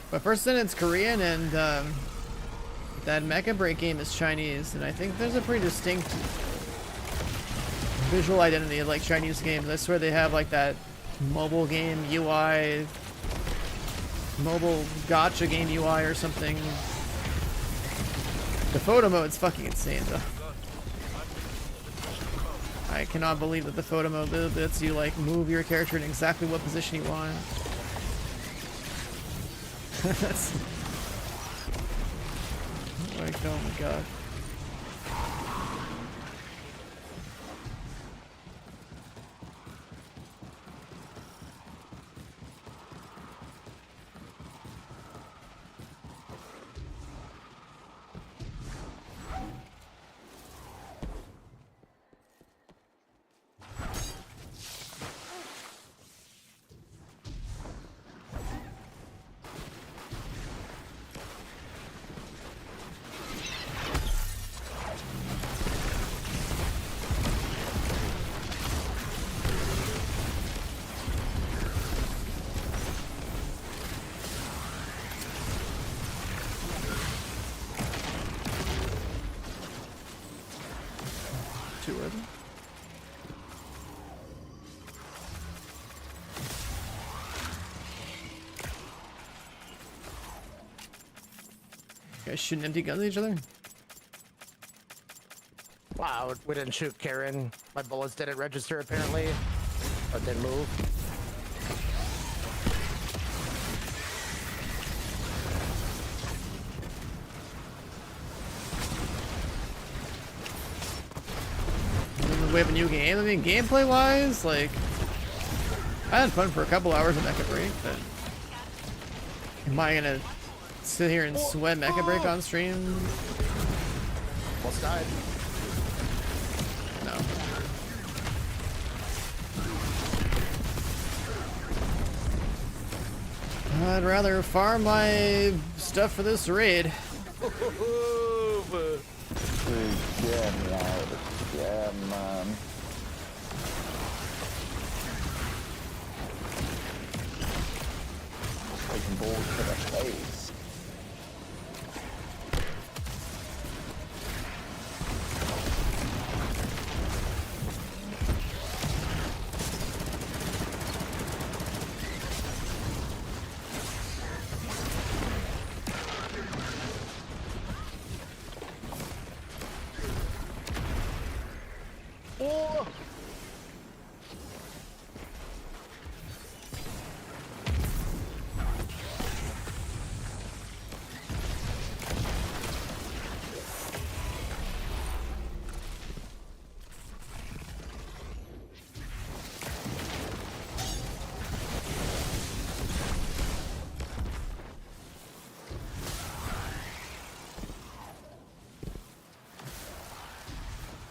But first then it's Korean, and that Mecha Break game is Chinese, and I think there's a pretty distinct visual identity of like Chinese games. I swear they have like that mobile game UI, mobile gotcha game UI or something. The photo mode's fucking insane though. I cannot believe that the photo mode lets you like move your character in exactly what position you want. That's like, oh my god. Two of them. You guys shooting empty guns at each other? Wow, we didn't shoot Karen. My bullets didn't register apparently. Or didn't move. We have a new game. I mean, gameplay wise, like, I had fun for a couple hours of Mecha Break, but am I gonna sit here and sweat Mecha Break on stream? Almost died. No. I'd rather farm my stuff for this raid. Yeah, man. Taking balls to the face. Oh!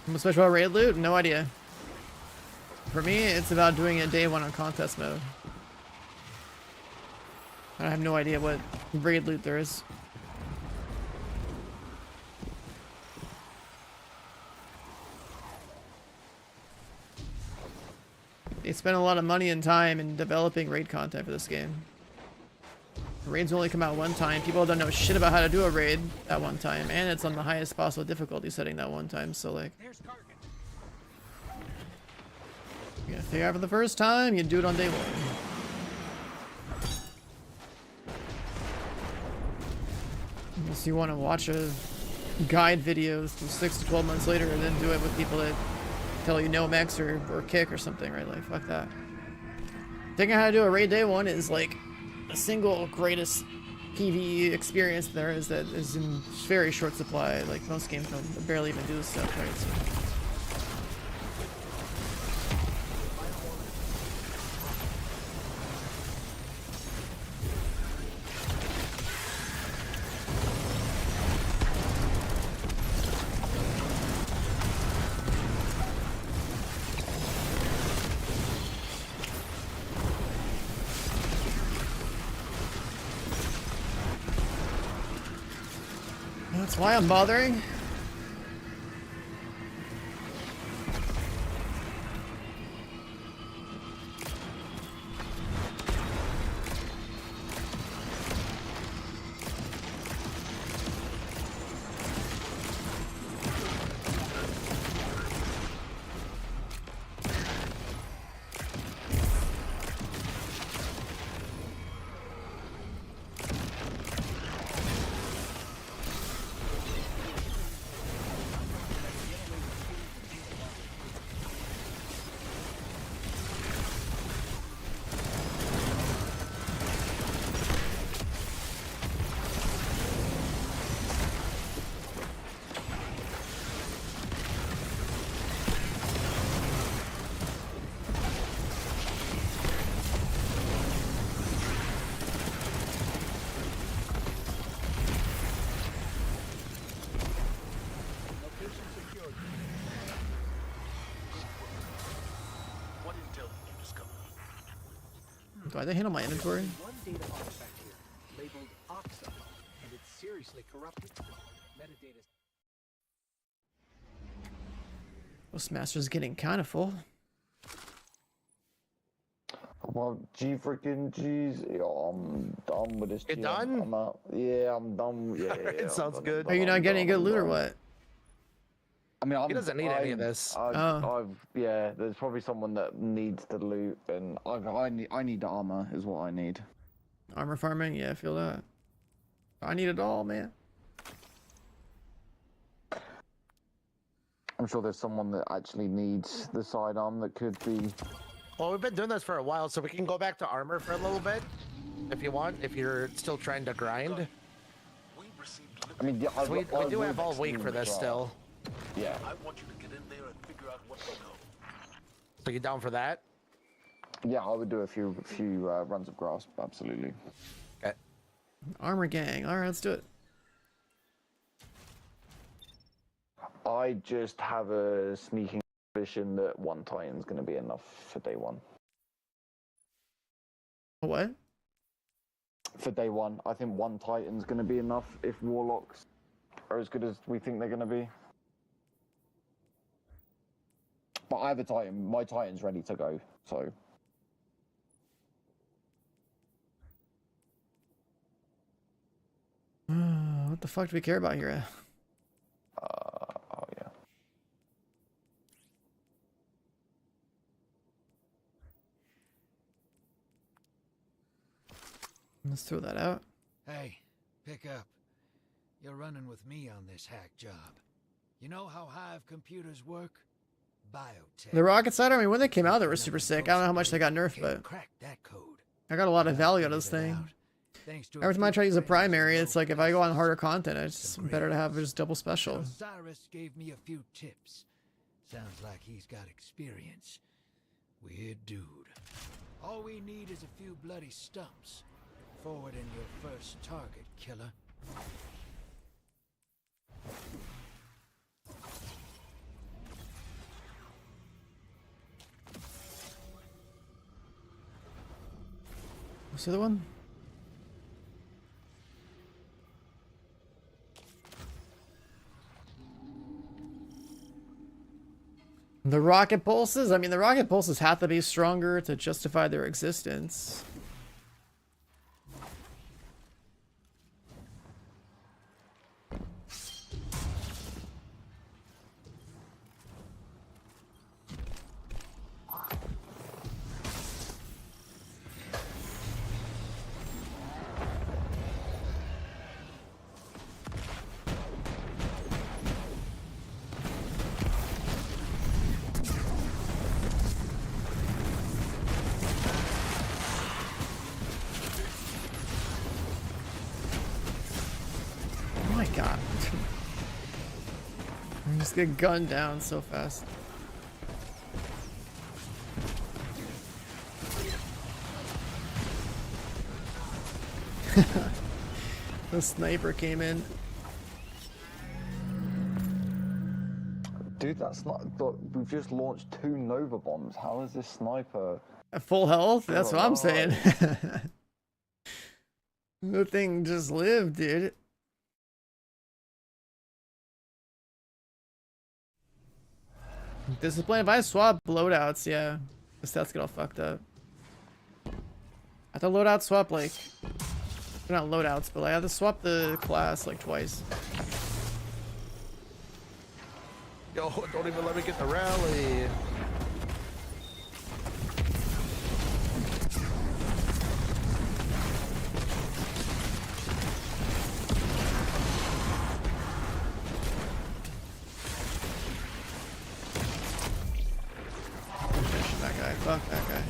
What's special about raid loot? No idea. For me, it's about doing it day one on contest mode. I have no idea what raid loot there is. They spent a lot of money and time in developing raid content for this game. Raids only come out one time. People don't know shit about how to do a raid at one time, and it's on the highest possible difficulty setting that one time. So like, you gotta figure out for the first time, you do it on day one. Unless you want to watch a guide video 6 to 12 months later, and then do it with people that tell you no mechs or kick or something, right? Like, fuck that. Thinking how to do a raid day one is like the single greatest PvE experience there is that is in very short supply. Like, most games don't barely even do this stuff, right? So. That's why I'm bothering. Location secured. What intel did you discover? Do I handle my inventory? One data artifact here, labeled Oxa, and it's seriously corrupted. Metadata. This master's getting kind of full. Well, freaking G's. Yeah, I'm done with this. You G. done? I'm out. Yeah, I'm done. Yeah, It I'm sounds done, good. Are you not getting any good loot or what? I mean, He doesn't need any of this. Yeah, there's probably someone that needs the loot, and I need the armor is what I need. Armor farming? Yeah, I feel that. I need it all, man. I'm sure there's someone that actually needs the sidearm that could be. Well, we've been doing this for a while, so we can go back to armor for a little bit, if you want. If you're still trying to grind, We received I mean, yeah, we do have all week for this still. Yeah. I want you to get in there and figure out what they know. So you down for that? Yeah, I would do a few runs of grasp, absolutely. Okay. Armor gang. All right, let's do it. I just have a sneaking suspicion that one Titan's going to be enough for day one. What? For day one, I think one Titan's going to be enough if Warlocks are as good as we think they're going to be. But I have a Titan. My Titan's ready to go, so. What the fuck do we care about here? Oh yeah. Let's throw that out. Hey, pick up. You're running with me on this hack job. You know how Hive computers work? Biotech. The rocket side, I mean, when they came out, they were super sick. I don't know how much they got nerfed, but Crack that code. I got a lot of value out of this thing. Every time I try to use a primary, it's like if I go on harder content, it's better to have just double special. Cyrus gave me a few tips. Sounds like he's got experience. Weird dude. All we need is a few bloody stumps. Forward in your first target, killer. What's the other one? The rocket pulses? I mean, the rocket pulses have to be stronger to justify their existence. Just get gunned down so fast. The sniper came in. Dude, that's not. Look, we've just launched 2 Nova bombs. How is this sniper? At full health? That's what I'm saying. alive? The thing just lived, dude. Discipline. If I swap loadouts, yeah, the stats get all fucked up. I thought loadout swap like, not loadouts, but like, I had to swap the class like twice. Yo, don't even let me get the rally. That guy, fuck that guy.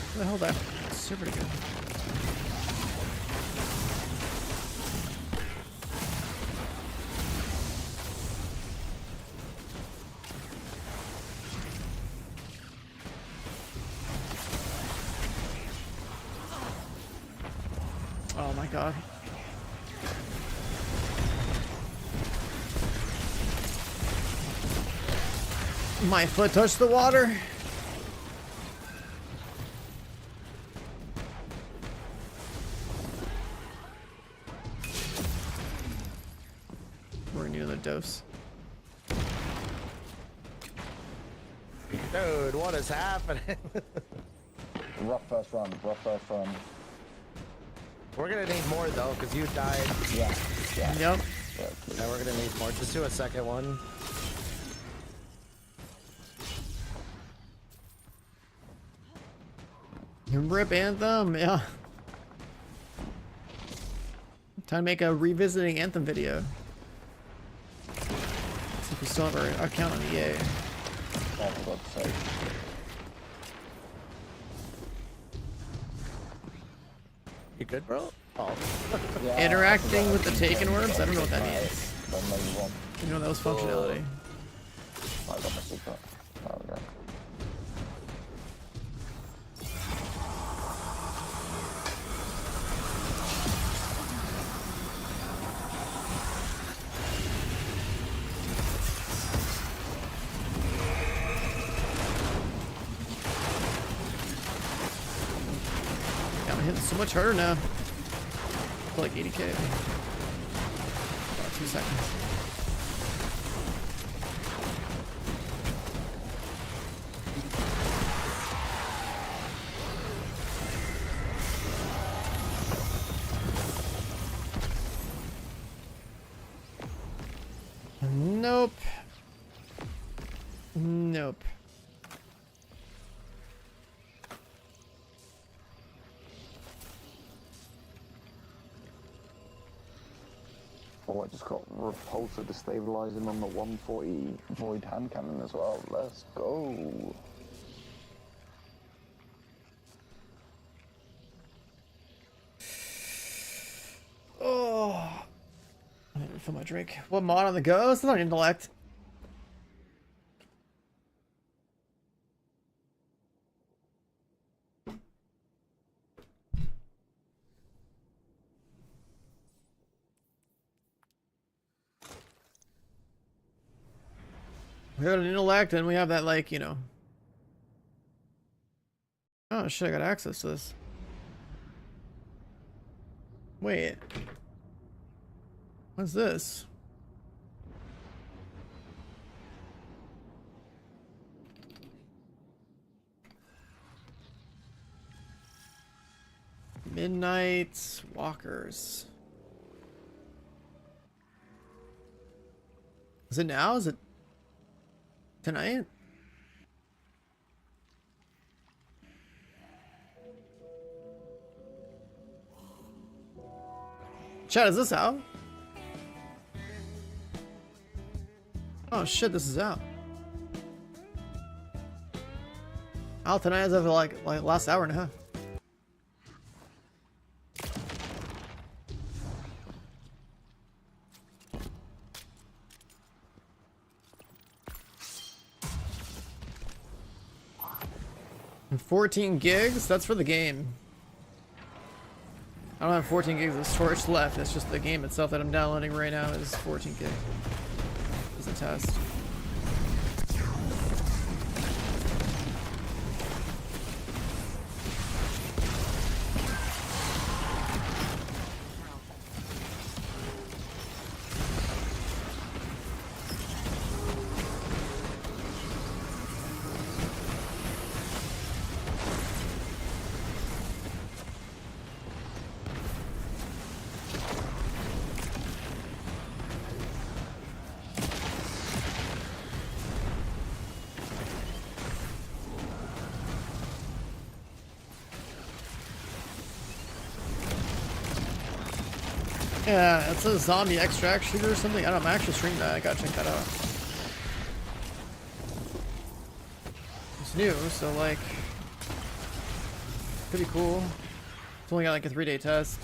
What the hell that? Super good. Oh my god. My foot touched the water. We're near the dose. Dude, what is happening? Rough first run, rough first run. We're gonna need more though, because you died. Yeah. Yep. Yeah, And we're gonna need more. Just do a second one. Rip Anthem, yeah. Time to make a revisiting Anthem video. See if we still have our account on EA. oh, for God's sake. You good, bro? Oh. Yeah, Interacting with the taken orbs? I don't know what that means. Don't know you want. You know that was functionality. I got my secret. There we go. Yeah, I'm hitting so much harder now. For like 80k. About 2 seconds. Nope. Nope. Oh, I just got repulsor destabilizing on the 140 void hand cannon as well. Let's go. Oh. I need to refill my drink. What mod on the go? It's not intellect. We have an intellect and we have that, like, you know. Oh shit, I got access to this. Wait. What's this? Midnight Walkers. Is it now? Is it tonight? Chat, is this out? Oh shit, this is out. Out tonight as of like last hour and a half. And 14 gigs? That's for the game. I don't have 14 gigs of storage left. It's just the game itself that I'm downloading right now is 14 gig. As a test. Yeah, it's a zombie extract shooter or something. I don't know, I'm actually streaming that. I gotta check that out. It's new, so like, pretty cool. It's only got like a 3-day test.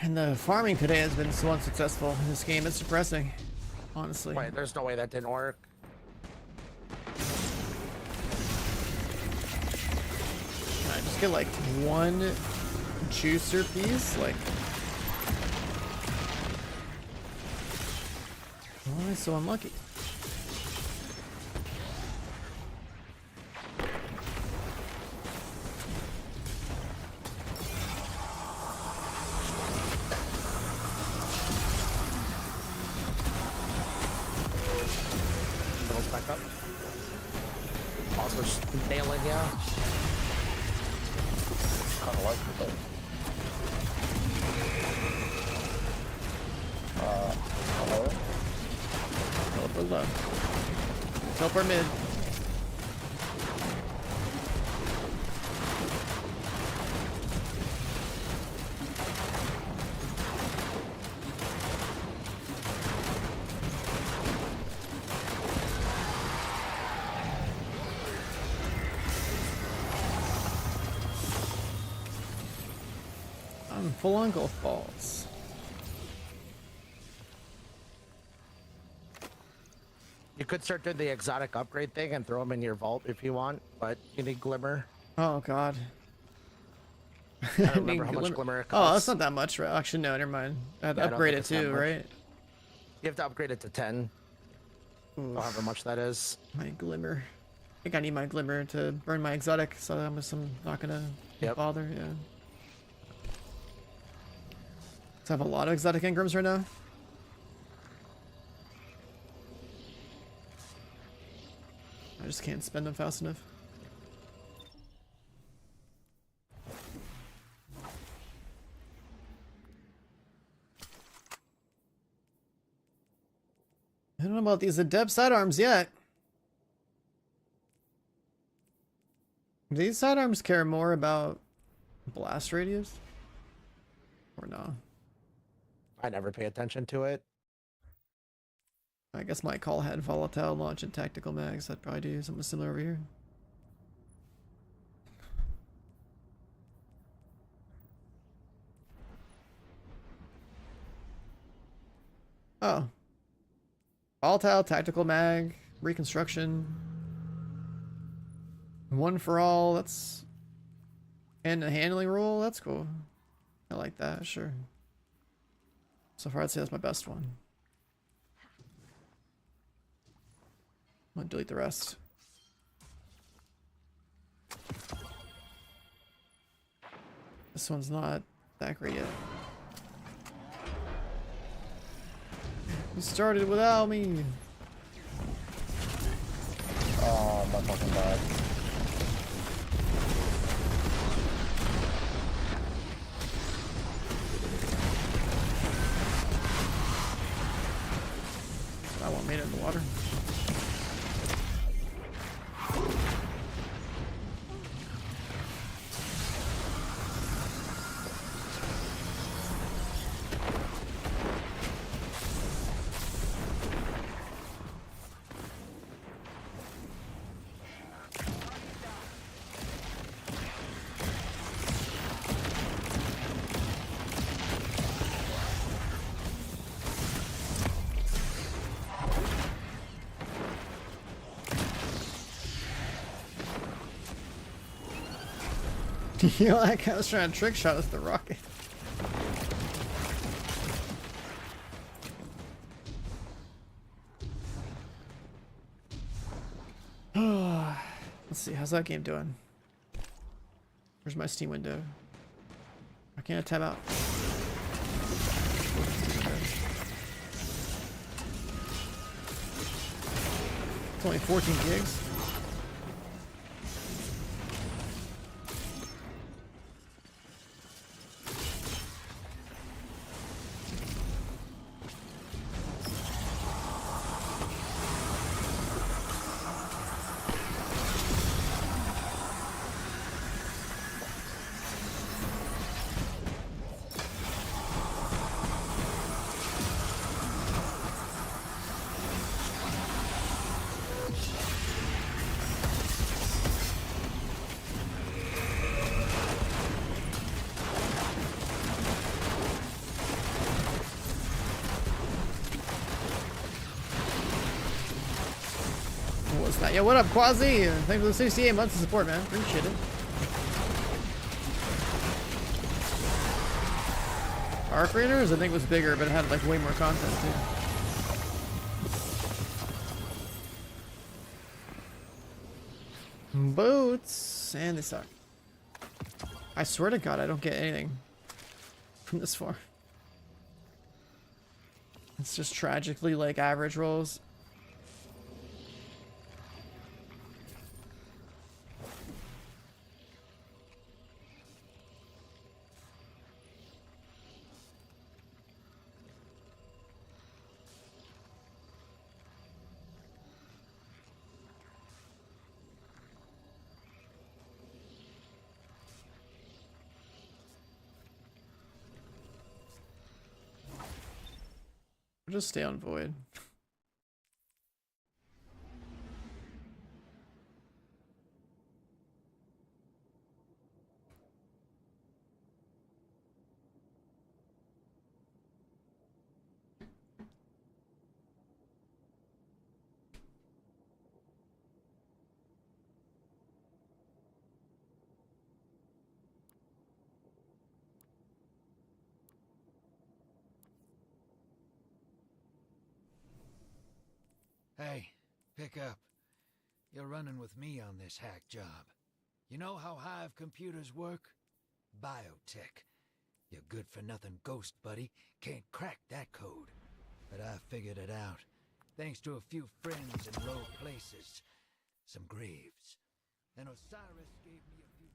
And the farming today has been so unsuccessful in this game. It's depressing, honestly. Wait, there's no way that didn't work. I just get like one juicer piece, like. Why am I so unlucky? Goes back up. Also nailing, yeah. Kind of like it though. Hello? Teleport low. Teleport mid. I'm full on golf balls. You could start doing the exotic upgrade thing and throw them in your vault if you want, but you need glimmer. Oh god. I don't remember how much glimmer it Oh, costs. that's not that much, right? Actually, no, never mind. I had to Yeah, I don't upgrade think it it's that too, much. right? You have to upgrade it to 10. Oof. However much that is. My glimmer. I think I need my glimmer to burn my exotic, so I'm not gonna Yep. bother, yeah. So I have a lot of exotic engrams right now. I just can't spend them fast enough. I don't know about these adept sidearms yet. Do these sidearms care more about blast radius? Or no? I never pay attention to it. I guess my call had volatile launch and tactical mags. I'd probably do something similar over here. Oh. Volatile, tactical mag, reconstruction. One for all, that's... And a handling rule, that's cool. I like that, sure. So far I'd say that's my best one. I'm gonna delete the rest. This one's not that great yet. You started without me. Oh, my fucking bad. That one made it in the water. You know, that guy was trying to trick shot us with the rocket. Let's see, how's that game doing? Where's my Steam window? Why can't I tab out? It's only 14 gigs. What's that? Yeah, what up, Quasi? Thanks for the 68 months of support, man. Appreciate it. Arc Raiders, I think, was bigger, but it had like way more content too. Boots, and they suck. I swear to God, I don't get anything from this far. It's just tragically like average rolls. Just stay on void. Hey, pick up. You're running with me on this hack job. You know how Hive computers work? Biotech. Your good-for-nothing ghost buddy can't crack that code. But I figured it out, thanks to a few friends in low places. Some graves. And Osiris gave me a few...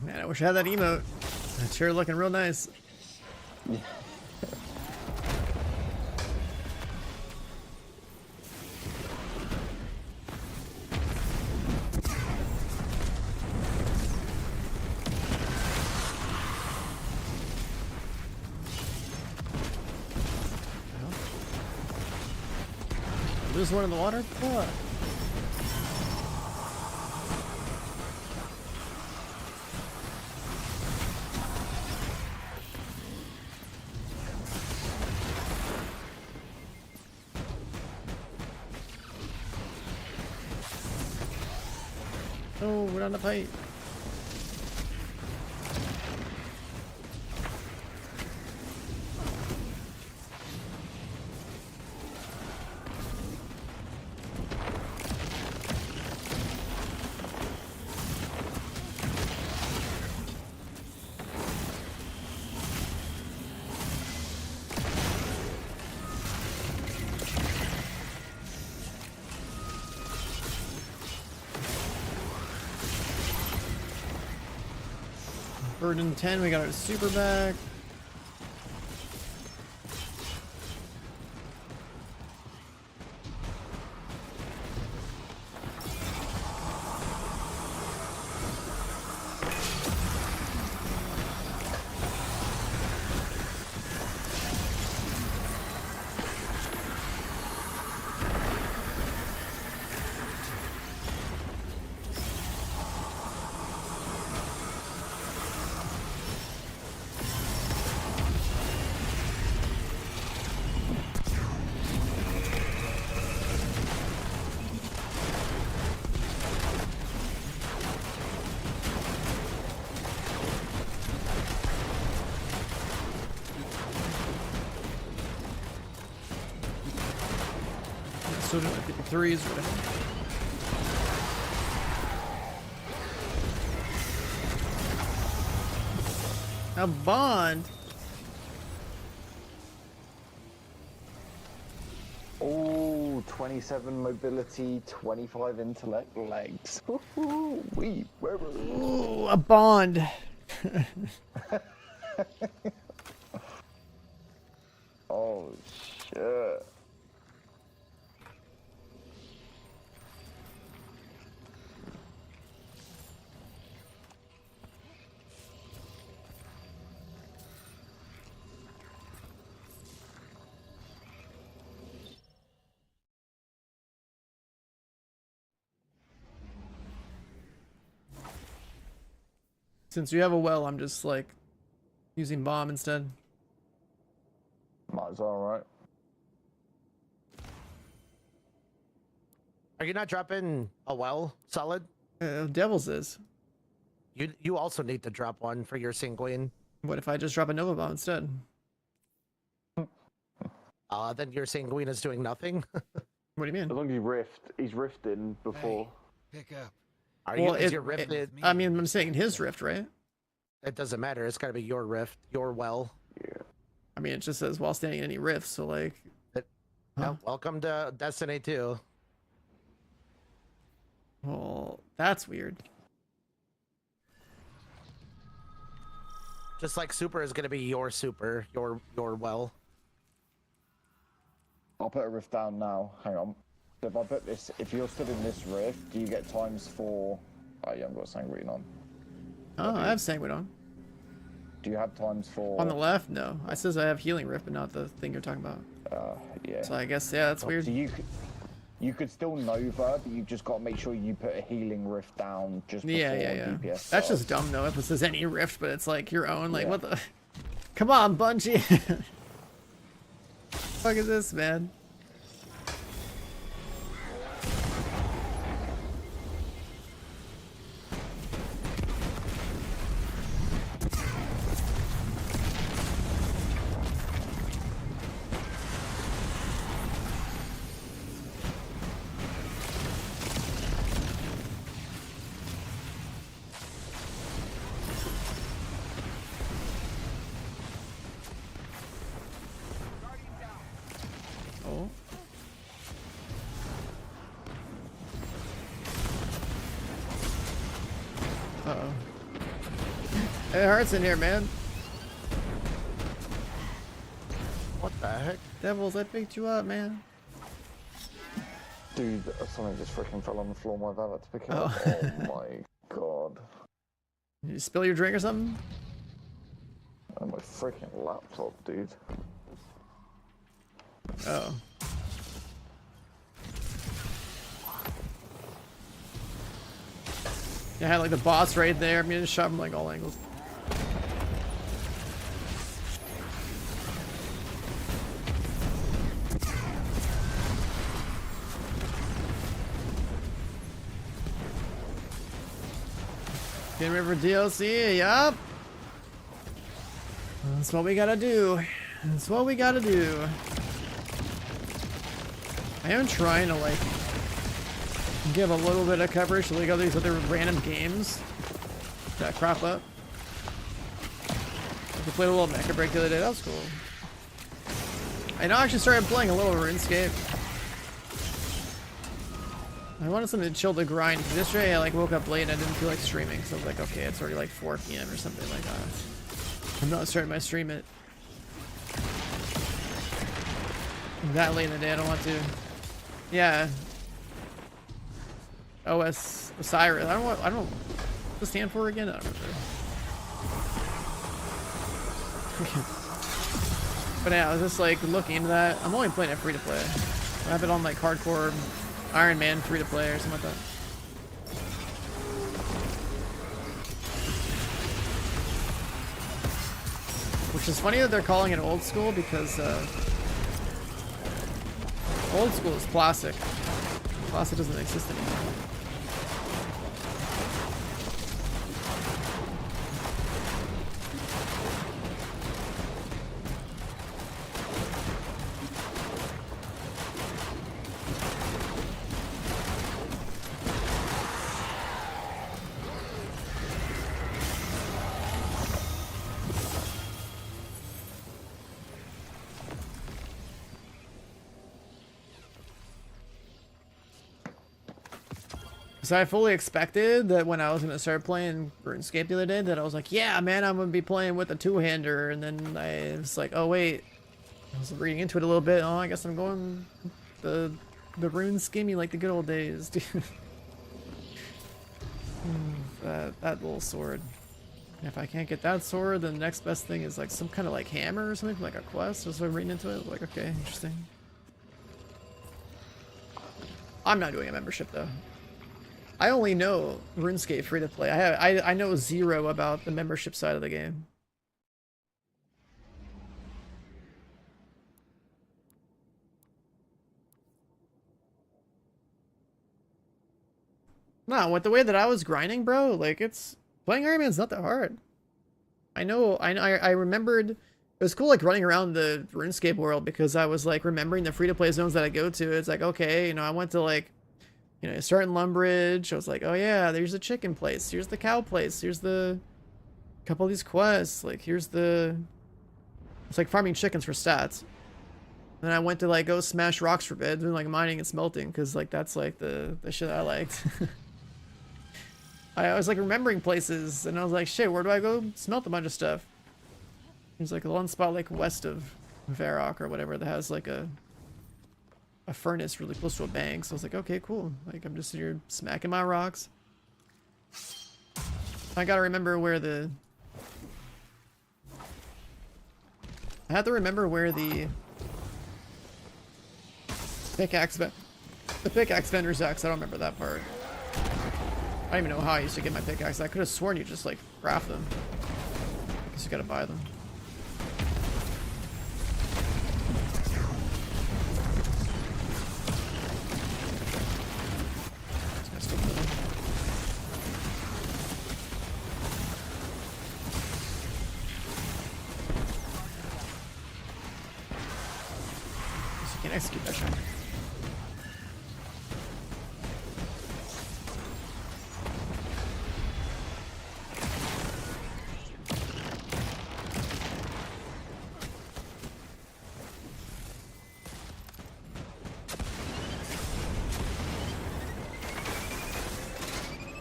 Man, I wish I had that emote. That chair looking real nice. Yeah. There's one in the water? Fuck. Oh, we're on the pipe. Burden 10, we got our super back. So 53s right. A bond. Oh, 27 mobility, 25 intellect legs. Wee, Ooh, a bond. Oh shit. Since we have a well, I'm just like using bomb instead. Might as well, right? Are you not dropping a well solid? Devils is. You also need to drop one for your sanguine. What if I just drop a Nova bomb instead? Then your sanguine is doing nothing. What do you mean? As long as he's rifting before. Hey, pick up. Are Well, you? Is your rift? I mean, I'm saying his rift, right? It doesn't matter. It's got to be your rift, your well. Yeah. I mean, it just says while standing in any rifts, so like. Yeah, welcome to Destiny 2. Well, that's weird. Just like super is gonna be your super, your well. I'll put a rift down now. Hang on. So if I put this, if you're stood in this rift, do you get ×4? Oh, you haven't got sanguine on. Oh, I have sanguine on. Do you have ×4? On the left, no. I says I have healing rift, but not the thing you're talking about. Yeah. So I guess, yeah, that's weird. So you could still Nova, but you've just got to make sure you put a healing rift down just before DPS That's starts. just dumb though. If it says any rift, but it's like your own. Like what the? Come on, Bungie. Fuck is this, man? Oh. Uh-oh. It hurts in here, man. What the heck? Devils, I picked you up, man. Dude, something just freaking fell on the floor. My dad had to pick it up. Oh my god. Did you spill your drink or something? And my freaking laptop, dude. Oh. Yeah, I had like the boss right there. I'm gonna just shove him like all angles. Getting ready for DLC, yup. That's what we gotta do. That's what we gotta do. I am trying to like give a little bit of coverage to like all these other random games that crop up. I played a little Mecha Break the other day. That was cool. I now actually started playing a little RuneScape. I wanted something to chill to grind. Yesterday I like woke up late and I didn't feel like streaming, so I was like, okay, it's already like 4 p.m. or something like that. I'm not starting my stream at that late in the day. I don't want to. Yeah. OS Osiris. I don't know what to stand for again. I don't remember. But yeah, I was just like looking into that. I'm only playing it free to play. I have it on like hardcore Iron Man free to play or something like that. Which is funny that they're calling it old school because old school is classic. Classic doesn't exist anymore. So I fully expected that when I was gonna start playing RuneScape the other day, that I was like, yeah, man, I'm gonna be playing with a two-hander, and then I was like, oh wait, I was reading into it a little bit. Oh, I guess I'm going the rune skimmy like the good old days, dude. that little sword. And if I can't get that sword, then the next best thing is like some kind of like hammer or something, like a quest. Just like reading into it, like okay, interesting. I'm not doing a membership though. I only know RuneScape free to play. I know zero about the membership side of the game. No, with the way that I was grinding, bro, like it's playing Iron Man's not that hard. I remembered it was cool like running around the RuneScape world because I was like remembering the free to play zones that I go to. It's like, okay, you know, I went to like, you know, start in Lumbridge. I was like, oh yeah, there's a chicken place. Here's the cow place. Here's the couple of these quests. Like, here's the... It's like farming chickens for stats. Then I went to like go smash rocks for beds and like mining and smelting because like that's like the shit I liked. I was like remembering places and I was like, shit, where do I go smelt a bunch of stuff? There's like one spot like west of Varrock or whatever that has like a furnace really close to a bank, so I was like, okay, cool. Like, I'm just here smacking my rocks. I gotta remember where the... I have to remember where the pickaxe vendor's at, 'cause I don't remember that part. I don't even know how I used to get my pickaxe. I could have sworn you just, like, craft them. I guess you gotta buy them. Execute that shot.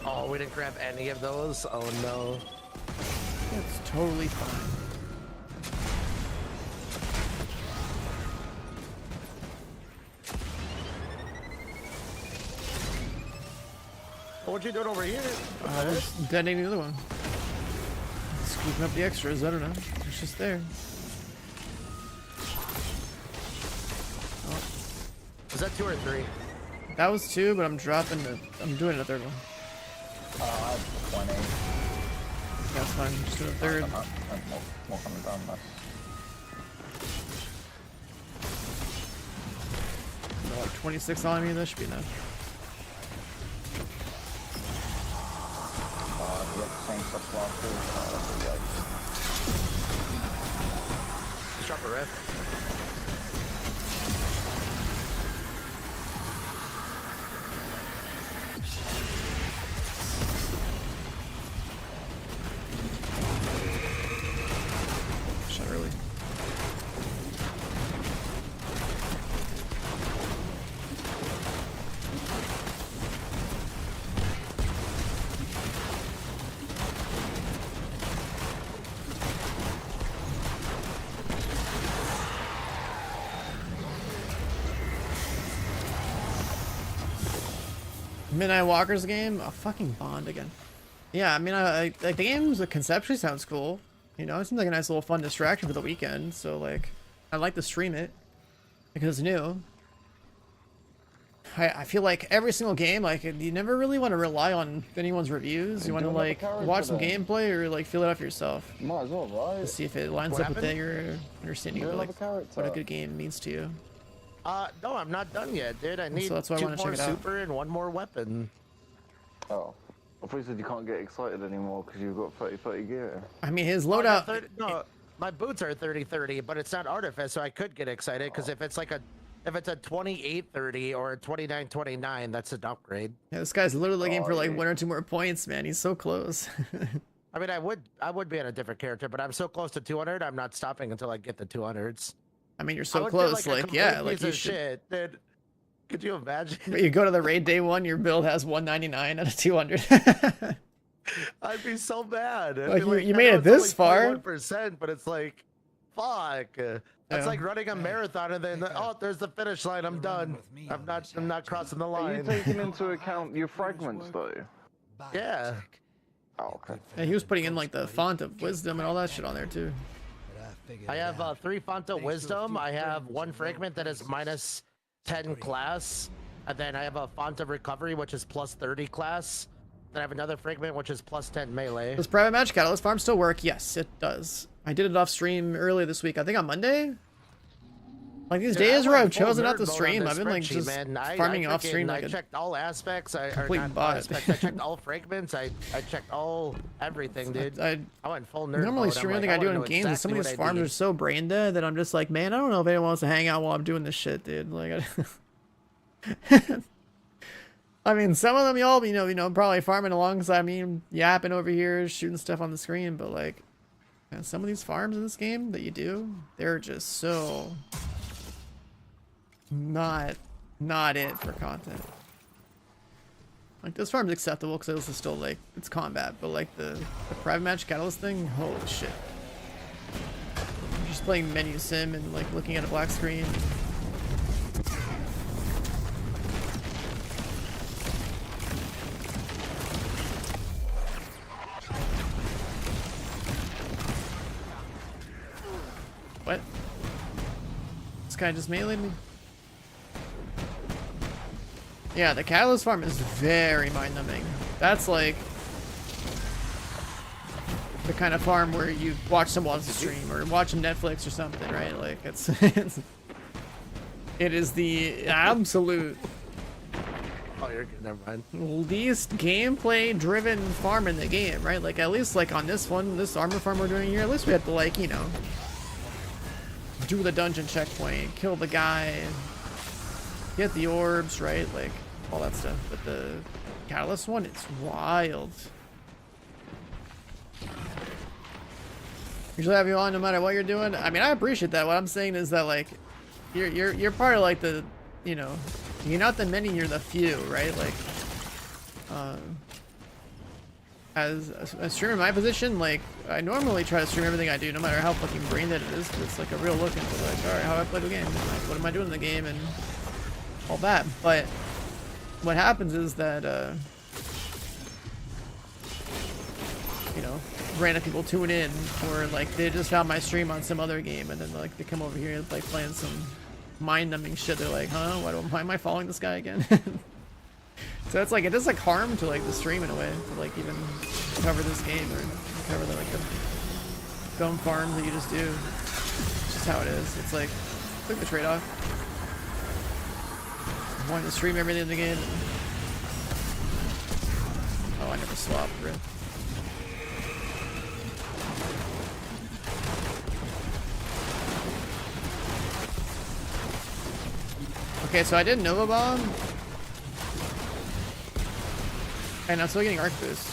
Oh, we didn't grab any of those? Oh no. That's totally fine. What you doing over here? I was detonating the other one. Scooping up the extras, I don't know. It's just there. Oh. Was that 2 or 3? That was 2, but I'm doing a third one. I have 20. That's fine, I'm just doing a third. More coming down, man. Like 26 on me, that should be enough. Same stuff last week. Just drop a rift. Shot early. Midnight Walkers game? A fucking Bond again. Yeah, I mean, like the game conceptually sounds cool. You know, it seems like a nice little fun distraction for the weekend. So like, I'd like to stream it because it's new. I feel like every single game, like you never really want to rely on anyone's reviews. You want to like watch some gameplay or like feel it out for yourself. Might as well, right? To see if it lines up with your understanding of like what a good game means to you. No, I'm not done yet, dude. I need so that's why I 2 wanna check more it out. super and 1 more weapon. Oh. I thought you said you can't get excited anymore because you've got 30 gear. I mean, his Oh, I got loadout. 30 no, my boots are 30-30, but it's not artifice, so I could get excited because if it's a 28-30 or a 29-29, that's an upgrade. Yeah, this guy's literally looking for like 1 or 2 more points, man. He's so close. I mean, I would be on a different character, but I'm so close to 200, I'm not stopping until I get the 200s. I mean, you're I so would feel close. a Like, complete yeah, like piece you of should. shit, dude. Could you imagine? You go to the raid day 1, your build has 199 out of 200. I'd be so mad. Like, you made it this far. 1%, but it's like, fuck. That's like running a marathon and then oh, there's the finish line. I'm done. I'm not crossing the Are you line. taking into account your fragments though? Yeah. Oh, okay. Yeah, he was putting in like the font of wisdom and all that shit on there too. I have 3 font of wisdom. I have 1 fragment that is minus 10 class, and then I have a font of recovery which is plus 30 class. Then I have another fragment which is plus 10 melee. Does private match catalyst farm still work? Yes, it does. I did it off stream earlier this week. I think on Monday. Like these days where I've chosen not to stream, I've been like just farming off stream like I checked all aspects. I checked all fragments. I checked all everything, dude. I went full nerd. Normally mode. stream I'm everything like, I do in know games, and some of exactly these what I farms need. are so brain dead that I'm just like, man, I don't know if anyone wants to hang out while I'm doing this shit, dude. Like, I mean, some of them y'all, you know, probably farming alongside me, yapping over here, shooting stuff on the screen, but like, man, some of these farms in this game that you do, they're just so not it for content. Like this farm's acceptable because this is still like it's combat, but like the private match catalyst thing, holy shit! Just playing menu sim and like looking at a black screen. What? This guy just meleeed me? Yeah, the catalyst farm is very mind-numbing. That's like the kind of farm where you watch someone else's stream or watch some Netflix or something, right? Like it is the absolute Oh, you're good. Never mind. least gameplay-driven farm in the game, right? Like at least like on this one, this armor farm we're doing here, at least we have to like, you know, do the dungeon checkpoint, kill the guy, get the orbs, right? Like all that stuff. But the catalyst one, it's wild. Usually have you on no matter what you're doing. I mean, I appreciate that. What I'm saying is that like you're part of like the, you know, you're not the many, you're the few, right? Like as a streamer in my position, like I normally try to stream everything I do, no matter how fucking brain dead it is. But it's like a real look into like, all right, how do I play the game? And, like, what am I doing in the game and all that. But what happens is that you know, random people tune in, or like they just found my stream on some other game, and then like they come over here like playing some mind-numbing shit. They're like, huh? Why am I following this guy again? So it's like it does like harm to like the stream in a way to like even cover this game or cover the like the dumb farms that you just do. It's just how it is. It's like the trade-off. Wanting to stream everything in the game. Oh, I never swapped, bro. Okay, so I did Nova Bomb. And I'm still getting Arc Boost.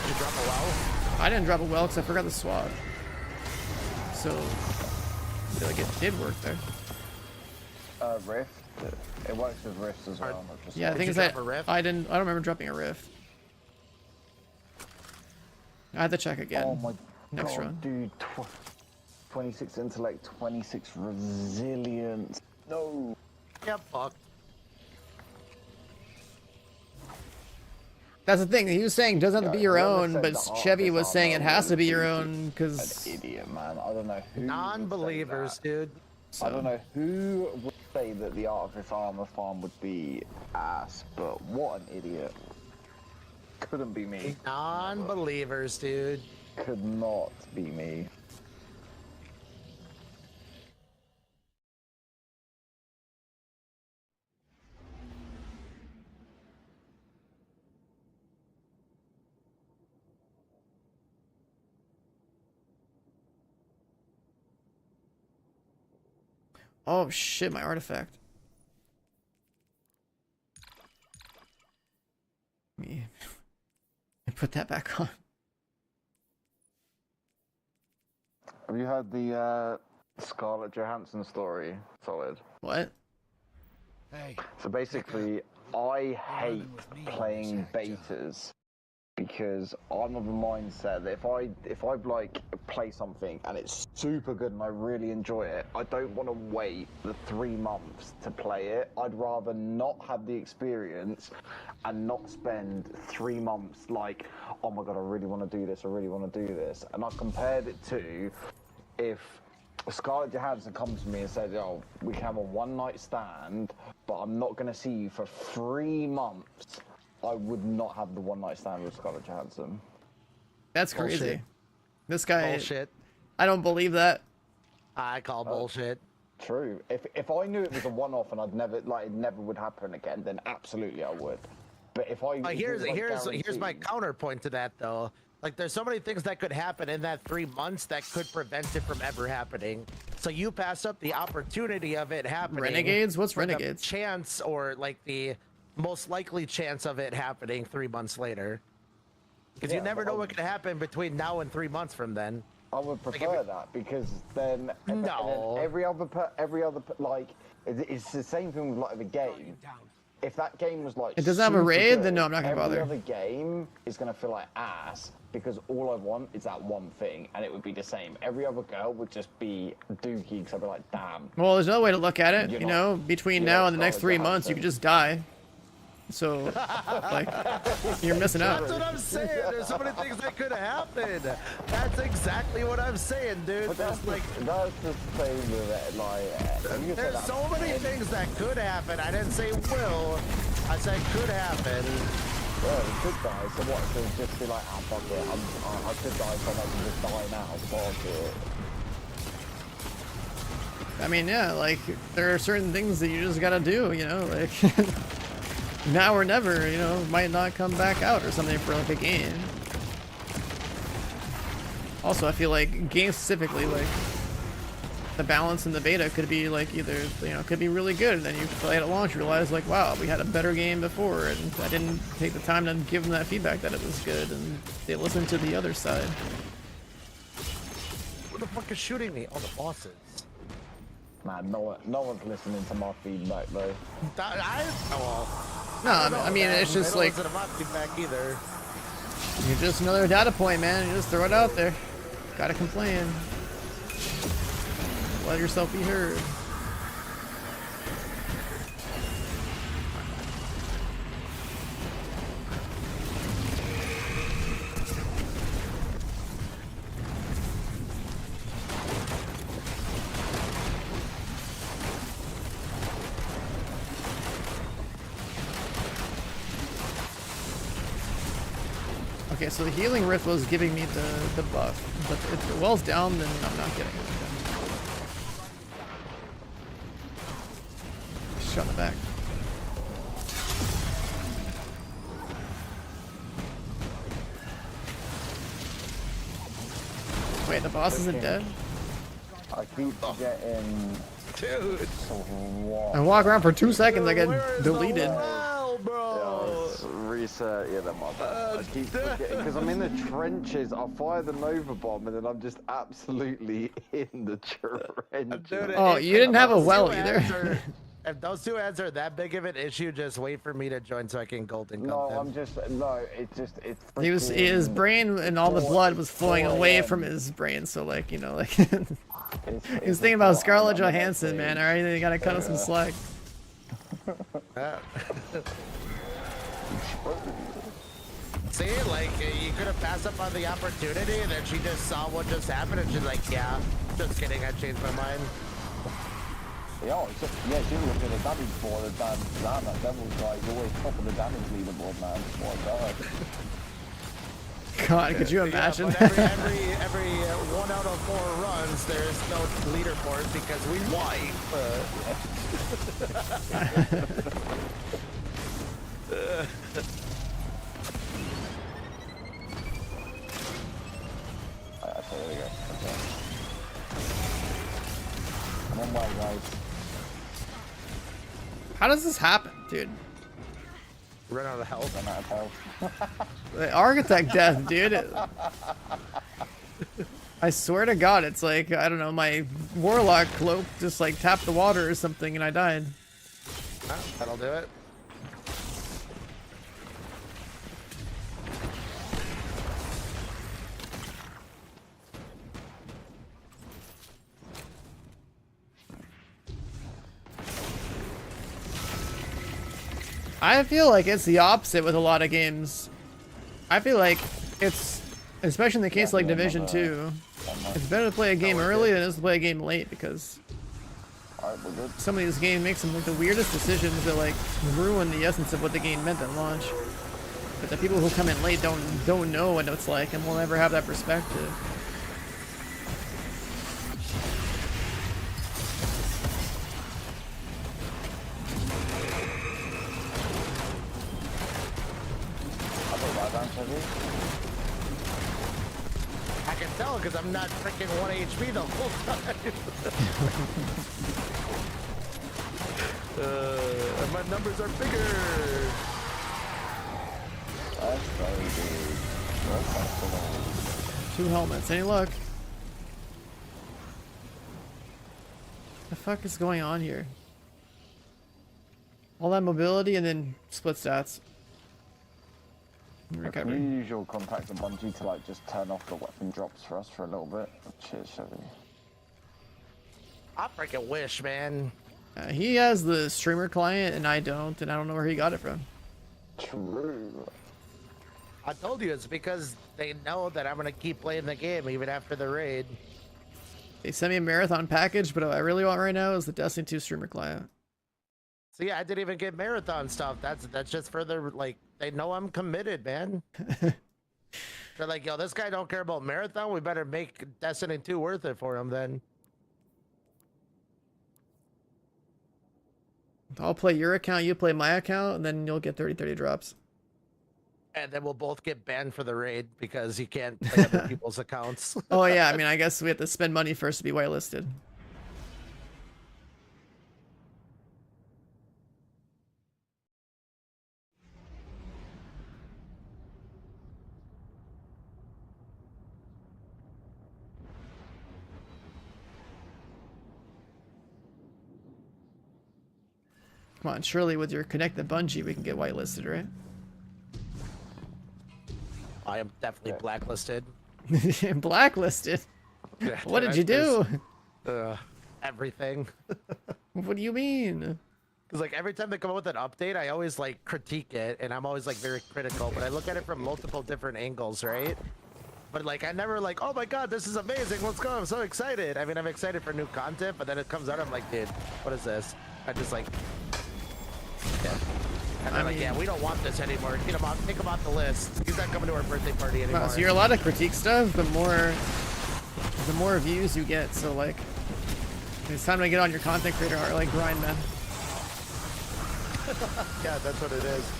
Did you drop a well? I didn't drop a well because I forgot the swap. So I feel like it did work there. Rift. It works with rifts as well. Not just Yeah, the thing is that I don't remember dropping a rift. I had to check again. Oh my next god, run. dude. 26 intellect, 26 resilience. No. Yeah, fuck. That's the thing. He was saying it doesn't have to be your Whoever own, said but the Chevy was artifice saying it armor has to was be your an own because idiot, man. I don't know who would say Non-believers, that. dude. I don't know who would say that the artifice armor farm would be ass, but what an idiot. Couldn't be me. Non-believers, dude. Could not be me. oh shit, my artifact. Me put that back on. Have you heard the Scarlett Johansson story? Solid. What? Hey, So basically, I hate playing betas because I'm of a mindset that if I like play something and it's super good and I really enjoy it, I don't want to wait the 3 months to play it. I'd rather not have the experience and not spend 3 months like, oh my god, I really want to do this, I really want to do this. And I compared it to if Scarlett Johansson comes to me and says, oh, we can have a one-night stand, but I'm not going to see you for 3 months. I would not have the one-night stand with Scarlett Johansson. That's crazy. Bullshit. This guy. Bullshit. I don't believe that. I call bullshit. True. If I knew it was a one-off and it never would happen again, then absolutely I would. But if I Here's my counterpoint to that though. Like, there's so many things that could happen in that 3 months that could prevent it from ever happening. So you pass up the opportunity of it happening. Renegades? What's for the Renegades? chance, or like the most likely chance of it happening 3 months later. Because you never know what could happen between now and 3 months from then. I would prefer that because then No. every other like it's the same thing with like a game. If that game was like It doesn't have a super raid, good, then no, I'm not gonna bother. Every other game is gonna feel like ass because all I want is that one thing, and it would be the same. Every other girl would just be dookie because I'd be like, damn. Well, there's another way to look at it. You're You not- know, between you're now not and the next 3 Scarlett months, you Johansson. could just die. So, like, you're missing out. That's what I'm saying. There's so many things that could happen. That's exactly what I'm saying, dude. But that's There's, that's the same with it. Like, you can say there's that so many things that could happen. I didn't say will. I said could happen. Well, it could die, so what? So just be like, ah, fuck it, I could die, so I can just die now, fuck it. I mean, yeah, like, there are certain things that you just gotta do, you know, like, now or never, you know, might not come back out or something for, like, a game. Also, I feel like, games specifically, like, the balance in the beta could be, like, either, you know, could be really good, and then you play it at launch, you realize, like, wow, we had a better game before, and I didn't take the time to give them that feedback that it was good, and they listened to the other side. Who the fuck is shooting me? Oh, the bosses. Man, no one's listening to my feedback, though. No, I mean, it's just like, They don't listen to my feedback either. you're just another data point, man. You just throw it out there. Gotta complain. Let yourself be heard. Okay, so the healing rift was giving me the buff, but if the well's down, then I'm not getting it. Shot in the back. Wait, the boss isn't dead? I keep getting... Dude. I walk around for 2 seconds, I get Where is deleted. the well, bro? Reset, yeah, that might I keep forgetting, because I'm in the trenches, I'll fire the Nova Bomb, and then I'm just absolutely in the trenches. Dude, Oh, if you didn't have a those well two either. ads if those two ads are that big of an issue, just wait for me to join so I can golden No, come I'm just, no, it's just, it's He was, his freaking brain and all the blood was flowing 4 away a.m. from his brain, so like, you know, like, He's thinking about Scarlett Johansson, man. Alright, you gotta cut us some slack. See, like, you could have passed up on the opportunity, and then she just saw what just happened, and she's like, yeah, just kidding, I changed my mind. Yeah, she was looking at the damage for the damn that devil's guy. He's always top of the damage leaderboard, man. Oh my god. God, could you imagine? Yeah, but every 1 out of 4 runs, there's no leaderboard because we wipe. Okay, there we go. Okay. I'm on my way, guys. How does this happen, dude? Run out of health. I'm out of health. The architect death, dude. I swear to God, it's like, I don't know, my warlock cloak just like tapped the water or something and I died. That'll do it. I feel like it's the opposite with a lot of games. I feel like it's, especially in the case like Division 2, it's better to play a game early than it is to play a game late because some of these games make some like the weirdest decisions that like ruin the essence of what the game meant at launch. But the people who come in late don't know what it's like and will never have that perspective. I can tell because I'm not freaking 1 HP the whole time. And my numbers are bigger. That's very good. That's 2 helmets, any luck? The fuck is going on here? All that mobility and then split stats. Can you use your contact and Bungie to like just turn off the weapon drops for us for a little bit? Cheers, Chevy. I freaking wish, man. He has the streamer client and I don't know where he got it from. True. I told you it's because they know that I'm gonna keep playing the game even after the raid. They sent me a marathon package, but what I really want right now is the Destiny 2 streamer client. So yeah, I didn't even get marathon stuff. That's just for the like. They know I'm committed, man. They're like, yo, this guy don't care about marathon. We better make Destiny 2 worth it for him then. I'll play your account, you play my account, and then you'll get 30 drops. And then we'll both get banned for the raid because you can't play other people's accounts. Oh yeah, I mean, I guess we have to spend money first to be whitelisted. Come on, surely with your connect the Bungie, we can get whitelisted, right? I am definitely blacklisted. Blacklisted? What did you do? Everything. What do you mean? Because like every time they come up with an update, I always like critique it, and I'm always like very critical. But I look at it from multiple different angles, right? But like I never like, oh my god, this is amazing. Let's go! I'm so excited. I mean, I'm excited for new content, but then it comes out, I'm like, dude, what is this? I just like. Yeah. And they're like, yeah, we don't want this anymore. Get him off, take him off the list. He's not coming to our birthday party anymore. Wow, so you're allowed to critique stuff, the more views you get. So like, it's time to get on your content creator like grind, man. Yeah, that's what it is.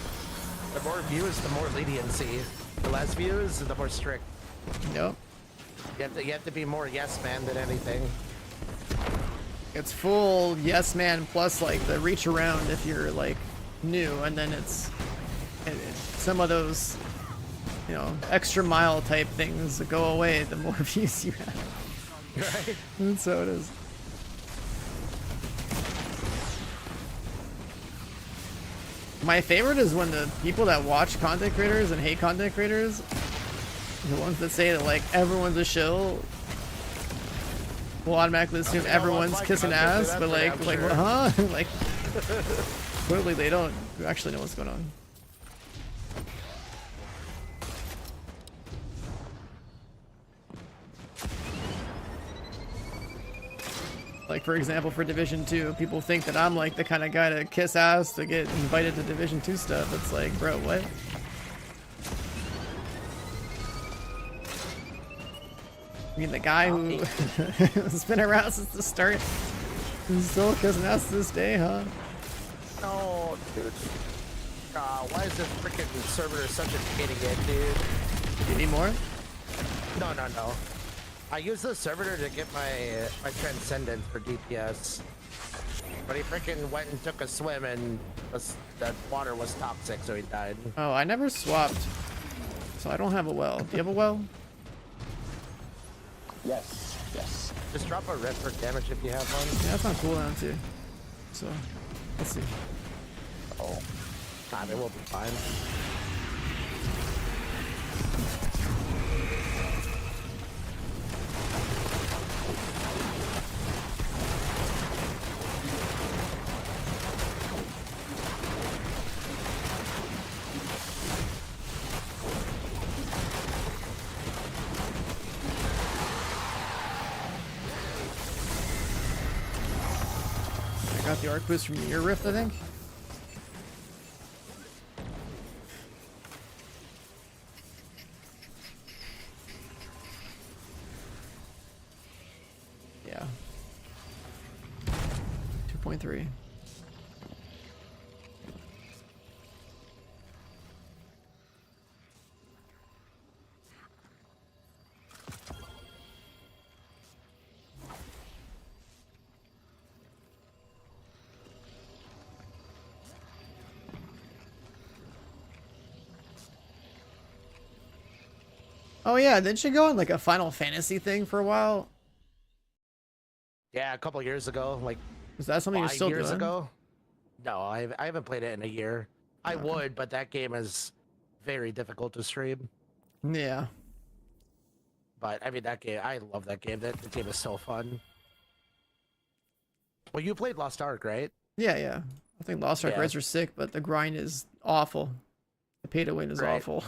The more views, the more leniency. The less views, the more strict. Yep. You have to be more yes man than anything. It's full yes man plus like the reach around if you're like new, and then it's some of those, you know, extra mile type things that go away the more views you have. Right? That's how it is. My favorite is when the people that watch content creators and hate content creators, the ones that say that like everyone's a shill, we'll automatically assume everyone's kissing ass, but like, huh? Like, clearly they don't actually know what's going on. Like, for example, for Division 2, people think that I'm like the kind of guy to kiss ass to get invited to Division 2 stuff. It's like, bro, what? I mean, the guy who has been around since the start is still kissing ass to this day, huh? No, dude. Why is this freaking server such a pain to get, dude? You need more? No. I used the servitor to get my transcendence for DPS, but he freaking went and took a swim and that water was toxic, so he died. Oh, I never swapped, so I don't have a well. Do you have a well? Yes. Just drop a red for damage if you have one. Yeah, that's on cooldown too. So, let's see. Oh, God, it will be fine. Got the arc boost from the ear rift, I think. Yeah. 2.3. Oh yeah, didn't you go on like a Final Fantasy thing for a while? Yeah, a couple years ago, like Is that something you're 5 still years doing? ago. No, I haven't played it in a year. I would, but that game is very difficult to stream. Yeah. But I mean, that game, I love that game. That game is so fun. Well, you played Lost Ark, right? Yeah. I think Lost Ark Yeah. raids are sick, but the grind is awful. The pay to win is Right. awful.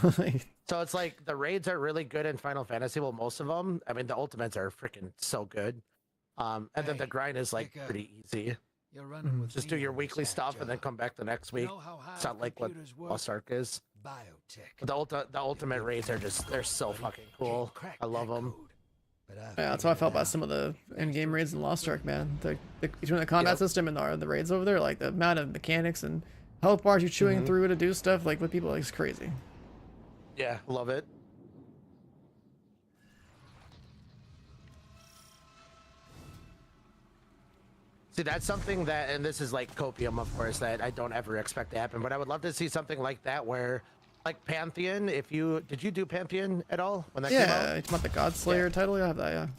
So it's like the raids are really good in Final Fantasy. Well, most of them. I mean, the ultimates are freaking so good. And then the Hey, grind is like pick up. pretty easy. You're running with Just me do your on weekly this stuff and then job. come back the next You week. know how high It's not like what computers work? Lost Ark is. Biotech. But the ultimate raids are just, they're so fucking cool. I love them. Yeah, that's how I felt about some of the in-game raids in Lost Ark, man. Between the combat Yep. system and the raids over there, like the amount of mechanics and health bars you're chewing through to do stuff like with people, like, it's crazy. Yeah, love it. See, that's something that, and this is like copium, of course, that I don't ever expect to happen, but I would love to see something like that where, like Pantheon, did you do Pantheon at all when that came out? Yeah, it's about the God Slayer title. I have that,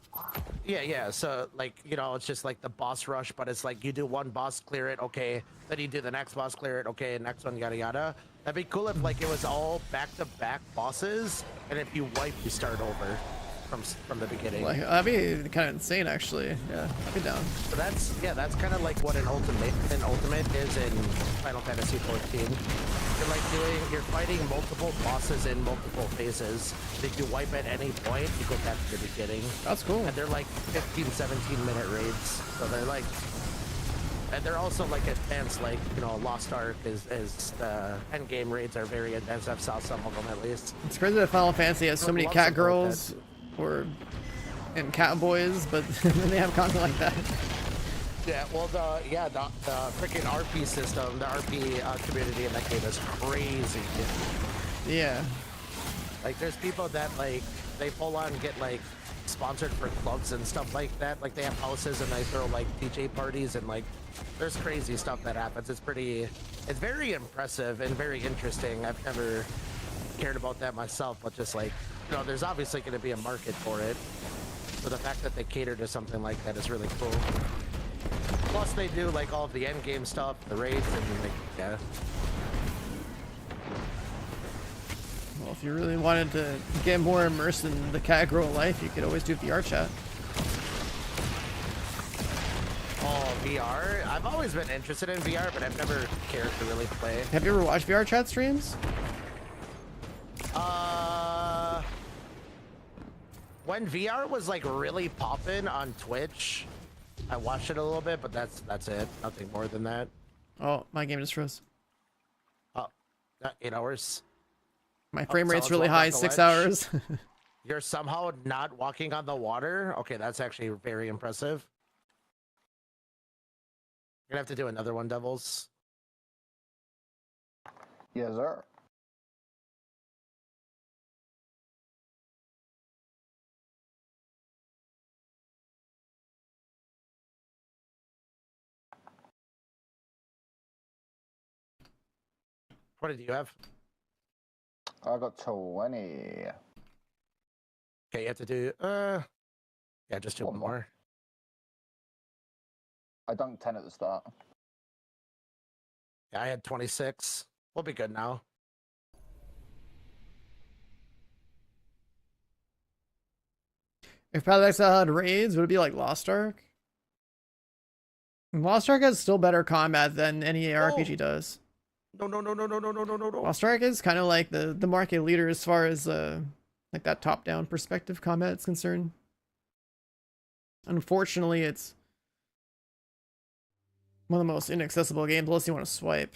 yeah. Yeah. So, like, it's just like the boss rush, but it's like you do one boss, clear it, okay. Then you do the next boss, clear it, okay. Next one, yada yada. That'd be cool if like it was all back-to-back bosses, and if you wipe, you start over from the beginning. Like, that'd be kind of insane, actually. Yeah, I'd be down. So that's kind of like what an ultimate is in Final Fantasy 14. You're fighting multiple bosses in multiple phases. If you wipe at any point, you go back to the beginning. That's cool. And they're like 15, 17-minute raids. So they're like, and they're also like advanced, like, Lost Ark is the end game raids are very advanced. I've saw some of them at least. It's crazy that Final Fantasy has so many Lots cat of girls and cat boys, but then they have content like that. Yeah, well, the freaking RP system, the RP community in that game is crazy. Yeah. Like, there's people that, like, they full on get, like, sponsored for clubs and stuff like that. Like, they have houses and they throw, like, DJ parties and, like, there's crazy stuff that happens. It's very impressive and very interesting. I've never cared about that myself, but just, like, there's obviously going to be a market for it. So the fact that they cater to something like that is really cool. Plus, they do like all of the end game stuff, the raids, and yeah. Well, if you really wanted to get more immersed in the cat girl life, you could always do VR chat. VR. I've always been interested in VR, but I've never cared to really play. Have you ever watched VR chat streams? When VR was like really popping on Twitch, I watched it a little bit, but that's it. Nothing more than that. Oh, my game just froze. Oh, 8 hours. My frame rate's someone's really walking high, off the 6 ledge. hours. You're somehow not walking on the water? Okay, that's actually very impressive. You're gonna have to do another one, Devils. Yes, sir. What did you have? I got 20. Okay, you have to do, yeah, just do One one more. more. I dunked 10 at the start. Yeah, I had 26. We'll be good now. If Path of Exile had raids, would it be like Lost Ark? Lost Ark has still better combat than any ARPG does. No. Lost Ark is kind of like the market leader as far as like that top-down perspective combat is concerned. Unfortunately, it's one of the most inaccessible games unless you want to swipe.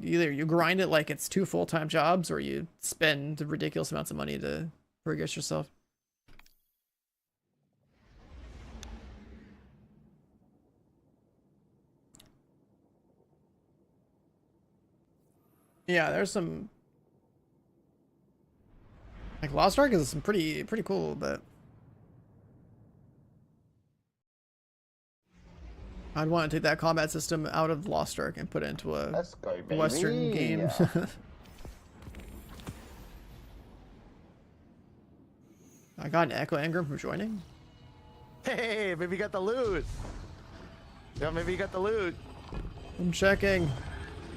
Either you grind it like it's 2 full-time jobs, or you spend ridiculous amounts of money to progress yourself. Yeah, there's some like Lost Ark is some pretty cool, but I'd want to take that combat system out of Lost Ark and put it into a Let's go, baby. Western game. I got an Echo Engram for joining. Hey, maybe you got the loot. Yeah, maybe you got the loot. I'm checking.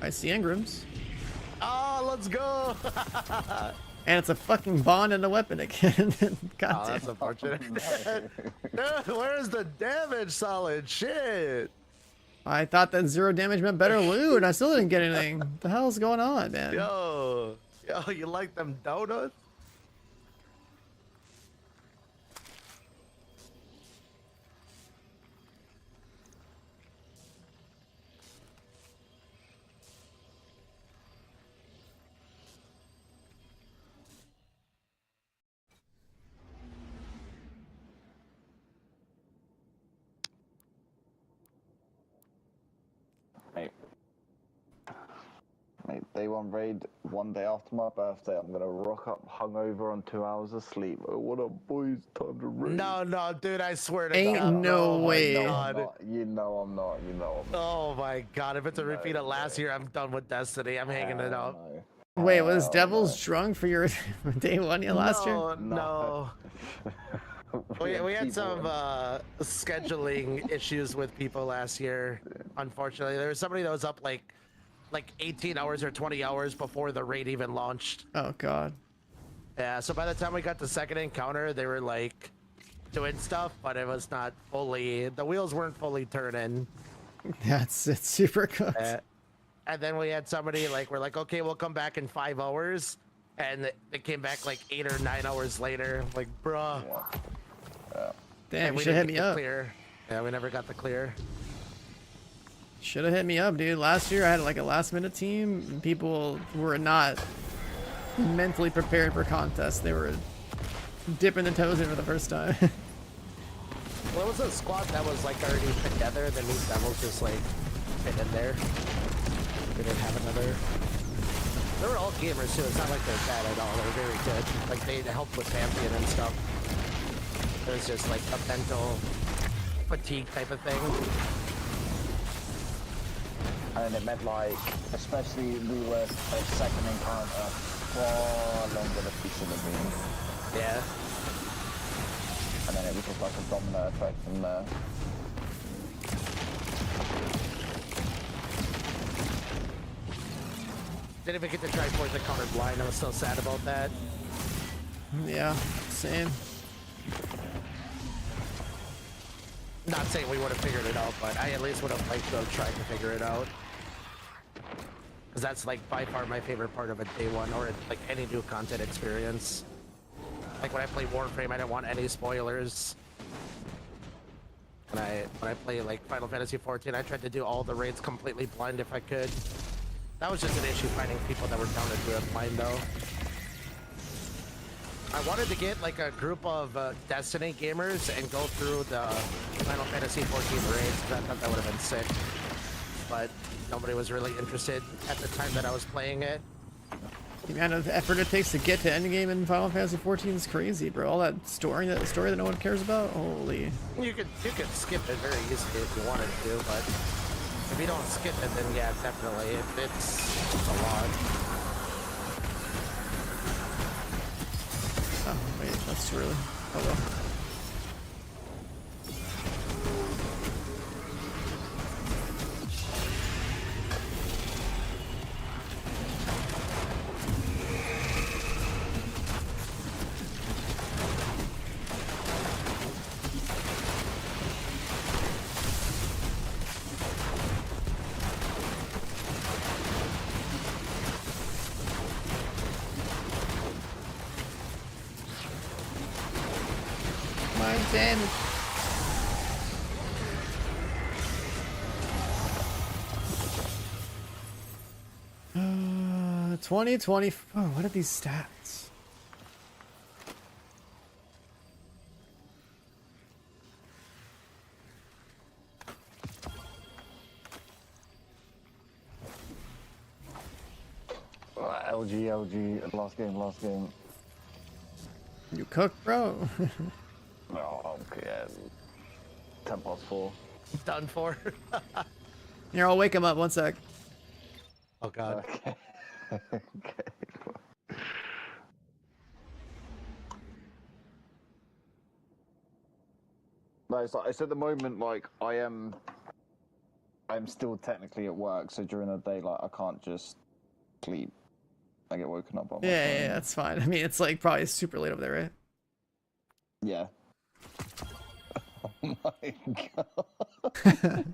I see Engrams. Oh, let's go. And it's a fucking bond and a weapon again. God Oh, damn. that's unfortunate. Dude, where's the damage, Solid? Shit. I thought that 0 damage meant better loot, and I still didn't get anything. What the hell's going on, man? Yo, you like them donuts? Mate, day 1 raid, 1 day after my birthday, I'm gonna rock up hungover on 2 hours of sleep. Oh, what up, boys? Time to raid. No, dude, I swear to Ain't God. no way. I'm not. You know I'm not. You know I'm not. Oh my God, if it's a repeat of last year, I'm done with Destiny. I'm hanging it up. No. Wait, was Hell Devil's drunk for your day 1 last year? No. We had some People- scheduling issues with people last year. Unfortunately, there was somebody that was up like 18 hours or 20 hours before the raid even launched. Oh god. Yeah, so by the time we got the second encounter, they were like doing stuff, but it was not fully, the wheels weren't fully turning. It's super cooked. And then we had somebody like, we're like, okay, we'll come back in 5 hours. And they came back like 8 or 9 hours later. Like, bruh. Damn, And you we should hit didn't me get the up. clear. Yeah, we never got the clear. Should have hit me up, dude. Last year I had like a last minute team and people were not mentally prepared for contests. They were dipping their toes in for the first time. Well, it was a squad that was like already put together. Then these devils just like fit in there. We didn't have another. They were all gamers too. It's not like they're bad at all. They're very good. Like they helped with Champion and stuff. It was just like a mental fatigue type of thing. And it meant like, especially we were a second encounter far longer than we should have been. Yeah. And then it was just like a domino effect from there. Didn't even get to try Force Encounter blind. I was so sad about that. Yeah, same. Not saying we would have figured it out, but I at least would have liked to have tried to figure it out. Because that's like by far my favorite part of a day one or like any new content experience. Like when I play Warframe, I didn't want any spoilers. When I play like Final Fantasy 14, I tried to do all the raids completely blind if I could. That was just an issue finding people that were down to do it blind though. I wanted to get like a group of Destiny gamers and go through the Final Fantasy 14 raids because I thought that would have been sick. But nobody was really interested at the time that I was playing it. The amount of effort it takes to get to endgame in Final Fantasy 14 is crazy, bro. All that story that no one cares about. Holy. You could skip it very easily if you wanted to, but if you don't skip it, then yeah, definitely it's a lot. Oh wait, that's too early. Oh well. Damage. 2020. Oh, what are these stats? LG, last game. You cook, bro. Oh, okay. 10 past 4. Done for. Here, I'll wake him up. 1 sec. Oh god. Okay. Okay. No, it's at the moment like I'm still technically at work, so during the day like I can't just sleep. I get woken up by my Yeah, that's fine. I mean, it's like probably super late over there, right? Yeah. Oh my god.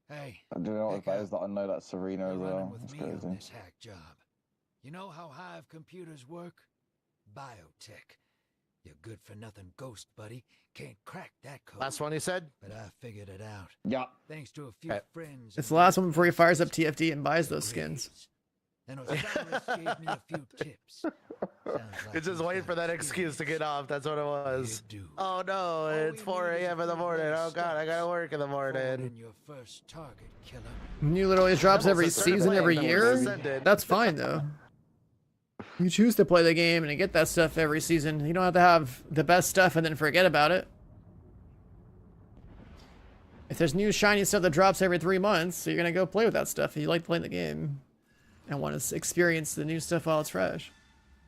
Hey, I do know what Nick, that is that I know that's Serena as you're well. running with That's me on crazy. this hack job. You know how Hive computers work? Biotech. Your good-for-nothing ghost buddy can't crack that code. Last one he said? But I figured it out. Yeah. Thanks to a few friends. It's the last one before he fires up TFD and buys those skins. And Osiris gave me a few tips. It's just waiting for that excuse to get off. That's what it was. Oh no, it's 4 a.m. in the morning. Oh god, I gotta work in the morning. Your first target, killer. New literally drops That every was the third season, play every that was year. descended. That's fine though. You choose to play the game and get that stuff every season. You don't have to have the best stuff and then forget about it. If there's new shiny stuff that drops every 3 months, so you're gonna go play with that stuff if you like playing the game and want to experience the new stuff while it's fresh.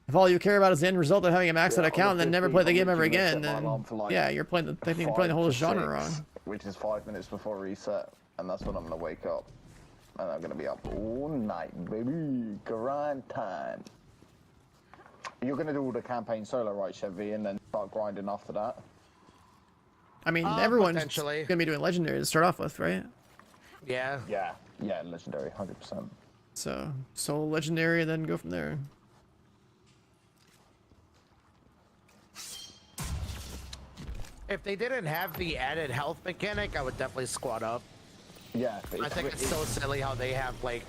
If all you care about is the end result of having a maxed out account and then never play the game ever again, then yeah, you're playing the whole genre wrong. Which is 5 minutes before reset, and that's when I'm gonna wake up, and I'm gonna be up all night, baby. Grind time. You're gonna do all the campaign solo, right, Chevy, and then start grinding after that? I mean, everyone's potentially. gonna be doing legendary to start off with, right? Yeah. Yeah, legendary, 100%. So, solo legendary and then go from there. If they didn't have the added health mechanic, I would definitely squad up. Yeah, but I think it's so silly how they have like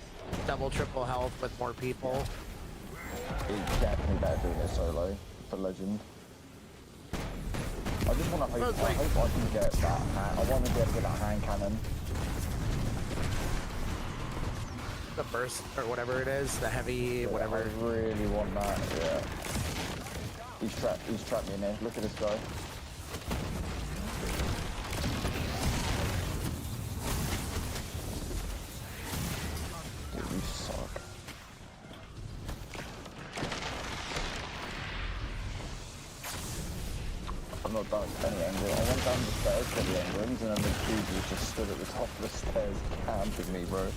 double, triple health with more people. It's definitely better doing it solo for legend. I just want to hope, I hope I can get that. I want to be able to get that hand cannon. The burst or whatever it is, the heavy, whatever. I really want that. Yeah. He's trapped me in there. Look at this guy. Dude, you suck. I'm not done with any angle. I went down the stairs to the entrance and then the dude was just stood at the top of the stairs camping me, bro.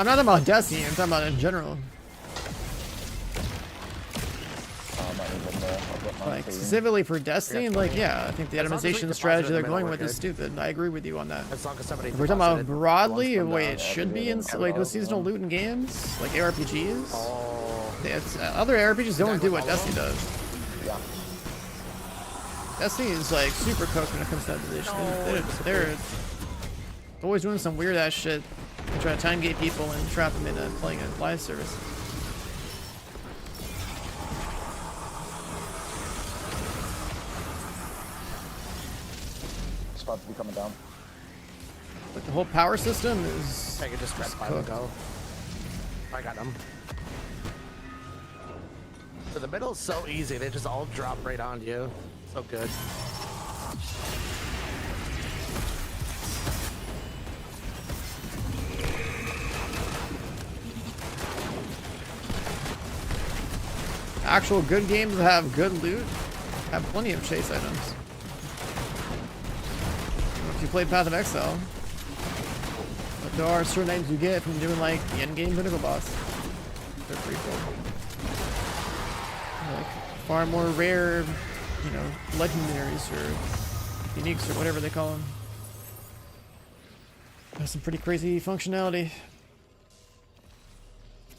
I'm not talking about Destiny, I'm talking about in general. I might need one more. I've got Like, 19. specifically for Destiny, like, yeah, I think the As long as we itemization deposit strategy in they're the middle, going we're with is good. stupid. I agree with you on that. As long as somebody If we're talking about deposited broadly, the once way from it the- should be in like with seasonal loot in games, like ARPGs. Oh, It's, other RPGs don't do what all of Destiny does. Yeah. Destiny is like super cooked when it comes to itemization. They're always doing some weird ass shit. Trying to time gate people and trap them into playing a live service. It's about to be coming down. But the whole power system is I can just grab just 5 and cooked. go. I got them. So the middle's so easy. They just all drop right on you. So good. Actual good games that have good loot have plenty of chase items. If you played Path of Exile, but there are certain items you get from doing like the end game pinnacle boss. They're pretty cool. Like far more rare, you know, legendaries or uniques or whatever they call them. Has some pretty crazy functionality.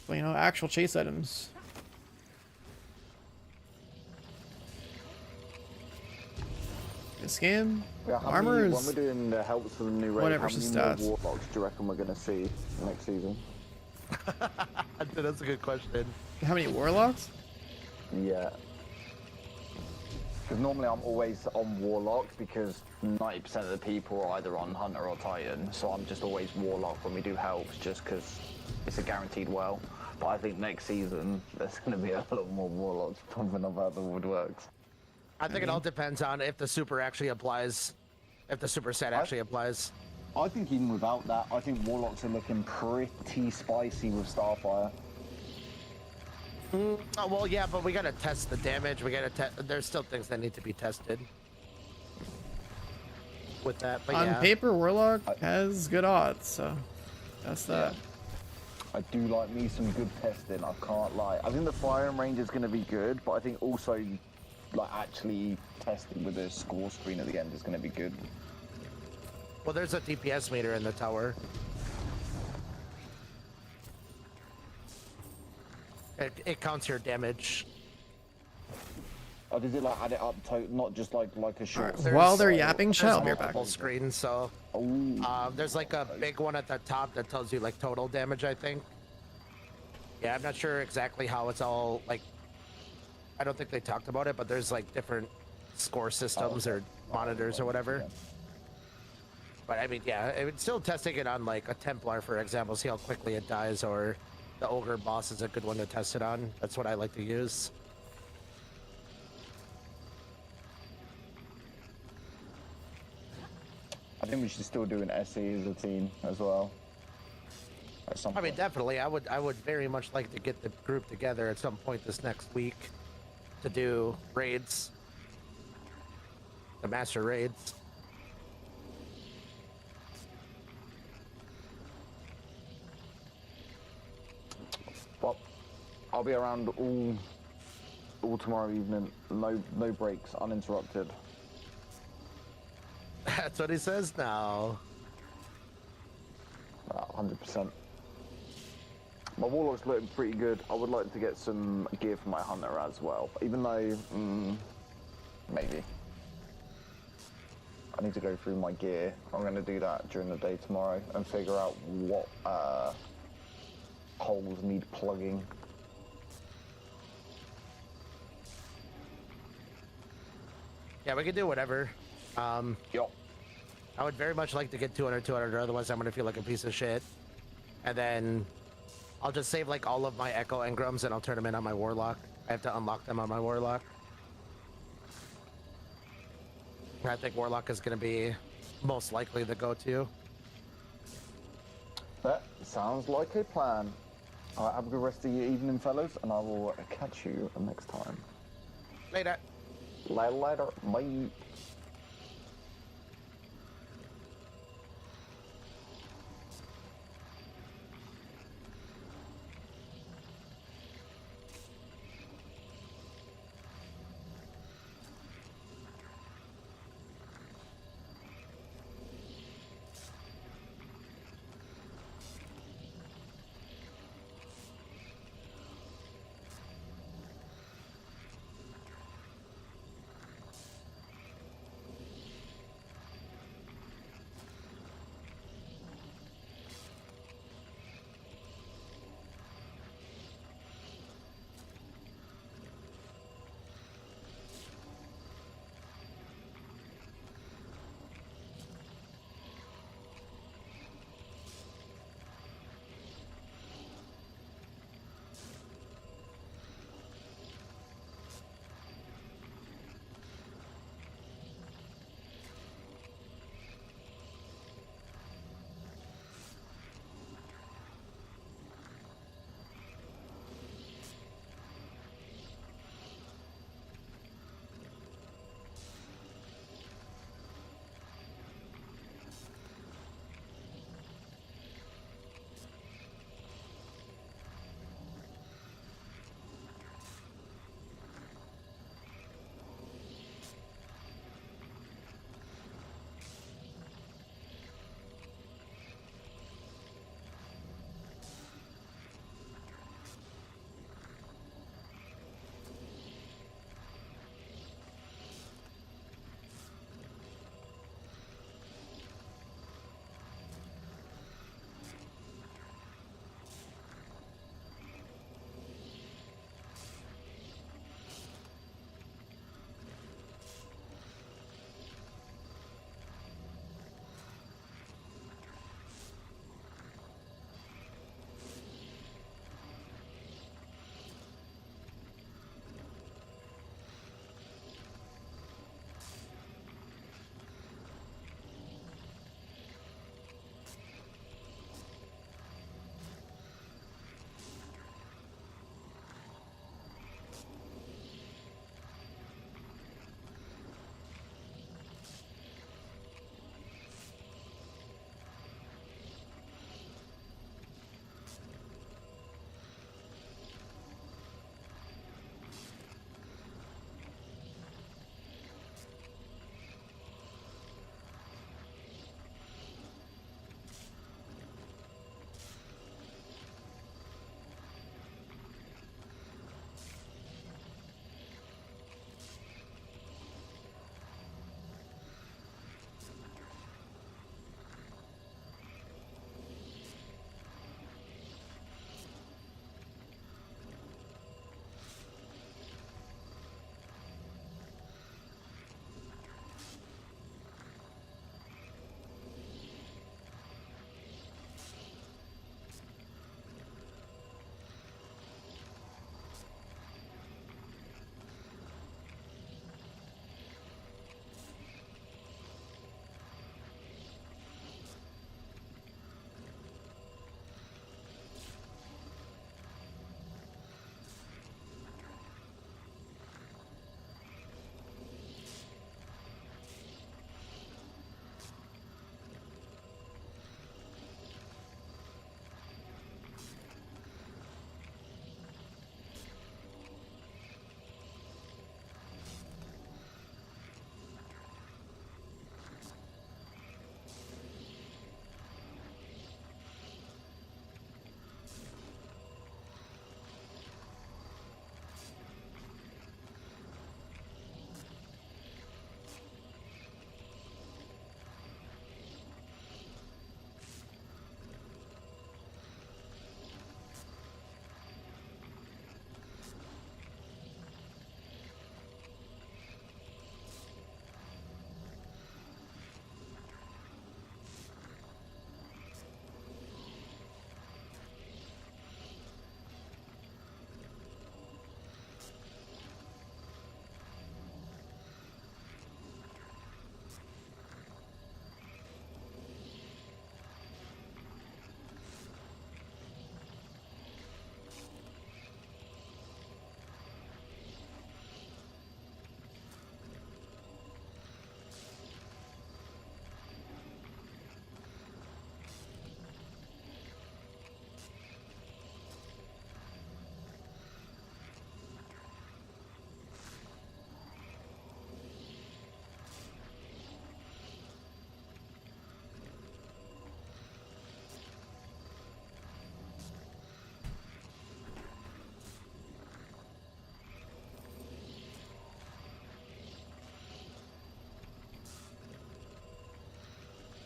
But you know, actual chase items. This game, Yeah, how armor many, is when we're doing the helps for the new raid, whatever how many stats. more warlocks do you reckon we're gonna see next season? That's a good question. how many warlocks? Yeah. Because normally I'm always on warlocks because 90% of the people are either on hunter or titan, so I'm just always warlock when we do helps just because it's a guaranteed well. But I think next season there's going to be a lot more warlocks pumping up out the woodworks. I think it all depends on if the super actually applies. If the super set actually applies. I think even without that, I think warlocks are looking pretty spicy with Starfire. Oh, well, yeah, but we gotta test the damage. We gotta test. There's still things that need to be tested with that. But On yeah. paper, warlock has good odds, so that's that. I do like me some good testing, I can't lie. I think the firing range is going to be good, but I think also like actually testing with a score screen at the end is going to be good. Well, there's a DPS meter in the tower. It counts your damage. Or does it like add it up to not just like a short? Alright, while they're There's- yapping, there's shut up, you're back. multiple screens, so there's like a big one at the top that tells you like total damage, I think. Yeah, I'm not sure exactly how it's all like. I don't think they talked about it, but there's like different score systems or monitors or whatever. But I mean, yeah, it's still testing it on like a Templar, for example, see how quickly it dies, or the Ogre boss is a good one to test it on. That's what I like to use. I think we should still do an SE as a team as well. At some I mean, point. definitely. I would very much like to get the group together at some point this next week to do raids, the master raids. Well, I'll be around all tomorrow evening. No breaks, uninterrupted. That's what he says now. 100%. My warlock's looking pretty good. I would like to get some gear for my hunter as well, even though maybe I need to go through my gear. I'm going to do that during the day tomorrow and figure out what holes need plugging. Yeah, we can do whatever. Yup. I would very much like to get 200, or otherwise I'm gonna feel like a piece of shit. And then I'll just save like all of my Echo Engrams and I'll turn them in on my Warlock. I have to unlock them on my Warlock. I think Warlock is gonna be most likely the go-to. That sounds like a plan. All right, have a good rest of your evening, fellas, and I will catch you next time. Later. Later. Bye.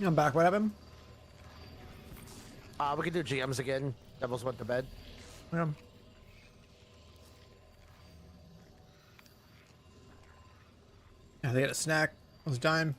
I'm back. What happened? We can do GMs again. Devils went to bed. Yeah. Yeah, they had a snack. I was dying.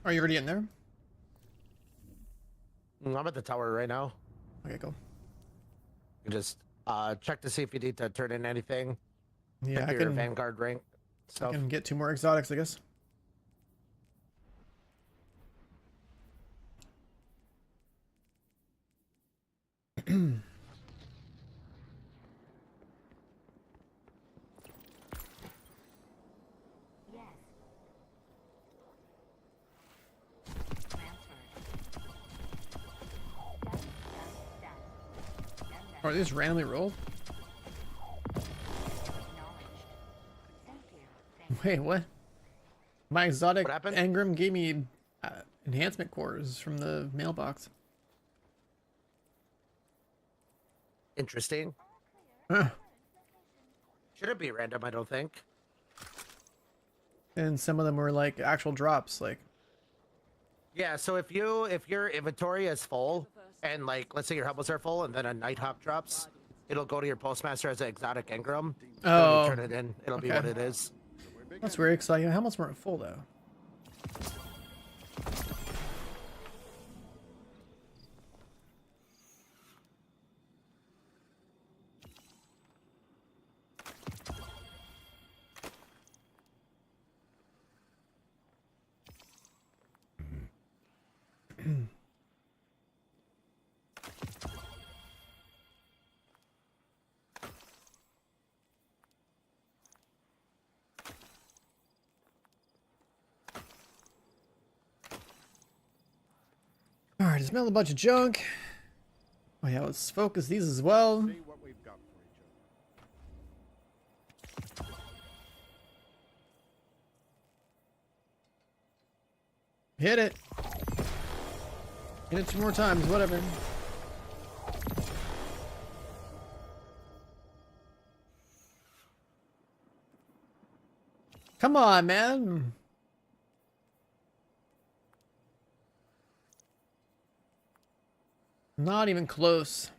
Are you already in there? I'm at the tower right now. Okay, cool. You just check to see if you need to turn in anything. Yeah, Check I your can, Vanguard rank I stuff. can get 2 more exotics, I guess. Are these randomly rolled? Wait, what? My exotic What happened? engram gave me enhancement cores from the mailbox. Interesting. Huh. Shouldn't be random, I don't think. And some of them were like actual drops, like. Yeah, so if your inventory is full and like let's say your helmets are full and then a Nighthawk drops, it'll go to your postmaster as an exotic engram. Oh, Turn it in. It'll be okay. what it is. That's weird because like helmets weren't full though. Alright, just mailed a bunch of junk. Oh yeah, let's focus these as well. See what we've got for each other. Hit it. Hit it 2 more times, whatever. Come on, man. Not even close.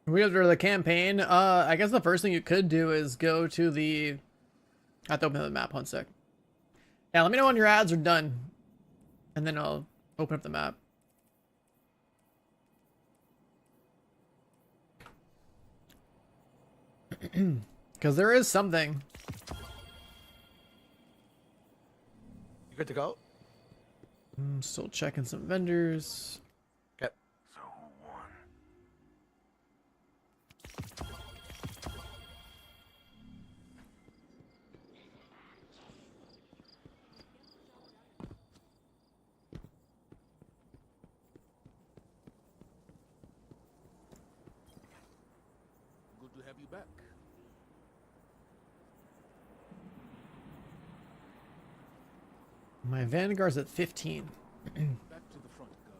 We have to the campaign. I guess the first thing you could do is go to the. I have to open the map. 1 sec. Yeah, let me know when your ads are done, and then I'll open up the map. Because there is something. You good to go? I'm still checking some vendors. Okay. So who won? Good to have you back. My Vanguard's at 15. Back to the front, God.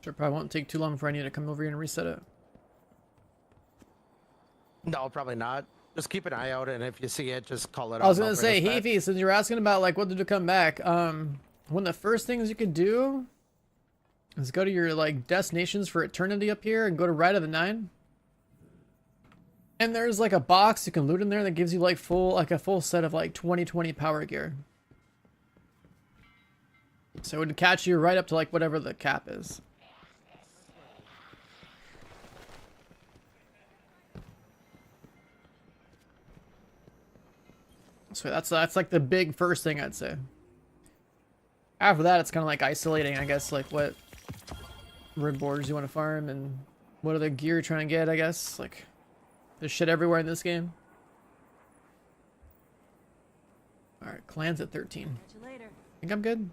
Sure, probably won't take too long before I need to come over here and reset it. No, probably not. Just keep an eye out, and if you see it, just call it out. I was gonna and I'll say, bring us back. Heafy, since you're asking about like what to do to come back, one of the first things you could do is go to your like destinations for eternity up here and go to right of the 9. And there's like a box you can loot in there that gives you like a full set of like 2020 power gear. So it would catch you right up to like whatever the cap is. So that's like the big first thing I'd say. After that, it's kind of like isolating, I guess, like what red borders you want to farm and what other gear you're trying to get, I guess. Like, there's shit everywhere in this game. All right, clan's at 13. Catch you later. Think I'm good.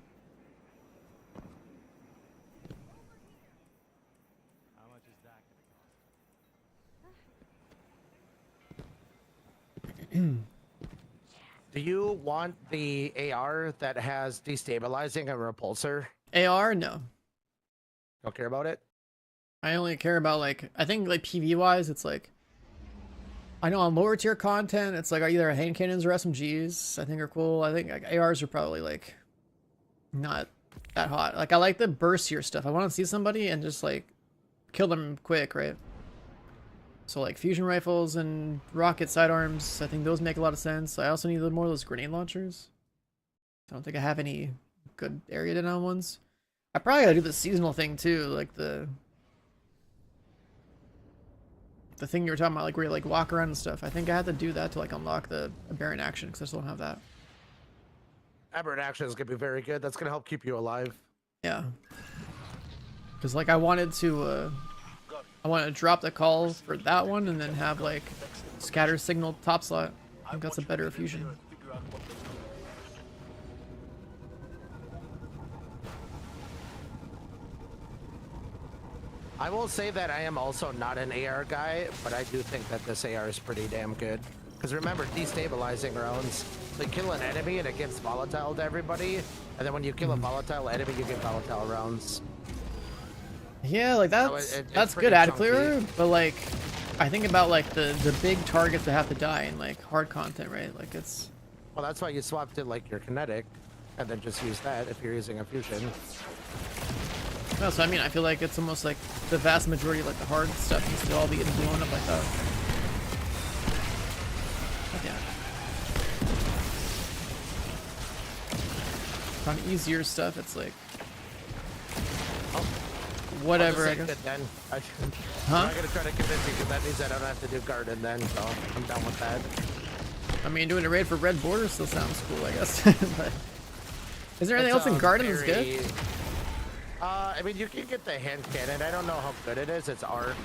Do you want the AR that has destabilizing and repulsor? AR, no. Don't care about it? I only care about like, I think like PV wise, it's like, I know on lower tier content, it's like either hand cannons or SMGs, I think are cool. I think like, ARs are probably like not that hot. Like I like the burst tier stuff. I want to see somebody and just like kill them quick, right? So like fusion rifles and rocket sidearms, I think those make a lot of sense. I also need more of those grenade launchers. I don't think I have any good area down ones. I probably gotta do the seasonal thing too, like the thing you were talking about, like where you like walk around and stuff. I think I have to do that to like unlock the aberrant action because I still don't have that. Aberrant action is gonna be very good. That's gonna help keep you alive. Yeah. Because like I wanted to drop the call for that one and then have like scatter signal top slot. I think that's a better fusion. I will say that I am also not an AR guy, but I do think that this AR is pretty damn good. Because remember, destabilizing rounds, they kill an enemy and it gives volatile to everybody, and then when you kill a volatile enemy, you get volatile rounds. Yeah, like that's So that's pretty good ad chunky. clearer, but like I think about like the big targets that have to die in like hard content, right? Like it's Well, that's why you swap to like your kinetic, and then just use that if you're using a fusion. no, so I mean I feel like it's almost like the vast majority of like the hard stuff needs to all be getting blown up like that. But yeah. On easier stuff, it's like whatever. I guess. Good then. I'm Huh? not gonna try to convince you because that means I don't have to do garden then, so I'm done with that. I mean, doing a raid for Red Border still sounds cool, I guess. But is there anything else in Garden that's good? I mean, you can get the hand cannon. I don't know how good it is. It's Arc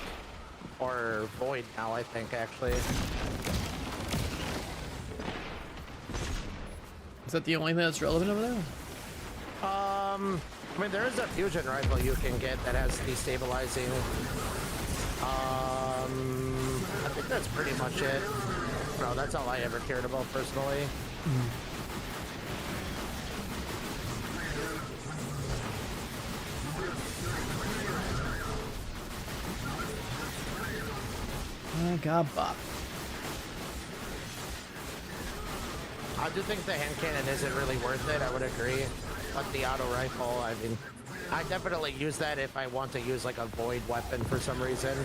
or Void now, I think, actually. Is that the only thing that's relevant over there? I mean, there is a fusion rifle you can get that has destabilizing. I think that's pretty much it. No, that's all I ever cared about personally. I got bop. I do think the hand cannon isn't really worth it. I would agree. But the auto rifle, I mean, I definitely use that if I want to use like a void weapon for some reason.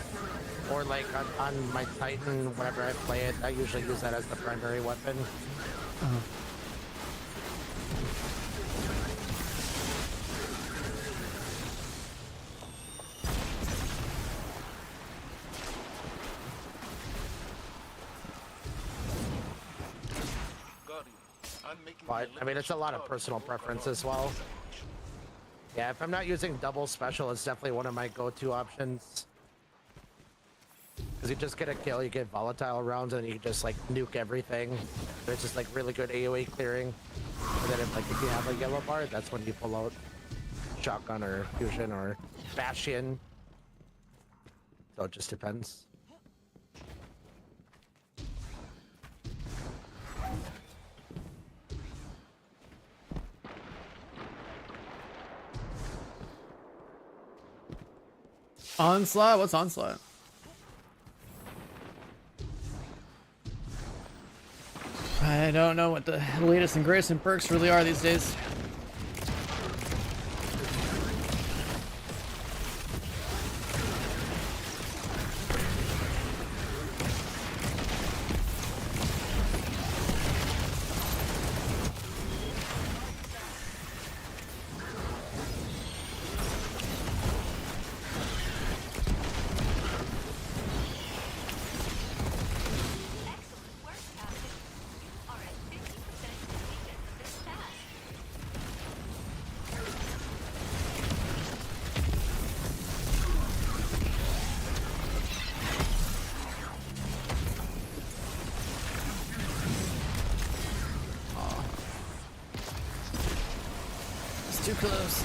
Or like on my Titan, whenever I play it, I usually use that as the primary weapon. But, I mean, it's a lot of personal preference as well. Yeah, if I'm not using double special, it's definitely one of my go-to options. Because you just get a kill, you get volatile rounds, and you can just, like, nuke everything. And it's just, like, really good AoE clearing. And then, if you have a yellow bar, that's when you pull out shotgun or fusion or bastion. So it just depends. Onslaught? What's Onslaught? I don't know what the latest and greatest in perks really are these days. Excellent work, Captain. You are at 50% completion of this task. close.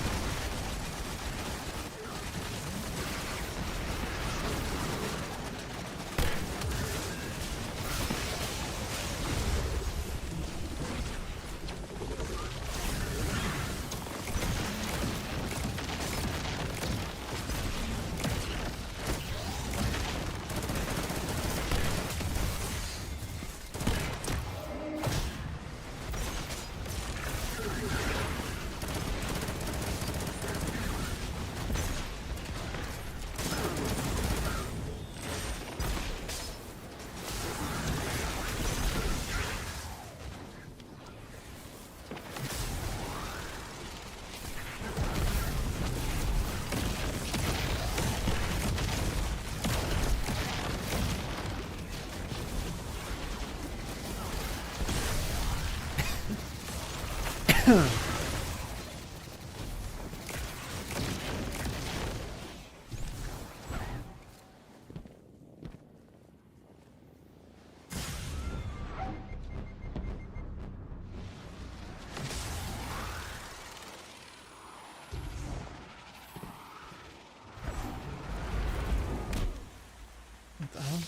What the hell?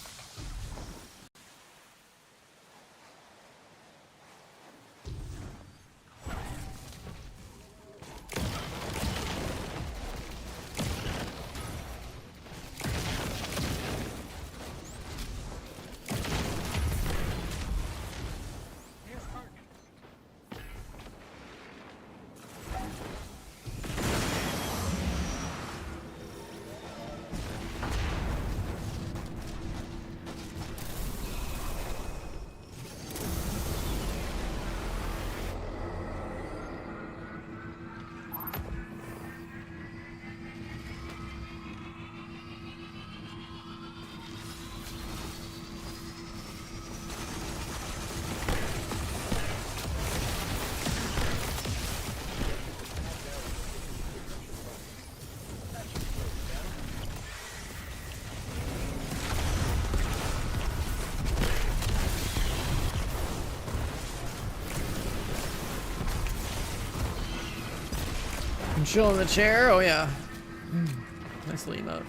I'm chilling in the chair. Oh yeah. Nice emote.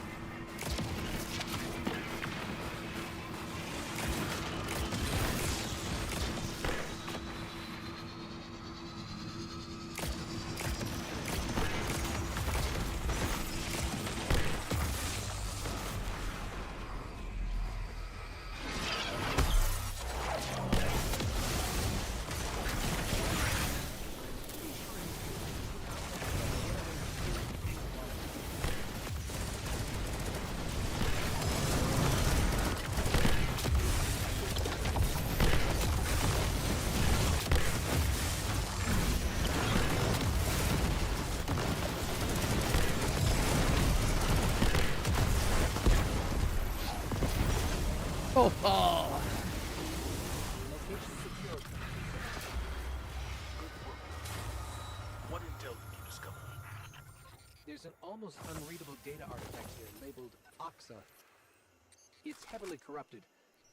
Oh, oh. What intel did you discover? There's an almost unreadable data artifact here labeled Oxa. It's heavily corrupted,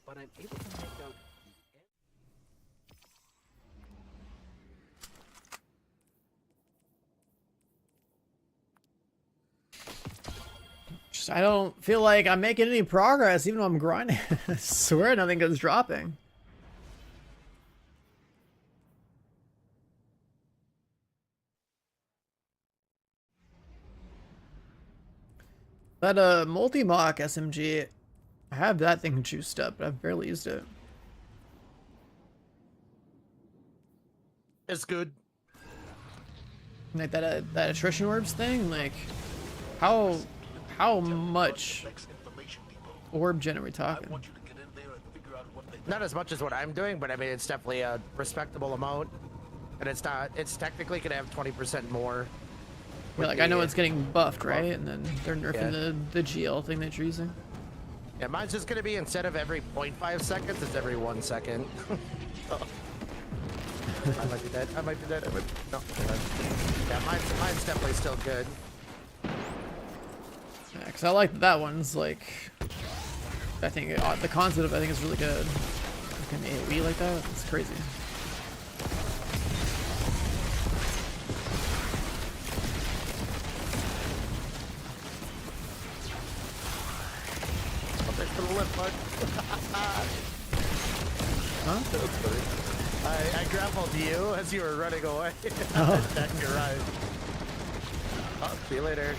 but I'm able to make out I don't feel like I'm making any progress even though I'm grinding. I swear nothing goes dropping. That multi-mock SMG, I have that thing juiced up, but I've barely used it. It's good. Like that attrition orbs thing, like how much orb gen are we talking? Not as much as what I'm doing, but I mean it's definitely a respectable amount, and it's technically gonna have 20% more. Yeah, like I know it's getting buffed, right? And then they're nerfing the GL thing that you're using. Yeah, mine's just gonna be instead of every 0.5 seconds, it's every 1 second. I might be dead. I might be dead. No. Yeah, mine's definitely still good. Yeah, cause I like that one's like, I think the concept of it, I think is really good. Like an AoE like that, it's crazy. fuck? Huh? That's funny. I grappled you as you were running away. Oh. Jack, you're right. Oh, see you later.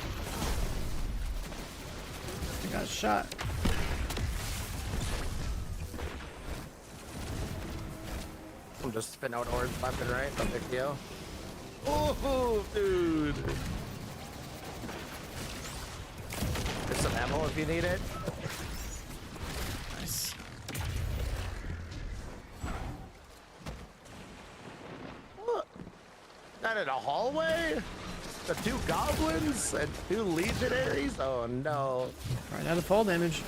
I got shot. I'm just spin out orbs left and right. No big deal. Oh, dude. There's some ammo if you need it. Nice. What? Not in a hallway? The 2 goblins and 2 legionaries? Oh no. Right out of fall damage.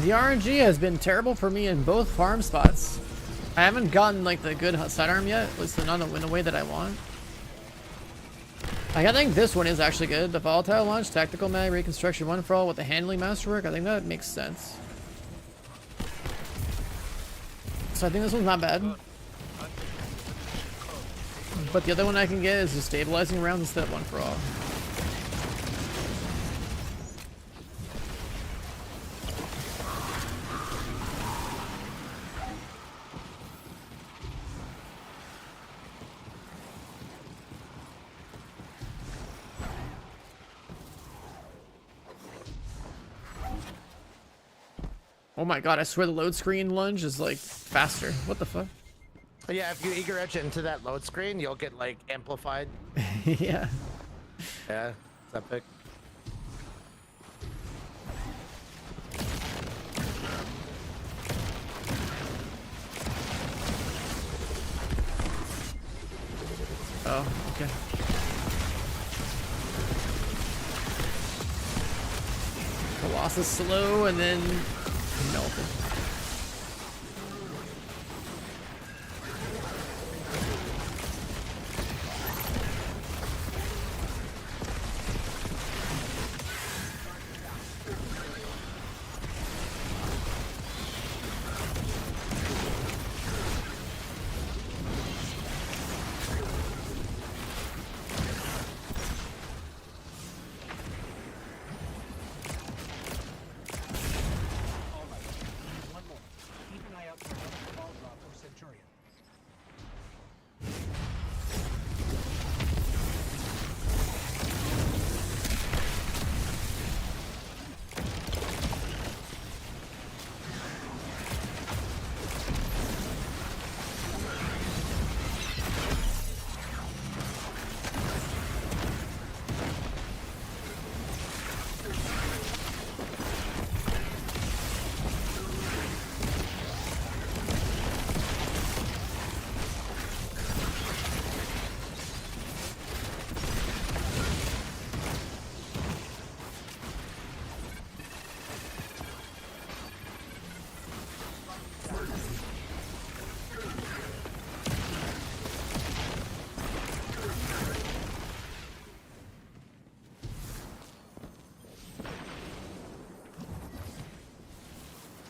The RNG has been terrible for me in both farm spots. I haven't gotten like the good sidearm yet, at least not in a way that I want. Like, I think this one is actually good. The volatile launch, tactical mag, reconstruction, one for all with the handling masterwork. I think that makes sense. So I think this one's not bad. But the other one I can get is just stabilizing rounds instead of one for all. Oh my god, I swear the load screen lunge is like faster. What the fuck? But yeah, if you eager edge into that load screen, you'll get like amplified. Yeah. Yeah, it's epic. Oh, okay. Colossus slow and then melted.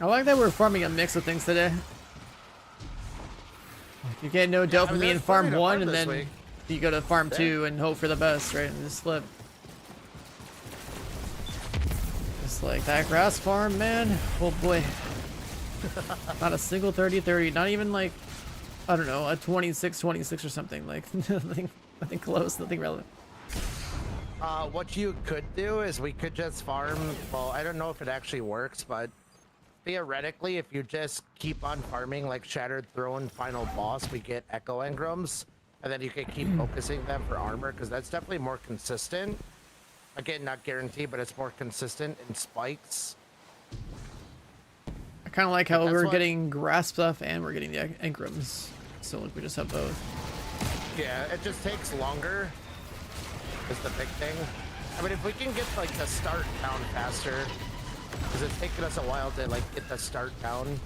I like that we're farming a mix of things today. Like, you get no dopamine in farm 1 and then week. you go to farm 2 and hope for the best, right? And just flip. Just like that grass farm, man. Oh boy. Not a single 30-30, not even like, I don't know, a 26-26 or something. Like nothing close, nothing relevant. What you could do is we could just farm, well, I don't know if it actually works, but theoretically, if you just keep on farming like Shattered Throne Final Boss, we get Echo Engrams, and then you can keep focusing them for armor, because that's definitely more consistent. Again, not guaranteed, but it's more consistent in spikes. I kind of like how we're getting grass stuff and we're getting the Engrams. So like we just have both. Yeah, it just takes longer. Is the big thing. I mean, if we can get like the start down faster, Because it's taken us a while to like get the start down.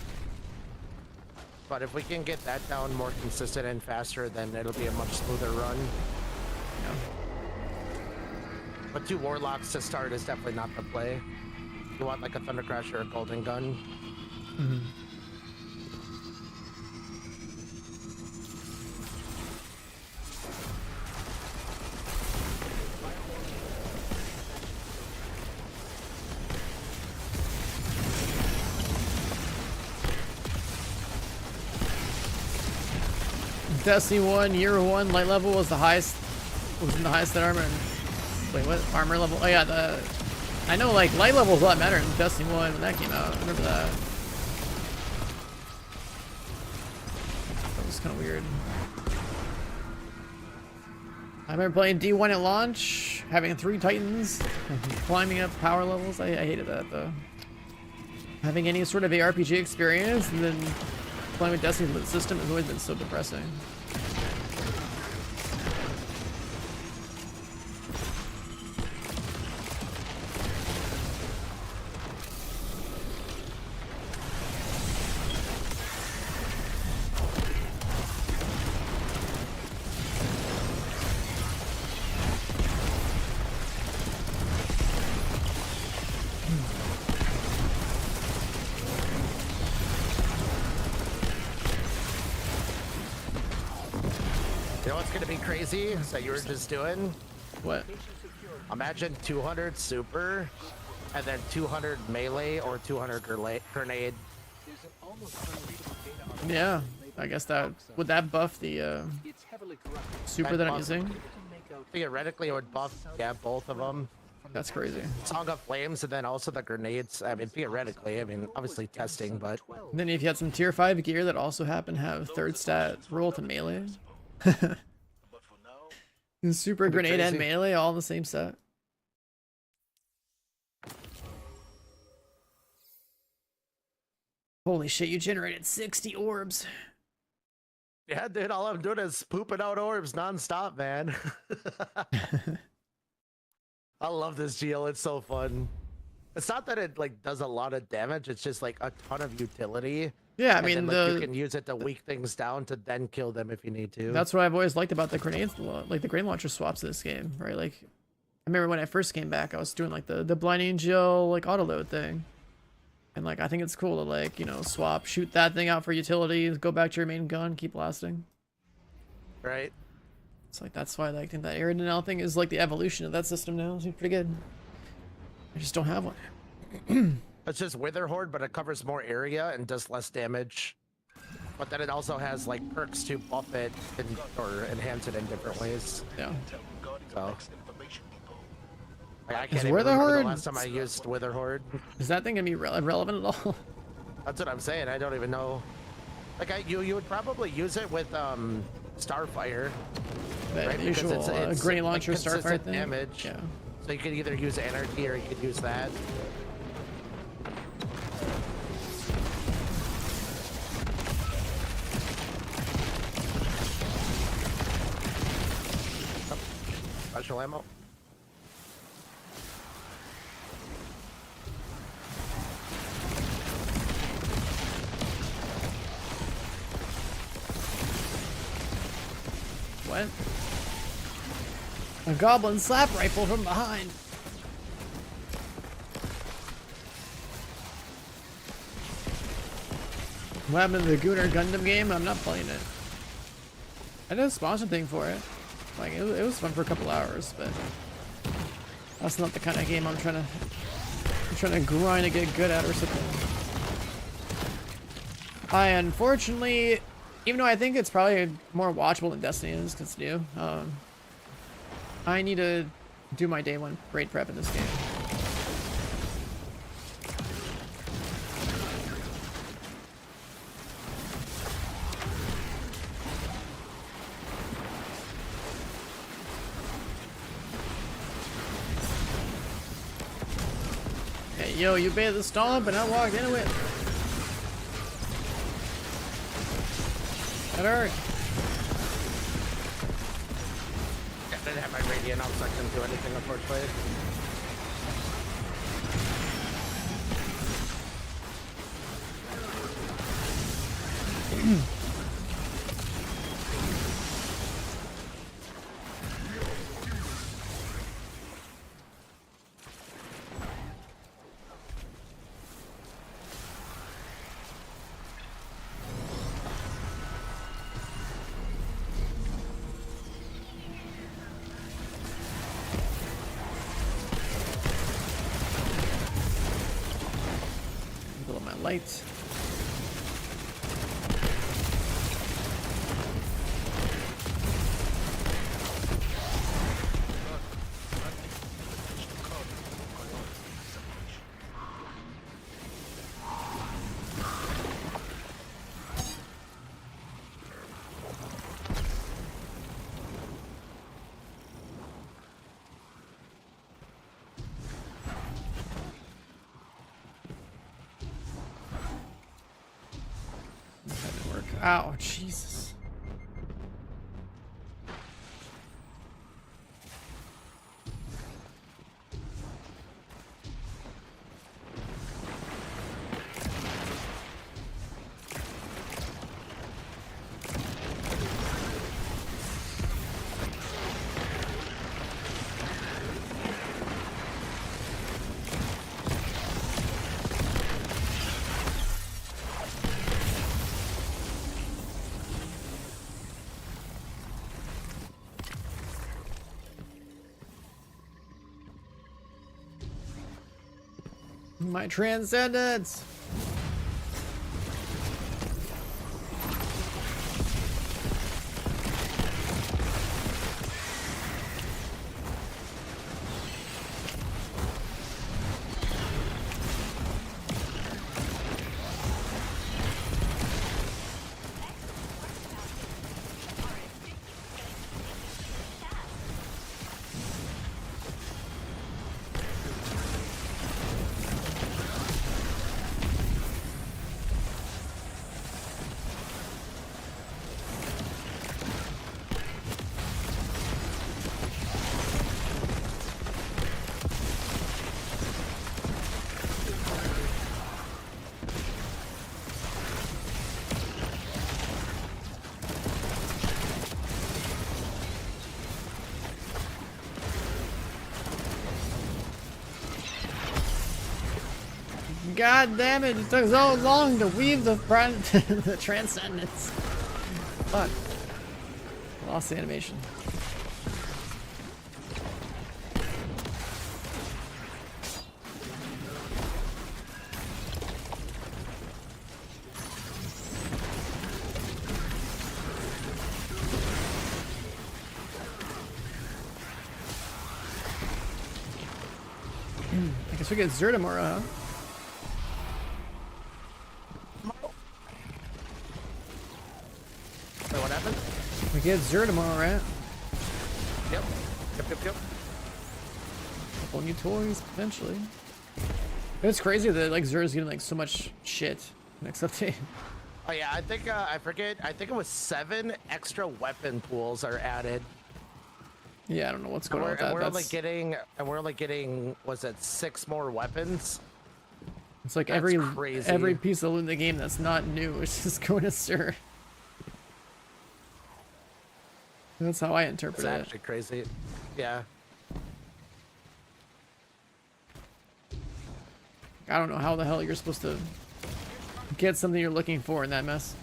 But if we can get that down more consistent and faster, then it'll be a much smoother run. Yeah. But 2 warlocks to start is definitely not the play. You want like a Thunder Crash or a Golden Gun. Mm-hmm. Destiny 1, year 1, light level was the highest. Was in the highest armor. Wait, what? Armor level? Oh yeah, I know like light level was a lot better in Destiny 1 when that came out. I remember that. That was kind of weird. I remember playing D1 at launch, having 3 Titans, climbing up power levels. I hated that though. Having any sort of ARPG experience and then playing with Destiny system has always been so depressing. You know what's gonna be crazy that you were just doing? What? Imagine 200 super, and then 200 melee or 200 grenade. Yeah, I guess that would that buff the super that I'm using? Theoretically, it would buff both of them. That's crazy. Song of Flames, and then also the grenades. I mean, theoretically, I mean, obviously testing, but And then if you had some tier 5 gear that also happened to have 3rd stat roll to melee. Super grenade and melee all in the same set. Holy shit, you generated 60 orbs. yeah, dude, all I'm doing is pooping out orbs nonstop, man. I love this GL. It's so fun. It's not that it like does a lot of damage. It's just like a ton of utility. Yeah, I And mean, then, like, you can use it to weak things down to then kill them if you need to. that's what I've always liked about the grenades, like the grenade launcher swaps in this game, right? Like, I remember when I first came back, I was doing like the Blind Angel like auto load thing, and like I think it's cool to like, you know, swap, shoot that thing out for utilities, go back to your main gun, keep blasting. Right. It's like that's why I think that Aerodynal thing is like the evolution of that system now. It's pretty good. I just don't have one. It's just Wither Horde, but it covers more area and does less damage. But then it also has like perks to buff it or enhance it in different ways. Yeah. So like, I Is can't even Wither remember the Horde- last time I used Wither Horde. Is that thing gonna be relevant at all? That's what I'm saying. I don't even know. Like you would probably use it with Starfire. The Right, because usual it's grenade like launcher starfire consistent thing. damage. Yeah. So you could either use Anarchy or you could use that. Special ammo. What? A goblin slap rifle from behind. What happened to the Gunnar Gundam game? I'm not playing it. I did a sponsor thing for it. Like it was fun for a couple hours, but that's not the kind of game I'm trying to grind to get good at or something. I unfortunately, even though I think it's probably more watchable than Destiny is because it's new, I need to do my day 1 raid prep in this game. Hey, yo, you baited the stomp and I walked into it. That hurt. I didn't have my radiant up, so I couldn't do anything, unfortunately. Blow my light. That didn't work. Ow, Jesus. My transcendence. God damn it, it took so long to weave the front the transcendence. Fuck. Lost the animation. I guess we get Zer tomorrow, huh? Wait, what happened? We get Zer tomorrow, right? Yep. Yep. Couple new toys, potentially. It's crazy that like Zer is getting like so much shit next update. Oh yeah, I think I forget. I think it was 7 extra weapon pools are added. Yeah, I don't know what's going on with that. And we're only getting, was it 6 more weapons? It's like That's crazy. every piece of loot in the game that's not new is just going to Zer. That's how I interpret It's it. actually crazy. Yeah. I don't know how the hell you're supposed to get something you're looking for in that mess.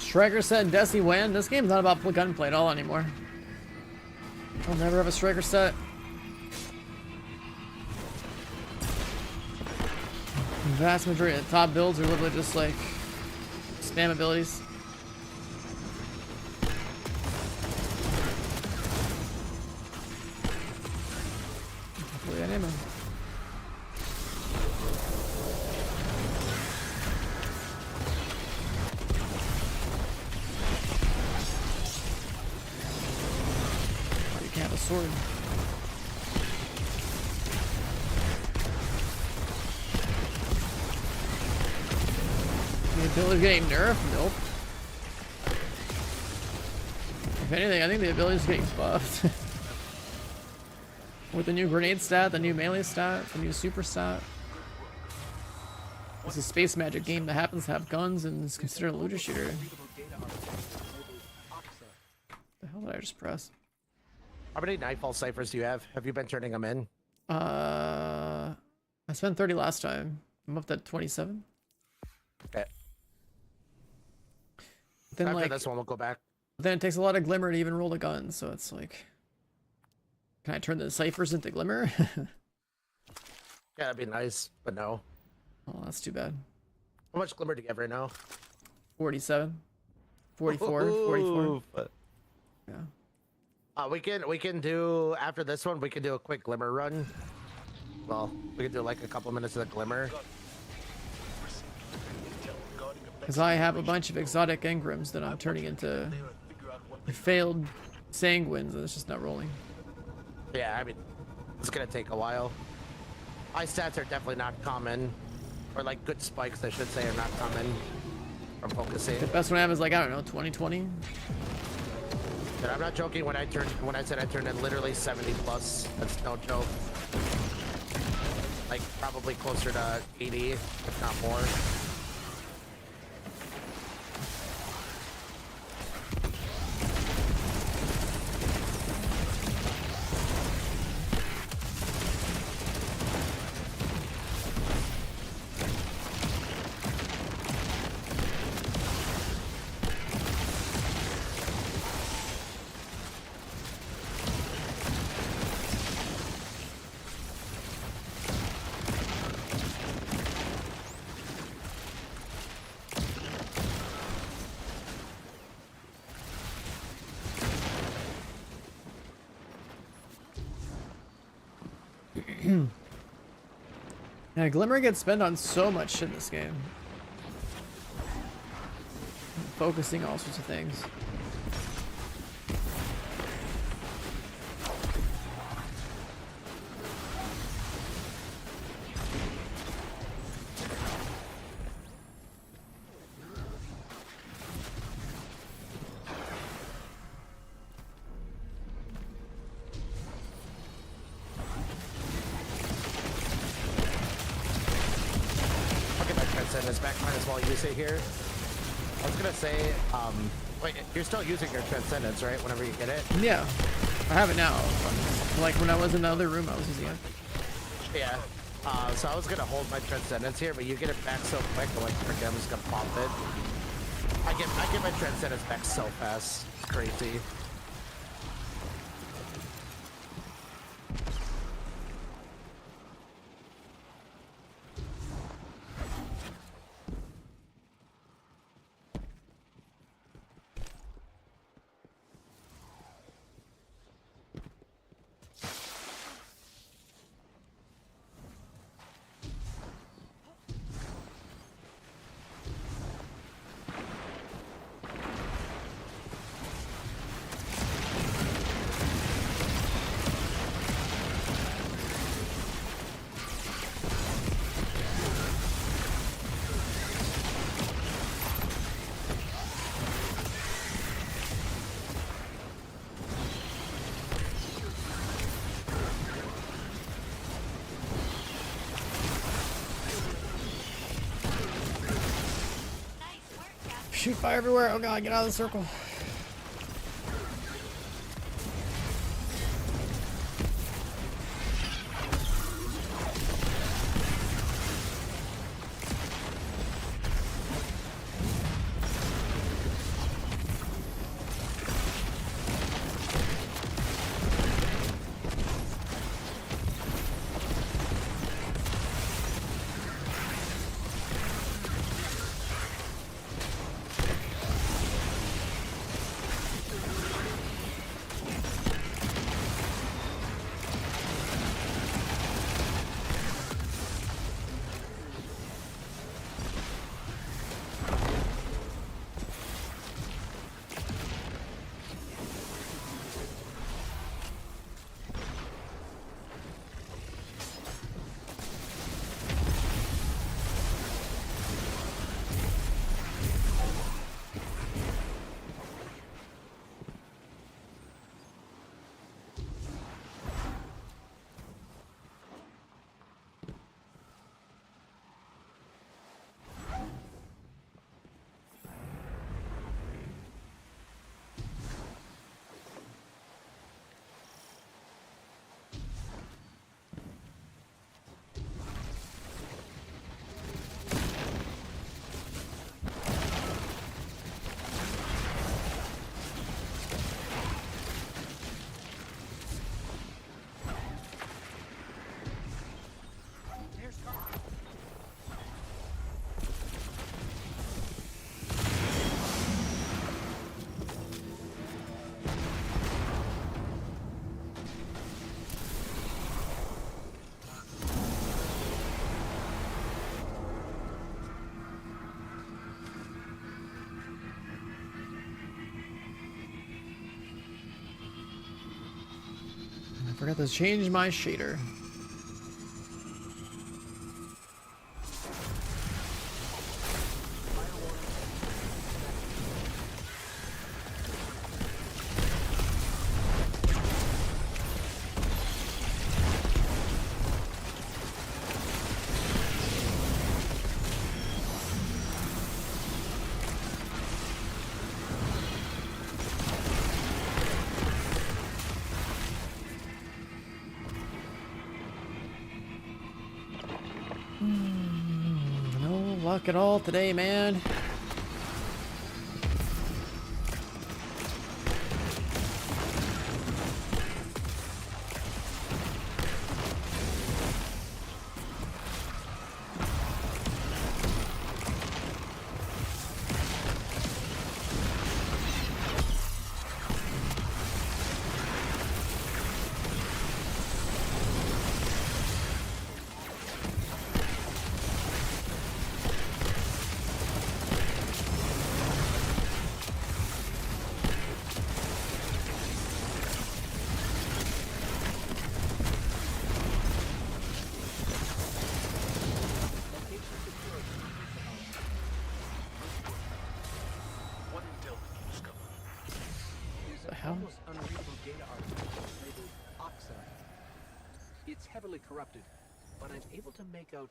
Striker set and Desi win. This game's not about gunplay at all anymore. I'll never have a striker set. The vast majority of the top builds are literally just like spam abilities. Hopefully I name him. Oh, you can't have a sword. The ability getting nerfed? Nope. If anything, I think the ability is getting buffed. With the new grenade stat, the new melee stat, the new super stat. It's a space magic game that happens to have guns and is considered a looter shooter. The hell did I just press? How many Nightfall ciphers do you have? Have you been turning them in? I spent 30 last time. I'm up to 27. Okay. Then After like this one, we'll go back. then it takes a lot of glimmer to even roll the gun, so it's like, can I turn the ciphers into glimmer? Yeah, that'd be nice, but no. Oh, that's too bad. How much glimmer do you have right now? 47, 44, 44. Ooh, Yeah. we can do after this one. We can do a quick glimmer run. Well, we can do like a couple minutes of the glimmer. Because I have a bunch of exotic engrams that I'm turning into failed sanguines, and it's just not rolling. Yeah, I mean, it's gonna take a while. My stats are definitely not common, or like good spikes, I should say, are not common from focusing. The best one I have is like, I don't know, 2020. But I'm not joking when I said I turned in literally 70 plus. That's no joke. Like probably closer to 80, if not more. Yeah, glimmer gets spent on so much shit in this game. Focusing all sorts of things. Use it here. I was gonna say, wait, you're still using your transcendence, right? Whenever you get it. Yeah, I have it now. Like when I was in the other room, I was using it. Yeah. So I was gonna hold my transcendence here, but you get it back so quick. I'm like, freaking, I'm just gonna pop it. I get my transcendence back so fast. It's crazy. Shoot fire everywhere. Oh god, get out of the circle. forgot to change my shader. No luck at all today, man. What intel did you discover? There's an hell? almost unreadable data artifact labeled Oxa. It's heavily corrupted, but I'm able to make out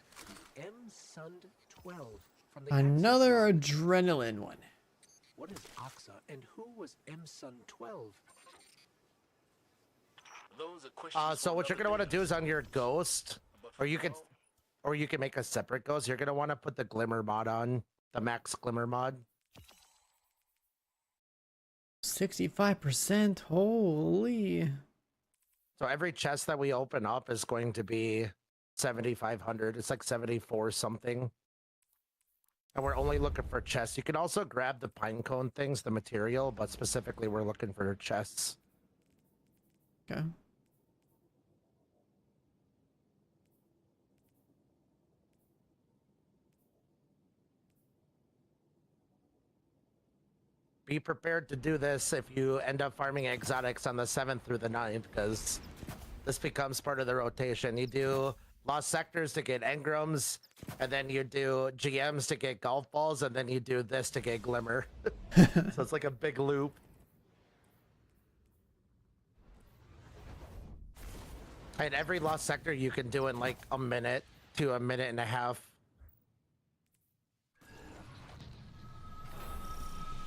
M-Sund 12 from the Another access log. adrenaline one. What is Oxa, and who was M-Sund 12? Those are questions So for what you're another gonna want to day. do is on your ghost, But for or you now, can make a separate ghost. You're gonna want to put the glimmer mod on, the max glimmer mod. 65%. Holy. So every chest that we open up is going to be 7,500. It's like 74 something. And we're only looking for chests. You can also grab the pinecone things, the material, but specifically we're looking for chests. Okay. Be prepared to do this if you end up farming exotics on the 7th through the 9th, because this becomes part of the rotation. You do lost sectors to get engrams, and then you do GMs to get golf balls, and then you do this to get glimmer. So it's like a big loop. And every lost sector you can do in like a minute to a minute and a half.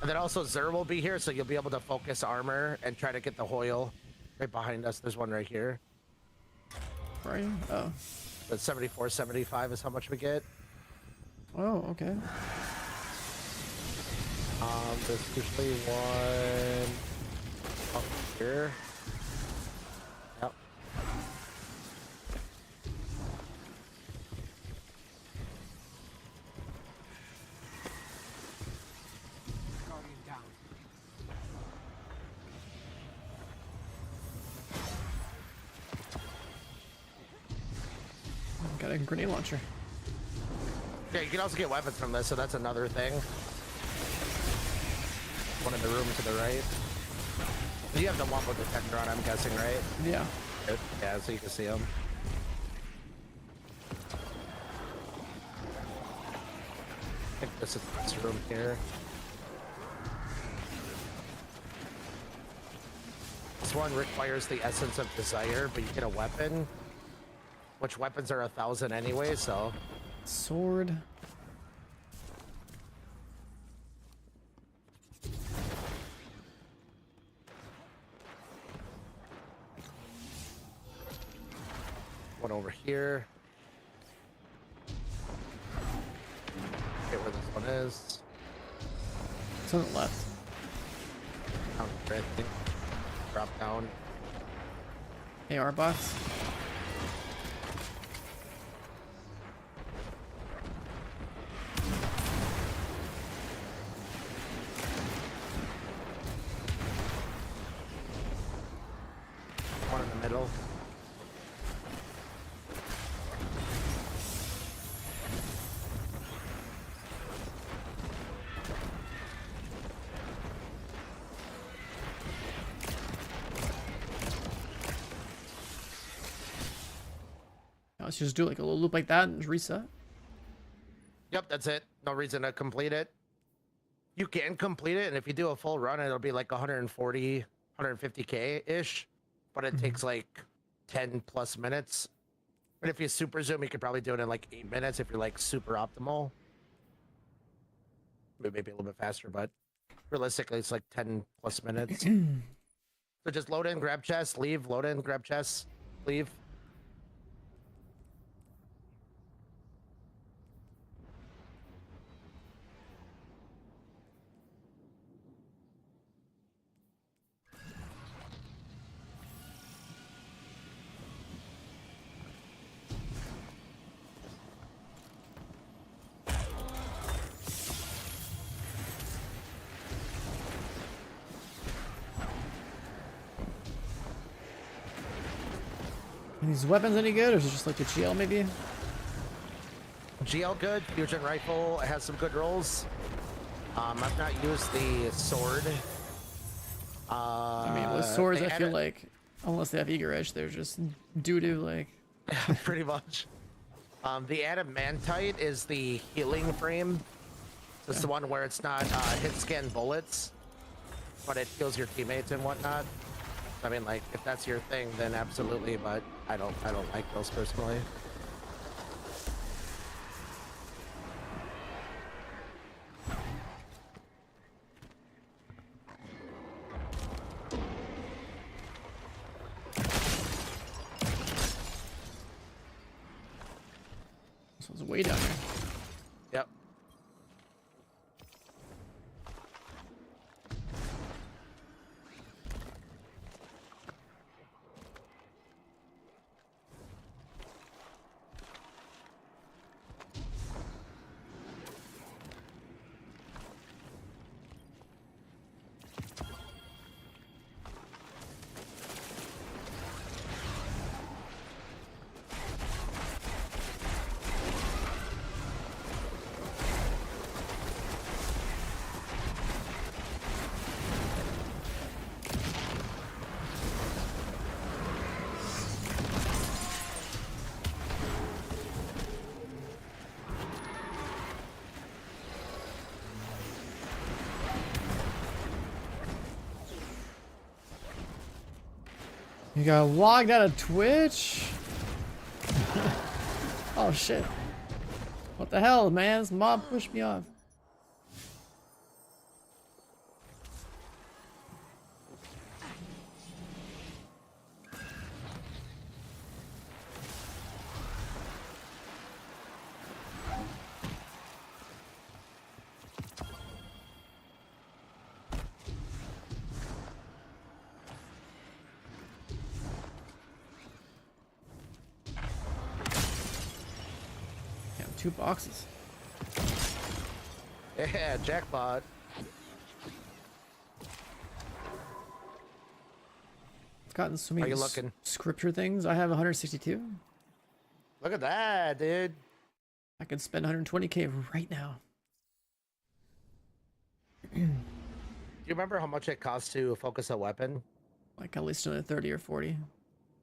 And then also Zer will be here, so you'll be able to focus armor and try to get the Hoyle. Right behind us, there's one right here. Where are you? Oh. But 74, 75 is how much we get. Oh, okay. There's usually one up here. Yep. Guardian down. Got a grenade launcher. Yeah, you can also get weapons from this, so that's another thing. One in the room to the right. You have the wombo detector on, I'm guessing, right? Yeah. Good. Yeah, so you can see them. I think this is this room here. This one requires the essence of desire, but you get a weapon, which weapons are 1,000 anyway, so. Sword. One over here. Okay, where this one is. It's on the left. Down here, I think. Drop down. AR box. One in the middle. let's just do like a little loop like that and just reset. Yep, that's it. No reason to complete it. You can complete it, and if you do a full run, it'll be like 140, 150k-ish, but it takes like 10 plus minutes. And if you super zoom, you could probably do it in like 8 minutes if you're like super optimal. Maybe a little bit faster, but realistically, it's like 10 plus minutes. So just load in, grab chest, leave, load in, grab chest, leave. Are these weapons any good, or is it just like the GL maybe? GL good, fusion rifle has some good rolls. I've not used the sword. I mean, with swords, I feel like, unless they have eager edge, they're just doo-doo, like. Pretty much. The adamantite is the healing frame. It's the one where it's not hit scan bullets, but it heals your teammates and whatnot. I mean, like, if that's your thing, then absolutely, but I don't like those personally. This one's way down here. Yep. You got logged out of Twitch? Oh shit. What the hell, man? This mob pushed me off. Damn, 2 boxes. Yeah, jackpot. I've gotten so many Are you looking? scripture things. I have 162. Look at that, dude. I could spend 120k right now. Do you remember how much it costs to focus a weapon? Like at least another 30 or 40.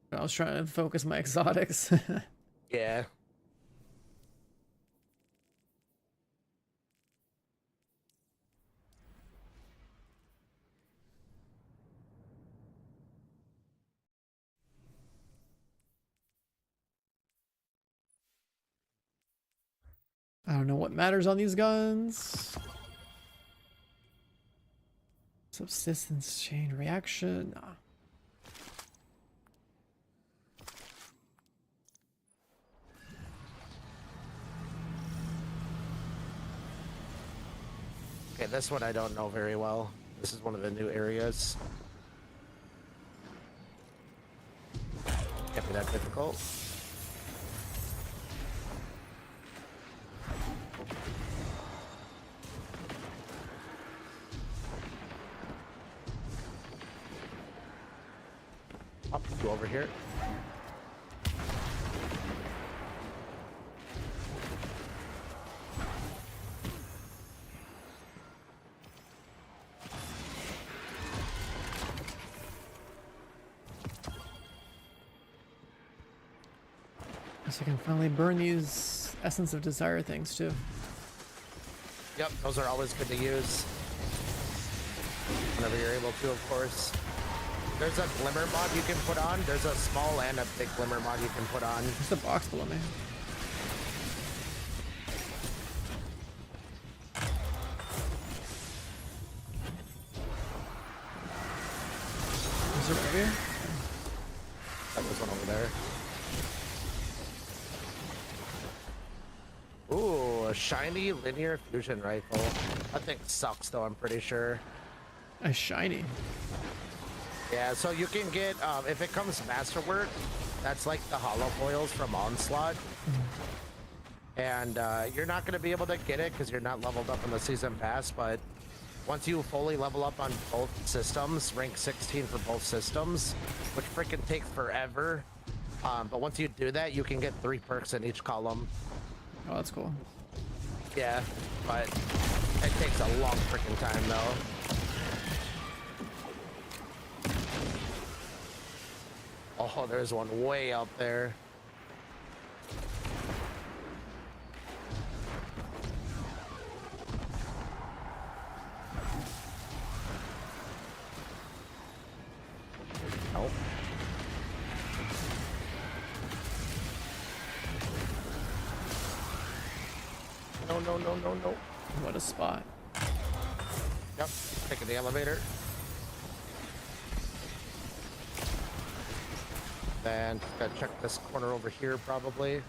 But I was trying to focus my exotics. Yeah. I don't know what matters on these guns. Subsistence chain reaction. Nah. Okay, this one I don't know very well. This is one of the new areas. Can't be that difficult. Up, go over here. So I can finally burn these Essence of Desire things too. Yep, those are always good to use. Whenever you're able to, of course. There's a glimmer mod you can put on. There's a small and a big glimmer mod you can put on. There's a box below me. Is there over here? There's one over there. Ooh, a shiny linear fusion rifle. That thing sucks though, I'm pretty sure. A shiny. Yeah, so you can get, if it comes masterwork, that's like the hollow foils from Onslaught. And you're not going to be able to get it because you're not leveled up in the season pass, but once you fully level up on both systems, rank 16 for both systems, which freaking takes forever. But once you do that, you can get 3 perks in each column. Oh, that's cool. Yeah, but it takes a long freaking time though. Oh, there's one way out there. Nope. No, no, no, no, no. What a spot. Yep, taking the elevator. Then gotta check this corner over here probably.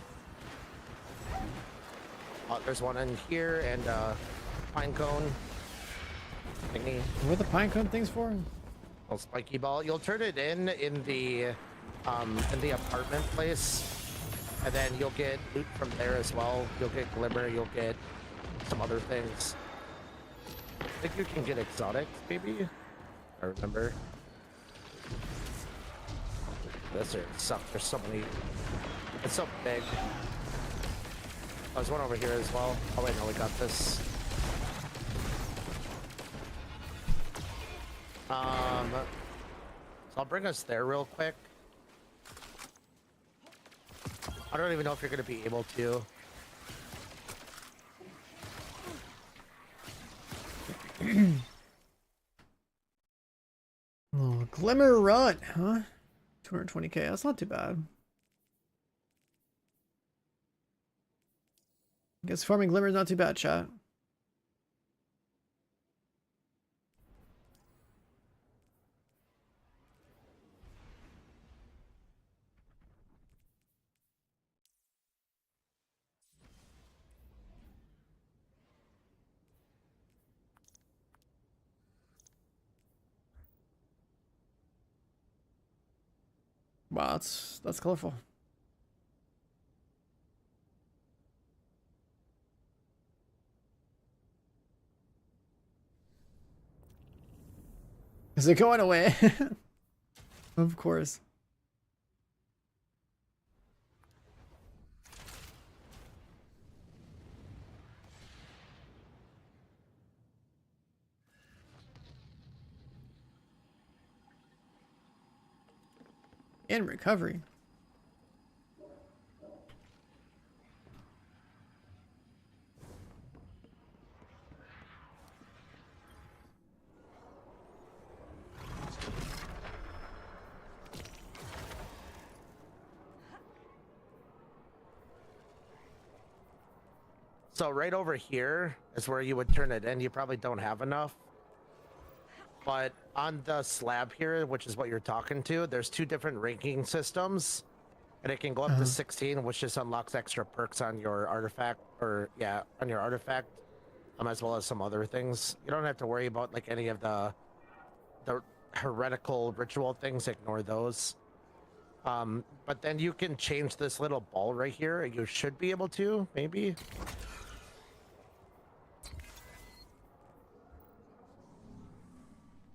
Oh, there's one in here and pine cone thingy. What are the pine cone things for? Little spiky ball. You'll turn it in the apartment place, and then you'll get loot from there as well. You'll get glimmer. You'll get some other things. I think you can get exotics, maybe. I remember. This here sucks. There's so many. It's so big. Oh, there's one over here as well. Oh wait, no, we got this. So I'll bring us there real quick. I don't even know if you're gonna be able to. Oh, Glimmer Run, huh? 220k, that's not too bad. I guess farming Glimmer is not too bad, chat. Wow, that's colorful. Is it going away? Of course. And recovery. So right over here is where you would turn it in. You probably don't have enough. But on the slab here, which is what you're talking to, there's 2 different ranking systems. And it can go up to 16, which just unlocks extra perks on your artifact, or yeah, on your artifact, as well as some other things. You don't have to worry about like any of the heretical ritual things, ignore those. But then you can change this little ball right here. You should be able to, maybe.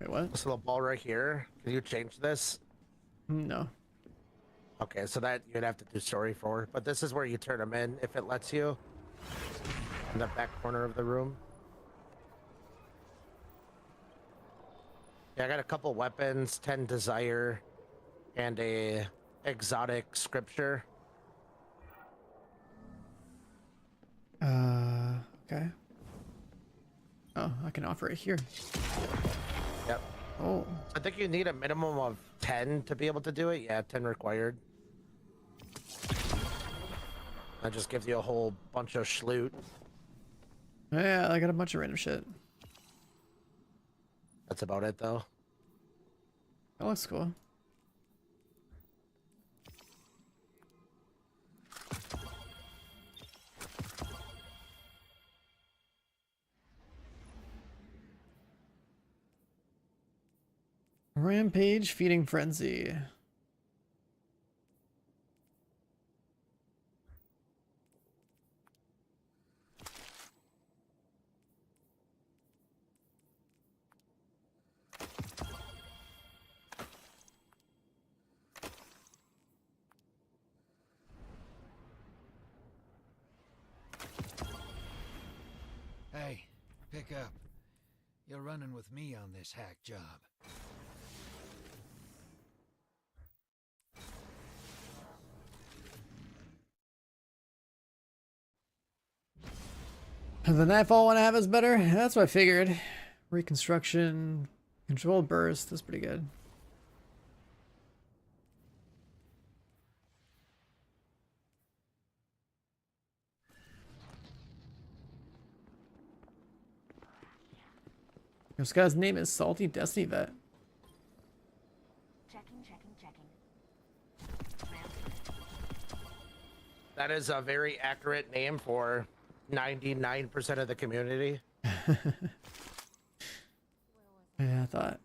Wait, what? This little ball right here. Can you change this? No. Okay, so that you'd have to do story for. But this is where you turn them in, if it lets you. In the back corner of the room. Yeah, I got a couple weapons, 10 desire, and a exotic scripture. Okay. Oh, I can offer it here. Yep. Oh. I think you need a minimum of 10 to be able to do it. Yeah, 10 required. That just gives you a whole bunch of schloot. Yeah, I got a bunch of random shit. That's about it, though. That looks cool. Rampage feeding frenzy. Hey, pick up. You're running with me on this hack job. The nightfall one I have is better. That's what I figured. Reconstruction, controlled burst. That's pretty good. This guy's name is Salty Destiny Vet. Checking. That is a very accurate name for 99% of the community. Yeah, I thought.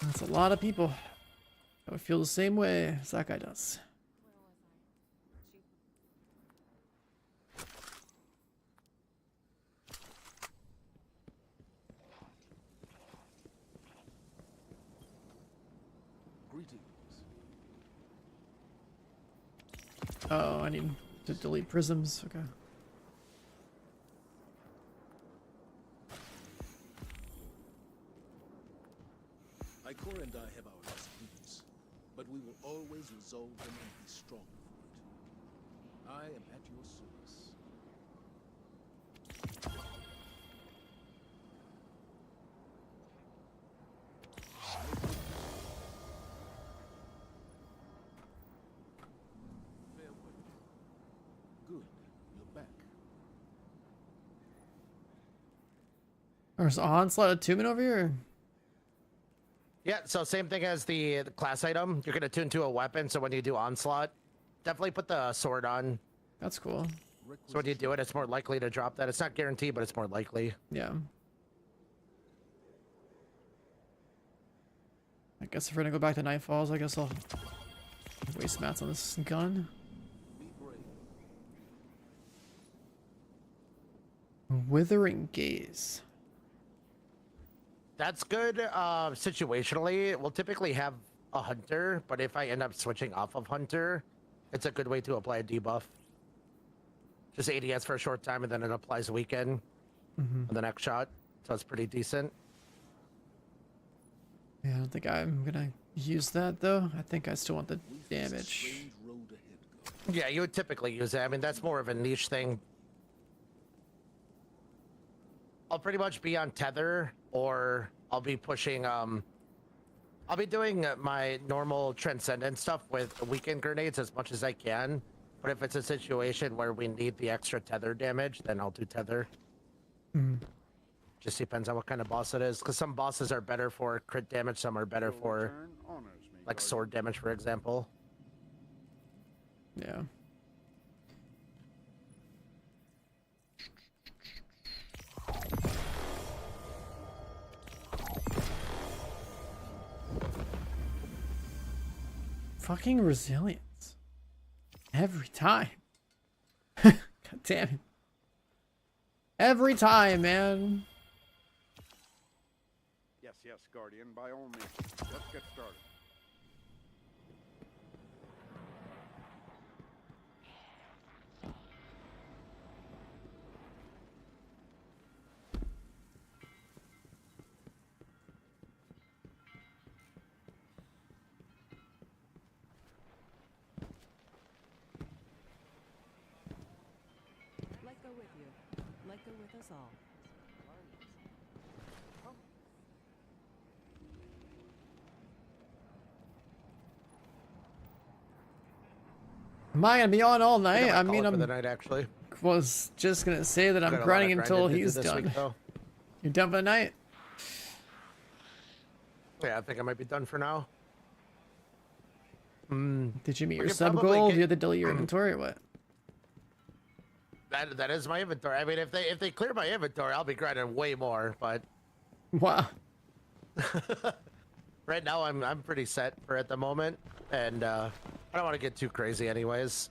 That's a lot of people. I would feel the same way as that guy does. Greetings. Oh, I need to delete prisms. Okay. Ikora and I have our disputes, but we will always resolve them and be strong for it. I am at your service. Farewell. Good, you're back. There's Onslaught attunement over here. Yeah, so same thing as the class item. You're going to tune to a weapon, so when you do onslaught, definitely put the sword on. That's cool. So when you do it, it's more likely to drop that. It's not guaranteed, but it's more likely. Yeah. I guess if we're gonna go back to Nightfalls, I guess I'll waste mats on this gun. Be brave. Withering Gaze. That's good situationally. We'll typically have a hunter, but if I end up switching off of hunter, it's a good way to apply a debuff. Just ADS for a short time, and then it applies a weekend on the next shot. So it's pretty decent. Yeah, I don't think I'm gonna use that though. I think I still want the We face a damage. strange road ahead, Guard. Yeah, you would typically use it. I mean, that's more of a niche thing. I'll pretty much be on tether, or I'll be pushing, I'll be doing my normal transcendent stuff with weekend grenades as much as I can. But if it's a situation where we need the extra tether damage, then I'll do tether. Just depends on what kind of boss it is. Because some bosses are better for crit damage, some are better Your for, return honors me, like, Guardian. sword damage, for example. Yeah. Fucking resilience. Every time. God damn it. Every time, man. Yes, Guardian, by all means. Let's get started. Let's go with you. together with us all. Am I gonna be on all I think night? I might mean, call it for I'm the night actually. was just gonna say that I'm Got a lot of grinding until grinding to do he's this done. week, though. You're done for the night? Yeah, I think I might be done for now. Did you meet We your could sub probably goal? get- Do you have to delete your inventory or what? That is my inventory. I mean, if they clear my inventory, I'll be grinding way more. But Wow. right now, I'm pretty set for at the moment, and I don't want to get too crazy, anyways.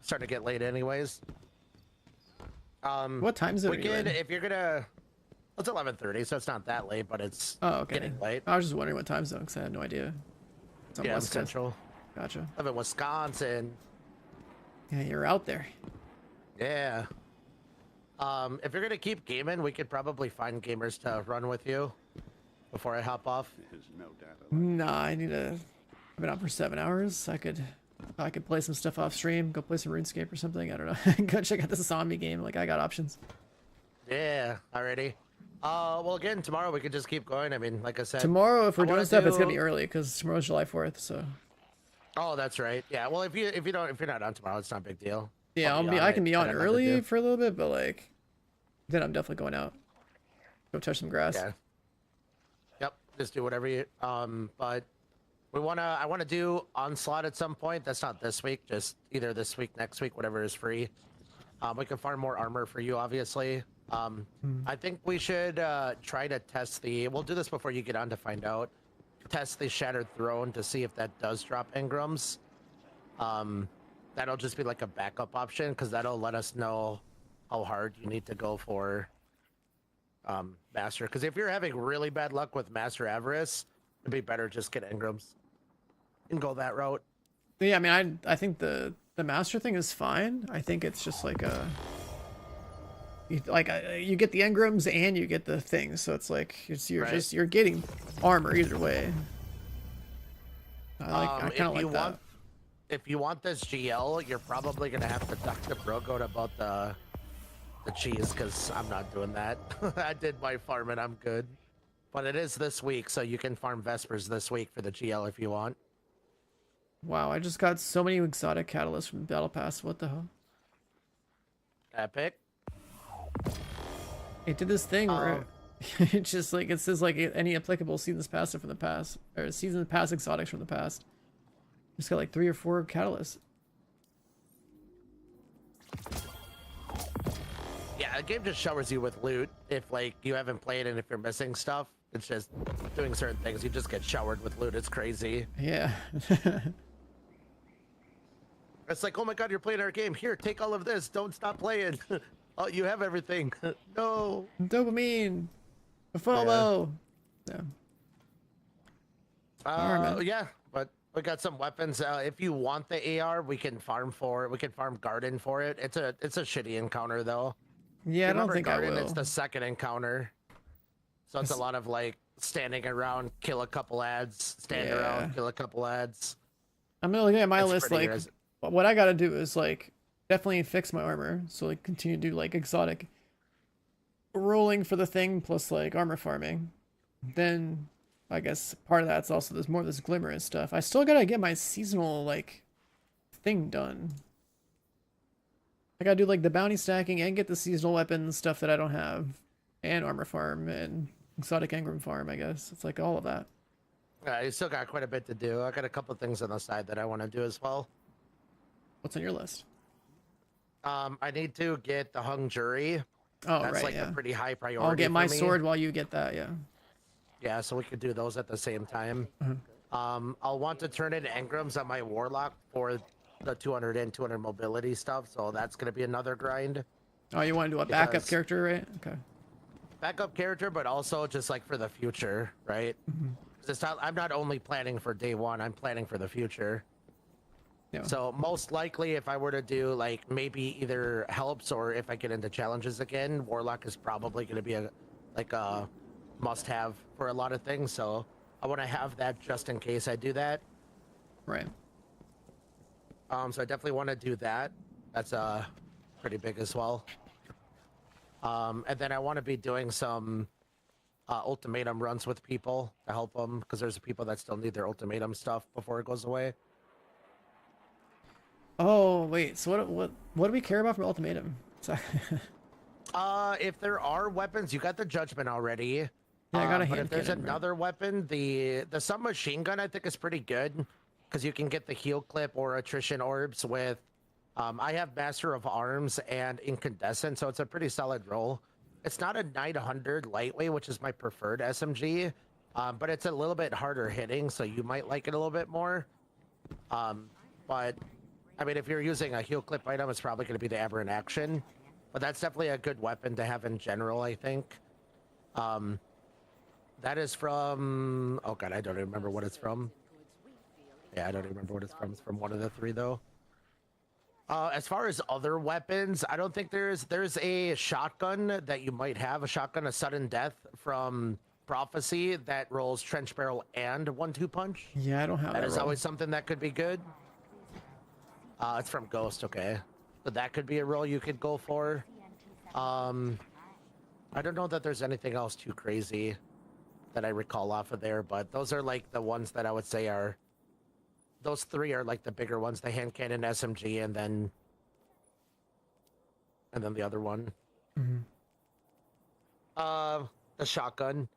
Starting to get late, anyways. What time zone We are you could, in? if you're gonna. It's 11:30, so it's not that late, but it's Oh, okay. getting late. I was just wondering what time zone because I had no idea. It's on Yeah, I'm West Coast. central. Gotcha. I live in Wisconsin. Yeah, you're out there. Yeah. If you're gonna keep gaming, we could probably find gamers to run with you before I hop off. There's no doubt. Nah, I need to. I've been out for 7 hours. I could play some stuff off stream. Go play some RuneScape or something. I don't know. Go check out the zombie game. Like I got options. Yeah, already. Well, again, tomorrow we could just keep going. I mean, like I said, Tomorrow, if we're I wanna doing stuff, it's gonna do- be early because tomorrow's July 4th. So Oh, that's right. Yeah. Well, if you're not on tomorrow, it's not a big deal. yeah, I'll I can it. be I on got nothing to early do. for a little bit, but like then I'm definitely going out. Go touch some grass. Yeah. Yep. Just do whatever you. But I wanna do Onslaught at some point. That's not this week. Just either this week, next week, whatever is free. We can farm more armor for you, obviously. I think we should try to test the. We'll do this before you get on to find out. Test the Shattered Throne to see if that does drop engrams. That'll just be like a backup option because that'll let us know how hard you need to go for Master. Because if you're having really bad luck with Master Avarice, it'd be better just get engrams and go that route. Yeah, I mean, I think the master thing is fine. I think it's just like you get the engrams and you get the things, so it's like you're getting armor either way. I kind of like that. If you want this GL, you're probably gonna have to talk to Brogoat about the cheese because I'm not doing that. I did my farm and I'm good. But it is this week, so you can farm Vespers this week for the GL if you want. Wow, I just got so many exotic catalysts from Battle Pass. What the hell? Epic. It did this thing where it just like it says like any applicable seasons past from the past or season pass exotics from the past. Just got like 3 or 4 catalysts. Yeah, the game just showers you with loot if like you haven't played and if you're missing stuff. It's just doing certain things. You just get showered with loot. It's crazy. Yeah. It's like, oh my god, you're playing our game. Here, take all of this. Don't stop playing. Oh, you have everything. No. Dopamine. FOMO. Yeah. Alright, man. Yeah, but we got some weapons. If you want the AR, we can farm for it. We can farm Garden for it. It's a shitty encounter though. Yeah, I don't think Garden, I will. It's the second encounter. So it's a lot of like standing around, kill a couple ads, stand around, kill a couple ads. I'm gonna look at my It's list. pretty Like, what I gotta do is like definitely fix my armor. So like continue to do like exotic rolling for the thing plus like armor farming. Then I guess part of that's also there's more of this glimmer and stuff. I still gotta get my seasonal like thing done. I gotta do like the bounty stacking and get the seasonal weapons stuff that I don't have, and armor farm and exotic engram farm. I guess it's like all of that. You still got quite a bit to do. I got a couple things on the side that I want to do as well. What's on your list? I need to get the hung jury. Oh, That's right, like yeah. a pretty high priority. I'll get my for me. sword while you get that. Yeah. Yeah, so we could do those at the same time. I'll want to turn in engrams on my warlock for the 200 and 200 mobility stuff. So that's gonna be another grind. Oh, you want to do a backup Because- character, right? Okay. Backup character, but also just like for the future, right? It's not, I'm not only planning for day one, I'm planning for the future. Yeah. So most likely if I were to do like maybe either helps or if I get into challenges again, Warlock is probably going to be a must have for a lot of things. So I want to have that just in case I do that. Right. So I definitely want to do that. That's pretty big as well. And then I want to be doing some ultimatum runs with people to help them, because there's people that still need their ultimatum stuff before it goes away. Oh wait, so what do we care about from ultimatum? If there are weapons, you got the judgment already. Yeah, I got a but hand if there's cannon, right? another weapon, the submachine gun I think is pretty good, because you can get the heal clip or attrition orbs with. I have Master of Arms and Incandescent, so it's a pretty solid roll. It's not a 900 lightweight, which is my preferred SMG, but it's a little bit harder hitting, so you might like it a little bit more. But I mean, if you're using a heal clip item, it's probably going to be the Aberrant Action, but that's definitely a good weapon to have in general, I think. That is from... Oh god, I don't even remember what it's from. Yeah, I don't even remember what it's from. It's from one of the three, though. As far as other weapons, I don't think there's a shotgun that you might have. A shotgun of sudden death from Prophecy that rolls trench barrel and 1-2 punch. Yeah, I don't have that. That is roll. always something that could be good. It's from Ghost, okay. So that could be a roll you could go for. I don't know that there's anything else too crazy that I recall off of there, but those are like the ones that I would say are... Those three are like the bigger ones, the hand cannon, SMG, and then the other one. The shotgun.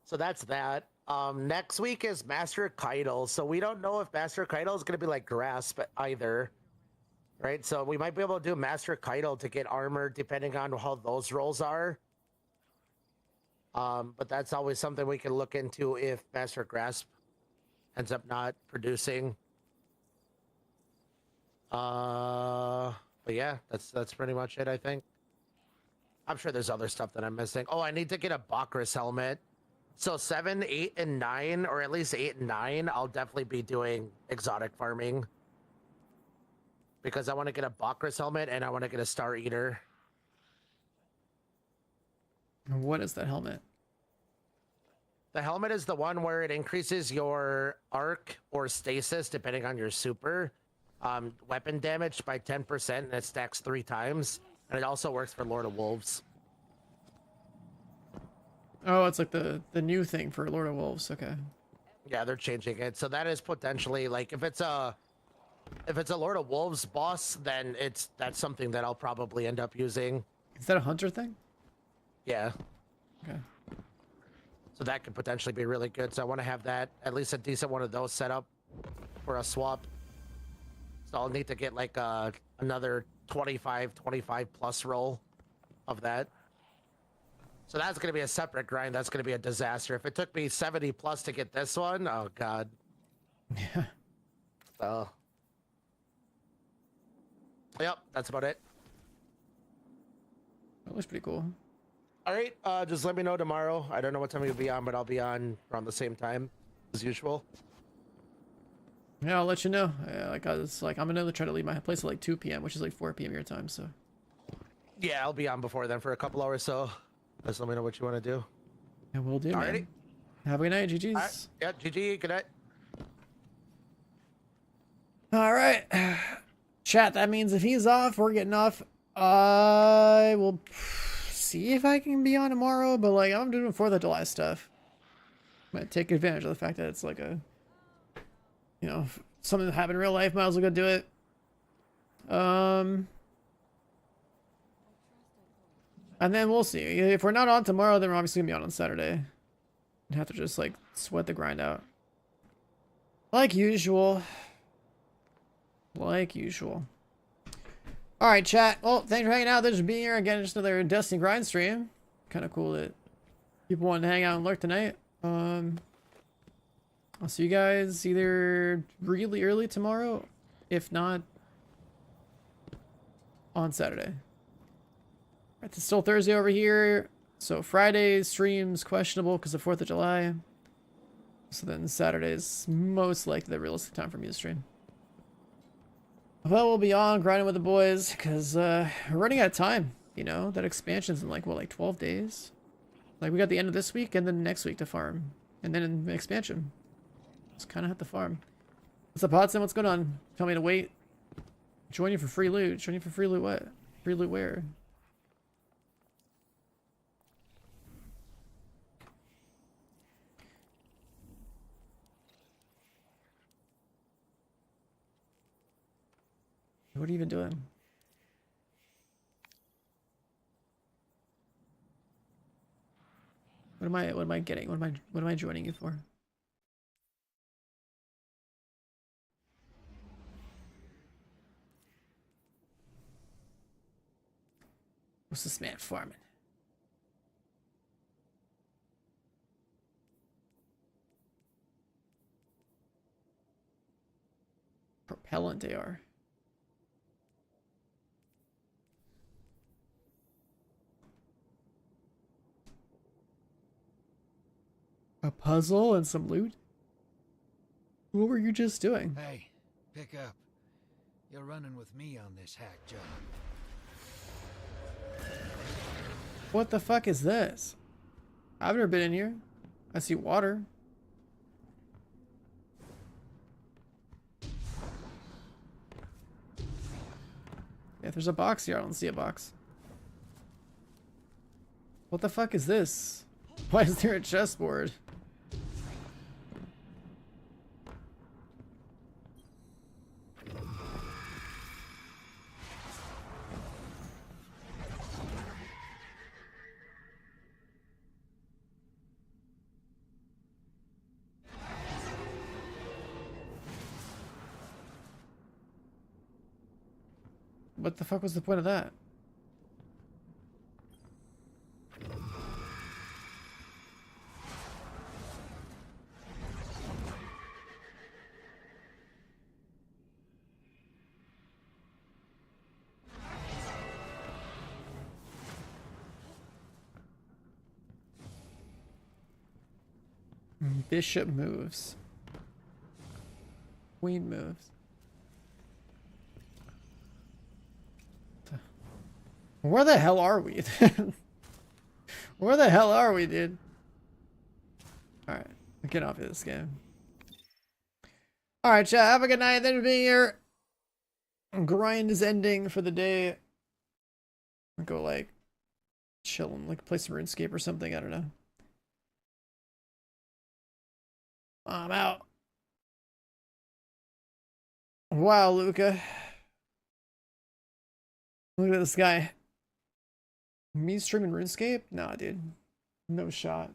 So that's that. Next week is Master Keitel, so we don't know if Master Keitel is going to be like Grasp either, right? So we might be able to do Master Keitel to get armor depending on how those rolls are. But that's always something we can look into if Master Grasp ends up not producing. But yeah, that's pretty much it, I think. I'm sure there's other stuff that I'm missing. Oh, I need to get a Bakris helmet. So 7, 8, and 9, or at least 8 and 9, I'll definitely be doing exotic farming. Because I want to get a Bakris helmet and I want to get a Star Eater. What is that helmet? The helmet is the one where it increases your arc or stasis, depending on your super, weapon damage by 10%, and it stacks 3 times. And it also works for Lord of Wolves. Oh, it's like the new thing for Lord of Wolves. Okay. Yeah, they're changing it. So that is potentially like if it's a Lord of Wolves boss, then that's something that I'll probably end up using. Is that a hunter thing? Yeah. Okay. So that could potentially be really good. So I want to have that, at least a decent one of those set up for a swap. So I'll need to get like another 25 plus roll of that. So that's going to be a separate grind. That's going to be a disaster. If it took me 70 plus to get this one, oh god. Yeah. So. Yep, that's about it. That looks pretty cool. All right, just let me know tomorrow. I don't know what time you'll be on, but I'll be on around the same time as usual. Yeah, I'll let you know. I'm gonna try to leave my place at like 2 p.m., which is like 4 p.m. your time. So. Yeah, I'll be on before then for a couple hours. So, just let me know what you want to do. Yeah, we'll do. Alrighty. Man. Have a good night, GG's. Right. Yeah, GG. Good night. All right, chat. That means if he's off, we're getting off. I will see if I can be on tomorrow, but like I'm doing 4th of July stuff. I'm gonna take advantage of the fact that it's like a, you know, something that happened in real life. Might as well go do it. And then we'll see. If we're not on tomorrow, then we're obviously gonna be on Saturday. And have to just like sweat the grind out. Like usual. Like usual. Alright, chat. Well, thanks for hanging out. Thanks for being here. Again, just another Destiny grind stream. Kind of cool that people wanted to hang out and lurk tonight. I'll see you guys either really early tomorrow, if not on Saturday. It's still Thursday over here, so Friday's stream's questionable because of 4th of July. So then Saturday's most likely the realistic time for me to stream. Well, we'll be on grinding with the boys because we're running out of time. You know, that expansion's in like, what, like 12 days? Like, we got the end of this week and then next week to farm. And then in expansion. Just kind of have to farm. What's up, Hudson? What's going on? Tell me to wait. Join you for free loot. Join you for free loot what? Free loot where? What are you even doing? What am I getting? What am I joining you for? What's this man farming? Propellant they are. A puzzle and some loot? What were you just doing? Hey, pick up. You're running with me on this hack job. What the fuck is this? I've never been in here. I see water. If there's a box here, I don't see a box. What the fuck is this? Why is there a chessboard? What the fuck was the point of that? Bishop moves. Queen moves. Where the hell are we? Where the hell are we, dude? Alright, get off of this game. Alright, chat, have a good night. Thanks for being here. Grind is ending for the day. I'll go, like, chill and, like, play some RuneScape or something. I don't know. I'm out. Wow, Luca. Look at this guy. Me streaming RuneScape? Nah, dude. No shot.